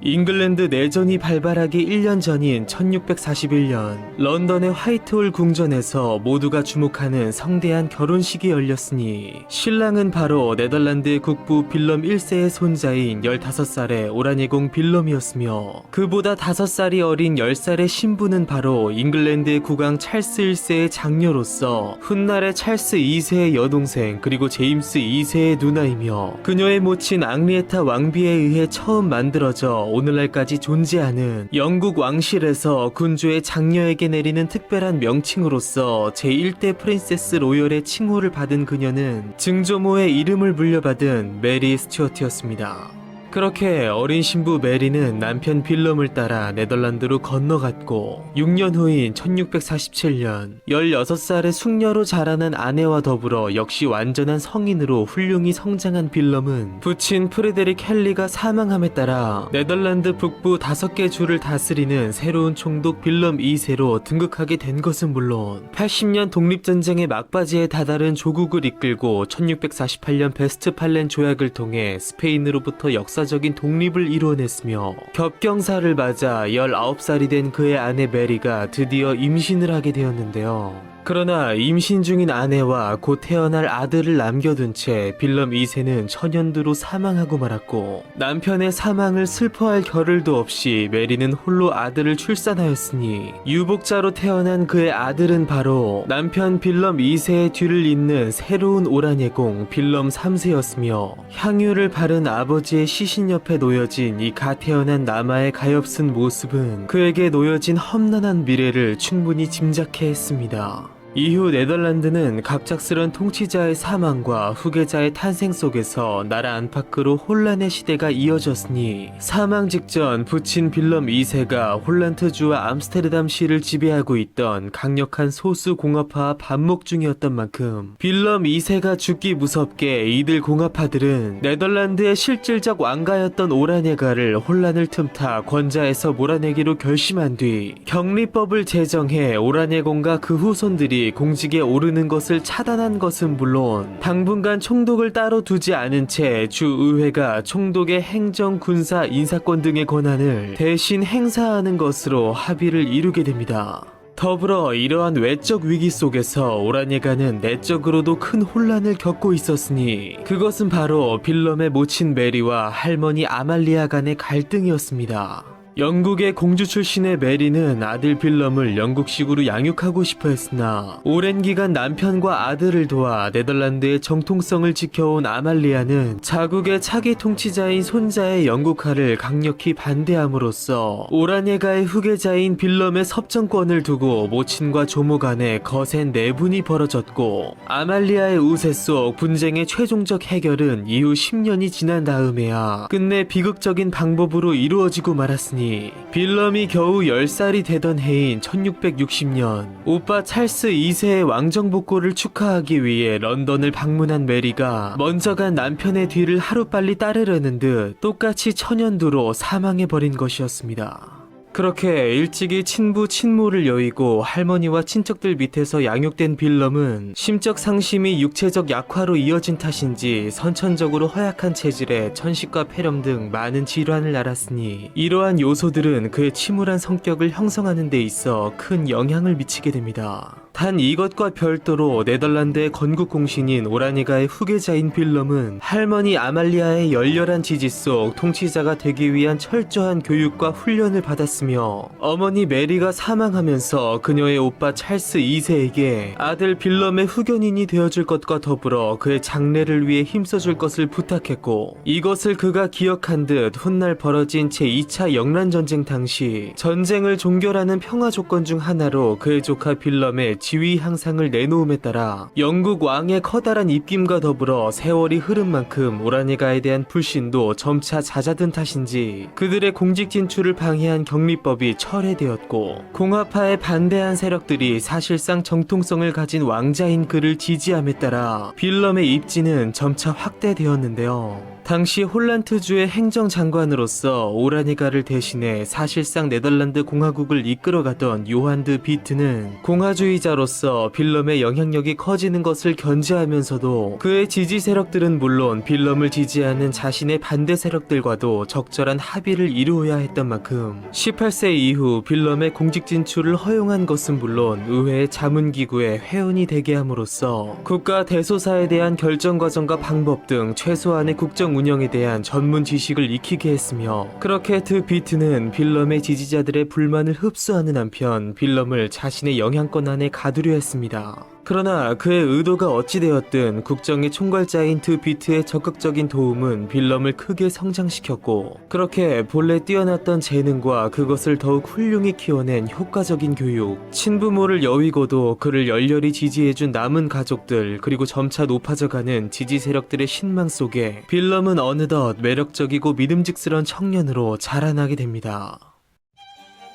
잉글랜드 내전이 발발하기 1년 전인 1641년 런던의 화이트홀 궁전에서 모두가 주목하는 성대한 결혼식이 열렸으니 신랑은 바로 네덜란드의 국부 빌럼 1세의 손자인 15살의 오라녜공 빌럼이었으며 그보다 5살이 어린 10살의 신부는 바로 잉글랜드의 국왕 찰스 1세의 장녀로서 훗날의 찰스 2세의 여동생 그리고 제임스 2세의 누나이며 그녀의 모친 앙리에타 왕비에 의해 처음 만들어져 오늘날까지 존재하는 영국 왕실에서 군주의 장녀에게 내리는 특별한 명칭으로서 제1대 프린세스 로열의 칭호를 받은 그녀는 증조모의 이름을 물려받은 메리 스튜어트였습니다. 그렇게 어린 신부 메리는 남편 빌럼을 따라 네덜란드로 건너갔고 6년 후인 1647년 16살의 숙녀로 자라난 아내와 더불어 역시 완전한 성인으로 훌륭히 성장한 빌럼은 부친 프레데릭 헨리가 사망함에 따라 네덜란드 북부 5개 주를 다스리는 새로운 총독 빌럼 2세로 등극하게 된 것은 물론 80년 독립전쟁의 막바지에 다다른 조국을 이끌고 1648년 베스트팔렌 조약을 통해 스페인으로부터 역사적인 독립을 이루어냈으며 겹경사를 맞아 19살이 된 그의 아내 메리가 드디어 임신을 하게 되었는데요. 그러나 임신 중인 아내와 곧 태어날 아들을 남겨둔 채 빌럼 2세는 천연두로 사망하고 말았고 남편의 사망을 슬퍼할 겨를도 없이 메리는 홀로 아들을 출산하였으니 유복자로 태어난 그의 아들은 바로 남편 빌럼 2세의 뒤를 잇는 새로운 오라녜공 빌럼 3세였으며 향유를 바른 아버지의 시신 옆에 놓여진 이 갓 태어난 남아의 가엾은 모습은 그에게 놓여진 험난한 미래를 충분히 짐작해 했습니다. 이후 네덜란드는 갑작스런 통치자의 사망과 후계자의 탄생 속에서 나라 안팎으로 혼란의 시대가 이어졌으니 사망 직전 부친 빌럼 2세가 홀란트주와 암스테르담시를 지배하고 있던 강력한 소수 공업파와 반목 중이었던 만큼 빌럼 2세가 죽기 무섭게 이들 공업파들은 네덜란드의 실질적 왕가였던 오라녜가를 혼란을 틈타 권좌에서 몰아내기로 결심한 뒤 격리법을 제정해 오라녜공과 그 후손들이 공직에 오르는 것을 차단한 것은 물론 당분간 총독을 따로 두지 않은 채 주의회가 총독의 행정, 군사, 인사권 등의 권한을 대신 행사하는 것으로 합의를 이루게 됩니다. 더불어 이러한 외적 위기 속에서 오라녜가는 내적으로도 큰 혼란을 겪고 있었으니 그것은 바로 빌럼의 모친 메리와 할머니 아말리아 간의 갈등이었습니다. 영국의 공주 출신의 메리는 아들 빌럼을 영국식으로 양육하고 싶어 했으나 오랜 기간 남편과 아들을 도와 네덜란드의 정통성을 지켜온 아말리아는 자국의 차기 통치자인 손자의 영국화를 강력히 반대함으로써 오라녜가의 후계자인 빌럼의 섭정권을 두고 모친과 조모 간에 거센 내분이 벌어졌고 아말리아의 우세 속 분쟁의 최종적 해결은 이후 10년이 지난 다음에야 끝내 비극적인 방법으로 이루어지고 말았으니 빌럼이 겨우 10살이 되던 해인 1660년 오빠 찰스 2세의 왕정복고를 축하하기 위해 런던을 방문한 메리가 먼저 간 남편의 뒤를 하루빨리 따르려는 듯 똑같이 천연두로 사망해버린 것이었습니다. 그렇게 일찍이 친부 친모를 여의고 할머니와 친척들 밑에서 양육된 빌럼은 심적 상심이 육체적 약화로 이어진 탓인지 선천적으로 허약한 체질에 천식과 폐렴 등 많은 질환을 앓았으니 이러한 요소들은 그의 침울한 성격을 형성하는 데 있어 큰 영향을 미치게 됩니다. 단 이것과 별도로 네덜란드의 건국 공신인 오라니가의 후계자인 빌럼은 할머니 아말리아의 열렬한 지지 속 통치자가 되기 위한 철저한 교육과 훈련을 받았으며 어머니 메리가 사망하면서 그녀의 오빠 찰스 2세에게 아들 빌럼의 후견인이 되어줄 것과 더불어 그의 장래를 위해 힘써줄 것을 부탁했고 이것을 그가 기억한 듯 훗날 벌어진 제2차 영란전쟁 당시 전쟁을 종결하는 평화 조건 중 하나로 그의 조카 빌럼의 지위 향상을 내놓음에 따라 영국 왕의 커다란 입김과 더불어 세월이 흐른 만큼 오라니가에 대한 불신도 점차 잦아든 탓인지 그들의 공직 진출을 방해한 격리법이 철회되었고 공화파에 반대한 세력들이 사실상 정통성을 가진 왕자인 그를 지지함에 따라 빌럼의 입지는 점차 확대되었는데요. 당시 홀란트주의 행정장관으로서 오라니가를 대신해 사실상 네덜란드 공화국을 이끌어가던 요한 드 비트는 공화주의자로서 빌럼의 영향력이 커지는 것을 견제하면서도 그의 지지 세력들은 물론 빌럼을 지지하는 자신의 반대 세력들과도 적절한 합의를 이루어야 했던 만큼 18세 이후 빌럼의 공직 진출을 허용한 것은 물론 의회의 자문기구의 회원이 되게 함으로써 국가 대소사에 대한 결정 과정과 방법 등 최소한의 국정 운영에 대한 전문 지식을 익히게 했으며 그렇게 드 비트는 빌럼의 지지자들의 불만을 흡수하는 한편 빌럼을 자신의 영향권 안에 가두려 했습니다. 그러나 그의 의도가 어찌되었든 국정의 총괄자인 드 비트의 적극적인 도움은 빌럼을 크게 성장시켰고 그렇게 본래 뛰어났던 재능과 그것을 더욱 훌륭히 키워낸 효과적인 교육, 친부모를 여위고도 그를 열렬히 지지해준 남은 가족들 그리고 점차 높아져가는 지지 세력들의 신망 속에 빌럼은 어느덧 매력적이고 믿음직스러운 청년으로 자라나게 됩니다.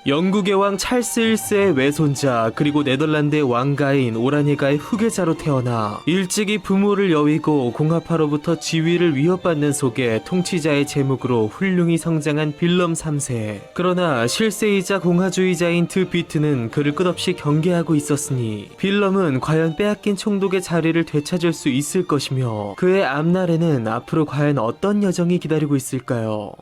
영국의 왕 찰스 1세의 외손자 그리고 네덜란드의 왕가인 오라니가의 후계자로 태어나 일찍이 부모를 여위고 공화파로부터 지위를 위협받는 속에 통치자의 제목으로 훌륭히 성장한 빌럼 3세. 그러나 실세이자 공화주의자인 드 비트는 그를 끝없이 경계하고 있었으니 빌럼은 과연 빼앗긴 총독의 자리를 되찾을 수 있을 것이며 그의 앞날에는 앞으로 과연 어떤 여정이 기다리고 있을까요?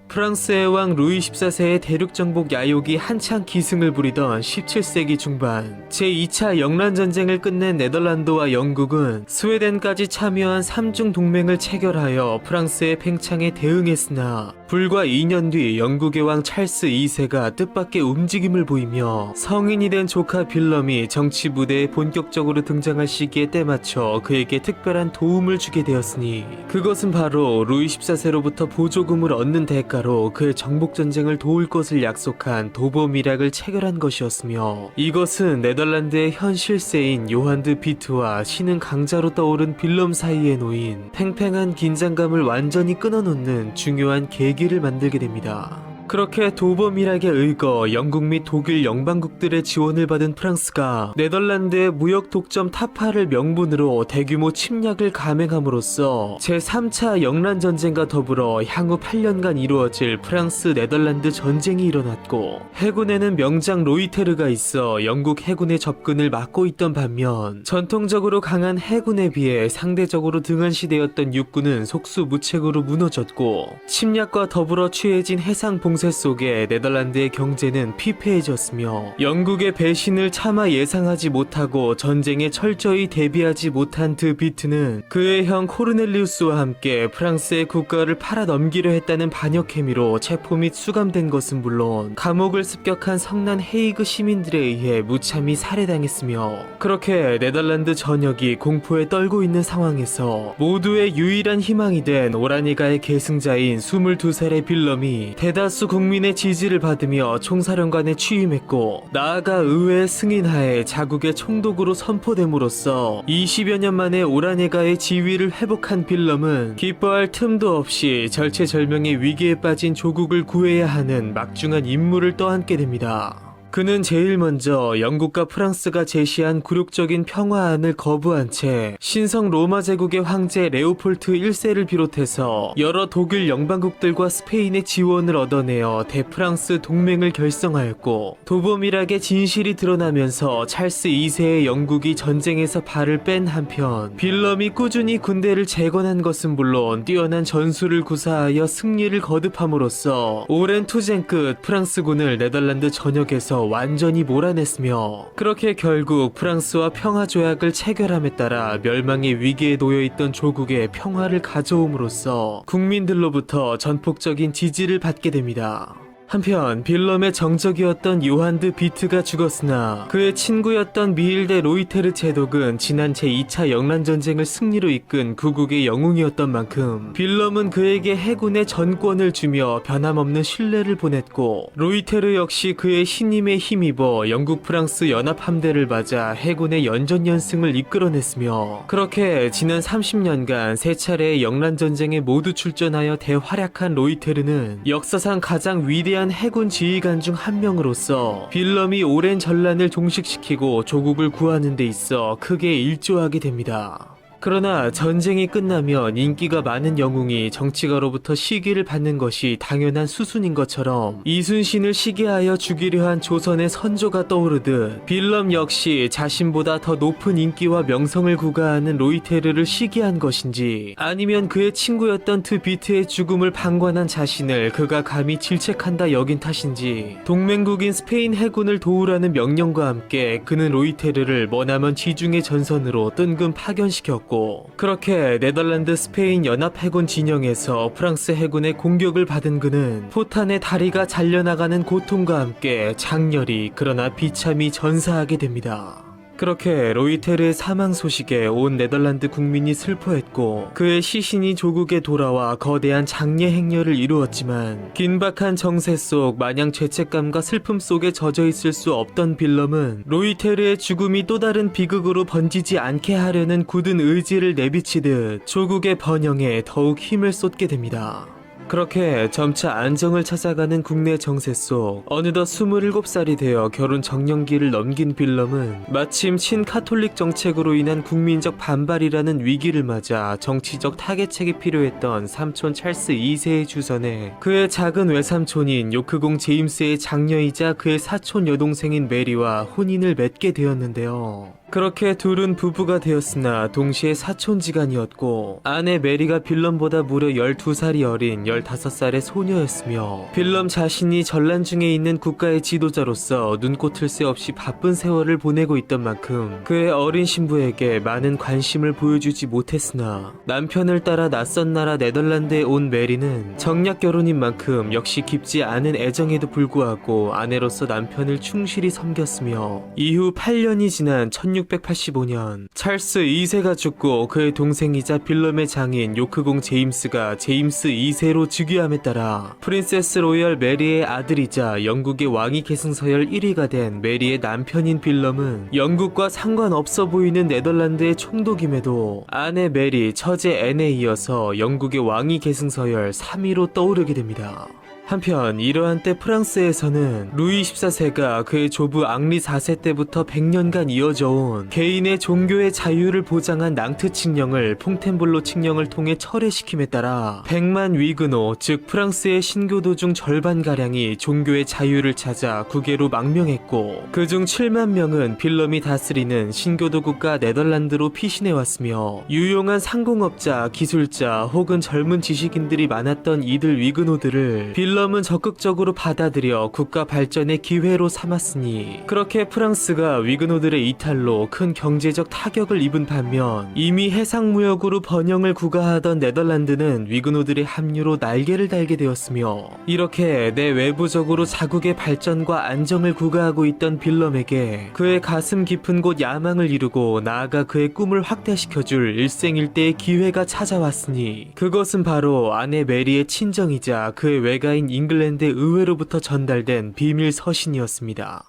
프랑스의 왕 루이 14세의 대륙 정복 야욕이 한창 기승을 부리던 17세기 중반 제2차 영란전쟁을 끝낸 네덜란드와 영국은 스웨덴까지 참여한 3중 동맹을 체결하여 프랑스의 팽창에 대응했으나 불과 2년 뒤 영국의 왕 찰스 2세가 뜻밖의 움직임을 보이며 성인이 된 조카 빌럼이 정치 무대에 본격적으로 등장할 시기에 때맞춰 그에게 특별한 도움을 주게 되었으니 그것은 바로 루이 14세로부터 보조금을 얻는 대가로 그의 정복전쟁을 도울 것을 약속한 도보미락을 체결한 것이었으며 이것은 네덜란드의 현 실세인 요한 드 비트와 신흥 강자로 떠오른 빌럼 사이에 놓인 팽팽한 긴장감을 완전히 끊어놓는 중요한 계기를 만들게 됩니다. 그렇게 도보미락에 의거 영국 및 독일 영방국들의 지원을 받은 프랑스가 네덜란드의 무역 독점 타파를 명분으로 대규모 침략을 감행함으로써 제3차 영란전쟁과 더불어 향후 8년간 이루어질 프랑스 네덜란드 전쟁이 일어났고 해군에는 명장 로이테르가 있어 영국 해군의 접근을 막고 있던 반면 전통적으로 강한 해군에 비해 상대적으로 등한시되었던 육군은 속수무책으로 무너졌고 침략과 더불어 취해진 해상 봉쇄 속에 네덜란드의 경제는 피폐해졌으며 영국의 배신을 차마 예상하지 못하고 전쟁에 철저히 대비하지 못한 드 비트는 그의 형 코르넬리우스와 함께 프랑스의 국가를 팔아넘기려 했다는 반역 혐의로 체포 및 수감된 것은 물론 감옥을 습격한 성난 헤이그 시민들에 의해 무참히 살해당했으며 그렇게 네덜란드 전역이 공포에 떨고 있는 상황에서 모두의 유일한 희망이 된 오라니가의 계승자인 22살의 빌럼이 대다수 국민의 지지를 받으며 총사령관에 취임했고 나아가 의회의 승인하에 자국의 총독으로 선포됨으로써 20여 년 만에 오라니가의 지위를 회복한 빌럼은 기뻐할 틈도 없이 절체절명의 위기에 빠진 조국을 구해야 하는 막중한 임무를 떠안게 됩니다. 그는 제일 먼저 영국과 프랑스가 제시한 굴욕적인 평화안을 거부한 채 신성 로마 제국의 황제 레오폴트 1세를 비롯해서 여러 독일 영방국들과 스페인의 지원을 얻어내어 대프랑스 동맹을 결성하였고, 도보밀하게 진실이 드러나면서 찰스 2세의 영국이 전쟁에서 발을 뺀 한편 빌럼이 꾸준히 군대를 재건한 것은 물론 뛰어난 전술을 구사하여 승리를 거듭함으로써 오랜 투쟁 끝 프랑스군을 네덜란드 전역에서 완전히 몰아냈으며, 그렇게 결국 프랑스와 평화조약을 체결함에 따라 멸망의 위기에 놓여있던 조국에 평화를 가져옴으로써 국민들로부터 전폭적인 지지를 받게 됩니다. 한편 빌럼의 정적이었던 요한 드 비트가 죽었으나 그의 친구였던 미힐데 로이테르 제독은 지난 제2차 영란전쟁을 승리로 이끈 구국의 영웅이었던 만큼 빌럼은 그에게 해군의 전권을 주며 변함없는 신뢰를 보냈고, 로이테르 역시 그의 신임에 힘입어 영국 프랑스 연합함대를 맞아 해군의 연전연승을 이끌어냈으며, 그렇게 지난 30년간 세 차례의 영란전쟁에 모두 출전하여 대활약한 로이테르는 역사상 가장 위대한 해군 지휘관 중 한 명으로서 빌럼이 오랜 전란을 종식시키고 조국을 구하는 데 있어 크게 일조하게 됩니다. 그러나 전쟁이 끝나면 인기가 많은 영웅이 정치가로부터 시기를 받는 것이 당연한 수순인 것처럼 이순신을 시기하여 죽이려 한 조선의 선조가 떠오르듯 빌럼 역시 자신보다 더 높은 인기와 명성을 구가하는 로이테르를 시기한 것인지, 아니면 그의 친구였던 드 비트의 죽음을 방관한 자신을 그가 감히 질책한다 여긴 탓인지, 동맹국인 스페인 해군을 도우라는 명령과 함께 그는 로이테르를 머나먼 지중해 전선으로 뜬금 파견시켰고, 그렇게 네덜란드 스페인 연합해군 진영에서 프랑스 해군의 공격을 받은 그는 포탄의 다리가 잘려나가는 고통과 함께 장렬히 그러나 비참히 전사하게 됩니다. 그렇게 로이테르의 사망 소식에 온 네덜란드 국민이 슬퍼했고, 그의 시신이 조국에 돌아와 거대한 장례 행렬을 이루었지만 긴박한 정세 속 마냥 죄책감과 슬픔 속에 젖어 있을 수 없던 빌럼은 로이테르의 죽음이 또 다른 비극으로 번지지 않게 하려는 굳은 의지를 내비치듯 조국의 번영에 더욱 힘을 쏟게 됩니다. 그렇게 점차 안정을 찾아가는 국내 정세 속 어느덧 27살이 되어 결혼 정년기를 넘긴 빌럼은 마침 친카톨릭 정책으로 인한 국민적 반발이라는 위기를 맞아 정치적 타개책이 필요했던 삼촌 찰스 2세의 주선에 그의 작은 외삼촌인 요크공 제임스의 장녀이자 그의 사촌 여동생인 메리와 혼인을 맺게 되었는데요. 그렇게 둘은 부부가 되었으나 동시에 사촌지간이었고, 아내 메리가 빌럼보다 무려 12살이 어린 15살의 소녀였으며, 빌럼 자신이 전란 중에 있는 국가의 지도자로서 눈코 틀 새 없이 바쁜 세월을 보내고 있던 만큼 그의 어린 신부에게 많은 관심을 보여주지 못했으나, 남편을 따라 낯선 나라 네덜란드에 온 메리는 정략 결혼인 만큼 역시 깊지 않은 애정에도 불구하고 아내로서 남편을 충실히 섬겼으며, 이후 8년이 지난 1685년 찰스 2세가 죽고 그의 동생이자 빌럼의 장인 요크공 제임스가 제임스 2세로 즉위함에 따라 프린세스 로열 메리의 아들이자 영국의 왕위 계승서열 1위가 된 메리의 남편인 빌럼은 영국과 상관없어 보이는 네덜란드의 총독임에도 아내 메리, 처제 앤에 이어서 영국의 왕위 계승서열 3위로 떠오르게 됩니다. 한편 이러한 때 프랑스에서는 루이 14세가 그의 조부 앙리 4세 때부터 100년간 이어져 온 개인의 종교의 자유를 보장한 낭트 칙령을 퐁텐블로 칙령을 통해 철회시킴에 따라 100만 위그노, 즉 프랑스의 신교도 중 절반가량이 종교의 자유를 찾아 국외로 망명했고, 그중 7만 명은 빌럼이 다스리는 신교도 국가 네덜란드로 피신해왔으며, 유용한 상공업자, 기술자 혹은 젊은 지식인들이 많았던 이들 위그노들을 빌럼은 적극적으로 받아들여 국가 발전의 기회로 삼았으니, 그렇게 프랑스가 위그노들의 이탈로 큰 경제적 타격을 입은 반면 이미 해상무역으로 번영을 구가하던 네덜란드는 위그노들의 합류로 날개를 달게 되었으며, 이렇게 내외부적으로 자국의 발전과 안정을 구가하고 있던 빌럼에게 그의 가슴 깊은 곳 야망을 이루고 나아가 그의 꿈을 확대시켜줄 일생일대의 기회가 찾아왔으니, 그것은 바로 아내 메리의 친정이자 그의 외가인 잉글랜드 의회로부터 전달된 비밀 서신이었습니다.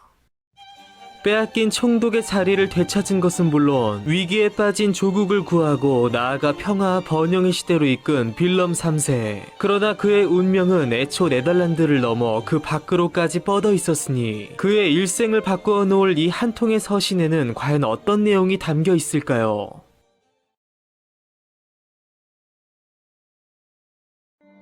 빼앗긴 총독의 자리를 되찾은 것은 물론 위기에 빠진 조국을 구하고 나아가 평화와 번영의 시대로 이끈 빌럼 3세. 그러나 그의 운명은 애초 네덜란드를 넘어 그 밖으로까지 뻗어 있었으니 그의 일생을 바꾸어 놓을 이 한 통의 서신에는 과연 어떤 내용이 담겨 있을까요?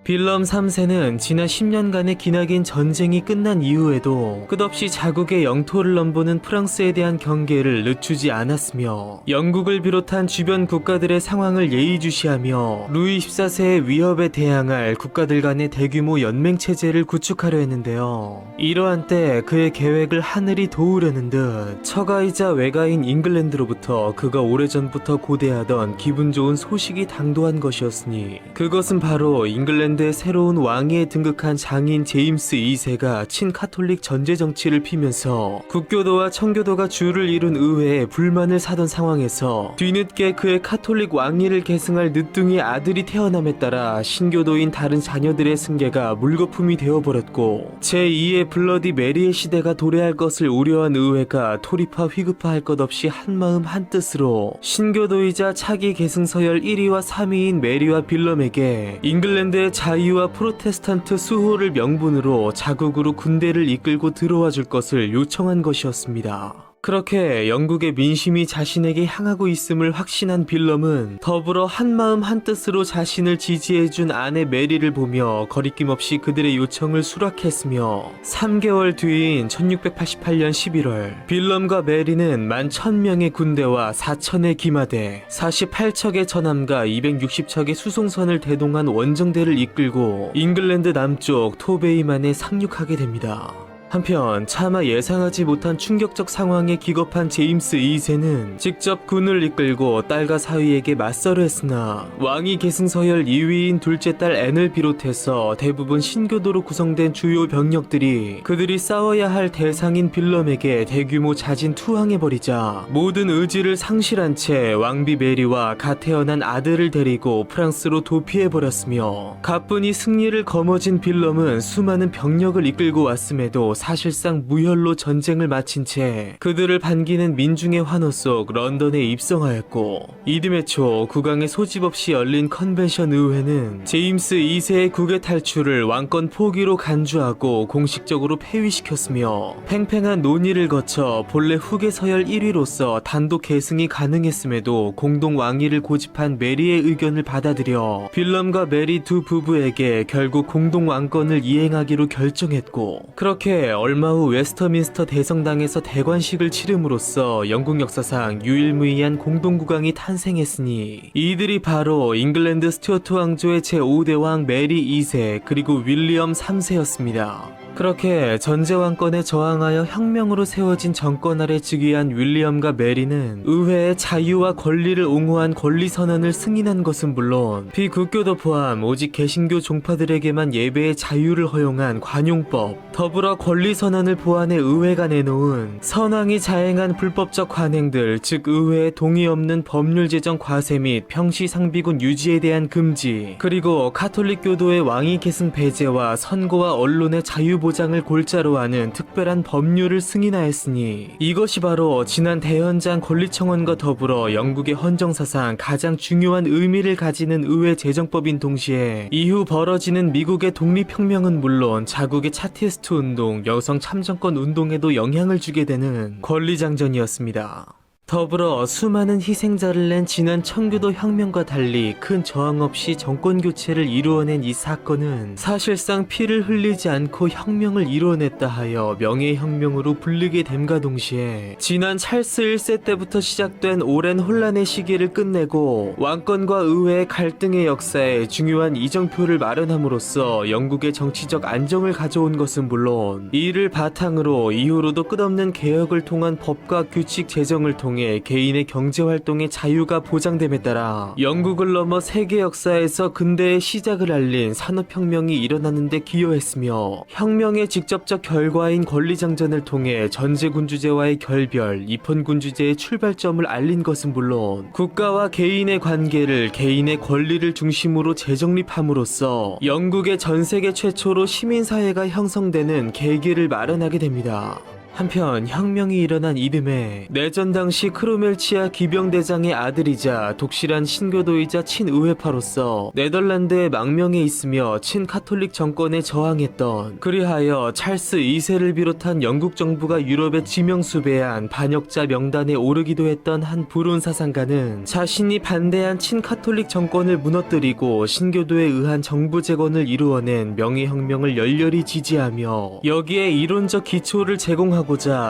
빌럼 3세는 지난 10년간의 기나긴 전쟁이 끝난 이후에도 끝없이 자국의 영토를 넘보는 프랑스에 대한 경계를 늦추지 않았으며 영국을 비롯한 주변 국가들의 상황을 예의주시하며 루이 14세의 위협에 대항할 국가들 간의 대규모 연맹체제를 구축하려 했는데요. 이러한 때 그의 계획을 하늘이 도우려는 듯 처가이자 외가인 잉글랜드로부터 그가 오래전부터 고대하던 기분 좋은 소식이 당도한 것이었으니 그것은 바로 잉글랜드 의 새로운 왕위에 등극한 장인 제임스 2세가 친카톨릭 전제 정치를 피면서 국교도와 청교도가 주를 이룬 의회에 불만을 사던 상황에서 뒤늦게 그의 카톨릭 왕위를 계승할 늦둥이 아들이 태어남에 따라 신교도인 다른 자녀들의 승계가 물거품이 되어버렸고 제2의 블러디 메리의 시대가 도래할 것을 우려한 의회가 토리파 휘급파할 것 없이 한마음 한뜻으로 신교도이자 차기 계승서열 1위와 3위인 메리와 빌럼에게 잉글랜드의 자유와 프로테스탄트 수호를 명분으로 자국으로 군대를 이끌고 들어와 줄 것을 요청한 것이었습니다. 그렇게 영국의 민심이 자신에게 향하고 있음을 확신한 빌럼은 더불어 한마음 한뜻으로 자신을 지지해준 아내 메리를 보며 거리낌 없이 그들의 요청을 수락했으며 3개월 뒤인 1688년 11월 빌럼과 메리는 11,000명의 군대와 4,000의 기마대, 48척의 전함과 260척의 수송선을 대동한 원정대를 이끌고 잉글랜드 남쪽 토베이만에 상륙하게 됩니다. 한편 차마 예상하지 못한 충격적 상황에 기겁한 제임스 2세는 직접 군을 이끌고 딸과 사위에게 맞서려 했으나 왕위 계승서열 2위인 둘째 딸 앤을 비롯해서 대부분 신교도로 구성된 주요 병력들이 그들이 싸워야 할 대상인 빌럼에게 대규모 자진 투항해버리자 모든 의지를 상실한 채 왕비 메리와 갓 태어난 아들을 데리고 프랑스로 도피해버렸으며 가뿐히 승리를 거머쥔 빌럼은 수많은 병력을 이끌고 왔음에도 사실상 무혈로 전쟁을 마친 채 그들을 반기는 민중의 환호 속 런던에 입성하였고 이듬해 초 국왕의 소집 없이 열린 컨벤션 의회는 제임스 2세의 국외 탈출을 왕권 포기로 간주하고 공식적으로 폐위시켰으며 팽팽한 논의를 거쳐 본래 후계 서열 1위로서 단독 계승이 가능했음에도 공동 왕위를 고집한 메리의 의견을 받아들여 빌럼과 메리 두 부부에게 결국 공동 왕권을 이행하기로 결정했고 그렇게 얼마 후 웨스터민스터 대성당에서 대관식을 치름으로써 영국 역사상 유일무이한 공동국왕이 탄생했으니 이들이 바로 잉글랜드 스튜어트 왕조의 제5대 왕 메리 2세 그리고 윌리엄 3세였습니다. 그렇게 전제왕권에 저항하여 혁명으로 세워진 정권 아래 즉위한 윌리엄과 메리는 의회의 자유와 권리를 옹호한 권리선언을 승인한 것은 물론 비국교도 포함 오직 개신교 종파들에게만 예배의 자유를 허용한 관용법, 더불어 권리선언을 보완해 의회가 내놓은 선왕이 자행한 불법적 관행들 즉 의회에 동의 없는 법률 제정 과세 및 평시상비군 유지에 대한 금지, 그리고 카톨릭 교도의 왕위 계승 배제와 선거와 언론의 자유 보장을 골자로 하는 특별한 법률을 승인하였으니 이것이 바로 지난 대현장 권리청원과 더불어 영국의 헌정사상 가장 중요한 의미를 가지는 의회 제정법인 동시에 이후 벌어지는 미국의 독립혁명은 물론 자국의 차티스트 운동, 여성 참정권 운동에도 영향을 주게 되는 권리장전이었습니다. 더불어 수많은 희생자를 낸 지난 청교도 혁명과 달리 큰 저항 없이 정권 교체를 이루어낸 이 사건은 사실상 피를 흘리지 않고 혁명을 이루어냈다 하여 명예혁명으로 불리게 됨과 동시에 지난 찰스 1세 때부터 시작된 오랜 혼란의 시기를 끝내고 왕권과 의회의 갈등의 역사에 중요한 이정표를 마련함으로써 영국의 정치적 안정을 가져온 것은 물론 이를 바탕으로 이후로도 끝없는 개혁을 통한 법과 규칙 제정을 통해 개인의 경제활동의 자유가 보장됨에 따라 영국을 넘어 세계 역사에서 근대의 시작을 알린 산업혁명이 일어나는 데 기여했으며 혁명의 직접적 결과인 권리장전을 통해 전제군주제와의 결별, 입헌군주제의 출발점을 알린 것은 물론 국가와 개인의 관계를 개인의 권리를 중심으로 재정립함으로써 영국의 전세계 최초로 시민사회가 형성되는 계기를 마련하게 됩니다. 한편 혁명이 일어난 이듬해 내전 당시 크로멜치아 기병대장의 아들이자 독실한 신교도이자 친의회파로서 네덜란드의 망명에 있으며 친카톨릭 정권에 저항했던, 그리하여 찰스 2세를 비롯한 영국 정부가 유럽에 지명수배한 반역자 명단에 오르기도 했던 한 불운 사상가는 자신이 반대한 친카톨릭 정권을 무너뜨리고 신교도에 의한 정부 재건을 이루어낸 명예혁명을 열렬히 지지하며 여기에 이론적 기초를 제공하고자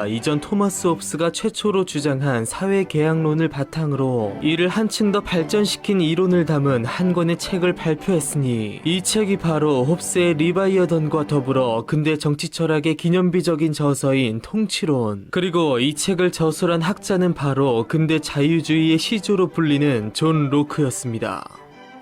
이전 토마스 홉스가 최초로 주장한 사회계약론을 바탕으로 이를 한층 더 발전시킨 이론을 담은 한 권의 책을 발표했으니 이 책이 바로 홉스의 리바이어던과 더불어 근대 정치 철학의 기념비적인 저서인 통치론, 그리고 이 책을 저술한 학자는 바로 근대 자유주의의 시조로 불리는 존 로크였습니다.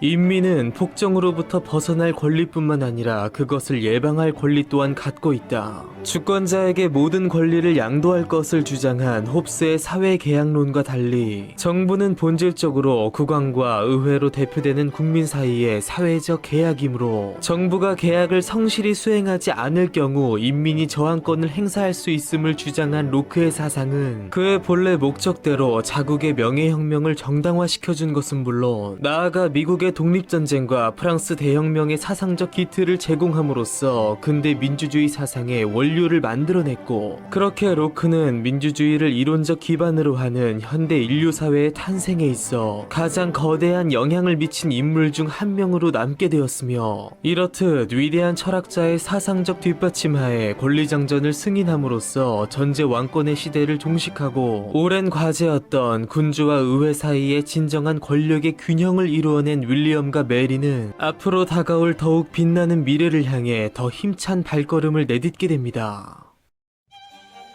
인민은 폭정으로부터 벗어날 권리뿐만 아니라 그것을 예방할 권리 또한 갖고 있다. 주권자에게 모든 권리를 양도할 것을 주장한 홉스의 사회계약론과 달리 정부는 본질적으로 국왕과 의회로 대표되는 국민 사이의 사회적 계약이므로 정부가 계약을 성실히 수행하지 않을 경우 인민이 저항권을 행사할 수 있음을 주장한 로크의 사상은 그의 본래 목적대로 자국의 명예혁명을 정당화시켜준 것은 물론 나아가 미국의 독립전쟁과 프랑스 대혁명의 사상적 기틀을 제공함으로써 근대 민주주의 사상의 원료를 만들어냈고, 그렇게 로크는 민주주의를 이론적 기반으로 하는 현대 인류 사회의 탄생에 있어 가장 거대한 영향을 미친 인물 중 한 명으로 남게 되었으며, 이렇듯 위대한 철학자의 사상적 뒷받침하에 권리장전을 승인함으로써 전제 왕권의 시대를 종식하고 오랜 과제였던 군주와 의회 사이의 진정한 권력의 균형을 이루어낸 윌리엄과 메리는 앞으로 다가올 더욱 빛나는 미래를 향해 더 힘찬 발걸음을 내딛게 됩니다.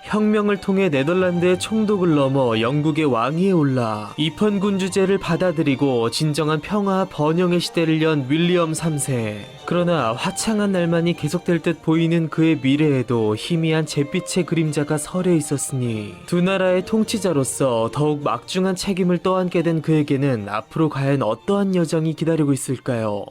혁명을 통해 네덜란드의 총독을 넘어 영국의 왕위에 올라 입헌군주제를 받아들이고 진정한 평화와 번영의 시대를 연 윌리엄 3세. 그러나 화창한 날만이 계속될 듯 보이는 그의 미래에도 희미한 잿빛의 그림자가 서려 있었으니 두 나라의 통치자로서 더욱 막중한 책임을 떠안게 된 그에게는 앞으로 과연 어떠한 여정이 기다리고 있을까요?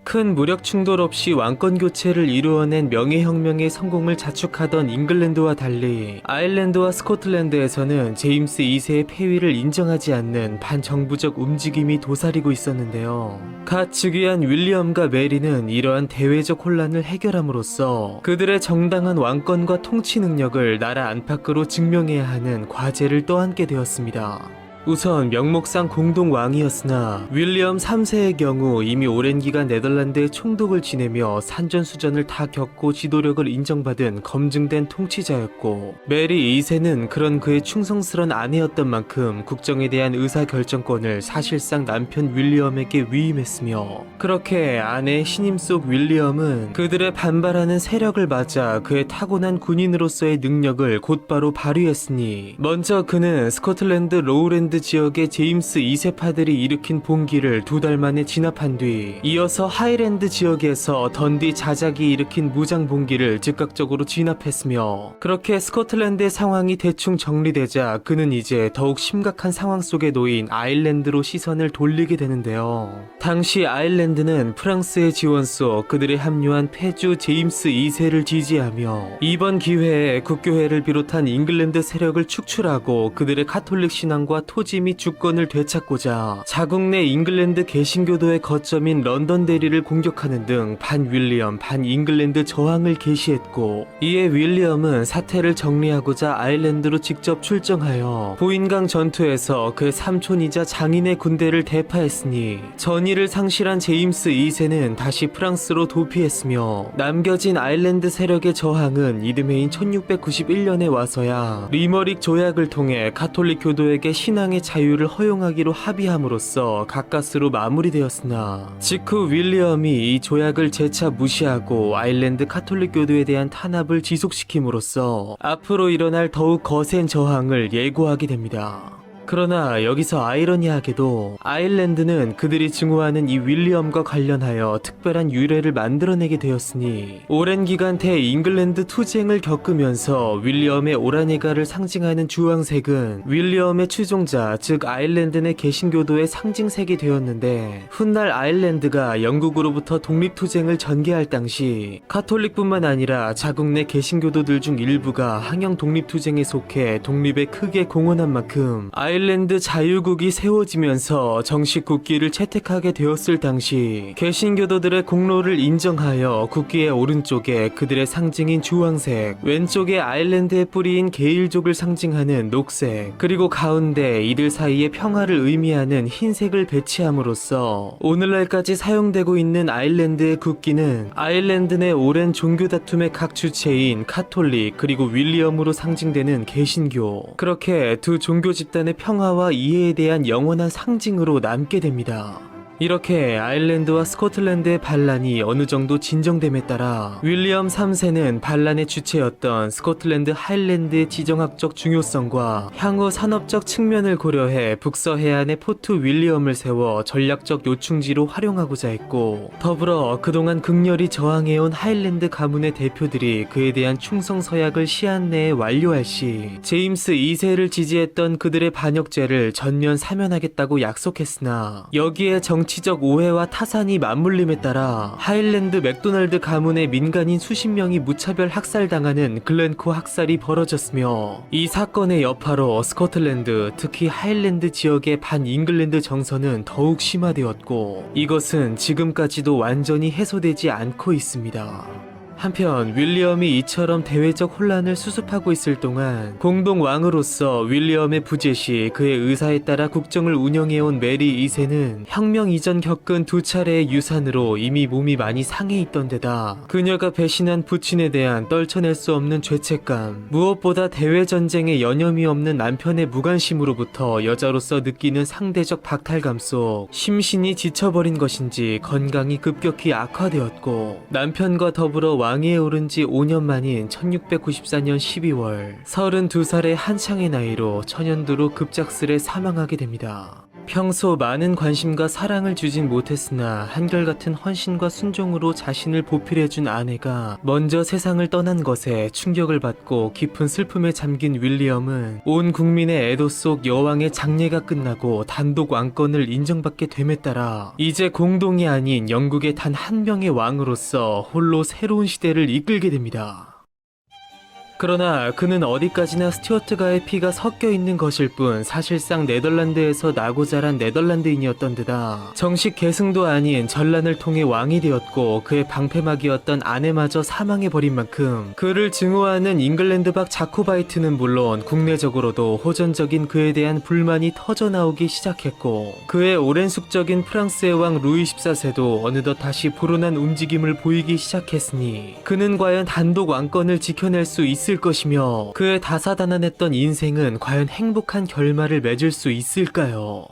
큰 무력 충돌 없이 왕권 교체를 이루어낸 명예혁명의 성공을 자축하던 잉글랜드와 달리 아일랜드와 스코틀랜드에서는 제임스 2세의 폐위를 인정하지 않는 반정부적 움직임이 도사리고 있었는데요. 갓 즉위한 윌리엄과 메리는 이러한 대외적 혼란을 해결함으로써 그들의 정당한 왕권과 통치 능력을 나라 안팎으로 증명해야 하는 과제를 떠안게 되었습니다. 우선 명목상 공동 왕이었으나 윌리엄 3세의 경우 이미 오랜 기간 네덜란드의 총독을 지내며 산전수전을 다 겪고 지도력을 인정받은 검증된 통치자였고, 메리 2세는 그런 그의 충성스런 아내였던 만큼 국정에 대한 의사결정권을 사실상 남편 윌리엄에게 위임했으며, 그렇게 아내의 신임 속 윌리엄은 그들의 반발하는 세력을 맞아 그의 타고난 군인으로서의 능력을 곧바로 발휘했으니, 먼저 그는 스코틀랜드 로우랜드 지역의 제임스 2세파들이 일으킨 봉기를 2달 만에 진압한 뒤 이어서 하이랜드 지역에서 던디 자작이 일으킨 무장 봉기를 즉각적으로 진압했으며, 그렇게 스코틀랜드의 상황이 대충 정리되자 그는 이제 더욱 심각한 상황 속에 놓인 아일랜드로 시선을 돌리게 되는데요. 당시 아일랜드는 프랑스의 지원 속 그들의 합류한 패주 제임스 2세를 지지하며 이번 기회에 국교회를 비롯한 잉글랜드 세력을 축출하고 그들의 카톨릭 신앙과 토지 및 주권을 되찾고자 자국 내 잉글랜드 개신교도의 거점인 런던 대리를 공격하는 등 반 윌리엄 반 잉글랜드 저항을 개시했고, 이에 윌리엄은 사태를 정리하고자 아일랜드로 직접 출정하여 보인강 전투에서 그의 삼촌이자 장인의 군대를 대파했으니 전의를 상실한 제임스 2세는 다시 프랑스로 도피했으며, 남겨진 아일랜드 세력의 저항은 이듬해인 1691년에 와서야 리머릭 조약을 통해 가톨릭 교도에게 신앙의 자유를 허용하기로 합의함으로써 가까스로 마무리되었으나, 직후 윌리엄이 이 조약을 재차 무시하고 아일랜드 카톨릭 교도에 대한 탄압을 지속시킴으로써 앞으로 일어날 더욱 거센 저항을 예고하게 됩니다. 그러나 여기서 아이러니하게도 아일랜드는 그들이 증오하는 이 윌리엄과 관련하여 특별한 유래를 만들어내게 되었으니 오랜 기간 대잉글랜드 투쟁을 겪으면서 윌리엄의 오라네가를 상징하는 주황색은 윌리엄의 추종자 즉 아일랜드 내 개신교도의 상징색이 되었는데 훗날 아일랜드가 영국으로부터 독립투쟁을 전개할 당시 카톨릭뿐만 아니라 자국 내 개신교도들 중 일부가 항영 독립투쟁에 속해 독립에 크게 공헌한 만큼 아일랜드 자유국이 세워지면서 정식 국기를 채택하게 되었을 당시 개신교도들의 공로를 인정하여 국기의 오른쪽에 그들의 상징인 주황색, 왼쪽에 아일랜드의 뿌리인 게일족을 상징하는 녹색, 그리고 가운데 이들 사이의 평화를 의미하는 흰색을 배치함으로써 오늘날까지 사용되고 있는 아일랜드의 국기는 아일랜드 내 오랜 종교 다툼의 각 주체인 카톨릭 그리고 윌리엄으로 상징되는 개신교, 그렇게 두 종교 집단의 평화와 이해에 대한 영원한 상징으로 남게 됩니다. 이렇게 아일랜드와 스코틀랜드의 반란이 어느 정도 진정됨에 따라 윌리엄 3세는 반란의 주체였던 스코틀랜드 하일랜드의 지정학적 중요성과 향후 산업적 측면을 고려해 북서 해안에 포트 윌리엄을 세워 전략적 요충지로 활용하고자 했고, 더불어 그동안 극렬히 저항해온 하일랜드 가문의 대표들이 그에 대한 충성 서약을 시한 내에 완료할 시 제임스 2세를 지지했던 그들의 반역죄를 전면 사면하겠다고 약속했으나 여기에 정치적 오해와 타산이 맞물림에 따라 하일랜드 맥도날드 가문의 민간인 수십 명이 무차별 학살당하는 글렌코 학살이 벌어졌으며, 이 사건의 여파로 스코틀랜드, 특히 하일랜드 지역의 반잉글랜드 정서는 더욱 심화되었고 이것은 지금까지도 완전히 해소되지 않고 있습니다. 한편 윌리엄이 이처럼 대외적 혼란을 수습하고 있을 동안 공동 왕으로서 윌리엄의 부재 시 그의 의사에 따라 국정을 운영해온 메리 2세는 혁명 이전 겪은 두 차례의 유산으로 이미 몸이 많이 상해 있던 데다 그녀가 배신한 부친에 대한 떨쳐낼 수 없는 죄책감, 무엇보다 대외전쟁에 여념이 없는 남편의 무관심으로부터 여자로서 느끼는 상대적 박탈감 속 심신이 지쳐버린 것인지 건강이 급격히 악화되었고, 남편과 더불어 왕위에 오른 지 5년 만인 1694년 12월 32살의 한창의 나이로 천연두로 급작스레 사망하게 됩니다. 평소 많은 관심과 사랑을 주진 못했으나 한결같은 헌신과 순종으로 자신을 보필해준 아내가 먼저 세상을 떠난 것에 충격을 받고 깊은 슬픔에 잠긴 윌리엄은 온 국민의 애도 속 여왕의 장례가 끝나고 단독 왕권을 인정받게 됨에 따라 이제 공동이 아닌 영국의 단 한 명의 왕으로서 홀로 새로운 시대를 이끌게 됩니다. 그러나 그는 어디까지나 스튜어트가의 피가 섞여 있는 것일 뿐 사실상 네덜란드에서 나고 자란 네덜란드인이었던 데다 정식 계승도 아닌 전란을 통해 왕이 되었고 그의 방패막이었던 아내마저 사망해버린 만큼 그를 증오하는 잉글랜드 박 자코바이트는 물론 국내적으로도 호전적인 그에 대한 불만이 터져나오기 시작했고, 그의 오랜 숙적인 프랑스의 왕 루이 14세도 어느덧 다시 불온한 움직임을 보이기 시작했으니 그는 과연 단독 왕권을 지켜낼 수 있을 것이며 그의 다사다난했던 인생은 과연 행복한 결말을 맺을 수 있을까요?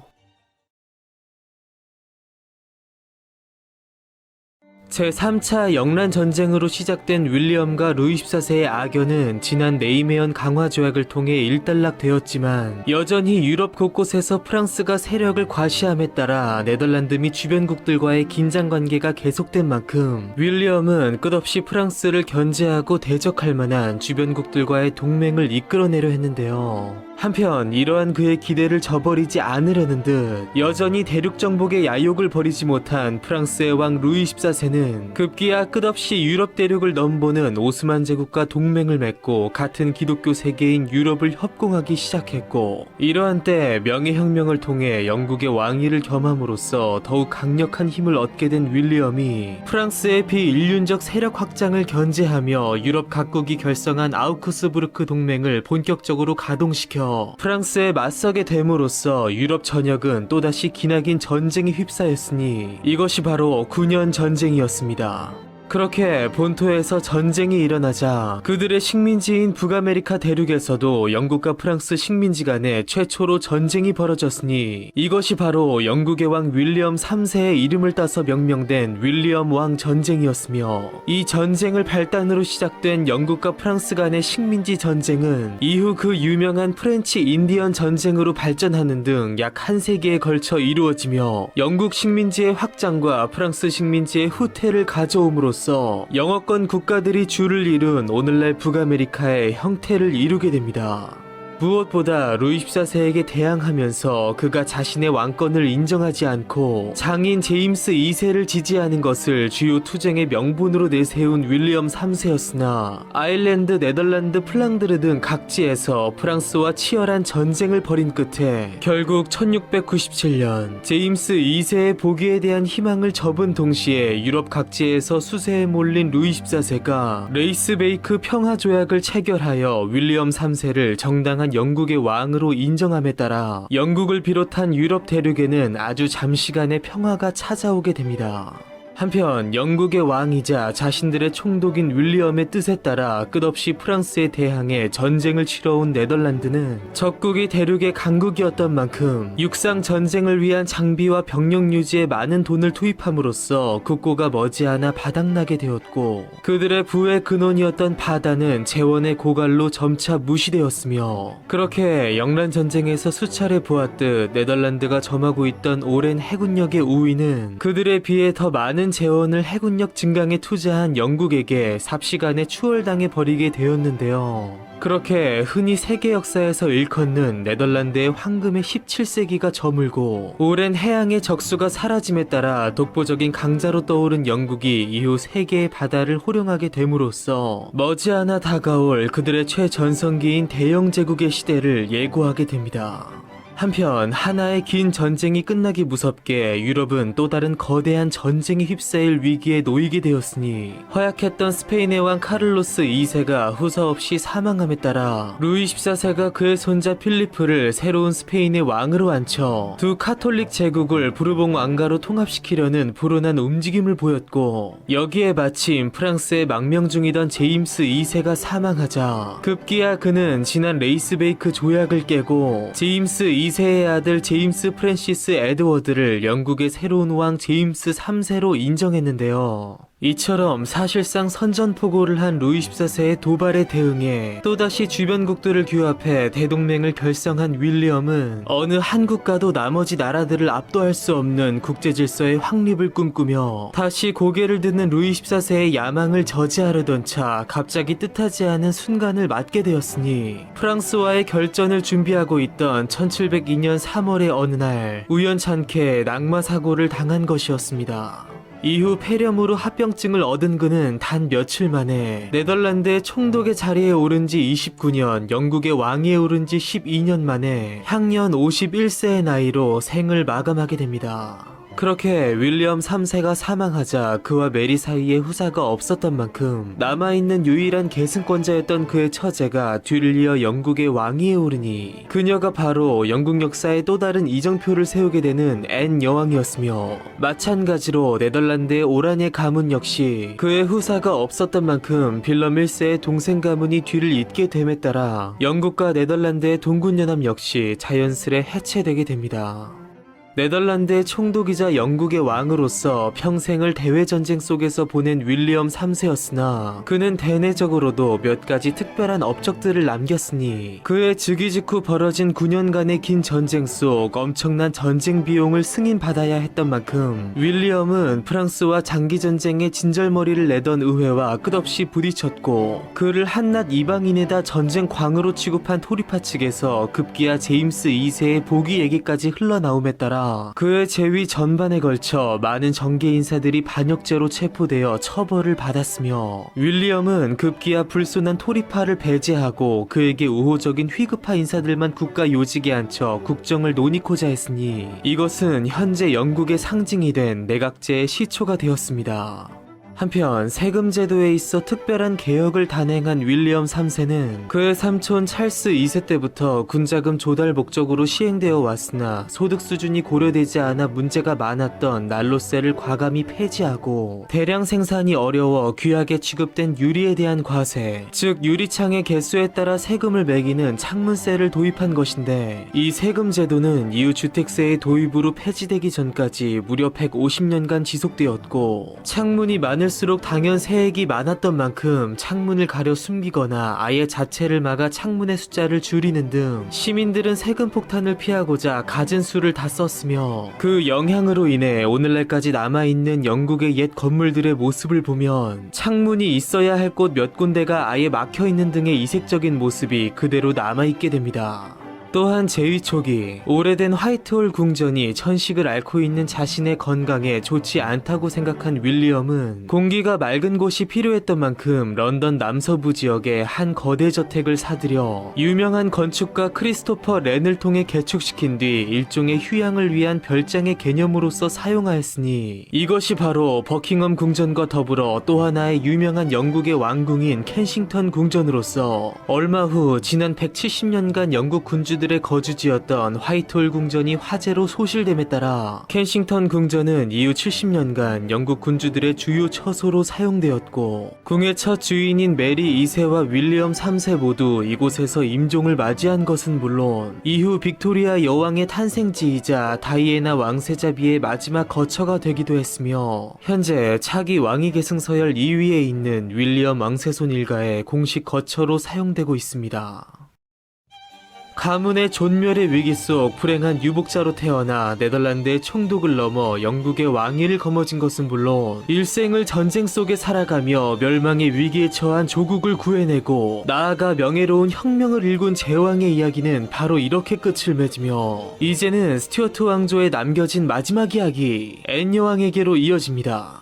제3차 영란전쟁으로 시작된 윌리엄과 루이 14세의 악연은 지난 네이메언 강화조약을 통해 일단락되었지만 여전히 유럽 곳곳에서 프랑스가 세력을 과시함에 따라 네덜란드 및 주변국들과의 긴장관계가 계속된 만큼 윌리엄은 끝없이 프랑스를 견제하고 대적할 만한 주변국들과의 동맹을 이끌어내려 했는데요. 한편 이러한 그의 기대를 저버리지 않으려는 듯 여전히 대륙 정복의 야욕을 버리지 못한 프랑스의 왕 루이 14세는 급기야 끝없이 유럽 대륙을 넘보는 오스만 제국과 동맹을 맺고 같은 기독교 세계인 유럽을 협공하기 시작했고, 이러한 때 명예혁명을 통해 영국의 왕위를 겸함으로써 더욱 강력한 힘을 얻게 된 윌리엄이 프랑스의 비인륜적 세력 확장을 견제하며 유럽 각국이 결성한 아우크스부르크 동맹을 본격적으로 가동시켜 프랑스에 맞서게 됨으로써 유럽 전역은 또다시 기나긴 전쟁에 휩싸였으니 이것이 바로 9년 전쟁이었습니다. 그렇게 본토에서 전쟁이 일어나자 그들의 식민지인 북아메리카 대륙에서도 영국과 프랑스 식민지 간에 최초로 전쟁이 벌어졌으니 이것이 바로 영국의 왕 윌리엄 3세의 이름을 따서 명명된 윌리엄 왕 전쟁이었으며, 이 전쟁을 발단으로 시작된 영국과 프랑스 간의 식민지 전쟁은 이후 그 유명한 프렌치 인디언 전쟁으로 발전하는 등 약 한 세기에 걸쳐 이루어지며 영국 식민지의 확장과 프랑스 식민지의 후퇴를 가져옴으로써 영어권 국가들이 주를 이룬 오늘날 북아메리카의 형태를 이루게 됩니다. 무엇보다 루이 14세에게 대항하면서 그가 자신의 왕권을 인정하지 않고 장인 제임스 2세를 지지하는 것을 주요 투쟁의 명분으로 내세운 윌리엄 3세였으나 아일랜드, 네덜란드, 플랑드르 등 각지에서 프랑스와 치열한 전쟁을 벌인 끝에 결국 1697년 제임스 2세의 복위에 대한 희망을 접은 동시에 유럽 각지에서 수세에 몰린 루이 14세가 레이스베이크 평화조약을 체결하여 윌리엄 3세를 정당한 영국의 왕으로 인정함에 따라 영국을 비롯한 유럽 대륙에는 아주 잠시간의 평화가 찾아오게 됩니다. 한편 영국의 왕이자 자신들의 총독인 윌리엄의 뜻에 따라 끝없이 프랑스에 대항해 전쟁을 치러온 네덜란드는 적국이 대륙의 강국이었던 만큼 육상 전쟁을 위한 장비와 병력 유지에 많은 돈을 투입함으로써 국고가 머지않아 바닥나게 되었고, 그들의 부의 근원이었던 바다는 재원의 고갈로 점차 무시되었으며, 그렇게 영란 전쟁에서 수차례 보았듯 네덜란드가 점하고 있던 오랜 해군력의 우위는 그들에 비해 더 많은 재원을 해군력 증강에 투자한 영국에게 삽시간에 추월당해 버리게 되었는데요. 그렇게 흔히 세계 역사에서 일컫는 네덜란드의 황금의 17세기가 저물고 오랜 해양의 적수가 사라짐에 따라 독보적인 강자로 떠오른 영국이 이후 세계의 바다를 호령하게 됨으로써 머지않아 다가올 그들의 최전성기인 대영제국의 시대를 예고하게 됩니다. 한편 하나의 긴 전쟁이 끝나기 무섭게 유럽은 또 다른 거대한 전쟁에 휩싸일 위기에 놓이게 되었으니, 허약했던 스페인의 왕 카를로스 2세가 후사 없이 사망함에 따라 루이 14세가 그의 손자 필리프를 새로운 스페인의 왕으로 앉혀 두 카톨릭 제국을 부르봉 왕가로 통합시키려는 불온한 움직임을 보였고, 여기에 마침 프랑스의 망명 중이던 제임스 2세가 사망하자 급기야 그는 지난 레이스베이크 조약을 깨고 제임스 2세의 아들 제임스 프랜시스 에드워드를 영국의 새로운 왕 제임스 3세로 인정했는데요. 이처럼 사실상 선전포고를 한 루이 14세의 도발에 대응해 또다시 주변국들을 규합해 대동맹을 결성한 윌리엄은 어느 한 국가도 나머지 나라들을 압도할 수 없는 국제질서의 확립을 꿈꾸며 다시 고개를 드는 루이 14세의 야망을 저지하려던 차 갑자기 뜻하지 않은 순간을 맞게 되었으니, 프랑스와의 결전을 준비하고 있던 1702년 3월의 어느 날 우연찮게 낙마사고를 당한 것이었습니다. 이후 폐렴으로 합병증을 얻은 그는 단 며칠 만에 네덜란드의 총독의 자리에 오른 지 29년, 영국의 왕위에 오른 지 12년 만에 향년 51세의 나이로 생을 마감하게 됩니다. 그렇게 윌리엄 3세가 사망하자 그와 메리 사이에 후사가 없었던 만큼 남아있는 유일한 계승권자였던 그의 처제가 뒤를 이어 영국의 왕위에 오르니, 그녀가 바로 영국 역사에 또 다른 이정표를 세우게 되는 앤 여왕이었으며, 마찬가지로 네덜란드의 오라녜 가문 역시 그의 후사가 없었던 만큼 빌럼 1세의 동생 가문이 뒤를 잇게 됨에 따라 영국과 네덜란드의 동군연합 역시 자연스레 해체되게 됩니다. 네덜란드의 총독이자 영국의 왕으로서 평생을 대외전쟁 속에서 보낸 윌리엄 3세였으나 그는 대내적으로도 몇 가지 특별한 업적들을 남겼으니, 그의 즉위 직후 벌어진 9년간의 긴 전쟁 속 엄청난 전쟁 비용을 승인받아야 했던 만큼 윌리엄은 프랑스와 장기전쟁에 진절머리를 내던 의회와 끝없이 부딪혔고, 그를 한낱 이방인에다 전쟁광으로 취급한 토리파 측에서 급기야 제임스 2세의 복위 얘기까지 흘러나옴에 따라 그의 재위 전반에 걸쳐 많은 정계 인사들이 반역죄로 체포되어 처벌을 받았으며, 윌리엄은 급기야 불손한 토리파를 배제하고 그에게 우호적인 휘급파 인사들만 국가 요직에 앉혀 국정을 논의코자 했으니, 이것은 현재 영국의 상징이 된 내각제의 시초가 되었습니다. 한편 세금 제도에 있어 특별한 개혁을 단행한 윌리엄 3세는 그의 삼촌 찰스 2세 때부터 군자금 조달 목적으로 시행되어 왔으나 소득 수준이 고려되지 않아 문제가 많았던 난로세를 과감히 폐지하고 대량 생산이 어려워 귀하게 취급된 유리에 대한 과세, 즉 유리창의 개수에 따라 세금을 매기는 창문세를 도입한 것인데, 이 세금 제도는 이후 주택세의 도입으로 폐지되기 전까지 무려 150년간 지속되었고, 창문이 많을수록 당연 세액이 많았던 만큼 창문을 가려 숨기거나 아예 자체를 막아 창문의 숫자를 줄이는 등 시민들은 세금 폭탄을 피하고자 갖은 수를 다 썼으며, 그 영향으로 인해 오늘날까지 남아있는 영국의 옛 건물들의 모습을 보면 창문이 있어야 할 곳 몇 군데가 아예 막혀있는 등의 이색적인 모습이 그대로 남아있게 됩니다. 또한 제2 초기 오래된 화이트홀 궁전이 천식을 앓고 있는 자신의 건강에 좋지 않다고 생각한 윌리엄은 공기가 맑은 곳이 필요했던 만큼 런던 남서부 지역에 한 거대 저택을 사들여 유명한 건축가 크리스토퍼 렌을 통해 개축시킨 뒤 일종의 휴양을 위한 별장의 개념으로서 사용하였으니, 이것이 바로 버킹엄 궁전과 더불어 또 하나의 유명한 영국의 왕궁인 켄싱턴 궁전으로서 얼마 후 지난 170년간 영국 군주들의 거주지였던 화이트홀 궁전이 화재로 소실됨에 따라 켄싱턴 궁전은 이후 70년간 영국 군주들의 주요 처소로 사용되었고, 궁의 첫 주인인 메리 2세와 윌리엄 3세 모두 이곳에서 임종을 맞이한 것은 물론 이후 빅토리아 여왕의 탄생지이자 다이애나 왕세자비의 마지막 거처가 되기도 했으며, 현재 차기 왕위계승서열 2위에 있는 윌리엄 왕세손 일가의 공식 거처로 사용되고 있습니다. 가문의 존멸의 위기 속 불행한 유복자로 태어나 네덜란드의 총독을 넘어 영국의 왕위를 거머쥔 것은 물론 일생을 전쟁 속에 살아가며 멸망의 위기에 처한 조국을 구해내고 나아가 명예로운 혁명을 일군 제왕의 이야기는 바로 이렇게 끝을 맺으며 이제는 스튜어트 왕조에 남겨진 마지막 이야기 앤 여왕에게로 이어집니다.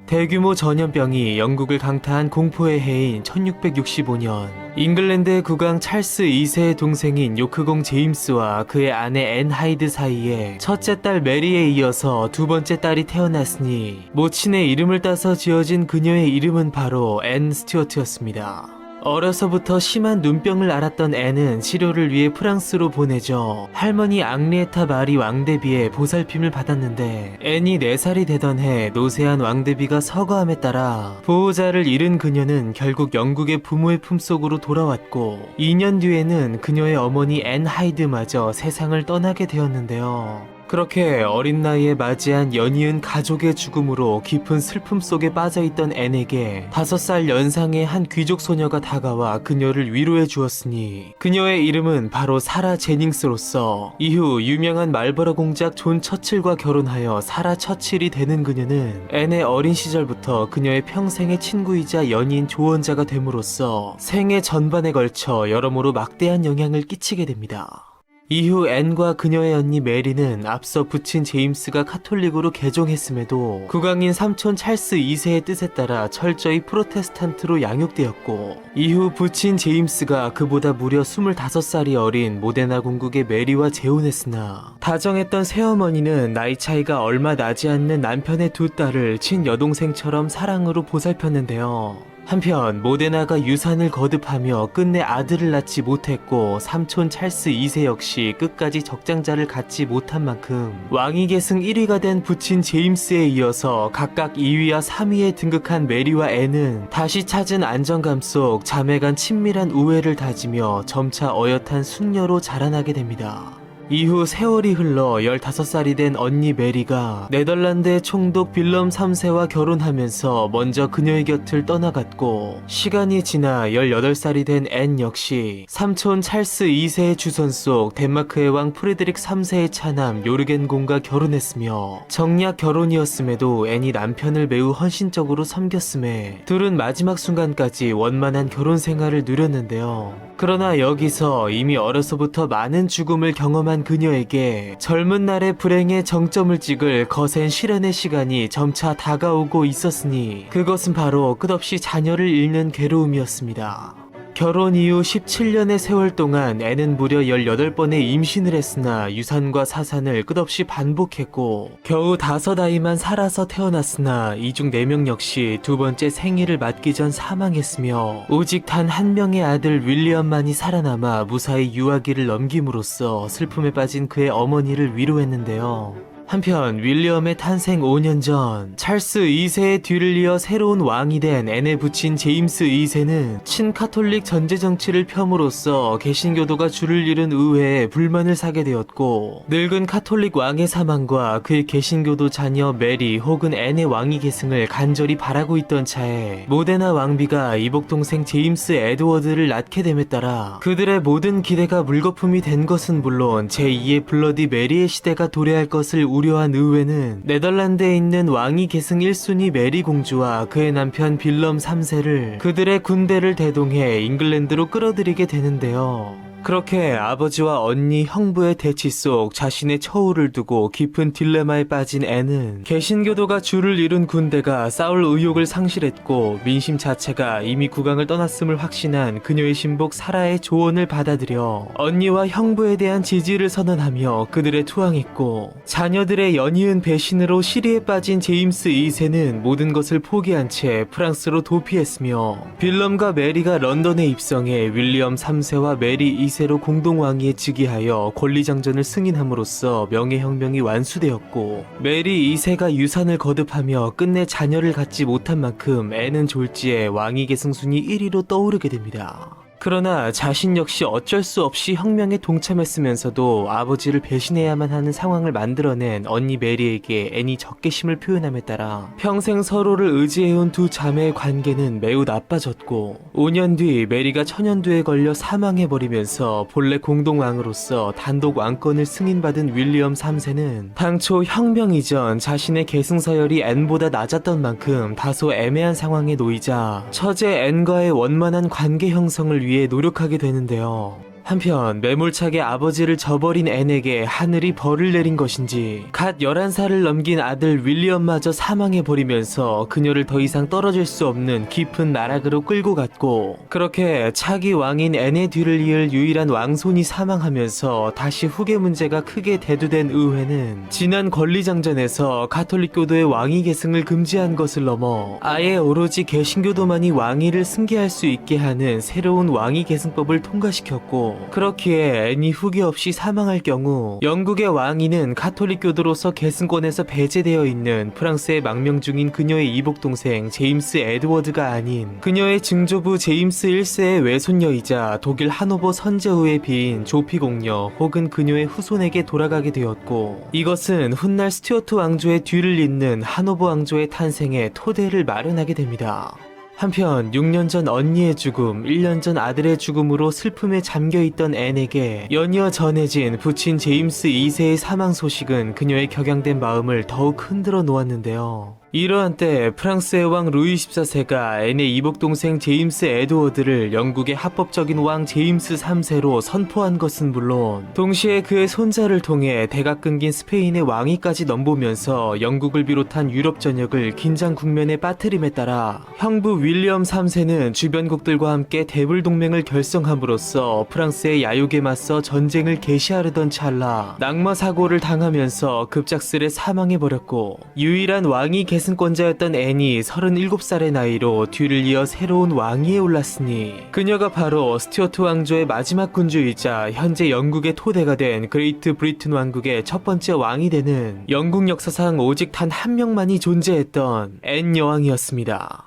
대규모 전염병이 영국을 강타한 공포의 해인 1665년, 잉글랜드의 국왕 찰스 2세의 동생인 요크공 제임스와 그의 아내 앤 하이드 사이에 첫째 딸 메리에 이어서 두 번째 딸이 태어났으니, 모친의 이름을 따서 지어진 그녀의 이름은 바로 앤 스튜어트였습니다. 어려서부터 심한 눈병을 앓았던 앤은 치료를 위해 프랑스로 보내져 할머니 앙리에타 마리 왕대비의 보살핌을 받았는데, 앤이 4살이 되던 해 노쇠한 왕대비가 서거함에 따라 보호자를 잃은 그녀는 결국 영국의 부모의 품속으로 돌아왔고, 2년 뒤에는 그녀의 어머니 앤 하이드마저 세상을 떠나게 되었는데요. 그렇게 어린 나이에 맞이한 연이은 가족의 죽음으로 깊은 슬픔 속에 빠져있던 앤에게 5살 연상의 한 귀족 소녀가 다가와 그녀를 위로해 주었으니, 그녀의 이름은 바로 사라 제닝스로서 이후 유명한 말버러 공작 존 처칠과 결혼하여 사라 처칠이 되는 그녀는 앤의 어린 시절부터 그녀의 평생의 친구이자 연인 조언자가 됨으로써 생애 전반에 걸쳐 여러모로 막대한 영향을 끼치게 됩니다. 이후 앤과 그녀의 언니 메리는 앞서 부친 제임스가 카톨릭으로 개종했음에도 국왕인 삼촌 찰스 2세의 뜻에 따라 철저히 프로테스탄트로 양육되었고, 이후 부친 제임스가 그보다 무려 25살이 어린 모데나 공국의 메리와 재혼했으나 다정했던 새어머니는 나이 차이가 얼마 나지 않는 남편의 두 딸을 친여동생처럼 사랑으로 보살폈는데요. 한편 모데나가 유산을 거듭하며 끝내 아들을 낳지 못했고, 삼촌 찰스 2세 역시 끝까지 적장자를 갖지 못한 만큼 왕위 계승 1위가 된 부친 제임스에 이어서 각각 2위와 3위에 등극한 메리와 앤은 다시 찾은 안정감 속 자매 간 친밀한 우애를 다지며 점차 어엿한 숙녀로 자라나게 됩니다. 이후 세월이 흘러 15살이 된 언니 메리가 네덜란드의 총독 빌럼 3세와 결혼하면서 먼저 그녀의 곁을 떠나갔고, 시간이 지나 18살이 된 앤 역시 삼촌 찰스 2세의 주선 속 덴마크의 왕 프레드릭 3세의 차남 요르겐공과 결혼했으며, 정략 결혼이었음에도 앤이 남편을 매우 헌신적으로 섬겼음에 둘은 마지막 순간까지 원만한 결혼 생활을 누렸는데요. 그러나 여기서 이미 어려서부터 많은 죽음을 경험한 그녀에게 젊은 날의 불행의 정점을 찍을 거센 시련의 시간이 점차 다가오고 있었으니, 그것은 바로 끝없이 자녀를 잃는 괴로움이었습니다. 결혼 이후 17년의 세월 동안 앤은 무려 18번의 임신을 했으나 유산과 사산을 끝없이 반복했고 겨우 5아이만 살아서 태어났으나 이 중 4명 역시 두 번째 생일을 맞기 전 사망했으며 오직 단 한 명의 아들 윌리엄만이 살아남아 무사히 유아기를 넘김으로써 슬픔에 빠진 그의 어머니를 위로했는데요. 한편 윌리엄의 탄생 5년 전 찰스 2세의 뒤를 이어 새로운 왕이 된 앤의 부친 제임스 2세는 친카톨릭 전제 정치를 펴므로써 개신교도가 줄을 이룬 의회에 불만을 사게 되었고 늙은 카톨릭 왕의 사망과 그의 개신교도 자녀 메리 혹은 앤의 왕위 계승을 간절히 바라고 있던 차에 모데나 왕비가 이복 동생 제임스 에드워드를 낳게 됨에 따라 그들의 모든 기대가 물거품이 된 것은 물론 제2의 블러디 메리의 시대가 도래할 것을 우려한 의회는 네덜란드에 있는 왕위 계승 1순위 메리 공주와 그의 남편 빌럼 3세를 그들의 군대를 대동해 잉글랜드로 끌어들이게 되는데요. 그렇게 아버지와 언니, 형부의 대치 속 자신의 처우를 두고 깊은 딜레마에 빠진 앤은 개신교도가 줄을 이룬 군대가 싸울 의욕을 상실했고 민심 자체가 이미 국왕을 떠났음을 확신한 그녀의 신복 사라의 조언을 받아들여 언니와 형부에 대한 지지를 선언하며 그들에 투항했고 자녀들의 연이은 배신으로 시리에 빠진 제임스 2세는 모든 것을 포기한 채 프랑스로 도피했으며 빌럼과 메리가 런던에 입성해 윌리엄 3세와 메리 2세 로 공동왕위에 즉위하여 권리장전을 승인함으로써 명예혁명이 완수되었고 메리 2세가 유산을 거듭하며 끝내 자녀를 갖지 못한 만큼 앤은 졸지에 왕위 계승 순위 1위로 떠오르게 됩니다. 그러나 자신 역시 어쩔 수 없이 혁명에 동참했으면서도 아버지를 배신해야만 하는 상황을 만들어낸 언니 메리에게 앤이 적개심을 표현함에 따라 평생 서로를 의지해온 두 자매의 관계는 매우 나빠졌고 5년 뒤 메리가 천연두에 걸려 사망해버리면서 본래 공동왕으로서 단독 왕권을 승인받은 윌리엄 3세는 당초 혁명 이전 자신의 계승 서열이 앤보다 낮았던 만큼 다소 애매한 상황에 놓이자 처제 앤과의 원만한 관계 형성을 위해 노력하게 되는데요. 한편 매몰차게 아버지를 저버린 앤에게 하늘이 벌을 내린 것인지 갓 11살을 넘긴 아들 윌리엄마저 사망해버리면서 그녀를 더 이상 떨어질 수 없는 깊은 나락으로 끌고 갔고 그렇게 차기 왕인 앤의 뒤를 이을 유일한 왕손이 사망하면서 다시 후계 문제가 크게 대두된 의회는 지난 권리장전에서 가톨릭교도의 왕위 계승을 금지한 것을 넘어 아예 오로지 개신교도만이 왕위를 승계할 수 있게 하는 새로운 왕위 계승법을 통과시켰고 그렇기에 앤이 후기 없이 사망할 경우 영국의 왕위는 가톨릭교도로서 계승권에서 배제되어 있는 프랑스의 망명 중인 그녀의 이복동생 제임스 에드워드가 아닌 그녀의 증조부 제임스 1세의 외손녀이자 독일 하노버 선제후의 비인 조피 공녀 혹은 그녀의 후손에게 돌아가게 되었고 이것은 훗날 스튜어트 왕조의 뒤를 잇는 하노버 왕조의 탄생에 토대를 마련하게 됩니다. 한편 6년 전 언니의 죽음, 1년 전 아들의 죽음으로 슬픔에 잠겨있던 앤에게 연이어 전해진 부친 제임스 2세의 사망 소식은 그녀의 격양된 마음을 더욱 흔들어 놓았는데요. 이러한 때 프랑스의 왕 루이 14세가 앤의 이복동생 제임스 에드워드를 영국의 합법적인 왕 제임스 3세로 선포한 것은 물론 동시에 그의 손자를 통해 대각 끊긴 스페인의 왕위까지 넘보면서 영국을 비롯한 유럽 전역을 긴장 국면에 빠뜨림에 따라 형부 윌리엄 3세는 주변국들과 함께 대불 동맹을 결성함으로써 프랑스의 야욕에 맞서 전쟁을 개시하려던 찰나 낙마 사고를 당하면서 급작스레 사망해버렸고 유일한 왕위 계승권자였던 앤이 37살의 나이로 뒤를 이어 새로운 왕위에 올랐으니 그녀가 바로 스튜어트 왕조의 마지막 군주이자 현재 영국의 토대가 된 그레이트 브리튼 왕국의 첫 번째 왕이 되는 영국 역사상 오직 단 한 명만이 존재했던 앤 여왕이었습니다.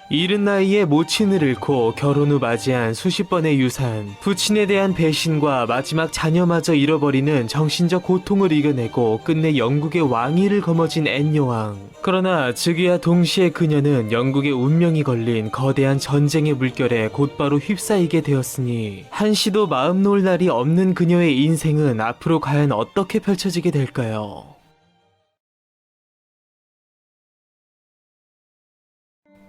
이른 나이에 모친을 잃고 결혼 후 맞이한 수십 번의 유산, 부친에 대한 배신과 마지막 자녀마저 잃어버리는 정신적 고통을 이겨내고 끝내 영국의 왕위를 거머쥔 앤 여왕. 그러나 즉위와 동시에 그녀는 영국의 운명이 걸린 거대한 전쟁의 물결에 곧바로 휩싸이게 되었으니 한시도 마음 놓을 날이 없는 그녀의 인생은 앞으로 과연 어떻게 펼쳐지게 될까요?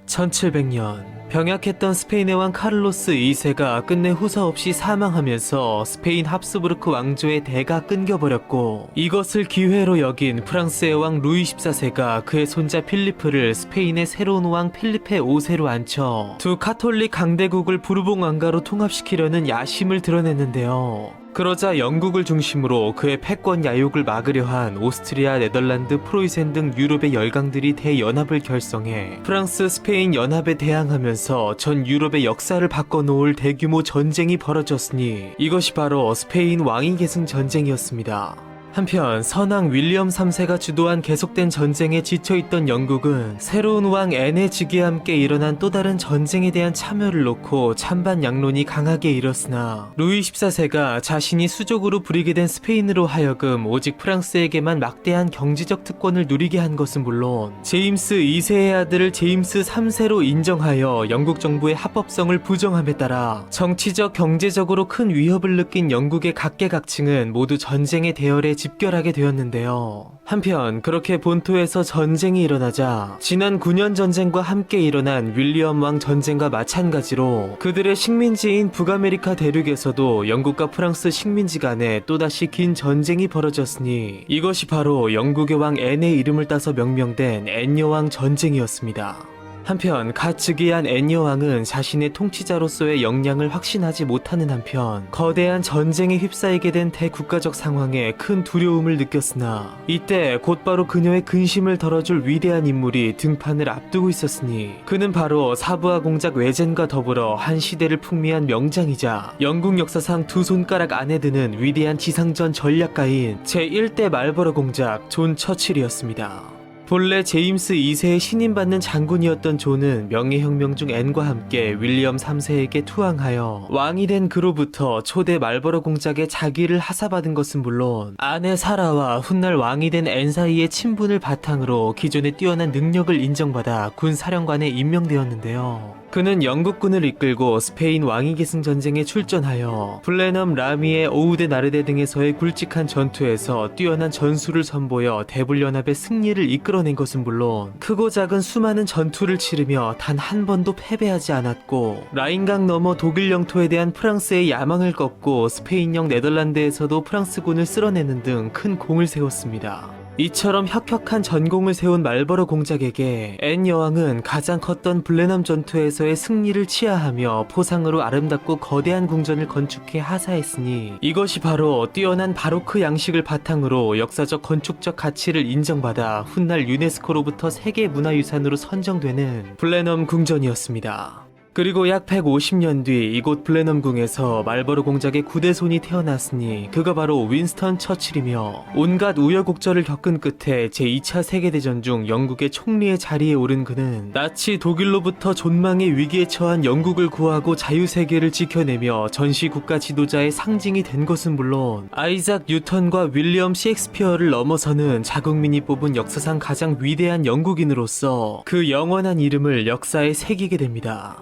1700년 병약했던 스페인의 왕 카를로스 2세가 끝내 후사 없이 사망하면서 스페인 합스부르크 왕조의 대가 끊겨버렸고, 이것을 기회로 여긴 프랑스의 왕 루이 14세가 그의 손자 필리프를 스페인의 새로운 왕 필리페 5세로 앉혀 두 카톨릭 강대국을 부르봉 왕가로 통합시키려는 야심을 드러냈는데요. 그러자 영국을 중심으로 그의 패권 야욕을 막으려 한 오스트리아, 네덜란드, 프로이센 등 유럽의 열강들이 대연합을 결성해 프랑스, 스페인 연합에 대항하면서 전 유럽의 역사를 바꿔놓을 대규모 전쟁이 벌어졌으니 이것이 바로 스페인 왕위계승 전쟁이었습니다. 한편 선왕 윌리엄 3세가 주도한 계속된 전쟁에 지쳐있던 영국은 새로운 왕 앤의 즉위와 함께 일어난 또 다른 전쟁에 대한 참여를 놓고 찬반 양론이 강하게 일었으나, 루이 14세가 자신이 수족으로 부리게 된 스페인으로 하여금 오직 프랑스에게만 막대한 경제적 특권을 누리게 한 것은 물론 제임스 2세의 아들을 제임스 3세로 인정하여 영국 정부의 합법성을 부정함에 따라 정치적, 경제적으로 큰 위협을 느낀 영국의 각계각층은 모두 전쟁의 대열에 집결하게 되었는데요. 한편 그렇게 본토에서 전쟁이 일어나자 지난 9년 전쟁과 함께 일어난 윌리엄 왕 전쟁과 마찬가지로 그들의 식민지인 북아메리카 대륙에서도 영국과 프랑스 식민지 간에 또다시 긴 전쟁이 벌어졌으니 이것이 바로 영국의 왕 앤의 이름을 따서 명명된 앤 여왕 전쟁이었습니다. 한편 갓 즉위한 앤 여왕은 자신의 통치자로서의 역량을 확신하지 못하는 한편 거대한 전쟁에 휩싸이게 된 대국가적 상황에 큰 두려움을 느꼈으나, 이때 곧바로 그녀의 근심을 덜어줄 위대한 인물이 등판을 앞두고 있었으니 그는 바로 사부하 공작 외젠과 더불어 한 시대를 풍미한 명장이자 영국 역사상 두 손가락 안에 드는 위대한 지상전 전략가인 제1대 말버러 공작 존 처칠이었습니다. 본래 제임스 2세의 신임받는 장군이었던 존은 명예혁명 중 앤과 함께 윌리엄 3세에게 투항하여 왕이 된 그로부터 초대 말버러 공작에 자기를 하사받은 것은 물론 아내 사라와 훗날 왕이 된 앤 사이의 친분을 바탕으로 기존의 뛰어난 능력을 인정받아 군 사령관에 임명되었는데요. 그는 영국군을 이끌고 스페인 왕위계승 전쟁에 출전하여 블레넘, 라미에, 오우데 나르데 등에서의 굵직한 전투에서 뛰어난 전술을 선보여 대불연합의 승리를 이끌어낸 것은 물론 크고 작은 수많은 전투를 치르며 단 한 번도 패배하지 않았고, 라인강 너머 독일 영토에 대한 프랑스의 야망을 꺾고 스페인령 네덜란드에서도 프랑스군을 쓸어내는 등 큰 공을 세웠습니다. 이처럼 혁혁한 전공을 세운 말버러 공작에게 앤 여왕은 가장 컸던 블레넘 전투에서의 승리를 치하하며 포상으로 아름답고 거대한 궁전을 건축해 하사했으니 이것이 바로 뛰어난 바로크 양식을 바탕으로 역사적 건축적 가치를 인정받아 훗날 유네스코로부터 세계문화유산으로 선정되는 블레넘 궁전이었습니다. 그리고 약 150년 뒤 이곳 블레넘궁에서 말버러 공작의 9대손이 태어났으니 그가 바로 윈스턴 처칠이며, 온갖 우여곡절을 겪은 끝에 제2차 세계대전 중 영국의 총리의 자리에 오른 그는 나치 독일로부터 존망의 위기에 처한 영국을 구하고 자유세계를 지켜내며 전시국가 지도자의 상징이 된 것은 물론 아이작 뉴턴과 윌리엄 셰익스피어를 넘어서는 자국민이 뽑은 역사상 가장 위대한 영국인으로서 그 영원한 이름을 역사에 새기게 됩니다.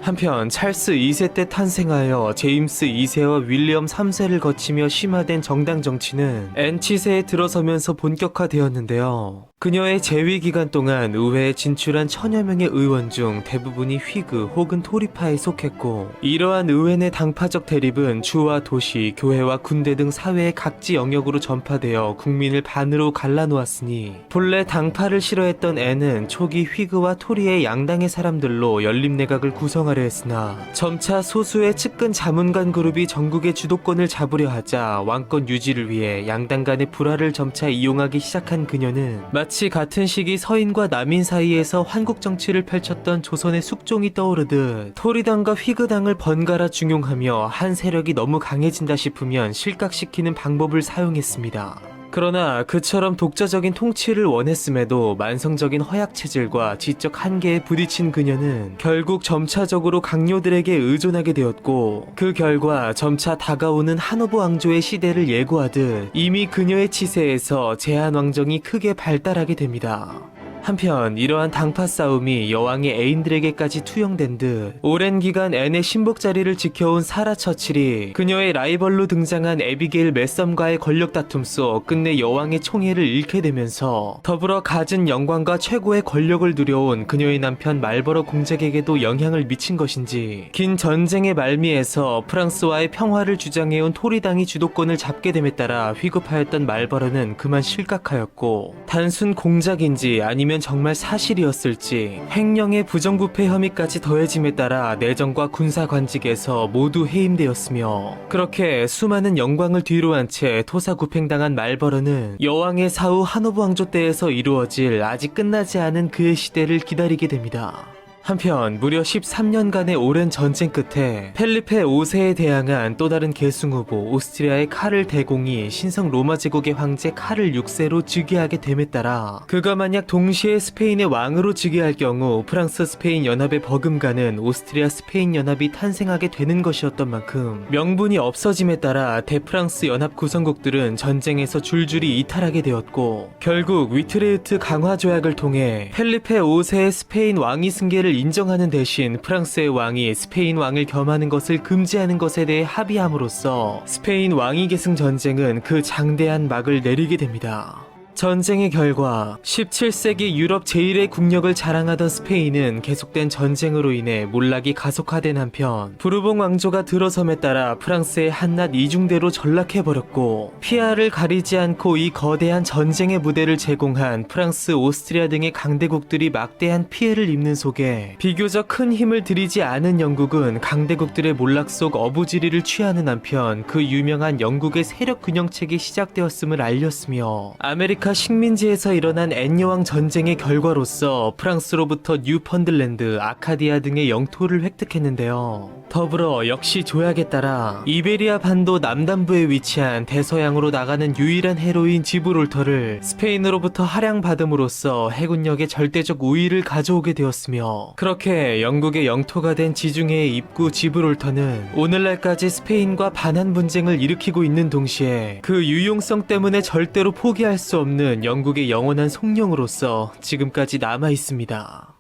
한편 찰스 2세 때 탄생하여 제임스 2세와 윌리엄 3세를 거치며 심화된 정당 정치는 앤 치세에 들어서면서 본격화되었는데요. 그녀의 재위 기간 동안 의회에 진출한 천여 명의 의원 중 대부분이 휘그 혹은 토리파에 속했고, 이러한 의회 내 당파적 대립은 주와 도시, 교회와 군대 등 사회의 각지 영역으로 전파되어 국민을 반으로 갈라놓았으니 본래 당파를 싫어했던 앤은 초기 휘그와 토리의 양당의 사람들로 연립내각을 구성하려 했으나 점차 소수의 측근 자문관 그룹이 전국의 주도권을 잡으려 하자 왕권 유지를 위해 양당 간의 불화를 점차 이용하기 시작한 그녀는 마치 같은 시기 서인과 남인 사이에서 한국 정치를 펼쳤던 조선의 숙종이 떠오르듯 토리당과 휘그당을 번갈아 중용하며 한 세력이 너무 강해진다 싶으면 실각시키는 방법을 사용했습니다. 그러나 그처럼 독자적인 통치를 원했음에도 만성적인 허약 체질과 지적 한계에 부딪힌 그녀는 결국 점차적으로 강요들에게 의존하게 되었고, 그 결과 점차 다가오는 하노브 왕조의 시대를 예고하듯 이미 그녀의 치세에서 제한 왕정이 크게 발달하게 됩니다. 한편 이러한 당파 싸움이 여왕의 애인들에게까지 투영된 듯 오랜 기간 앤의 신복 자리를 지켜온 사라 처칠이 그녀의 라이벌로 등장한 에비게일 매썸과의 권력 다툼 속 끝내 여왕의 총애를 잃게 되면서 더불어 갖은 영광과 최고의 권력을 누려온 그녀의 남편 말버러 공작에게도 영향을 미친 것인지 긴 전쟁의 말미에서 프랑스와의 평화를 주장해온 토리당이 주도권을 잡게 됨에 따라 휘급하였던 말버러는 그만 실각하였고 단순 공작인지 아니면 정말 사실이었을지 횡령의 부정부패 혐의까지 더해짐에 따라 내정과 군사 관직에서 모두 해임되었으며 그렇게 수많은 영광을 뒤로한 채 토사구팽당한 말버러는 여왕의 사후 하노브 왕조 때에서 이루어질 아직 끝나지 않은 그의 시대를 기다리게 됩니다. 한편 무려 13년간의 오랜 전쟁 끝에 펠리페 5세에 대항한 또 다른 계승 후보 오스트리아의 카를 대공이 신성 로마 제국의 황제 카를 6세로 즉위하게 됨에 따라 그가 만약 동시에 스페인의 왕으로 즉위할 경우 프랑스 스페인 연합의 버금가는 오스트리아 스페인 연합이 탄생하게 되는 것이었던 만큼 명분이 없어짐에 따라 대프랑스 연합 구성국들은 전쟁에서 줄줄이 이탈하게 되었고 결국 위트레흐트 강화 조약을 통해 펠리페 5세의 스페인 왕위 승계를 인정하는 대신 프랑스의 왕이 스페인 왕을 겸하는 것을 금지하는 것에 대해 합의함으로써 스페인 왕위 계승 전쟁은 그 장대한 막을 내리게 됩니다. 전쟁의 결과 17세기 유럽 제1의 국력을 자랑하던 스페인은 계속된 전쟁으로 인해 몰락이 가속화된 한편 부르봉 왕조가 들어섬에 따라 프랑스의 한낱 이중대로 전락해버렸고 피아를 가리지 않고 이 거대한 전쟁의 무대를 제공한 프랑스, 오스트리아 등의 강대국들이 막대한 피해를 입는 속에 비교적 큰 힘을 들이지 않은 영국은 강대국들의 몰락 속 어부지리를 취하는 한편 그 유명한 영국의 세력 균형책이 시작되었음을 알렸으며 아메리카 식민지에서 일어난 앤여왕 전쟁의 결과로서 프랑스로부터 뉴펀들랜드, 아카디아 등의 영토를 획득했는데요. 더불어 역시 조약에 따라 이베리아 반도 남단부에 위치한 대서양으로 나가는 유일한 해로인 지브롤터를 스페인으로부터 할양받음으로써 해군력의 절대적 우위를 가져오게 되었으며 그렇게 영국의 영토가 된 지중해의 입구 지브롤터는 오늘날까지 스페인과 반한 분쟁을 일으키고 있는 동시에 그 유용성 때문에 절대로 포기할 수 없는 영국의 영원한 속령으로서 지금까지 남아 있습니다.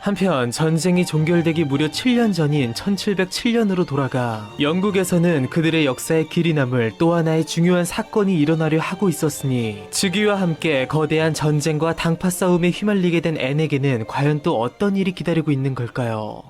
한편 전쟁이 종결되기 무려 7년 전인 1707년으로 돌아가 영국에서는 그들의 역사에 길이 남을 또 하나의 중요한 사건이 일어나려 하고 있었으니 즉위와 함께 거대한 전쟁과 당파 싸움에 휘말리게 된 앤에게는 과연 또 어떤 일이 기다리고 있는 걸까요?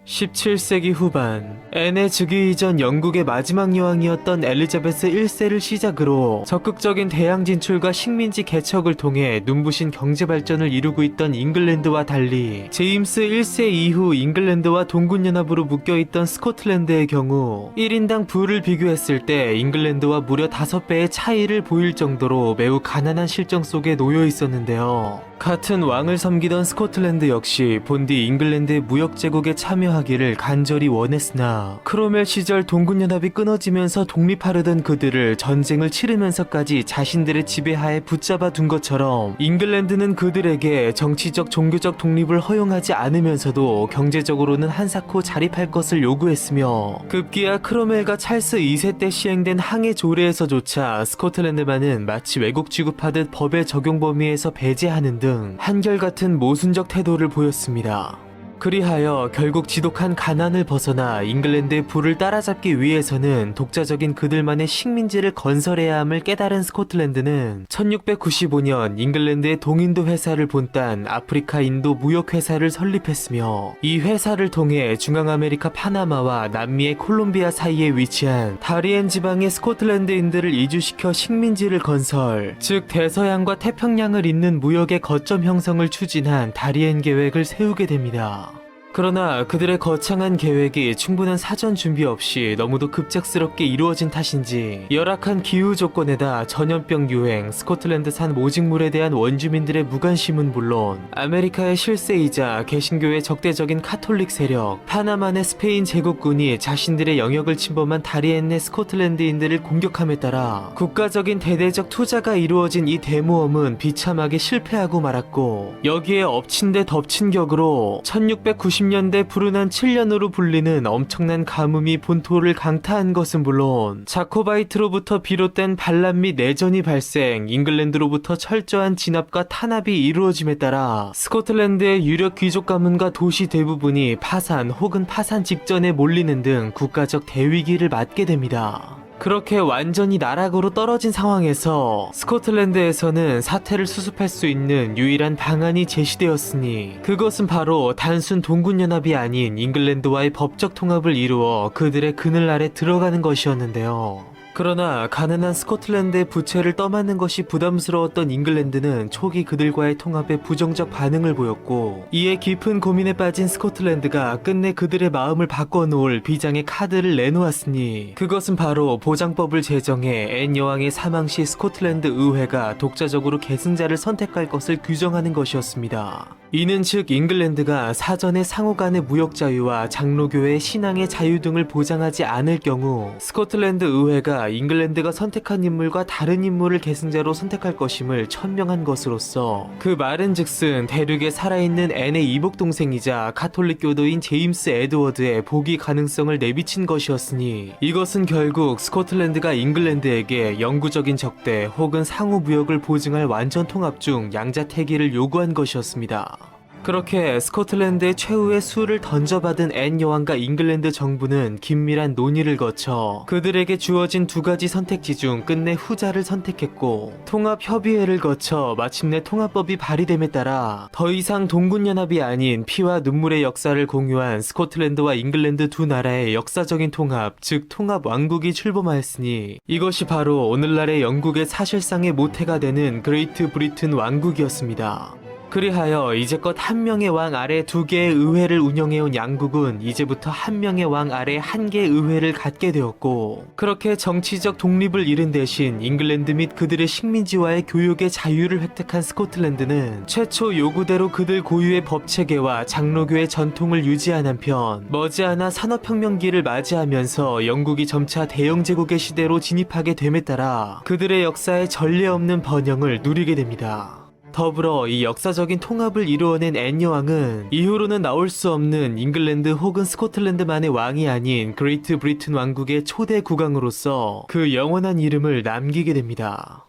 17세기 후반 앤의 즉위 이전 영국의 마지막 여왕이었던 엘리자베스 1세를 시작으로 적극적인 대양 진출과 식민지 개척을 통해 눈부신 경제 발전을 이루고 있던 잉글랜드와 달리 제임스 1세 이후 잉글랜드와 동군연합으로 묶여있던 스코틀랜드의 경우 1인당 부를 비교했을 때 잉글랜드와 무려 5배의 차이를 보일 정도로 매우 가난한 실정 속에 놓여 있었는데요. 같은 왕을 섬기던 스코틀랜드 역시 본디 잉글랜드의 무역 제국에 참여하기를 간절히 원했으나 크로멜 시절 동군연합이 끊어지면서 독립하려던 그들을 전쟁을 치르면서까지 자신들의 지배하에 붙잡아 둔 것처럼 잉글랜드는 그들에게 정치적 종교적 독립을 허용하지 않으면서도 경제적으로는 한사코 자립할 것을 요구했으며 급기야 크로멜과 찰스 2세 때 시행된 항해 조례에서조차 스코틀랜드만은 마치 외국 취급하듯 법의 적용 범위에서 배제하는 등 한결같은 모순적 태도를 보였습니다. 그리하여 결국 지독한 가난을 벗어나 잉글랜드의 부를 따라잡기 위해서는 독자적인 그들만의 식민지를 건설해야 함을 깨달은 스코틀랜드는 1695년 잉글랜드의 동인도 회사를 본딴 아프리카 인도 무역회사를 설립했으며 이 회사를 통해 중앙아메리카 파나마와 남미의 콜롬비아 사이에 위치한 다리엔 지방의 스코틀랜드인들을 이주시켜 식민지를 건설, 즉 대서양과 태평양을 잇는 무역의 거점 형성을 추진한 다리엔 계획을 세우게 됩니다. 그러나 그들의 거창한 계획이 충분한 사전 준비 없이 너무도 급작스럽게 이루어진 탓인지 열악한 기후 조건에다 전염병 유행, 스코틀랜드산 모직물에 대한 원주민들의 무관심은 물론 아메리카의 실세이자 개신교의 적대적인 카톨릭 세력, 파나마의 스페인 제국군이 자신들의 영역을 침범한 다리엔네 스코틀랜드인들을 공격함에 따라 국가적인 대대적 투자가 이루어진 이 대모험은 비참하게 실패하고 말았고 여기에 엎친 데 덮친 격으로 1690 1960년대 불운한 7년으로 불리는 엄청난 가뭄이 본토를 강타한 것은 물론 자코바이트로부터 비롯된 반란 및 내전이 발생, 잉글랜드로부터 철저한 진압과 탄압이 이루어짐에 따라 스코틀랜드의 유력 귀족 가문과 도시 대부분이 파산 혹은 파산 직전에 몰리는 등 국가적 대위기를 맞게 됩니다. 그렇게 완전히 나락으로 떨어진 상황에서 스코틀랜드에서는 사태를 수습할 수 있는 유일한 방안이 제시되었으니 그것은 바로 단순 동군연합이 아닌 잉글랜드와의 법적 통합을 이루어 그들의 그늘 아래 들어가는 것이었는데요. 그러나 가난한 스코틀랜드의 부채를 떠맡는 것이 부담스러웠던 잉글랜드는 초기 그들과의 통합에 부정적 반응을 보였고, 이에 깊은 고민에 빠진 스코틀랜드가 끝내 그들의 마음을 바꿔놓을 비장의 카드를 내놓았으니 그것은 바로 보장법을 제정해 앤 여왕의 사망 시 스코틀랜드 의회가 독자적으로 계승자를 선택할 것을 규정하는 것이었습니다. 이는 즉 잉글랜드가 사전에 상호 간의 무역 자유와 장로교의 신앙의 자유 등을 보장하지 않을 경우 스코틀랜드 의회가 잉글랜드가 선택한 인물과 다른 인물을 계승자로 선택할 것임을 천명한 것으로서, 그 말은즉슨 대륙에 살아있는 앤의 이복 동생이자 가톨릭 교도인 제임스 에드워드의 복위 가능성을 내비친 것이었으니 이것은 결국 스코틀랜드가 잉글랜드에게 영구적인 적대 혹은 상호 무역을 보증할 완전 통합 중 양자택일을 요구한 것이었습니다. 그렇게 스코틀랜드의 최후의 수를 던져받은 앤 여왕과 잉글랜드 정부는 긴밀한 논의를 거쳐 그들에게 주어진 두 가지 선택지 중 끝내 후자를 선택했고, 통합협의회를 거쳐 마침내 통합법이 발의됨에 따라 더 이상 동군연합이 아닌 피와 눈물의 역사를 공유한 스코틀랜드와 잉글랜드 두 나라의 역사적인 통합, 즉 통합왕국이 출범하였으니 이것이 바로 오늘날의 영국의 사실상의 모태가 되는 그레이트 브리튼 왕국이었습니다. 그리하여 이제껏 한 명의 왕 아래 두 개의 의회를 운영해온 양국은 이제부터 한 명의 왕 아래 한 개의 의회를 갖게 되었고, 그렇게 정치적 독립을 잃은 대신 잉글랜드 및 그들의 식민지와의 교육의 자유를 획득한 스코틀랜드는 최초 요구대로 그들 고유의 법체계와 장로교의 전통을 유지한 한편 머지않아 산업혁명기를 맞이하면서 영국이 점차 대영제국의 시대로 진입하게 됨에 따라 그들의 역사에 전례 없는 번영을 누리게 됩니다. 더불어 이 역사적인 통합을 이루어낸 앤 여왕은 이후로는 나올 수 없는 잉글랜드 혹은 스코틀랜드만의 왕이 아닌 그레이트 브리튼 왕국의 초대 국왕으로서 그 영원한 이름을 남기게 됩니다.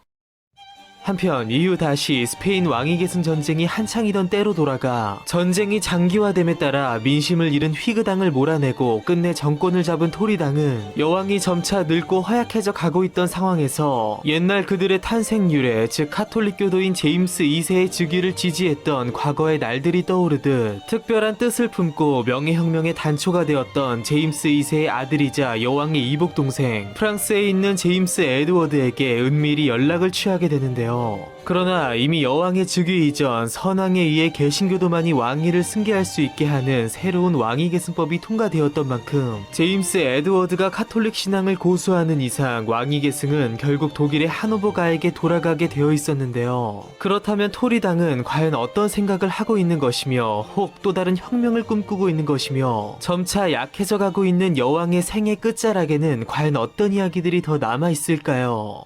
한편 이후 다시 스페인 왕위계승 전쟁이 한창이던 때로 돌아가 전쟁이 장기화됨에 따라 민심을 잃은 휘그당을 몰아내고 끝내 정권을 잡은 토리당은 여왕이 점차 늙고 허약해져 가고 있던 상황에서 옛날 그들의 탄생 유래, 즉 카톨릭 교도인 제임스 2세의 즉위를 지지했던 과거의 날들이 떠오르듯 특별한 뜻을 품고 명예혁명의 단초가 되었던 제임스 2세의 아들이자 여왕의 이복 동생 프랑스에 있는 제임스 에드워드에게 은밀히 연락을 취하게 되는데요. 그러나 이미 여왕의 즉위 이전 선왕에 의해 개신교도만이 왕위를 승계할 수 있게 하는 새로운 왕위계승법이 통과되었던 만큼 제임스 에드워드가 카톨릭 신앙을 고수하는 이상 왕위계승은 결국 독일의 하노버가에게 돌아가게 되어 있었는데요. 그렇다면 토리당은 과연 어떤 생각을 하고 있는 것이며 혹 또 다른 혁명을 꿈꾸고 있는 것이며 점차 약해져 가고 있는 여왕의 생애 끝자락에는 과연 어떤 이야기들이 더 남아 있을까요?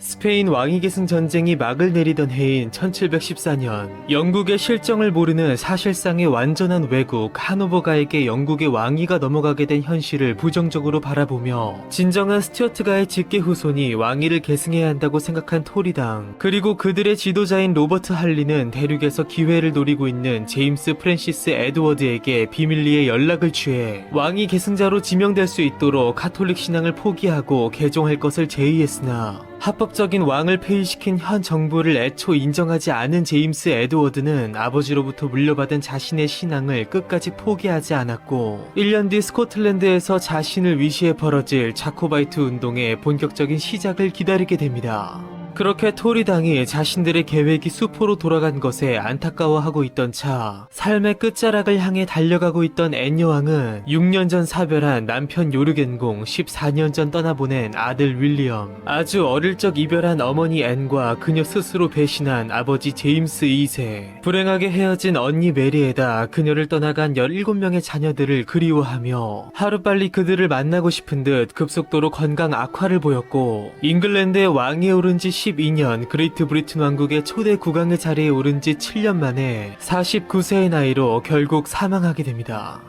스페인 왕위계승 전쟁이 막을 내리던 해인 1714년, 영국의 실정을 모르는 사실상의 완전한 외국 하노버가에게 영국의 왕위가 넘어가게 된 현실을 부정적으로 바라보며 진정한 스튜어트가의 직계 후손이 왕위를 계승해야 한다고 생각한 토리당, 그리고 그들의 지도자인 로버트 할리는 대륙에서 기회를 노리고 있는 제임스 프랜시스 에드워드에게 비밀리에 연락을 취해 왕위 계승자로 지명될 수 있도록 카톨릭 신앙을 포기하고 개종할 것을 제의했으나 합법적인 왕을 폐위시킨 현 정부를 애초 인정하지 않은 제임스 에드워드는 아버지로부터 물려받은 자신의 신앙을 끝까지 포기하지 않았고 1년 뒤 스코틀랜드에서 자신을 위시해 벌어질 자코바이트 운동의 본격적인 시작을 기다리게 됩니다. 그렇게 토리당이 자신들의 계획이 수포로 돌아간 것에 안타까워하고 있던 차, 삶의 끝자락을 향해 달려가고 있던 앤 여왕은 6년 전 사별한 남편 요르겐공, 14년 전 떠나보낸 아들 윌리엄, 아주 어릴 적 이별한 어머니 앤과 그녀 스스로 배신한 아버지 제임스 2세, 불행하게 헤어진 언니 메리에다 그녀를 떠나간 17명의 자녀들을 그리워하며 하루빨리 그들을 만나고 싶은 듯 급속도로 건강 악화를 보였고 잉글랜드의 왕위에 오른 지 1712년 그레이트 브리튼 왕국의 초대 국왕의 자리에 오른 지 7년 만에 49세의 나이로 결국 사망하게 됩니다.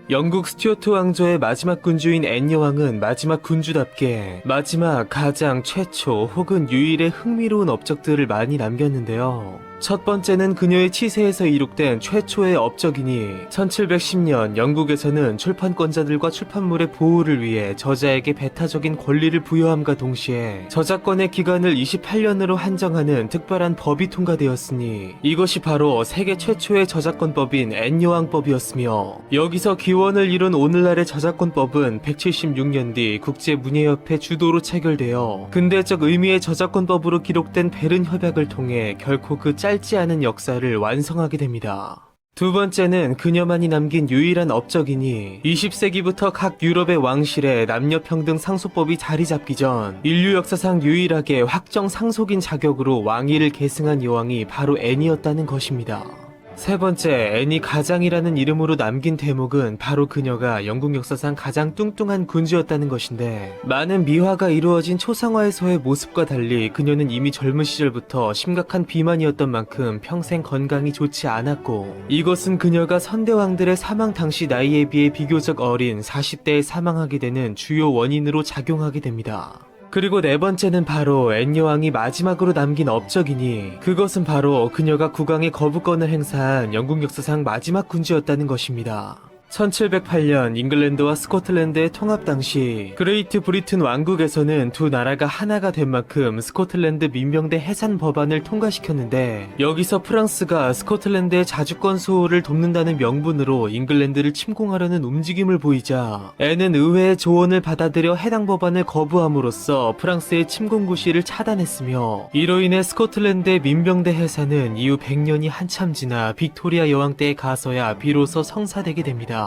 영국 스튜어트 왕조의 마지막 군주인 앤 여왕은 마지막 군주답게 마지막 가장 최초 혹은 유일의 흥미로운 업적들을 많이 남겼는데요. 첫 번째는 그녀의 치세에서 이룩된 최초의 업적이니 1710년 영국에서는 출판권자들과 출판물의 보호를 위해 저자에게 배타적인 권리를 부여함과 동시에 저작권의 기간을 28년으로 한정하는 특별한 법이 통과되었으니 이것이 바로 세계 최초의 저작권법인 앤 여왕법이었으며 여기서 기원을 이룬 오늘날의 저작권법은 176년 뒤 국제문예협회 주도로 체결되어 근대적 의미의 저작권법으로 기록된 베른 협약을 통해 결코 그 짧지 않은 역사를 완성하게 됩니다. 두 번째는 그녀만이 남긴 유일한 업적이니 20세기부터 각 유럽의 왕실에 남녀평등 상속법이 자리 잡기 전 인류 역사상 유일하게 확정 상속인 자격으로 왕위를 계승한 여왕이 바로 앤이었다는 것입니다. 세 번째, 앤이 가장이라는 이름으로 남긴 대목은 바로 그녀가 영국 역사상 가장 뚱뚱한 군주였다는 것인데 많은 미화가 이루어진 초상화에서의 모습과 달리 그녀는 이미 젊은 시절부터 심각한 비만이었던 만큼 평생 건강이 좋지 않았고 이것은 그녀가 선대왕들의 사망 당시 나이에 비해 비교적 어린 40대에 사망하게 되는 주요 원인으로 작용하게 됩니다. 그리고 네 번째는 바로 앤 여왕이 마지막으로 남긴 업적이니 그것은 바로 그녀가 국왕의 거부권을 행사한 영국 역사상 마지막 군주였다는 것입니다. 1708년 잉글랜드와 스코틀랜드의 통합 당시 그레이트 브리튼 왕국에서는 두 나라가 하나가 된 만큼 스코틀랜드 민병대 해산 법안을 통과시켰는데 여기서 프랑스가 스코틀랜드의 자주권 수호를 돕는다는 명분으로 잉글랜드를 침공하려는 움직임을 보이자 앤은 의회의 조언을 받아들여 해당 법안을 거부함으로써 프랑스의 침공 구실을 차단했으며 이로 인해 스코틀랜드의 민병대 해산은 이후 100년이 한참 지나 빅토리아 여왕 때에 가서야 비로소 성사되게 됩니다.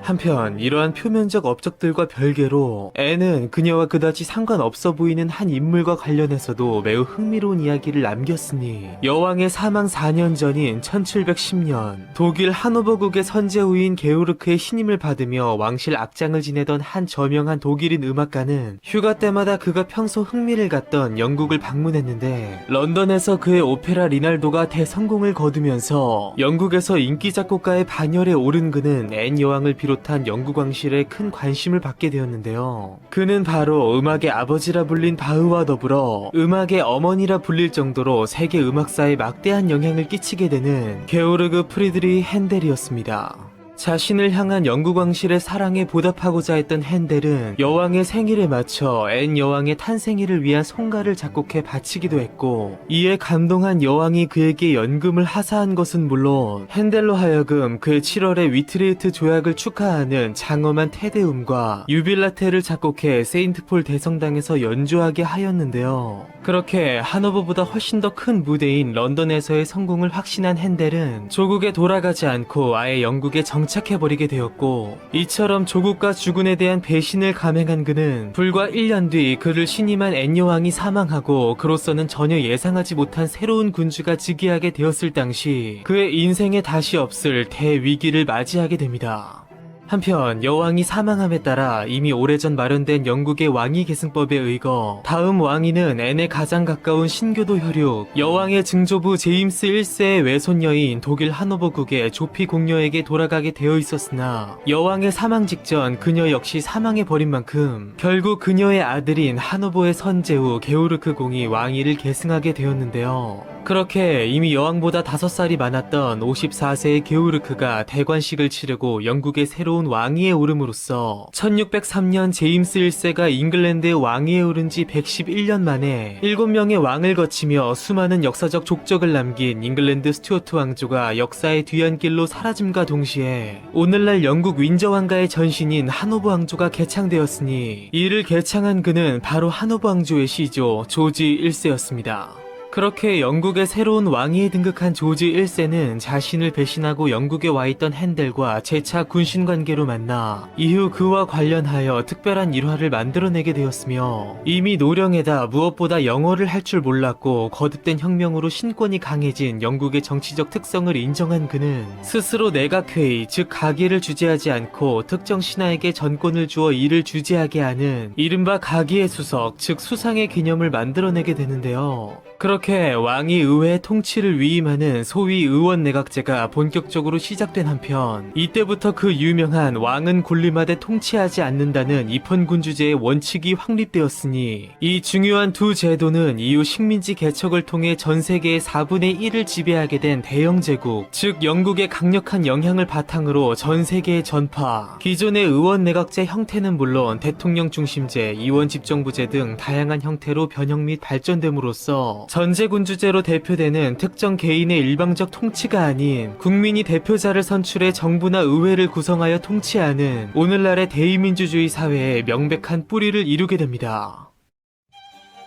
한편 이러한 표면적 업적들과 별개로 앤은 그녀와 그다지 상관없어 보이는 한 인물과 관련해서도 매우 흥미로운 이야기를 남겼으니 여왕의 사망 4년 전인 1710년 독일 하노버국의 선제후인 게오르크의 신임을 받으며 왕실 악장을 지내던 한 저명한 독일인 음악가는 휴가 때마다 그가 평소 흥미를 갖던 영국을 방문했는데 런던에서 그의 오페라 리날도가 대성공을 거두면서 영국에서 인기 작곡가의 반열에 오른 그는 앤 여왕을 비롯한 영국 왕실에 큰 관심을 받게 되었는데요. 그는 바로 음악의 아버지라 불린 바흐와 더불어 음악의 어머니라 불릴 정도로 세계 음악사에 막대한 영향을 끼치게 되는 게오르그 프리드리히 핸델이었습니다. 자신을 향한 영국 왕실의 사랑에 보답하고자 했던 핸델은 여왕의 생일에 맞춰 앤 여왕의 탄생일을 위한 송가를 작곡해 바치기도 했고 이에 감동한 여왕이 그에게 연금을 하사한 것은 물론 핸델로 하여금 그의 7월의 위트리히트 조약을 축하하는 장엄한 테데움과 유빌라테를 작곡해 세인트폴 대성당에서 연주하게 하였는데요. 그렇게 하노버보다 훨씬 더 큰 무대인 런던에서의 성공을 확신한 핸델은 조국에 돌아가지 않고 아예 영국에 정착해버리게 되었고 이처럼 조국과 주군에 대한 배신을 감행한 그는 불과 1년 뒤 그를 신임한 앤 여왕이 사망하고 그로서는 전혀 예상하지 못한 새로운 군주가 즉위하게 되었을 당시 그의 인생에 다시 없을 대위기를 맞이하게 됩니다. 한편 여왕이 사망함에 따라 이미 오래전 마련된 영국의 왕위 계승법에 의거 다음 왕위는 앤의 가장 가까운 신교도 혈육 여왕의 증조부 제임스 1세의 외손녀인 독일 하노버국의 조피 공녀에게 돌아가게 되어 있었으나 여왕의 사망 직전 그녀 역시 사망해버린 만큼 결국 그녀의 아들인 하노버의 선제후 게오르크 공이 왕위를 계승하게 되었는데요. 그렇게 이미 여왕보다 5살이 많았던 54세의 게오르크가 대관식을 치르고 영국의 새로운 왕위에 오름으로써 1603년 제임스 1세가 잉글랜드의 왕위에 오른 지 111년 만에 7명의 왕을 거치며 수많은 역사적 족적을 남긴 잉글랜드 스튜어트 왕조가 역사의 뒤안길로 사라짐과 동시에 오늘날 영국 윈저 왕가의 전신인 하노버 왕조가 개창되었으니 이를 개창한 그는 바로 하노버 왕조의 시조 조지 1세였습니다. 그렇게 영국의 새로운 왕위에 등극한 조지 1세는 자신을 배신하고 영국에 와있던 헨델과 재차 군신관계로 만나 이후 그와 관련하여 특별한 일화를 만들어내게 되었으며, 이미 노령에다 무엇보다 영어를 할 줄 몰랐고 거듭된 혁명으로 신권이 강해진 영국의 정치적 특성을 인정한 그는 스스로 내각회의, 즉 가기를 주재하지 않고 특정 신하에게 전권을 주어 이를 주재하게 하는 이른바 가기의 수석, 즉 수상의 개념을 만들어내게 되는데요. 그렇게 왕이 의회의 통치를 위임하는 소위 의원 내각제가 본격적으로 시작된 한편, 이때부터 그 유명한 왕은 군림하되 통치하지 않는다는 입헌군주제의 원칙이 확립되었으니, 이 중요한 두 제도는 이후 식민지 개척을 통해 전 세계의 4분의 1을 지배하게 된 대영 제국, 즉 영국의 강력한 영향을 바탕으로 전 세계에 전파. 기존의 의원 내각제 형태는 물론 대통령 중심제, 의원 집정부제 등 다양한 형태로 변형 및 발전됨으로써 전제군주제로 대표되는 특정 개인의 일방적 통치가 아닌 국민이 대표자를 선출해 정부나 의회를 구성하여 통치하는 오늘날의 대의민주주의 사회의 명백한 뿌리를 이루게 됩니다.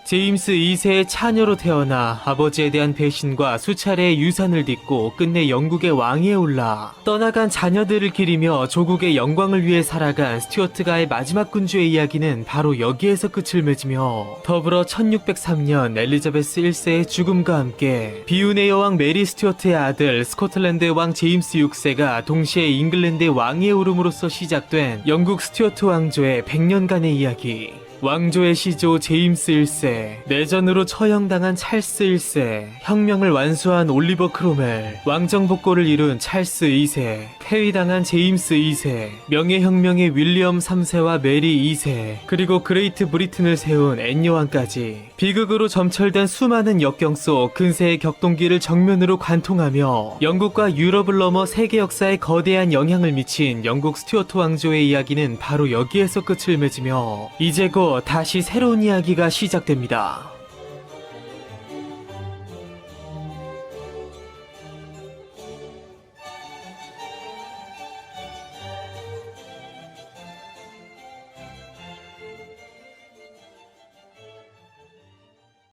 제임스 2세의 차녀로 태어나 아버지에 대한 배신과 수차례의 유산을 딛고 끝내 영국의 왕위에 올라 떠나간 자녀들을 기리며 조국의 영광을 위해 살아간 스튜어트가의 마지막 군주의 이야기는 바로 여기에서 끝을 맺으며, 더불어 1603년 엘리자베스 1세의 죽음과 함께 비운의 여왕 메리 스튜어트의 아들 스코틀랜드의 왕 제임스 6세가 동시에 잉글랜드의 왕위에 오름으로써 시작된 영국 스튜어트 왕조의 100년간의 이야기. 왕조의 시조 제임스 1세, 내전으로 처형당한 찰스 1세, 혁명을 완수한 올리버 크로멜, 왕정복고를 이룬 찰스 2세, 폐위당한 제임스 2세, 명예혁명의 윌리엄 3세와 메리 2세, 그리고 그레이트 브리튼을 세운 앤 여왕까지 비극으로 점철된 수많은 역경 속 근세의 격동기를 정면으로 관통하며 영국과 유럽을 넘어 세계 역사에 거대한 영향을 미친 영국 스튜어트 왕조의 이야기는 바로 여기에서 끝을 맺으며, 이제 곧 다시 새로운 이야기가 시작됩니다.